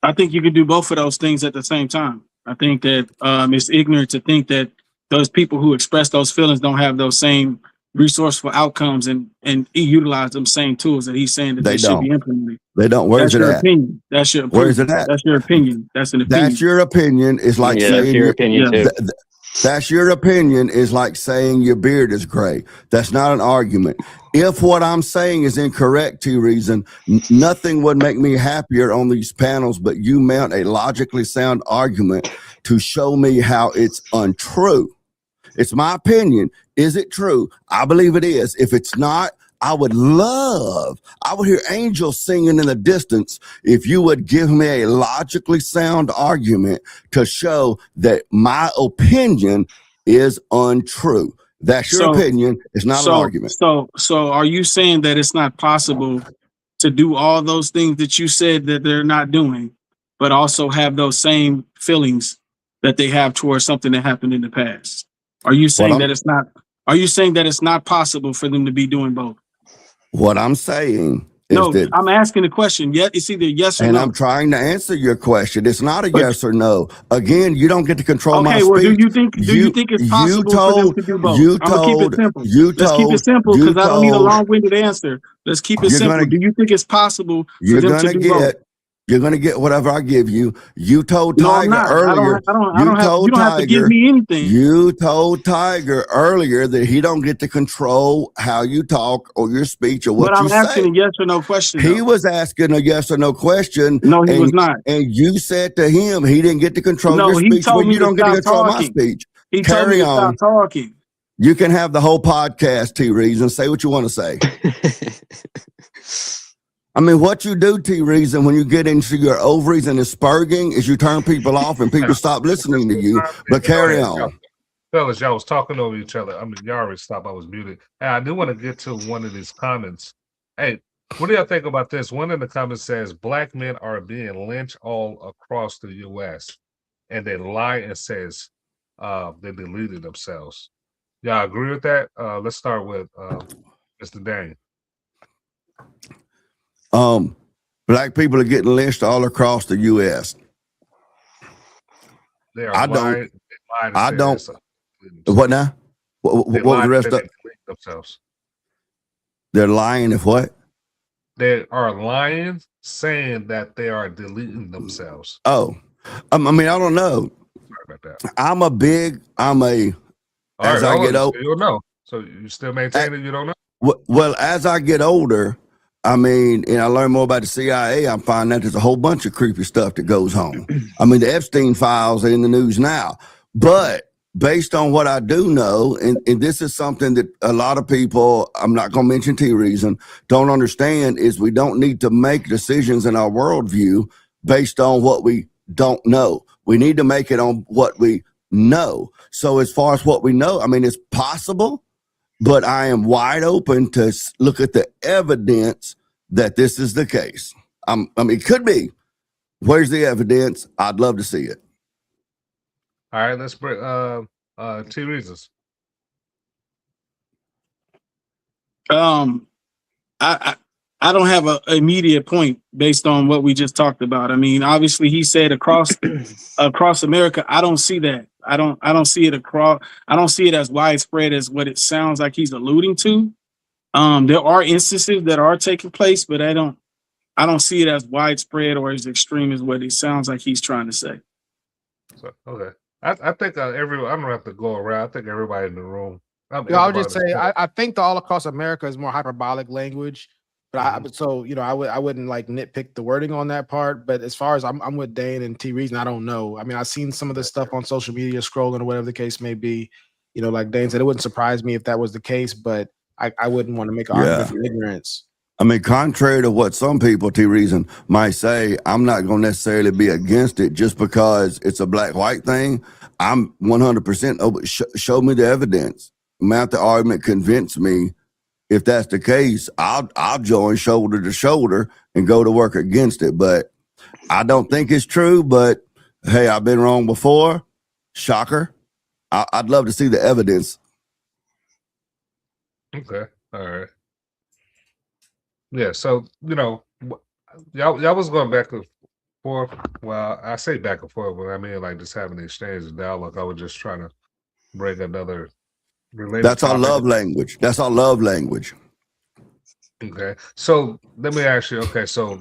I think you can do both of those things at the same time. I think that it's ignorant to think that those people who express those feelings don't have those same resourceful outcomes and utilize them same tools that he's saying that they should be implementing. They don't. Where's it at? Opinion. That's your opinion. Where's it at? That's your opinion. That's an opinion. That's your opinion. Is like saying that's your opinion too. That's your opinion is like saying your beard is gray. That's not an argument. If what I'm saying is incorrect, T-Reason, nothing would make me happier on these panels, but you mount a logically sound argument to show me how it's untrue. It's my opinion. Is it true? I believe it is. If it's not, I would hear angels singing in the distance if you would give me a logically sound argument to show that my opinion is untrue. That's your opinion. It's not an argument. So are you saying that it's not possible to do all those things that you said that they're not doing, but also have those same feelings that they have towards something that happened in the past? Are you saying that it's not? Are you saying that it's not possible for them to be doing both? What I'm saying is that I'm asking the question. Yeah, it's either yes or no. And I'm trying to answer your question. It's not a yes or no. Again, you don't get to control my speech. Well, do you think it's possible for them to do both? I'm gonna keep it simple. Let's keep it simple because I don't need a long-winded answer. Let's keep it simple. Do you think it's possible for them to do both? You're gonna get whatever I give you. You told Tiger earlier. You don't have to give me anything. You told Tiger earlier that he don't get to control how you talk or your speech or what you say. But I'm asking a yes or no question. He was asking a yes or no question. No, he was not. And you said to him he didn't get to control your speech when you don't get to control my speech. He told me to stop talking. You can have the whole podcast, T-Reason. Say what you want to say. I mean, what you do, T-Reason, when you get into your ovaries and the spurging is you turn people off and people stop listening to you. But carry on. Fellas, y'all was talking over each other. I mean, y'all already stopped. I was muted. And I do want to get to one of these comments. Hey, what do y'all think about this? One of the comments says, black men are being lynched all across the U.S. And they lie and says they deleted themselves. Y'all agree with that? Let's start with Mr. Daniel. Black people are getting lynched all across the U.S. I don't. What now? What was the rest of themselves? They're lying if what? They are lying, saying that they are deleting themselves. Oh, I mean, I don't know. Sorry about that. As I get older, you don't know. So you still maintain that you don't know? Well, as I get older, I mean, and I learn more about the CIA, I'm finding that there's a whole bunch of creepy stuff that goes on. I mean, the Epstein files are in the news now. But based on what I do know, and this is something that a lot of people, I'm not going to mention T-Reason, don't understand, is we don't need to make decisions in our worldview based on what we don't know. We need to make it on what we know. So as far as what we know, I mean, it's possible. But I am wide open to look at the evidence that this is the case. I mean, it could be. Where's the evidence? I'd love to see it. All right, let's bring T-Reasons. I I don't have an immediate point based on what we just talked about. I mean, obviously he said across America. I don't see that. I don't see it across. I don't see it as widespread as what it sounds like he's alluding to. There are instances that are taking place, but I don't see it as widespread or as extreme as what it sounds like he's trying to say. So, okay. I think everyone. I don't have to go around. I think everybody in the room. I would just say I think the all across America is more hyperbolic language, but so I wouldn't like nitpick the wording on that part. But as far as I'm with Dane and T Reason, I don't know. I mean, I've seen some of this stuff on social media, scrolling or whatever the case may be. Like Dane said, it wouldn't surprise me if that was the case, but I wouldn't want to make an argument for ignorance. I mean, contrary to what some people, T-Reason, might say, I'm not going to necessarily be against it just because it's a black-white thing. I'm 100% show me the evidence. Mount the argument, convince me. If that's the case, I'll join shoulder to shoulder and go to work against it. But I don't think it's true. But hey, I've been wrong before. Shocker. I'd love to see the evidence. Okay. All right. Yeah. So y'all was going back and forth. Well, I say back and forth, but I mean like just having an exchange of dialogue. I was just trying to bring another related. That's our love language. That's our love language. Okay. So let me ask you. Okay. So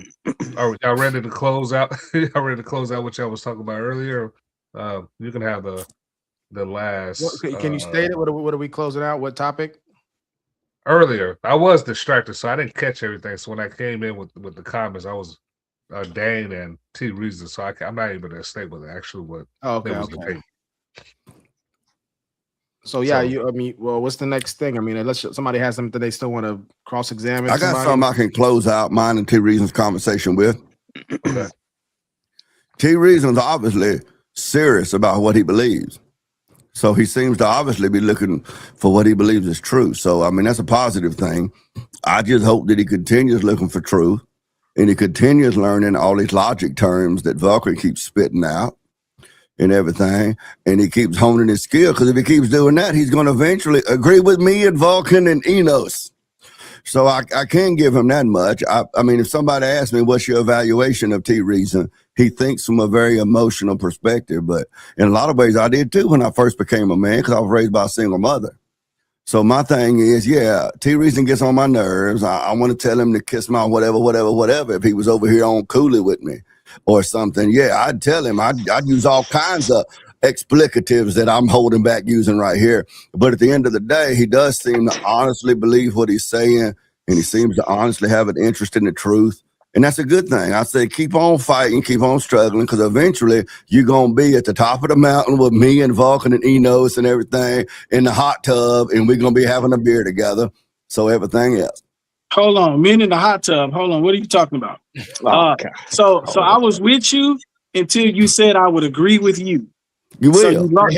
are y'all ready to close out? Y'all ready to close out what y'all was talking about earlier? You can have the last. Can you state it? What are we closing out? What topic? Earlier, I was distracted, so I didn't catch everything. So when I came in with the comments, I was Dane and T Reason, so I'm not able to state what what. Okay. The So yeah, what's the next thing? I mean, unless somebody has something they still want to cross-examine. I got something I can close out mine and T Reason's conversation with. Okay. T Reason's obviously serious about what he believes. So he seems to obviously be looking for what he believes is true. So, I mean, that's a positive thing. I just hope that he continues looking for truth and he continues learning all these logic terms that Vulcan keeps spitting out and everything. And he keeps honing his skill, because if he keeps doing that, he's going to eventually agree with me and Vulcan and Enos. So I can't give him that much. I mean, if somebody asks me, what's your evaluation of T Reason? He thinks from a very emotional perspective, but in a lot of ways I did too when I first became a man, because I was raised by a single mother. So my thing is, yeah, T Reason gets on my nerves. I want to tell him to kiss my whatever. If he was over here on Cooley with me or something, yeah, I'd tell him. I'd use all kinds of explicatives that I'm holding back using right here. But at the end of the day, he does seem to honestly believe what he's saying, and he seems to honestly have an interest in the truth. And that's a good thing. I say keep on fighting, keep on struggling, because eventually you're going to be at the top of the mountain with me and Vulcan and Enos and everything in the hot tub, and we're going to be having a beer together. So everything else. Hold on, men in the hot tub. Hold on, what are you talking about? So I was with you until you said I would agree with you. You will. So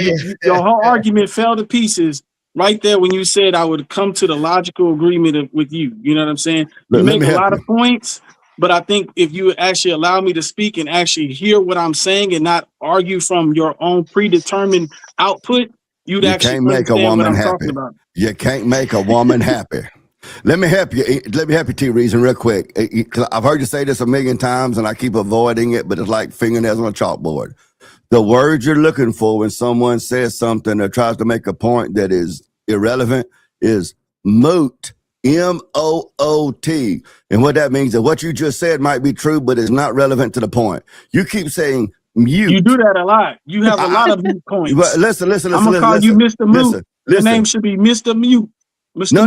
your whole argument fell to pieces right there when you said I would come to the logical agreement with you. You know what I'm saying? You make a lot of points, but I think if you would actually allow me to speak and actually hear what I'm saying and not argue from your own predetermined output, you'd actually make a woman what I'm happy. talking about. You can't make a woman happy. Let me help you. Let me help you, T Reason, real quick. I've heard you say this a million times, and I keep avoiding it, but it's like fingernails on a chalkboard. The words you're looking for when someone says something or tries to make a point that is irrelevant is moot. M-O-O-T. And what that means is what you just said might be true, but it's not relevant to the point. You keep saying mute. You do that a lot. You have a lot of mute points. But listen. I'm going to call you Mr. Mute. Your name should be Mr. Mute. No.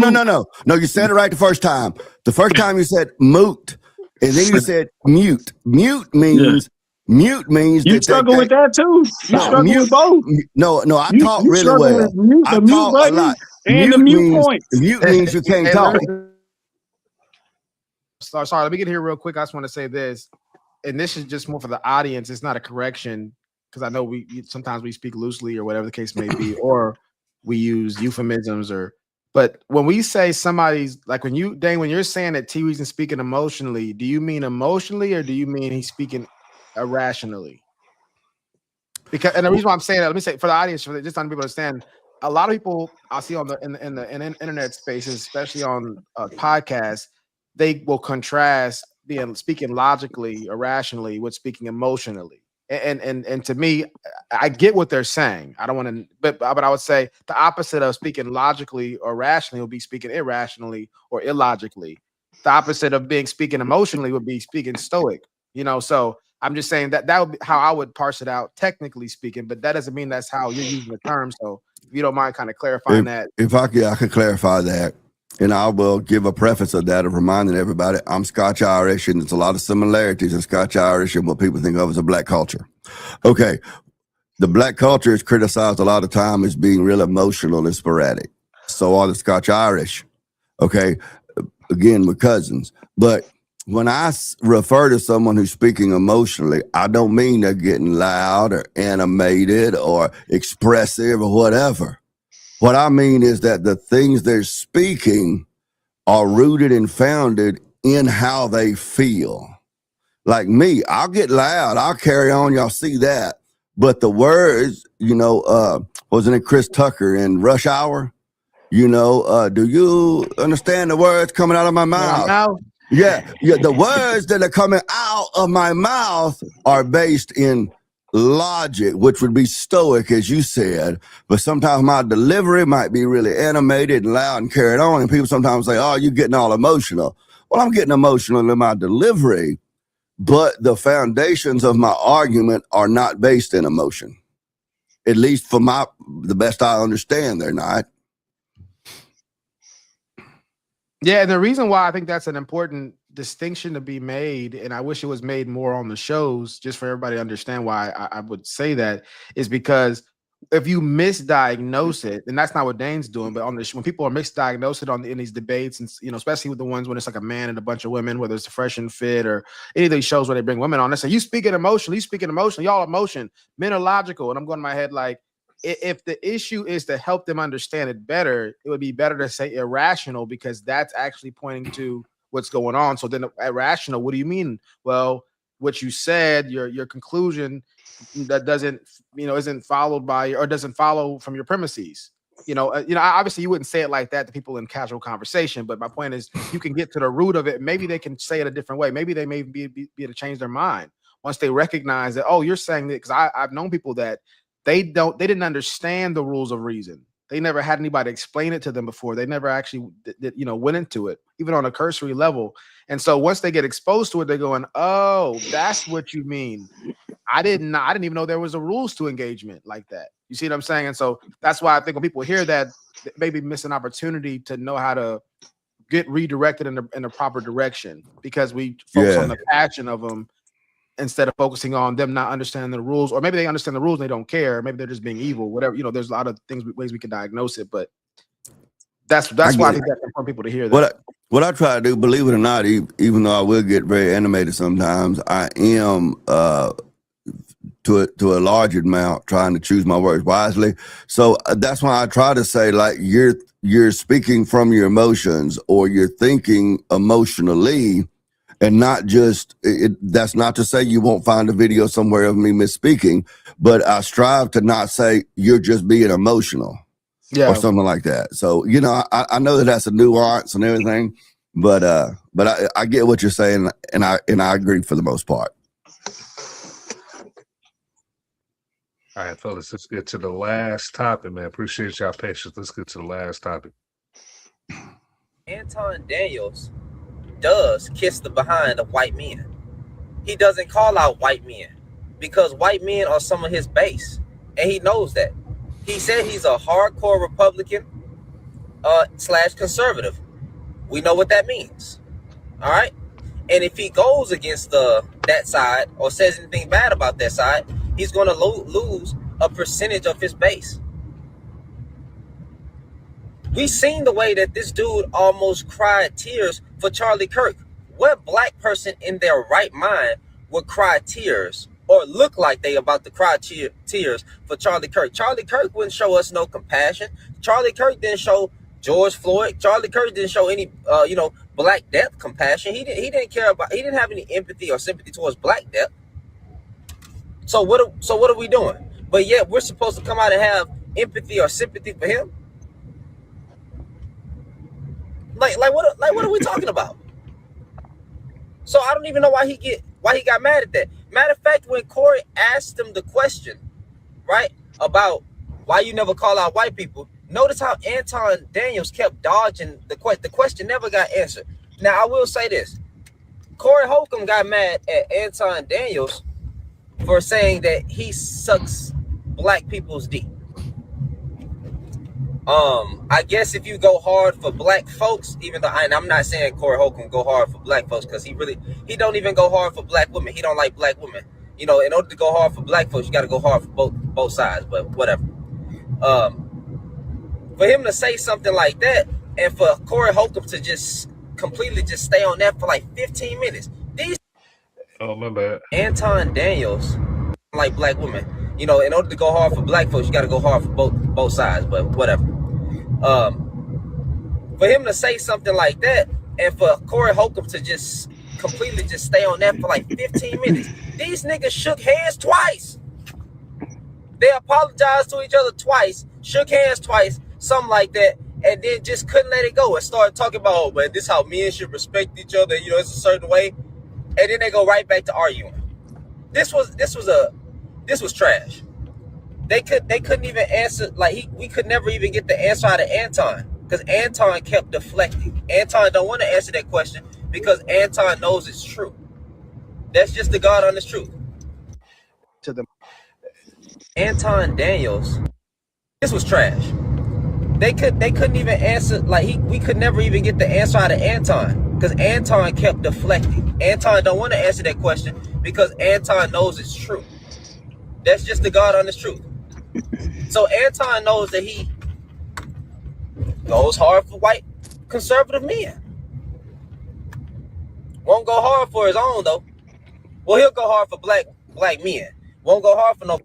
No, you said it right the first time. The first time you said moot, and then you said mute. Mute means you struggle with that too. You struggle with both. No, I talk really well. The mute button a lot. And the mute points. Mute means you can't talk. Sorry, let me get here real quick. I just want to say this, and this is just more for the audience. It's not a correction, because I know we sometimes we speak loosely or whatever the case may be, or we use euphemisms But when we say somebody's, like when you're saying that T Reason speaking emotionally, do you mean emotionally or do you mean he's speaking irrationally? Because, and the reason why I'm saying that, let me say for the audience, for just trying to people understand, a lot of people I see on the in the internet spaces, especially on podcasts, they will contrast speaking logically or rationally with speaking emotionally. And to me, I get what they're saying. I don't want to, but I would say the opposite of speaking logically or rationally would be speaking irrationally or illogically. The opposite of speaking emotionally would be speaking stoic. So I'm just saying that would be how I would parse it out, technically speaking. But that doesn't mean that's how you're using the term. So if you don't mind, kind of clarifying that. If I could clarify that. And I will give a preface of that of reminding everybody I'm Scotch Irish, and there's a lot of similarities in Scotch Irish and what people think of as a black culture. Okay, the black culture is criticized a lot of time as being real emotional and sporadic. So are the Scotch Irish. Okay, again, we're cousins. But when I refer to someone who's speaking emotionally, I don't mean they're getting loud or animated or expressive or whatever. What I mean is that the things they're speaking are rooted and founded in how they feel. Like me, I'll get loud, I'll carry on, y'all see that. But the words, wasn't it Chris Tucker in Rush Hour? Do you understand the words coming out of my mouth? Yeah, the words that are coming out of my mouth are based in logic, which would be stoic, as you said, but sometimes my delivery might be really animated and loud and carried on, and people sometimes say, oh, you're getting all emotional. Well, I'm getting emotional in my delivery, but the foundations of my argument are not based in emotion. At least for the best I understand, they're not. Yeah, and the reason why I think that's an important distinction to be made, and I wish it was made more on the shows, just for everybody to understand why I would say that, is because if you misdiagnose it, and that's not what Dane's doing, but when people are misdiagnosed in these debates, and especially with the ones when it's like a man and a bunch of women, whether it's Fresh and Fit or any of these shows where they bring women on, they say, you speaking emotionally, y'all emotion, men are logical. And I'm going in my head like, if the issue is to help them understand it better, it would be better to say irrational, because that's actually pointing to what's going on. So then irrational, what do you mean? Well, what you said, your conclusion that doesn't, isn't followed by, or doesn't follow from your premises. Obviously you wouldn't say it like that to people in casual conversation, but my point is you can get to the root of it. Maybe they can say it a different way. Maybe they may be able to change their mind once they recognize that, oh, you're saying that, because I've known people that they didn't understand the rules of reason. They never had anybody explain it to them before. They never actually, went into it, even on a cursory level. And so once they get exposed to it, they're going, oh, that's what you mean. I didn't even know there was a rules to engagement like that. You see what I'm saying? And so that's why I think when people hear that, they maybe miss an opportunity to know how to get redirected in the proper direction, because we focus on the passion of them instead of focusing on them not understanding the rules, or maybe they understand the rules and they don't care. Maybe they're just being evil, whatever. There's a lot of ways we can diagnose it, but that's why I think that's important for people to hear that. What I try to do, believe it or not, even though I will get very animated sometimes, I am to a large amount trying to choose my words wisely. So that's why I try to say, like, you're speaking from your emotions, or you're thinking emotionally. And not just, that's not to say you won't find a video somewhere of me misspeaking, but I strive to not say you're just being emotional or something like that. So, I know that's a nuance and everything, but I get what you're saying, and I agree for the most part. All right, fellas, let's get to the last topic, man. Appreciate y'all patience. Let's get to the last topic. Anton Daniels does kiss the behind of white men. He doesn't call out white men because white men are some of his base, and he knows that. He said he's a hardcore Republican / conservative. We know what that means. All right. And if he goes against that side or says anything bad about that side, he's going to lose a percentage of his base. We seen the way that this dude almost cried tears for Charlie Kirk. What black person in their right mind would cry tears or look like they about to cry tears for Charlie Kirk? Charlie Kirk wouldn't show us no compassion. Charlie Kirk didn't show George Floyd. Charlie Kirk didn't show any, Black Death compassion. He didn't care about. He didn't have any empathy or sympathy towards Black Death. So what are we doing? But yet we're supposed to come out and have empathy or sympathy for him. Like what are we talking about? So I don't even know why he got mad at that. Matter of fact, when Corey asked him the question, right, about why you never call out white people, notice how Anton Daniels kept dodging the question. The question never got answered. Now I will say this: Corey Holcomb got mad at Anton Daniels for saying that he sucks black people's dick. I guess if you go hard for black folks, even though I'm not saying Corey Holcomb go hard for black folks, because he don't even go hard for black women. He don't like black women. You know, in order to go hard for black folks, you got to go hard for both sides. But whatever. For him to say something like that, and for Corey Holcomb to just completely just stay on that for like 15 minutes. Oh, my bad. Anton Daniels like black women. You know, in order to go hard for black folks, you got to go hard for both sides. But whatever. For him to say something like that, and for Corey Holcomb to just completely just stay on that for like 15 minutes. These niggas shook hands twice. They apologized to each other twice, shook hands twice, something like that, and then just couldn't let it go and started talking about, oh, man, this is how men should respect each other, you know, it's a certain way. And then they go right back to arguing. This was trash. They couldn't even answer, like we could never even get the answer out of Anton, because Anton kept deflecting. Anton don't want to answer that question because Anton knows it's true. That's just the God honest truth. To the Anton Daniels, this was trash. They couldn't even answer, like we could never even get the answer out of Anton because Anton kept deflecting. Anton don't want to answer that question because Anton knows it's true. That's just the God honest truth. So Anton knows that he goes hard for white conservative men. Won't go hard for his own though. Well, he'll go hard for black men. Won't go hard for no.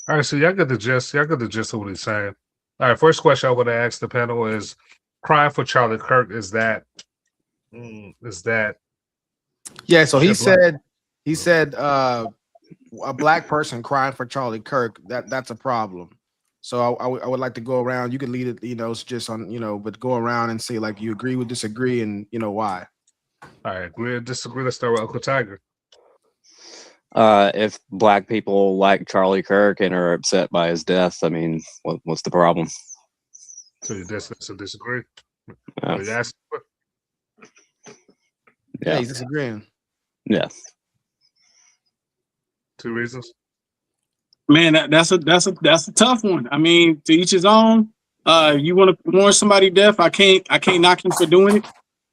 All right, so y'all get the gist. Y'all get the gist of what he's saying. All right, first question I want to ask the panel is: crying for Charlie Kirk, is that? Yeah. So he said a black person crying for Charlie Kirk, that's a problem. So I would like to go around. You could lead it, you know, it's just on, you know, but go around and say like you agree with disagree and you know why. All right, agree or disagree. Let's start with Uncle Tiger. If black people like Charlie Kirk and are upset by his death, I mean, what's the problem? So you disagree? Yeah, He's disagreeing. Yeah. 2 reasons. Man, that's a tough one. I mean, to each his own. You want to warn somebody deaf? I can't knock him for doing it.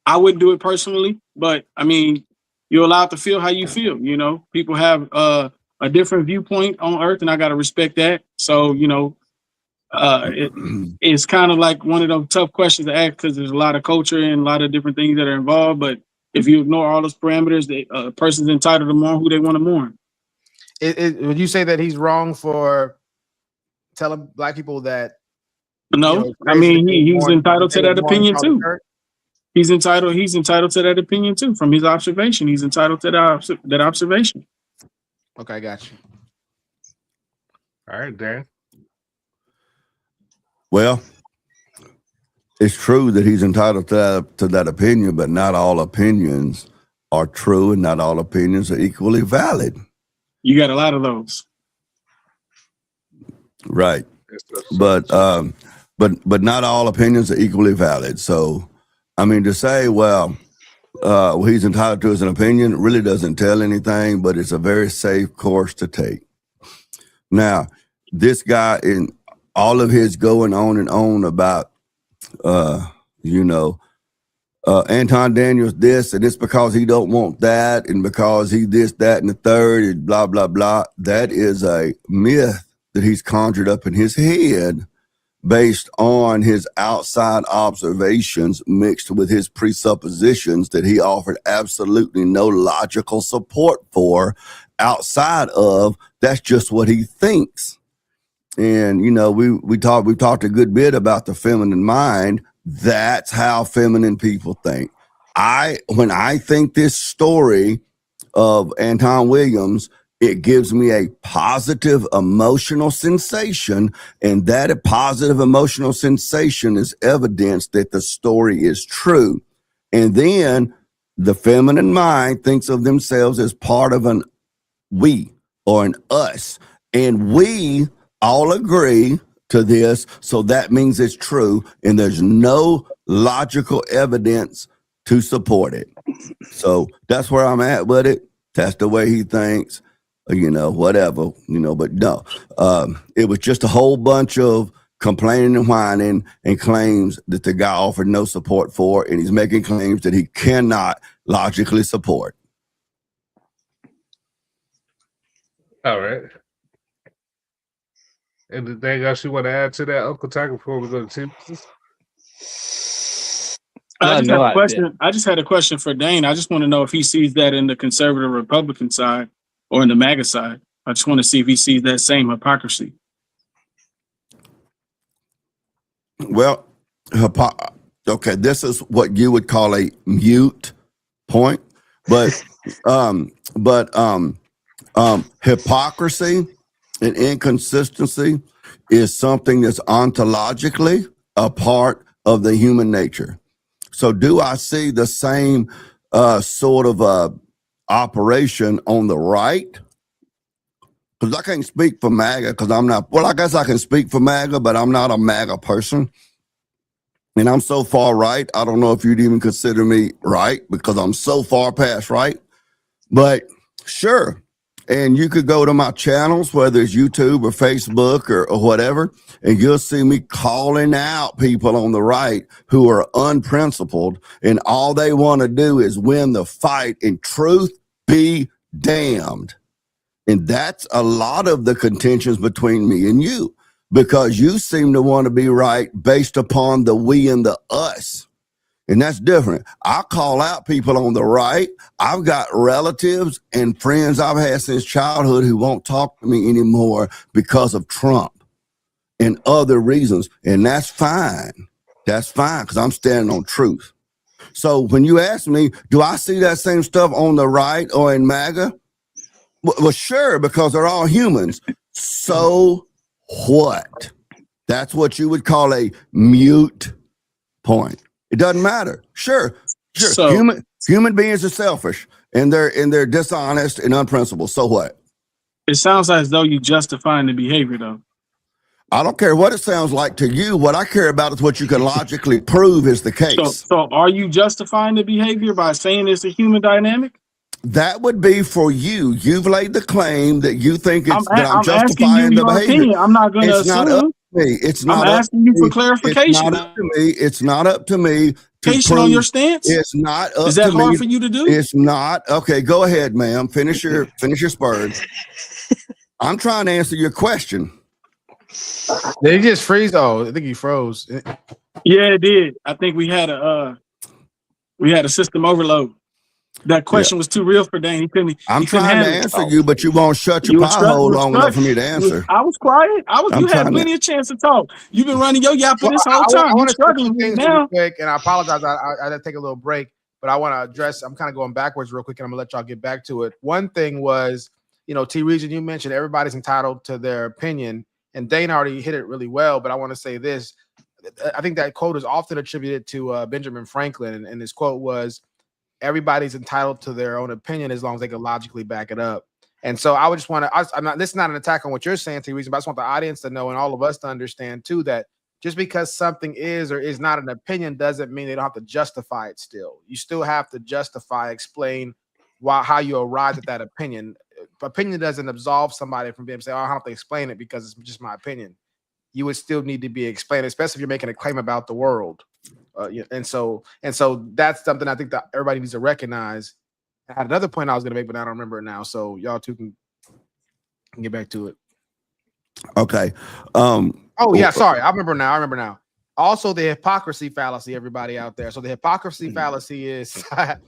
I wouldn't do it personally, but I mean, you're allowed to feel how you feel. You know, people have a different viewpoint on Earth, and I gotta respect that. So, you know, it's kind of like one of those tough questions to ask because there's a lot of culture and a lot of different things that are involved. But if you ignore all those parameters, a person's entitled to mourn who they want to mourn. Would you say that he's wrong for telling black people that? No, you know, I mean he's entitled to that opinion too. He's entitled to that opinion too. From his observation, he's entitled to that observation. Okay, got you. All right, Dan. Well, it's true that he's entitled to that opinion, but not all opinions are true, and not all opinions are equally valid. You got a lot of those, right? But not all opinions are equally valid. So, I mean, to say, well, he's entitled to his opinion really doesn't tell anything, but it's a very safe course to take. Now, this guy, in all of his going on and on about, Anton Daniels this, and it's because he don't want that, and because he this, that, and the third, and blah, blah, blah. That is a myth that he's conjured up in his head based on his outside observations mixed with his presuppositions that he offered absolutely no logical support for outside of that's just what he thinks. And, you know, we've talked a good bit about the feminine mind. That's how feminine people think. When I think this story of Anton Williams, it gives me a positive emotional sensation, and that positive emotional sensation is evidence that the story is true. And then the feminine mind thinks of themselves as part of an we or an us. And we all agree to this. So that means it's true. And there's no logical evidence to support it. So that's where I'm at with it. That's the way he thinks, whatever, but no, it was just a whole bunch of complaining and whining and claims that the guy offered no support for, and he's making claims that he cannot logically support. All right. Anything else you want to add to that, Uncle Tiger, before we go to team? I just had a question for Dane. I just want to know if he sees that in the conservative Republican side or in the MAGA side. I just want to see if he sees that same hypocrisy. Well, okay, this is what you would call a mute point, but hypocrisy and inconsistency is something that's ontologically a part of the human nature. So do I see the same sort of operation on the right? Because I can't speak for MAGA because I'm not, well, I guess I can speak for MAGA, but I'm not a MAGA person. And I'm so far right, I don't know if you'd even consider me right because I'm so far past right. But sure. And you could go to my channels, whether it's YouTube or Facebook or whatever, and you'll see me calling out people on the right who are unprincipled, and all they want to do is win the fight, and truth be damned. And that's a lot of the contentions between me and you, because you seem to want to be right based upon the we and the us. And that's different. I call out people on the right. I've got relatives and friends I've had since childhood who won't talk to me anymore because of Trump and other reasons. And that's fine. That's fine because I'm standing on truth. So when you ask me, do I see that same stuff on the right or in MAGA? Well, sure, because they're all humans. So what? That's what you would call a mute point. It doesn't matter. Sure. So, human beings are selfish and they're dishonest and unprincipled. So what? It sounds as though you justifying the behavior, though. I don't care what it sounds like to you. What I care about is what you can logically prove is the case. So are you justifying the behavior by saying it's a human dynamic? That would be for you. You've laid the claim that you think I'm I'm justifying the behavior. Opinion. I'm not going to assume. Not up to me. It's not. I'm asking you for clarification. It's not up to me. It's not up to me to prove on your stance. It's not up. Is that to hard me. for you to do? It's not. Okay, go ahead, ma'am. Finish your spurs. I'm trying to answer your question. Did he just freeze? Oh, I think he froze. Yeah, it did. I think we had a system overload. That question was too real for Dane. I'm trying to answer you, but you won't shut your pie hole long enough for me to answer. I was quiet. You had plenty of chance to talk. You've been running your yap for this whole time. I want to struggling things now. real quick, and I apologize. I had to take a little break, but I want to address. I'm kind of going backwards real quick, and I'm gonna let y'all get back to it. One thing was, T. Region, you mentioned everybody's entitled to their opinion, and Dane already hit it really well. But I want to say this: I think that quote is often attributed to Benjamin Franklin, and his quote was, everybody's entitled to their own opinion as long as they can logically back it up. And so I would just want to, this is not an attack on what you're saying, T. Reason, but I just want the audience to know and all of us to understand too, that just because something is or is not an opinion doesn't mean they don't have to justify it still. You still have to explain how you arrived at that opinion. Opinion doesn't absolve somebody from being able to say, oh, I don't have to explain it because it's just my opinion. You would still need to be explained, especially if you're making a claim about the world. And so that's something I think that everybody needs to recognize. I had another point I was going to make, but I don't remember it now. So y'all two can get back to it. Okay. Oh yeah, sorry. I remember now. Also, the hypocrisy fallacy, everybody out there. So the hypocrisy fallacy is, but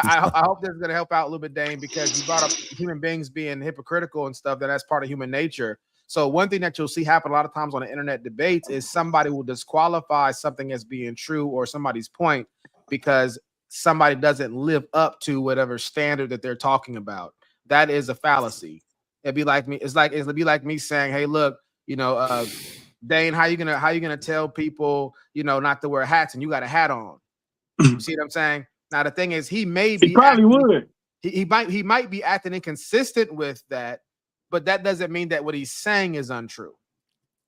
I hope this is going to help out a little bit, Dane, because you brought up human beings being hypocritical and stuff. That's part of human nature. So one thing that you'll see happen a lot of times on the internet debates is somebody will disqualify something as being true or somebody's point because somebody doesn't live up to whatever standard that they're talking about. That is a fallacy. It'd be like me. It'd be like me saying, "Hey, look, Dane, how you gonna tell people, not to wear hats and you got a hat on?" You see what I'm saying? Now the thing is, he may be He probably would. He might be acting inconsistent with that, but that doesn't mean that what he's saying is untrue.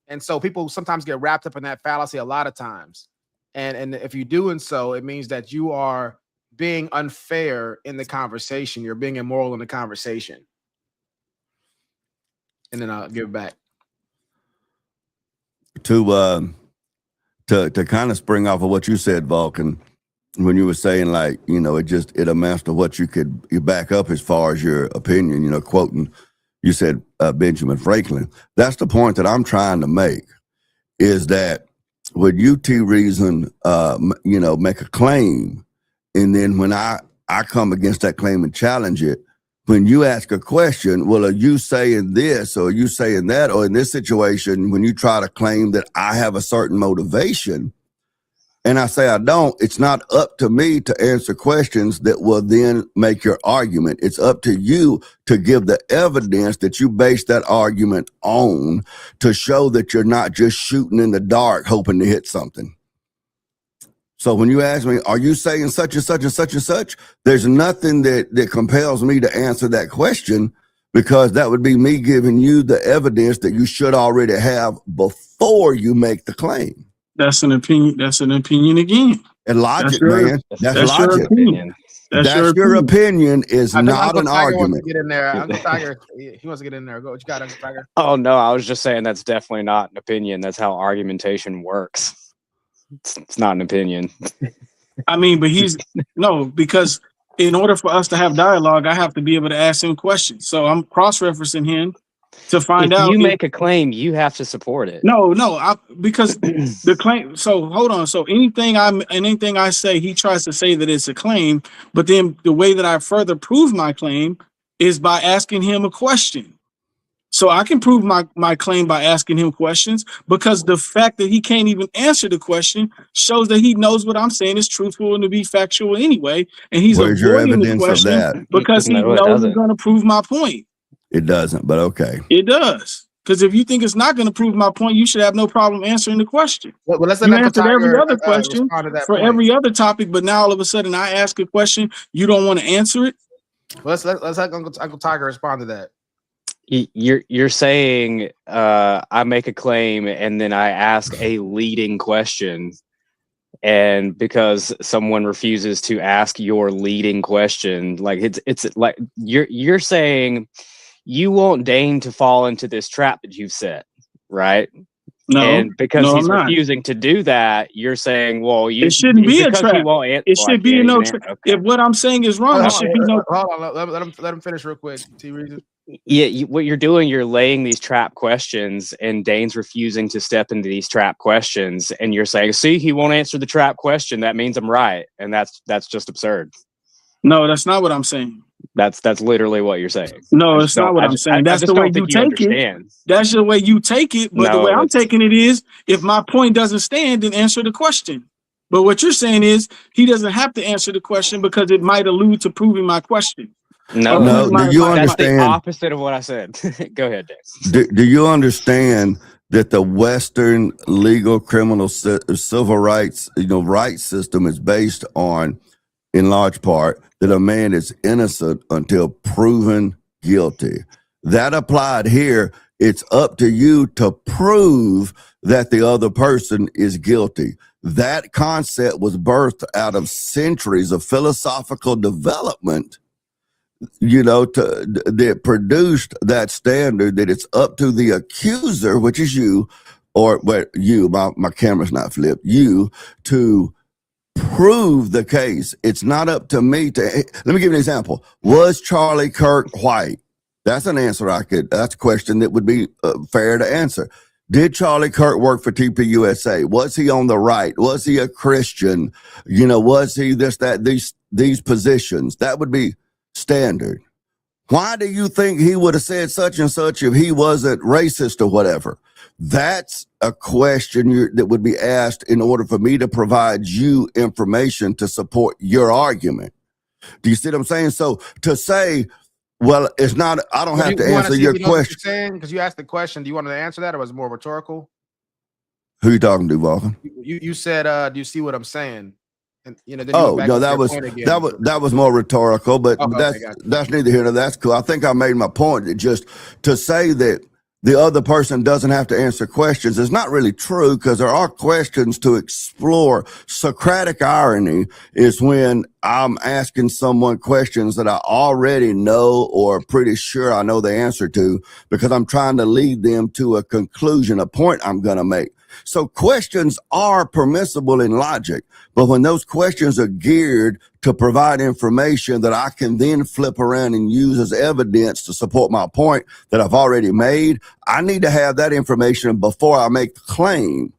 And so people sometimes get wrapped up in that fallacy a lot of times. And if you're doing so, it means that you are being unfair in the conversation. You're being immoral in the conversation. And then I'll give it back. To kind of spring off of what you said, Vulcan, when you were saying, like, you know, it amounts to what you back up as far as your opinion, you know, quoting, you said Benjamin Franklin. That's the point that I'm trying to make, is that when you T-Reason, you know, make a claim, and then when I come against that claim and challenge it, when you ask a question, well, are you saying this or are you saying that? Or in this situation, when you try to claim that I have a certain motivation and I say I don't, it's not up to me to answer questions that will then make your argument. It's up to you to give the evidence that you base that argument on to show that you're not just shooting in the dark hoping to hit something. So when you ask me, are you saying such and such and such and such? There's nothing that compels me to answer that question, because that would be me giving you the evidence that you should already have before you make the claim. That's an opinion. That's an opinion again. And logic, man. That's logic. Your opinion. That's your opinion is not an Tiger argument. wants to get in there. Uncle Tiger, he wants to get in there. Go. What you got, Uncle Tiger? Oh no, I was just saying that's definitely not an opinion. That's how argumentation works. It's not an opinion. I mean, but because in order for us to have dialogue, I have to be able to ask him questions. So I'm cross-referencing him to find out. If you make a claim, you have to support it. No, because the claim. So hold on. So anything I say, he tries to say that it's a claim, but then the way that I further prove my claim is by asking him a question. So I can prove my claim by asking him questions, because the fact that he can't even answer the question shows that he knows what I'm saying is truthful and to be factual anyway. And he's Where's your avoiding the evidence of question that? because he knows he's going to prove my point. It doesn't, but okay. It does. Because if you think it's not going to prove my point, you should have no problem answering the question. Well, let's you answered every other question for every other topic, but now all of a sudden I ask a question, you don't want to answer it. Well, let's have Uncle Tiger respond to that. You're saying I make a claim and then I ask a leading question, and because someone refuses to ask your leading question, like it's like you're saying you won't deign to fall into this trap that you've set, right? No, and because no, he's I'm not. refusing to do that, you're saying, well, It shouldn't be a trap. It should be no trap. trap. If what I'm saying is wrong, it should be no. Hold on, let him finish real quick. T-Reason. Yeah, what you're doing, you're laying these trap questions, and Dane's refusing to step into these trap questions, and you're saying, see, he won't answer the trap question. That means I'm right, and that's just absurd. No, that's not what I'm saying. That's literally what you're saying. No, it's not what I'm saying. That's the way you take it. That's the way you take it. But the way I'm taking it is, if my point doesn't stand, then answer the question. But what you're saying is he doesn't have to answer the question because it might allude to proving my question. No, do you understand? That's the opposite of what I said. Go ahead, Dave. Do you understand that the Western legal criminal civil rights, rights system is based on, in large part, that a man is innocent until proven guilty? That applied here. It's up to you to prove that the other person is guilty. That concept was birthed out of centuries of philosophical development, that produced that standard that it's up to the accuser, which is you, or my camera's not flipped, you, to prove the case. It's not up to me to. Let me give you an example. Was Charlie Kirk white? That's an answer that's a question that would be fair to answer. Did Charlie Kirk work for TPUSA? Was he on the right? Was he a Christian? Was he these positions? That would be standard. Why do you think he would have said such and such if he wasn't racist or whatever? That's a question that would be asked in order for me to provide you information to support your argument. Do you see what I'm saying? So to say, well, it's not, I don't have to answer your question. Because you asked the question, do you want to answer that, or was it more rhetorical? Who you talking to, Vulcan? You said, do you see what I'm saying? And then you went back no, to that your was point again. that was more rhetorical, but Okay, that's gotcha. neither here nor that's cool. I think I made my point. That just to say that the other person doesn't have to answer questions is not really true, because there are questions to explore. Socratic irony is when I'm asking someone questions that I already know or pretty sure I know the answer to, because I'm trying to lead them to a conclusion, a point I'm going to make. So questions are permissible in logic, but when those questions are geared to provide information that I can then flip around and use as evidence to support my point that I've already made, I need to have that information before I make the claim.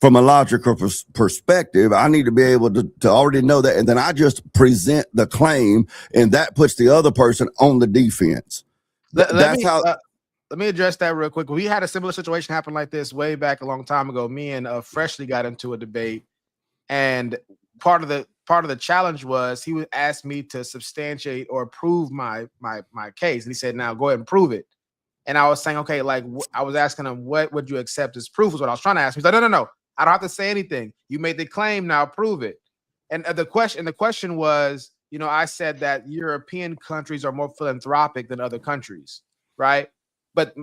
From a logical perspective, I need to be able to already know that, and then I just present the claim, and that puts the other person on the defense. Let me address that real quick. We had a similar situation happen like this way back a long time ago. Me and Freshly got into a debate, and part of the challenge was he would ask me to substantiate or prove my case, and he said, "Now go ahead and prove it." And I was saying, okay, like I was asking him, what would you accept as proof? Was what I was trying to ask. He's like, no, I don't have to say anything. You made the claim, now prove it. And the question was, I said that European countries are more philanthropic than other countries, right? But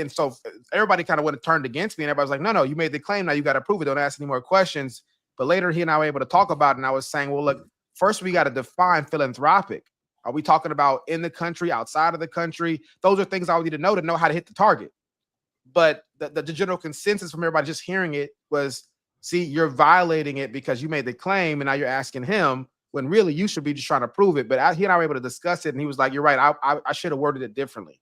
so everybody kind of would have turned against me, and everybody was like, no, you made the claim, now you got to prove it. Don't ask any more questions. But later he and I were able to talk about it, and I was saying, well, look, first we got to define philanthropic. Are we talking about in the country, outside of the country? Those are things I would need to know how to hit the target. But the general consensus from everybody just hearing it was, see, you're violating it because you made the claim, and now you're asking him, when really you should be just trying to prove it. But he and I were able to discuss it, and he was like, you're right, I should have worded it differently.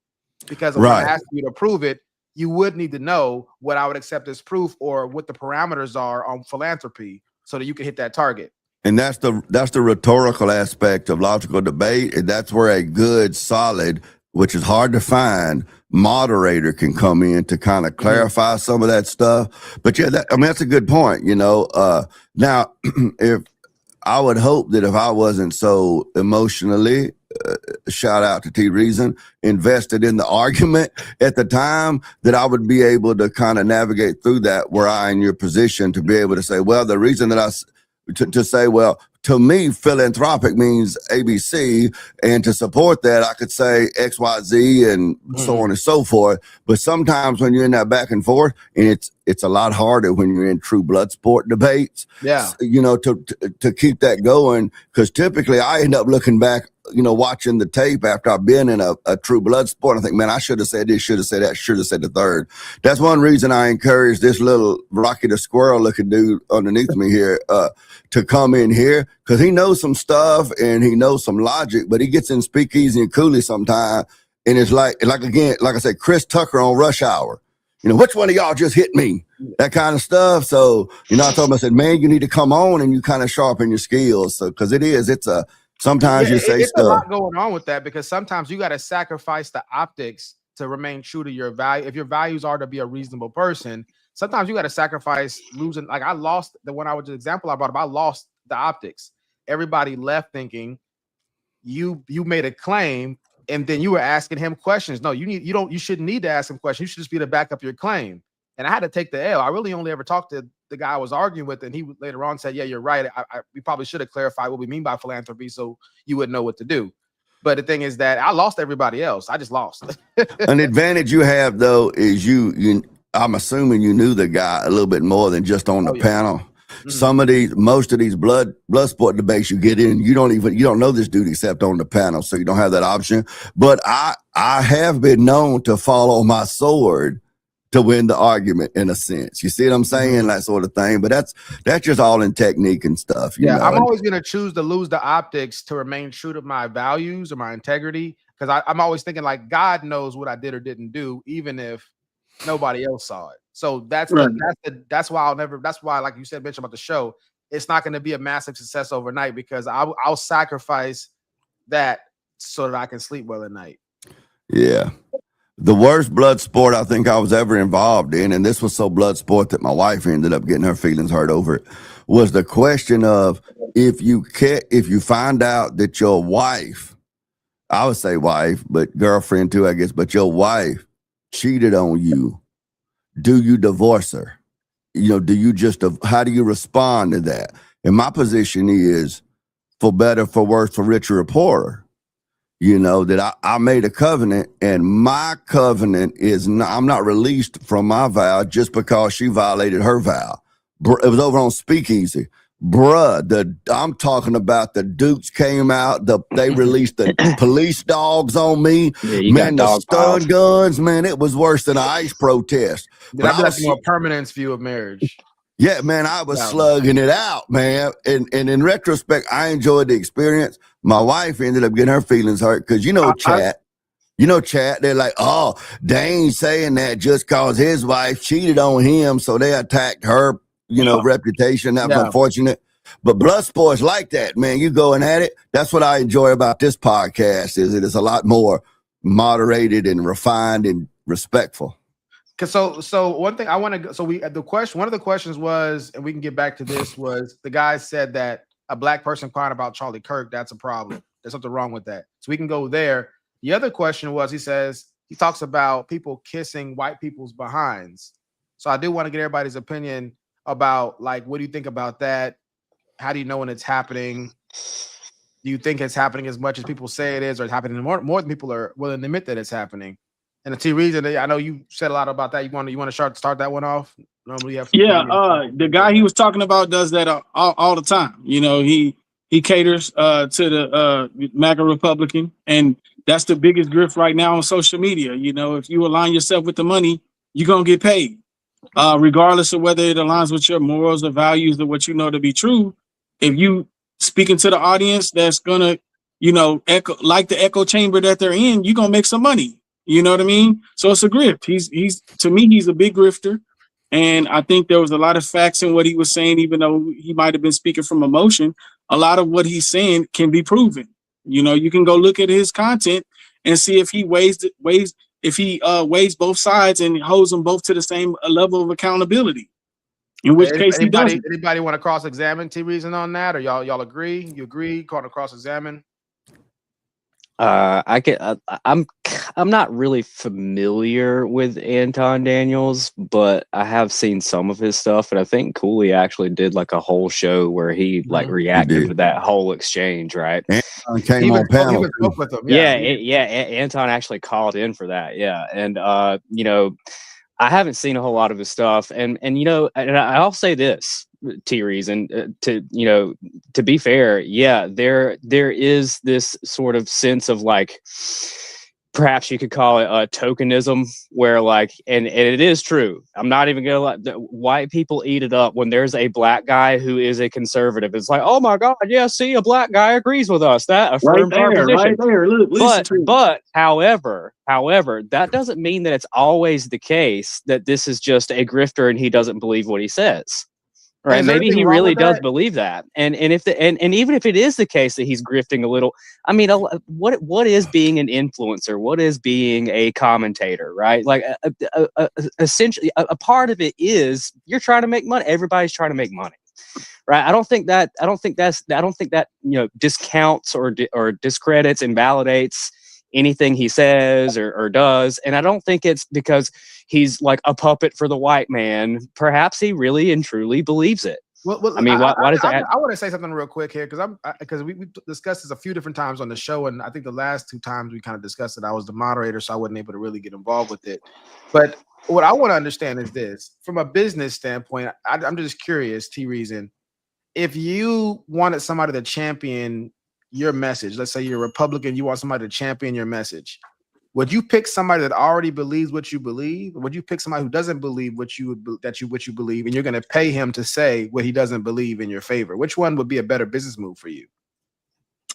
Because when I asked you to prove it, you would need to know what I would accept as proof or what the parameters are on philanthropy so that you can hit that target. And that's the rhetorical aspect of logical debate. And that's where a good, solid, which is hard to find, moderator can come in to kind of clarify some of that stuff. But yeah, that's a good point. Now, if I would hope that if I wasn't so emotionally, shout out to T Reason, invested in the argument at the time, that I would be able to kind of navigate through that, were I in your position to be able to say, well, the reason that to say, well, to me, philanthropic means ABC, and to support that, I could say XYZ and so on and so forth. But sometimes when you're in that back and forth, and it's a lot harder when you're in true blood sport debates, to keep that going, because typically I end up looking back, watching the tape after I've been in a true blood sport. I think, man, I should have said this, should have said that, should have said the third. That's one reason I encourage this little Rocky the Squirrel looking dude underneath me here to come in here, because he knows some stuff and he knows some logic, but he gets in Speakeasy and Cooley sometime, and it's like again, like I said, Chris Tucker on Rush Hour. Which one of y'all just hit me? That kind of stuff. So, I told him, I said, man, you need to come on and you kind of sharpen your skills. So, because sometimes you say it's stuff. a lot going on with that, because sometimes you got to sacrifice the optics to remain true to your value. If your values are to be a reasonable person, sometimes you got to sacrifice losing. Like I lost the example I brought up. I lost the optics. Everybody left thinking you made a claim, and then you were asking him questions. No, you shouldn't need to ask him questions. You should just be to back up your claim. And I had to take the L. I really only ever talked to the guy I was arguing with, and he later on said, yeah, you're right. We probably should have clarified what we mean by philanthropy so you wouldn't know what to do. But the thing is that I lost everybody else. I just lost. An advantage you have, though, is I'm assuming you knew the guy a little bit more than just on the panel. Most of these blood sport debates you get in, you don't know this dude except on the panel, so you don't have that option. But I have been known to fall on my sword to win the argument, in a sense. You see what I'm saying? That sort of thing. But that's just all in technique and stuff. I'm always going to choose to lose the optics to remain true to my values or my integrity, because I'm always thinking like God knows what I did or didn't do, even if nobody else saw it. So that's why that's why, like you said, Mitch, about the show, it's not going to be a massive success overnight, because I'll sacrifice that so that I can sleep well at night. Yeah. The worst blood sport I think I was ever involved in, and this was so blood sport that my wife ended up getting her feelings hurt over it, was the question of if you find out that your wife, I would say wife, but girlfriend too, I guess, but your wife cheated on you, do you divorce her? How do you respond to that? And my position is for better, for worse, for richer or poorer. You know, that I made a covenant, and my covenant is not, I'm not released from my vow just because she violated her vow. It was over on Speakeasy. Bruh, I'm talking about the Dukes came out, they released the police dogs on me. Yeah, you Man, got the stun guns, man, it was worse than an ICE protest. Did I be like the more permanence view of marriage? Yeah, man, I was Yeah. slugging it out, man. And in retrospect, I enjoyed the experience. My wife ended up getting her feelings hurt because chat. They're like, oh, they ain't saying that just cause his wife cheated on him, so they attacked her, reputation. That's unfortunate. But blood sports like that, man. You going at it. That's what I enjoy about this podcast, is it is a lot more moderated and refined and respectful. So one thing I want to go. So one of the questions was, and we can get back to this, was the guy said that a black person crying about Charlie Kirk, that's a problem. There's something wrong with that. So we can go there. The other question was, he talks about people kissing white people's behinds. So I do want to get everybody's opinion about, like, what do you think about that? How do you know when it's happening? Do you think it's happening as much as people say it is, or it's happening more than people are willing to admit that it's happening? And the T reason, I know you said a lot about that. You want to start that one off? Normally, you have the guy he was talking about does that all the time. He caters to the MAGA Republican, and that's the biggest grift right now on social media. If you align yourself with the money, you're gonna get paid, regardless of whether it aligns with your morals or values or what you know to be true. If you speaking to the audience that's gonna, echo like the echo chamber that they're in, you're gonna make some money. You know what I mean? So it's a grift. He's to me, he's a big grifter. And I think there was a lot of facts in what he was saying, even though he might have been speaking from emotion. A lot of what he's saying can be proven. You can go look at his content and see if he weighs both sides and holds them both to the same level of accountability. In which case he doesn't. Anybody want to cross-examine T Reason on that, or y'all agree? You agree? Call to cross-examine? I'm not really familiar with Anton Daniels, but I have seen some of his stuff, and I think Cooley actually did like a whole show where he reacted to that whole exchange, right? Anton came on panel. Anton actually called in for that, and I haven't seen a whole lot of his stuff, and I'll say this, T Reason, to be fair, there is this sort of sense of like, perhaps you could call it a tokenism, where like, and it is true. I'm not even gonna let white people eat it up when there's a black guy who is a conservative. It's like, oh my God, yeah, see, a black guy agrees with us. That affirms our position. Right there. But however, that doesn't mean that it's always the case that this is just a grifter and he doesn't believe what he says. Right? Maybe he really does believe that, and even if it is the case that he's grifting a little, I mean, what is being an influencer? What is being a commentator? Right? Like, essentially, a part of it is you're trying to make money. Everybody's trying to make money, right? I don't think that discounts or discredits, invalidates anything he says or does, and I don't think it's because he's like a puppet for the white man. Perhaps he really and truly believes it. Well, I mean, why does that? I want to say something real quick here, because we discussed this a few different times on the show, and I think the last two times we kind of discussed it, I was the moderator, so I wasn't able to really get involved with it. But what I want to understand is this: from a business standpoint, I'm just curious, T Reason, if you wanted somebody to champion your message, let's say you're a Republican, you want somebody to champion your message, would you pick somebody that already believes what you believe, or would you pick somebody who doesn't believe what you believe, and you're going to pay him to say what he doesn't believe in your favor? Which one would be a better business move for you?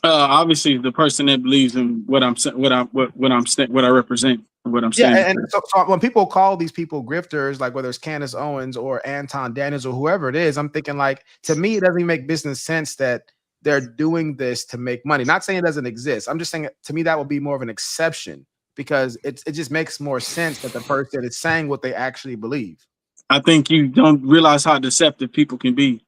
Obviously, the person that believes in what I represent, what I'm saying. Yeah, and so when people call these people grifters, like whether it's Candace Owens or Anton Daniels or whoever it is, I'm thinking, like, to me, it doesn't even make business sense that they're doing this to make money. Not saying it doesn't exist. I'm just saying, to me, that would be more of an exception, because it just makes more sense that the person is saying what they actually believe. I think you don't realize how deceptive people can be.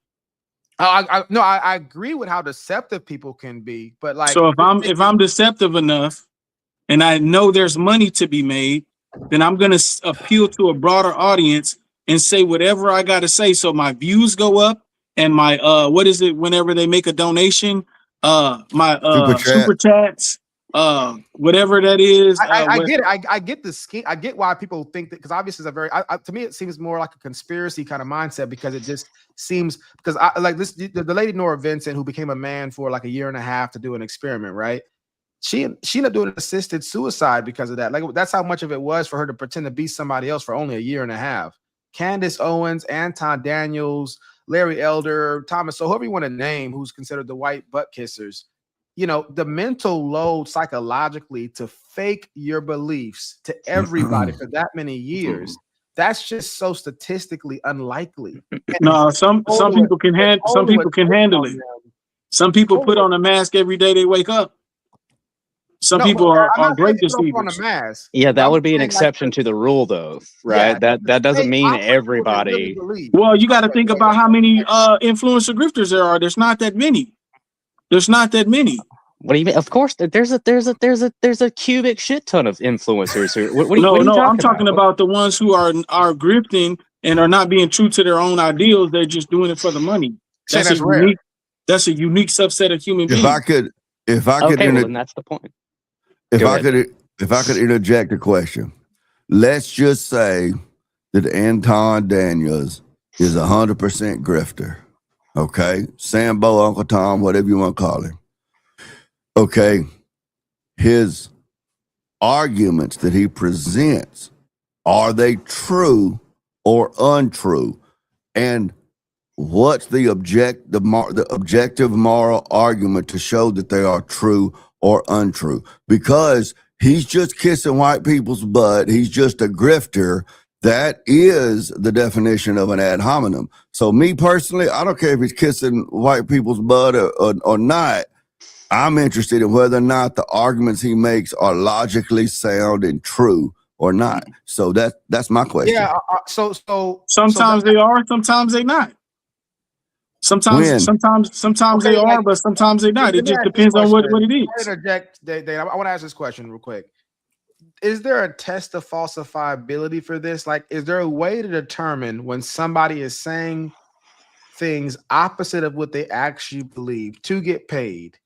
I agree with how deceptive people can be, but like, so if I'm deceptive enough and I know there's money to be made, then I'm going to appeal to a broader audience and say whatever I got to say, so my views go up and my what is it? Whenever they make a donation, my Super super chats, whatever that is. I get it. I get the scheme. I get why people think that, because obviously it's a very to me it seems more like a conspiracy kind of mindset, because it just seems, because I like this the lady Nora Vincent, who became a man for like a year and a half to do an experiment, right? She ended up doing assisted suicide because of that. Like, that's how much of it was for her to pretend to be somebody else for only a year and a half. Candace Owens, Anton Daniels, Larry Elder, Thomas, so whoever you want to name, who's considered the white butt kissers, you know, the mental load psychologically to fake your beliefs to everybody for that many years, that's just so statistically unlikely. No, some people can handle it. Some people put on a mask every day they wake up. Some people are great deceivers. Yeah, that would be an exception to the rule, though, right? That doesn't mean everybody. Well, you got to think about how many influencer grifters there are. There's not that many. There's not that many. What do you mean? Of course, there's a cubic shit ton of influencers here. What are you I'm talking about the ones who are grifting and are not being true to their own ideals. They're just doing it for the money. That's a unique subset of human beings. If I could, well, then that's the point. If I could interject a question, let's just say that Anton Daniels is 100% grifter. Okay, Sambo, Uncle Tom, whatever you want to call him. Okay, his arguments that he presents, are they true or untrue? And what's the objective moral argument to show that they are true or untrue? Because he's just kissing white people's butt. He's just a grifter. That is the definition of an ad hominem. So me personally, I don't care if he's kissing white people's butt or not. I'm interested in whether or not the arguments he makes are logically sound and true or not. So that's my question. Yeah. Sometimes they are, sometimes they not. Sometimes they are, but sometimes they're not. It just depends on what it is. I interject, Dave. I want to ask this question real quick. Is there a test of falsifiability for this? Like, is there a way to determine when somebody is saying things opposite of what they actually believe to get paid?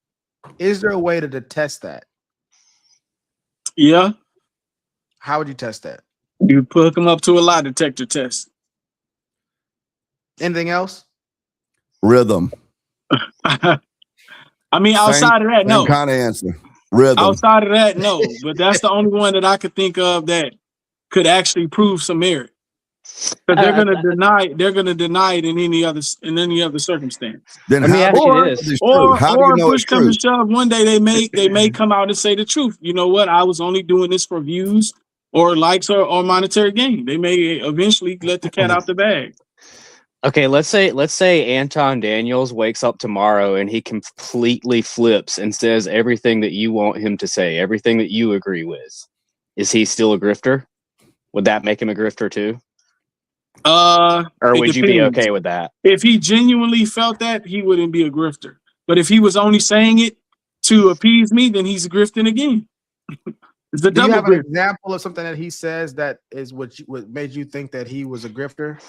Is there a way to test that? Yeah. How would you test that? You hook them up to a lie detector test. Anything else? Rhythm. I mean, outside of that, no. Kind of answer. Rhythm. Outside of that, no. But that's the only one that I could think of that could actually prove some merit. But they're gonna deny it in any other circumstance. Then or push come to shove, one day they may come out and say the truth. You know what? I was only doing this for views or likes or monetary gain. They may eventually let the cat out the bag. Okay, let's say Anton Daniels wakes up tomorrow and he completely flips and says everything that you want him to say, everything that you agree with. Is he still a grifter? Would that make him a grifter too? Or would you be okay with that? If he genuinely felt that, he wouldn't be a grifter. But if he was only saying it to appease me, then he's grifting again. It's the Do you double have an grift. example of something that he says that is what made you think that he was a grifter?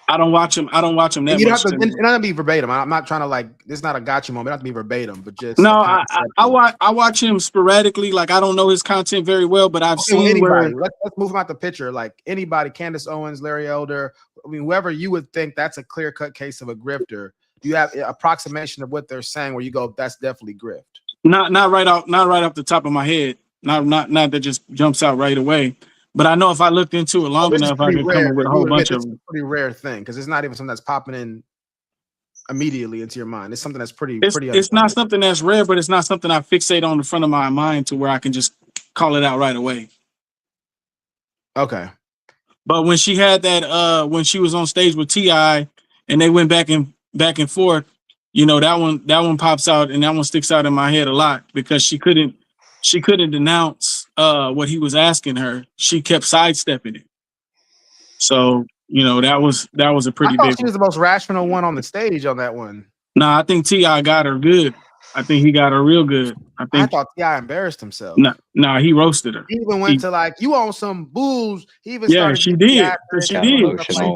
I don't watch him that you much. don't have to, it don't have to be verbatim. I'm not trying to like. It's not a gotcha moment. It don't have to be verbatim, but just no. I watch him sporadically. Like I don't know his content very well, but I've seen anybody. where. Let's move him out the picture. Like anybody, Candace Owens, Larry Elder. I mean, whoever you would think that's a clear cut case of a grifter. Do you have an approximation of what they're saying where you go, that's definitely grift? Not right off the top of my head. Not that just jumps out right away. But I know if I looked into it long enough, I could come up with a whole bunch of them. It's a pretty rare thing because it's not even something that's popping in immediately into your mind. It's something that's pretty. It's not something that's rare, but it's not something I fixate on the front of my mind to where I can just call it out right away. Okay. But when she had that, when she was on stage with T.I. and they went back and forth, you know, that one pops out and that one sticks out in my head a lot because she couldn't denounce what he was asking her. She kept sidestepping it. So, you know, that was a pretty big. She was the most rational one on the stage on that one. Nah, I think T.I. got her good. I think he got her real good. I thought T.I. embarrassed himself. No, he roasted her. He even went to like, you on some booze. He even started. She did. She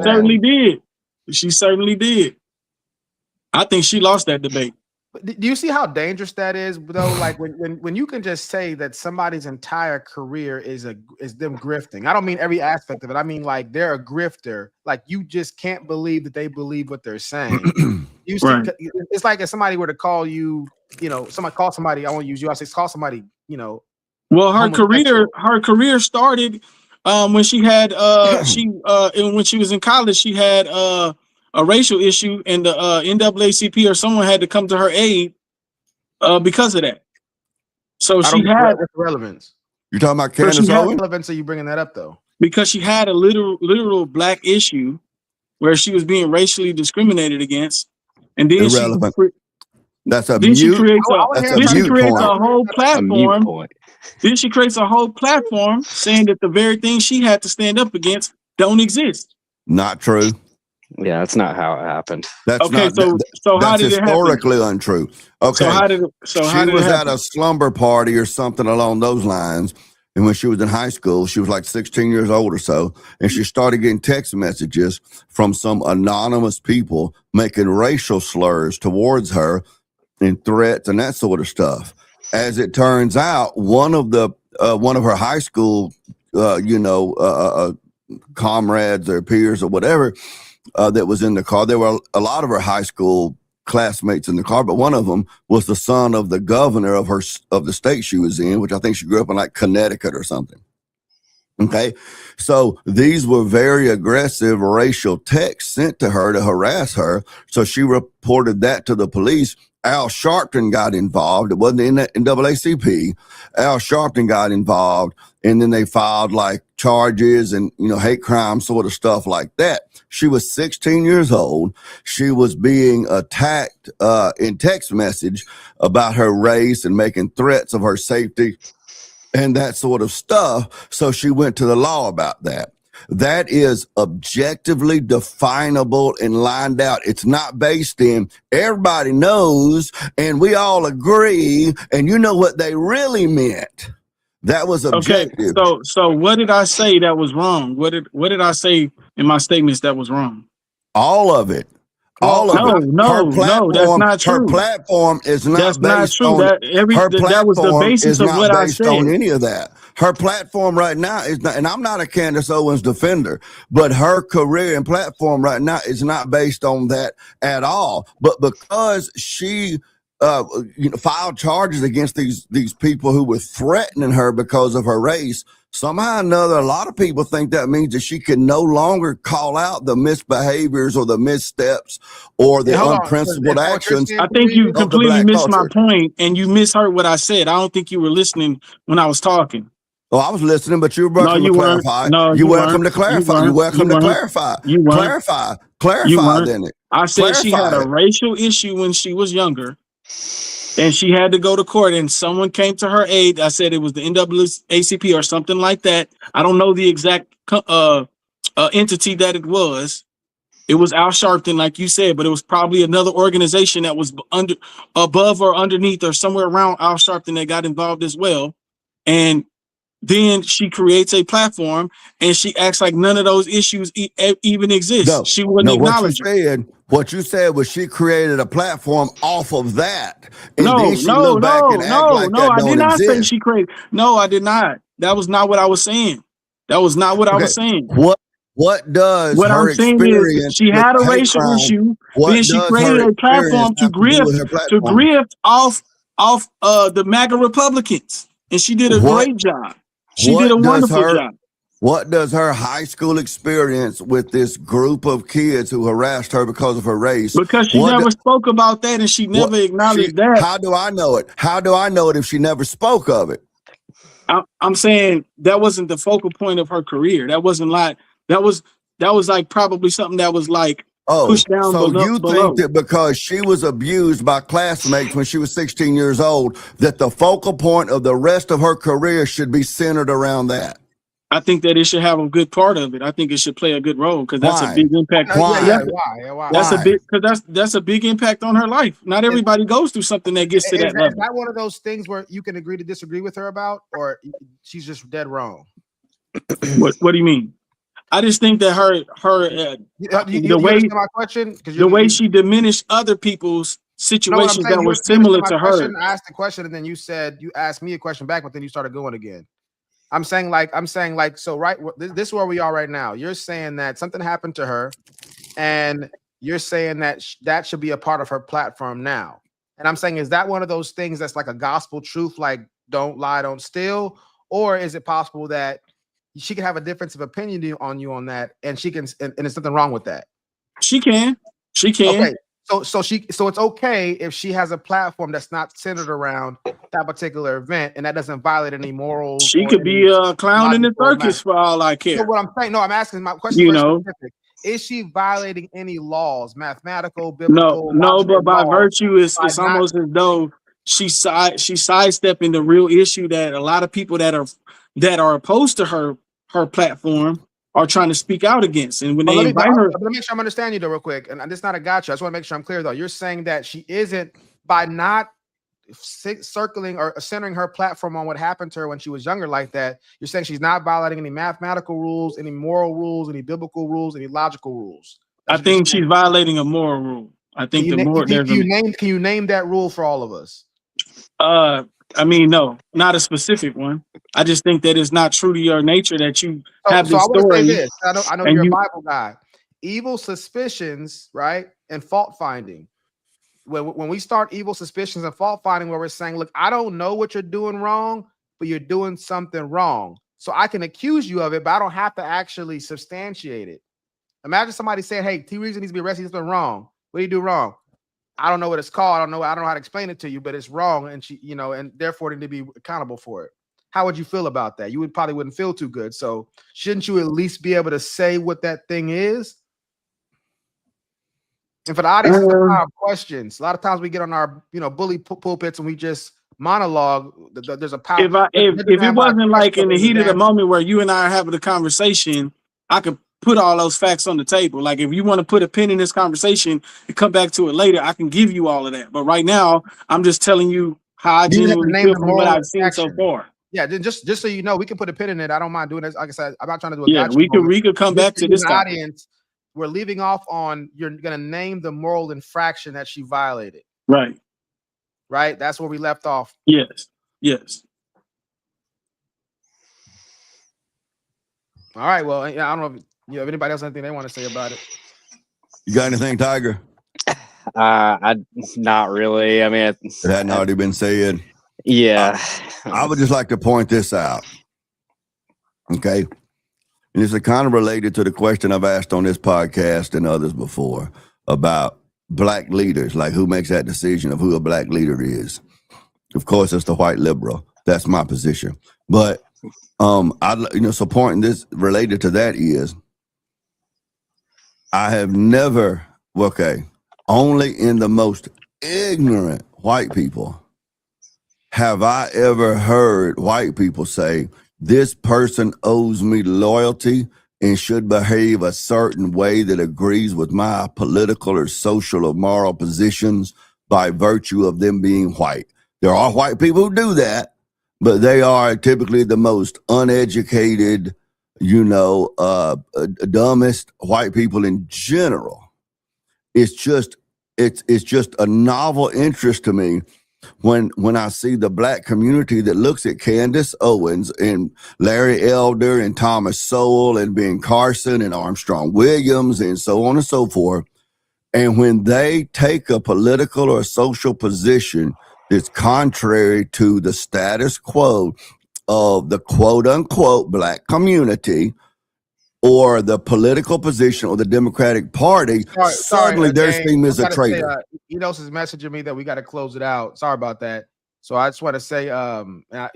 certainly did. She certainly did. I think she lost that debate. But do you see how dangerous that is, though? Like when you can just say that somebody's entire career is them grifting. I don't mean every aspect of it. I mean like they're a grifter. Like you just can't believe that they believe what they're saying. You see, Right. it's like if somebody were to call you, somebody call somebody. I won't use you. I say call somebody. Well, her homosexual. career started when she had when she was in college. She had a racial issue, and the NAACP or someone had to come to her aid because of that. So she had what's the relevance. You talking about Candace Owens? Relevance? Are you bringing that up though? Because she had a literal black issue where she was being racially discriminated against, and then Irrelevant. That's a then she mute. creates a whole platform. point. Then she creates a whole platform saying that the very thing she had to stand up against don't exist. Not true. Yeah, that's not how it happened. That's Okay, not. so how that's did it happen? historically untrue. Okay. So how did it she happen? was at a slumber party or something along those lines, and when she was in high school, she was like 16 years old or so, and she started getting text messages from some anonymous people making racial slurs towards her and threats and that sort of stuff. As it turns out, one of her high school, comrades or peers or whatever that was in the car. There were a lot of her high school classmates in the car, but one of them was the son of the governor of the state she was in, which I think she grew up in like Connecticut or something. Okay, so these were very aggressive racial texts sent to her to harass her. So she reported that to the police. Al Sharpton got involved. It wasn't in the NAACP. Al Sharpton got involved, and then they filed like charges and hate crime sort of stuff like that. She was 16 years old. She was being attacked in text message about her race and making threats of her safety and that sort of stuff. So she went to the law about that. That is objectively definable and lined out. It's not based in everybody knows and we all agree and you know what they really meant. That was objective. Okay, so what did I say that was wrong? What did I say in my statements that was wrong? All of it. All of it. No, that's not true. Her platform is not That's not based true. on That was the basis of what I said. on any of that. Her platform right now is not, and I'm not a Candace Owens defender, but her career and platform right now is not based on that at all. But because she filed charges against these people who were threatening her because of her race, somehow or another, a lot of people think that means that she can no longer call out the misbehaviors or the missteps or the unprincipled actions. I think you completely missed my point and you misheard what I said. I don't think you were listening when I was talking. Oh, I was listening, but you were welcome to clarify. You're welcome to clarify. You're welcome to clarify. Clarify then. I said she had a racial issue when she was younger. And she had to go to court, and someone came to her aid. I said it was the NAACP or something like that. I don't know the exact entity that it was. It was Al Sharpton, like you said, but it was probably another organization that was above or underneath or somewhere around Al Sharpton that got involved as well. And then she creates a platform, and she acts like none of those issues even exist. No, she wouldn't acknowledge it. What you said was she created a platform off of that. And No, then she looked back and act like that I did don't not say exist. she created. No, I did not. That was not what I was saying. That was not what I was saying. What does What her I'm saying experience is she had a with hate racial crime, issue. what Then she does created her a platform experience have to do with her platform? grift off the MAGA Republicans, and she did a great job. She did a wonderful job. What does her high school experience with this group of kids who harassed her because of her race? Because she never spoke about that, and she never acknowledged that. How do I know it? How do I know it if she never spoke of it? I'm saying that wasn't the focal point of her career. That wasn't like that was like probably something that was like pushed down so below. you think that because she was abused by classmates when she was 16 years old, that the focal point of the rest of her career should be centered around that? I think that it should have a good part of it. I think it should play a good role because that's Why? a big impact. Why? That's a big because that's a big impact on her life. Not everybody goes through something that gets to that level. Is that one of those things where you can agree to disagree with her about, or she's just dead wrong? What do you mean? I just think that her You understand my question? The way she diminished other people's situations that were similar to her. I asked the question, and then you asked me a question back, but then you started going again. I'm saying like, so right, this is where we are right now. You're saying that something happened to her, and you're saying that that should be a part of her platform now. And I'm saying, is that one of those things that's like a gospel truth, like don't lie, don't steal? Or is it possible that she can have a difference of opinion on you on that, and she can, and there's nothing wrong with that? She can. Okay. So it's okay if she has a platform that's not centered around that particular event, and that doesn't violate any morals. She could be a clown in the circus for all I care. So what I'm saying, no, I'm asking, my question is specific. Is she violating any laws, mathematical, biblical? No, but by virtue, it's almost as though she's sidestepping the real issue that a lot of people that are opposed to her platform are trying to speak out against. And when they invite her, let me make sure I'm understanding you though, real quick. And this is not a gotcha. I just want to make sure I'm clear though. You're saying that she isn't, by not circling or centering her platform on what happened to her when she was younger like that, you're saying she's not violating any mathematical rules, any moral rules, any biblical rules, any logical rules. I think she's violating a moral rule. I think can you name that rule for all of us? I mean, no, not a specific one. I just think that it's not true to your nature that you have this story. I know you're a Bible guy. Evil suspicions, right, and fault finding. When we start evil suspicions and fault finding, where we're saying, look, I don't know what you're doing wrong, but you're doing something wrong. So I can accuse you of it, but I don't have to actually substantiate it. Imagine somebody saying, hey, T. Reason needs to be arrested. He's been wrong. What do you do wrong? I don't know what it's called. I don't know how to explain it to you, but it's wrong. And she, and therefore need to be accountable for it. How would you feel about that? You probably wouldn't feel too good. So shouldn't you at least be able to say what that thing is? And for the audience, questions. A lot of times we get on our, bully pulpits and we just monologue. There's a power. If it wasn't like in the heat of the moment where you and I are having a conversation, I could put all those facts on the table. Like if you want to put a pin in this conversation and come back to it later, I can give you all of that. But right now, I'm just telling you how I genuinely feel from what I've seen so far. Yeah, just so you know, we can put a pin in it. I don't mind doing this. Like I said, I'm not trying to do a gotcha. We could come back to this audience. We're leaving off on, you're going to name the moral infraction that she violated. Right. Right? That's where we left off. Yes. All right. Well, I don't know if anybody else has anything they want to say about it. You got anything, Tiger? Not really. I mean, it hadn't already been said. Yeah. I would just like to point this out. Okay. And it's kind of related to the question I've asked on this podcast and others before about black leaders, like who makes that decision of who a black leader is. Of course, it's the white liberal. That's my position. But so pointing this related to that is, I have never, only in the most ignorant white people have I ever heard white people say, this person owes me loyalty and should behave a certain way that agrees with my political or social or moral positions by virtue of them being white. There are white people who do that, but they are typically the most uneducated, dumbest white people in general. It's just a novel interest to me when I see the black community that looks at Candace Owens and Larry Elder and Thomas Sowell and Ben Carson and Armstrong Williams and so on and so forth. And when they take a political or social position that's contrary to the status quo of the quote unquote black community or the political position or the Democratic Party, suddenly they're seen as a traitor. Enos is messaging me that we got to close it out. Sorry about that. So I just want to say, so I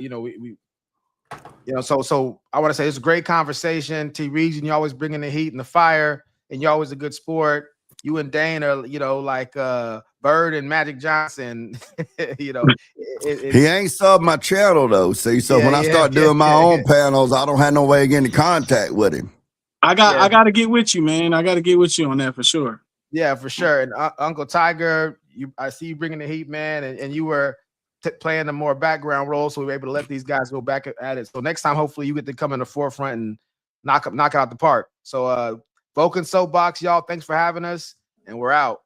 want to say it's a great conversation. T. Reeves, and you always bringing the heat and the fire, and you're always a good sport. You and Dane are, like Bird and Magic Johnson. He ain't subbed my channel though. See, so when I start doing my own panels, I don't have no way of getting in contact with him. I got to get with you, man. I got to get with you on that for sure. Yeah, for sure. And Uncle Tiger, I see you bringing the heat, man, and you were playing the more background role, so we were able to let these guys go back at it. So next time, hopefully, you get to come in the forefront and knock it out the park. So Vulcan Soapbox, y'all, thanks for having us, and we're out.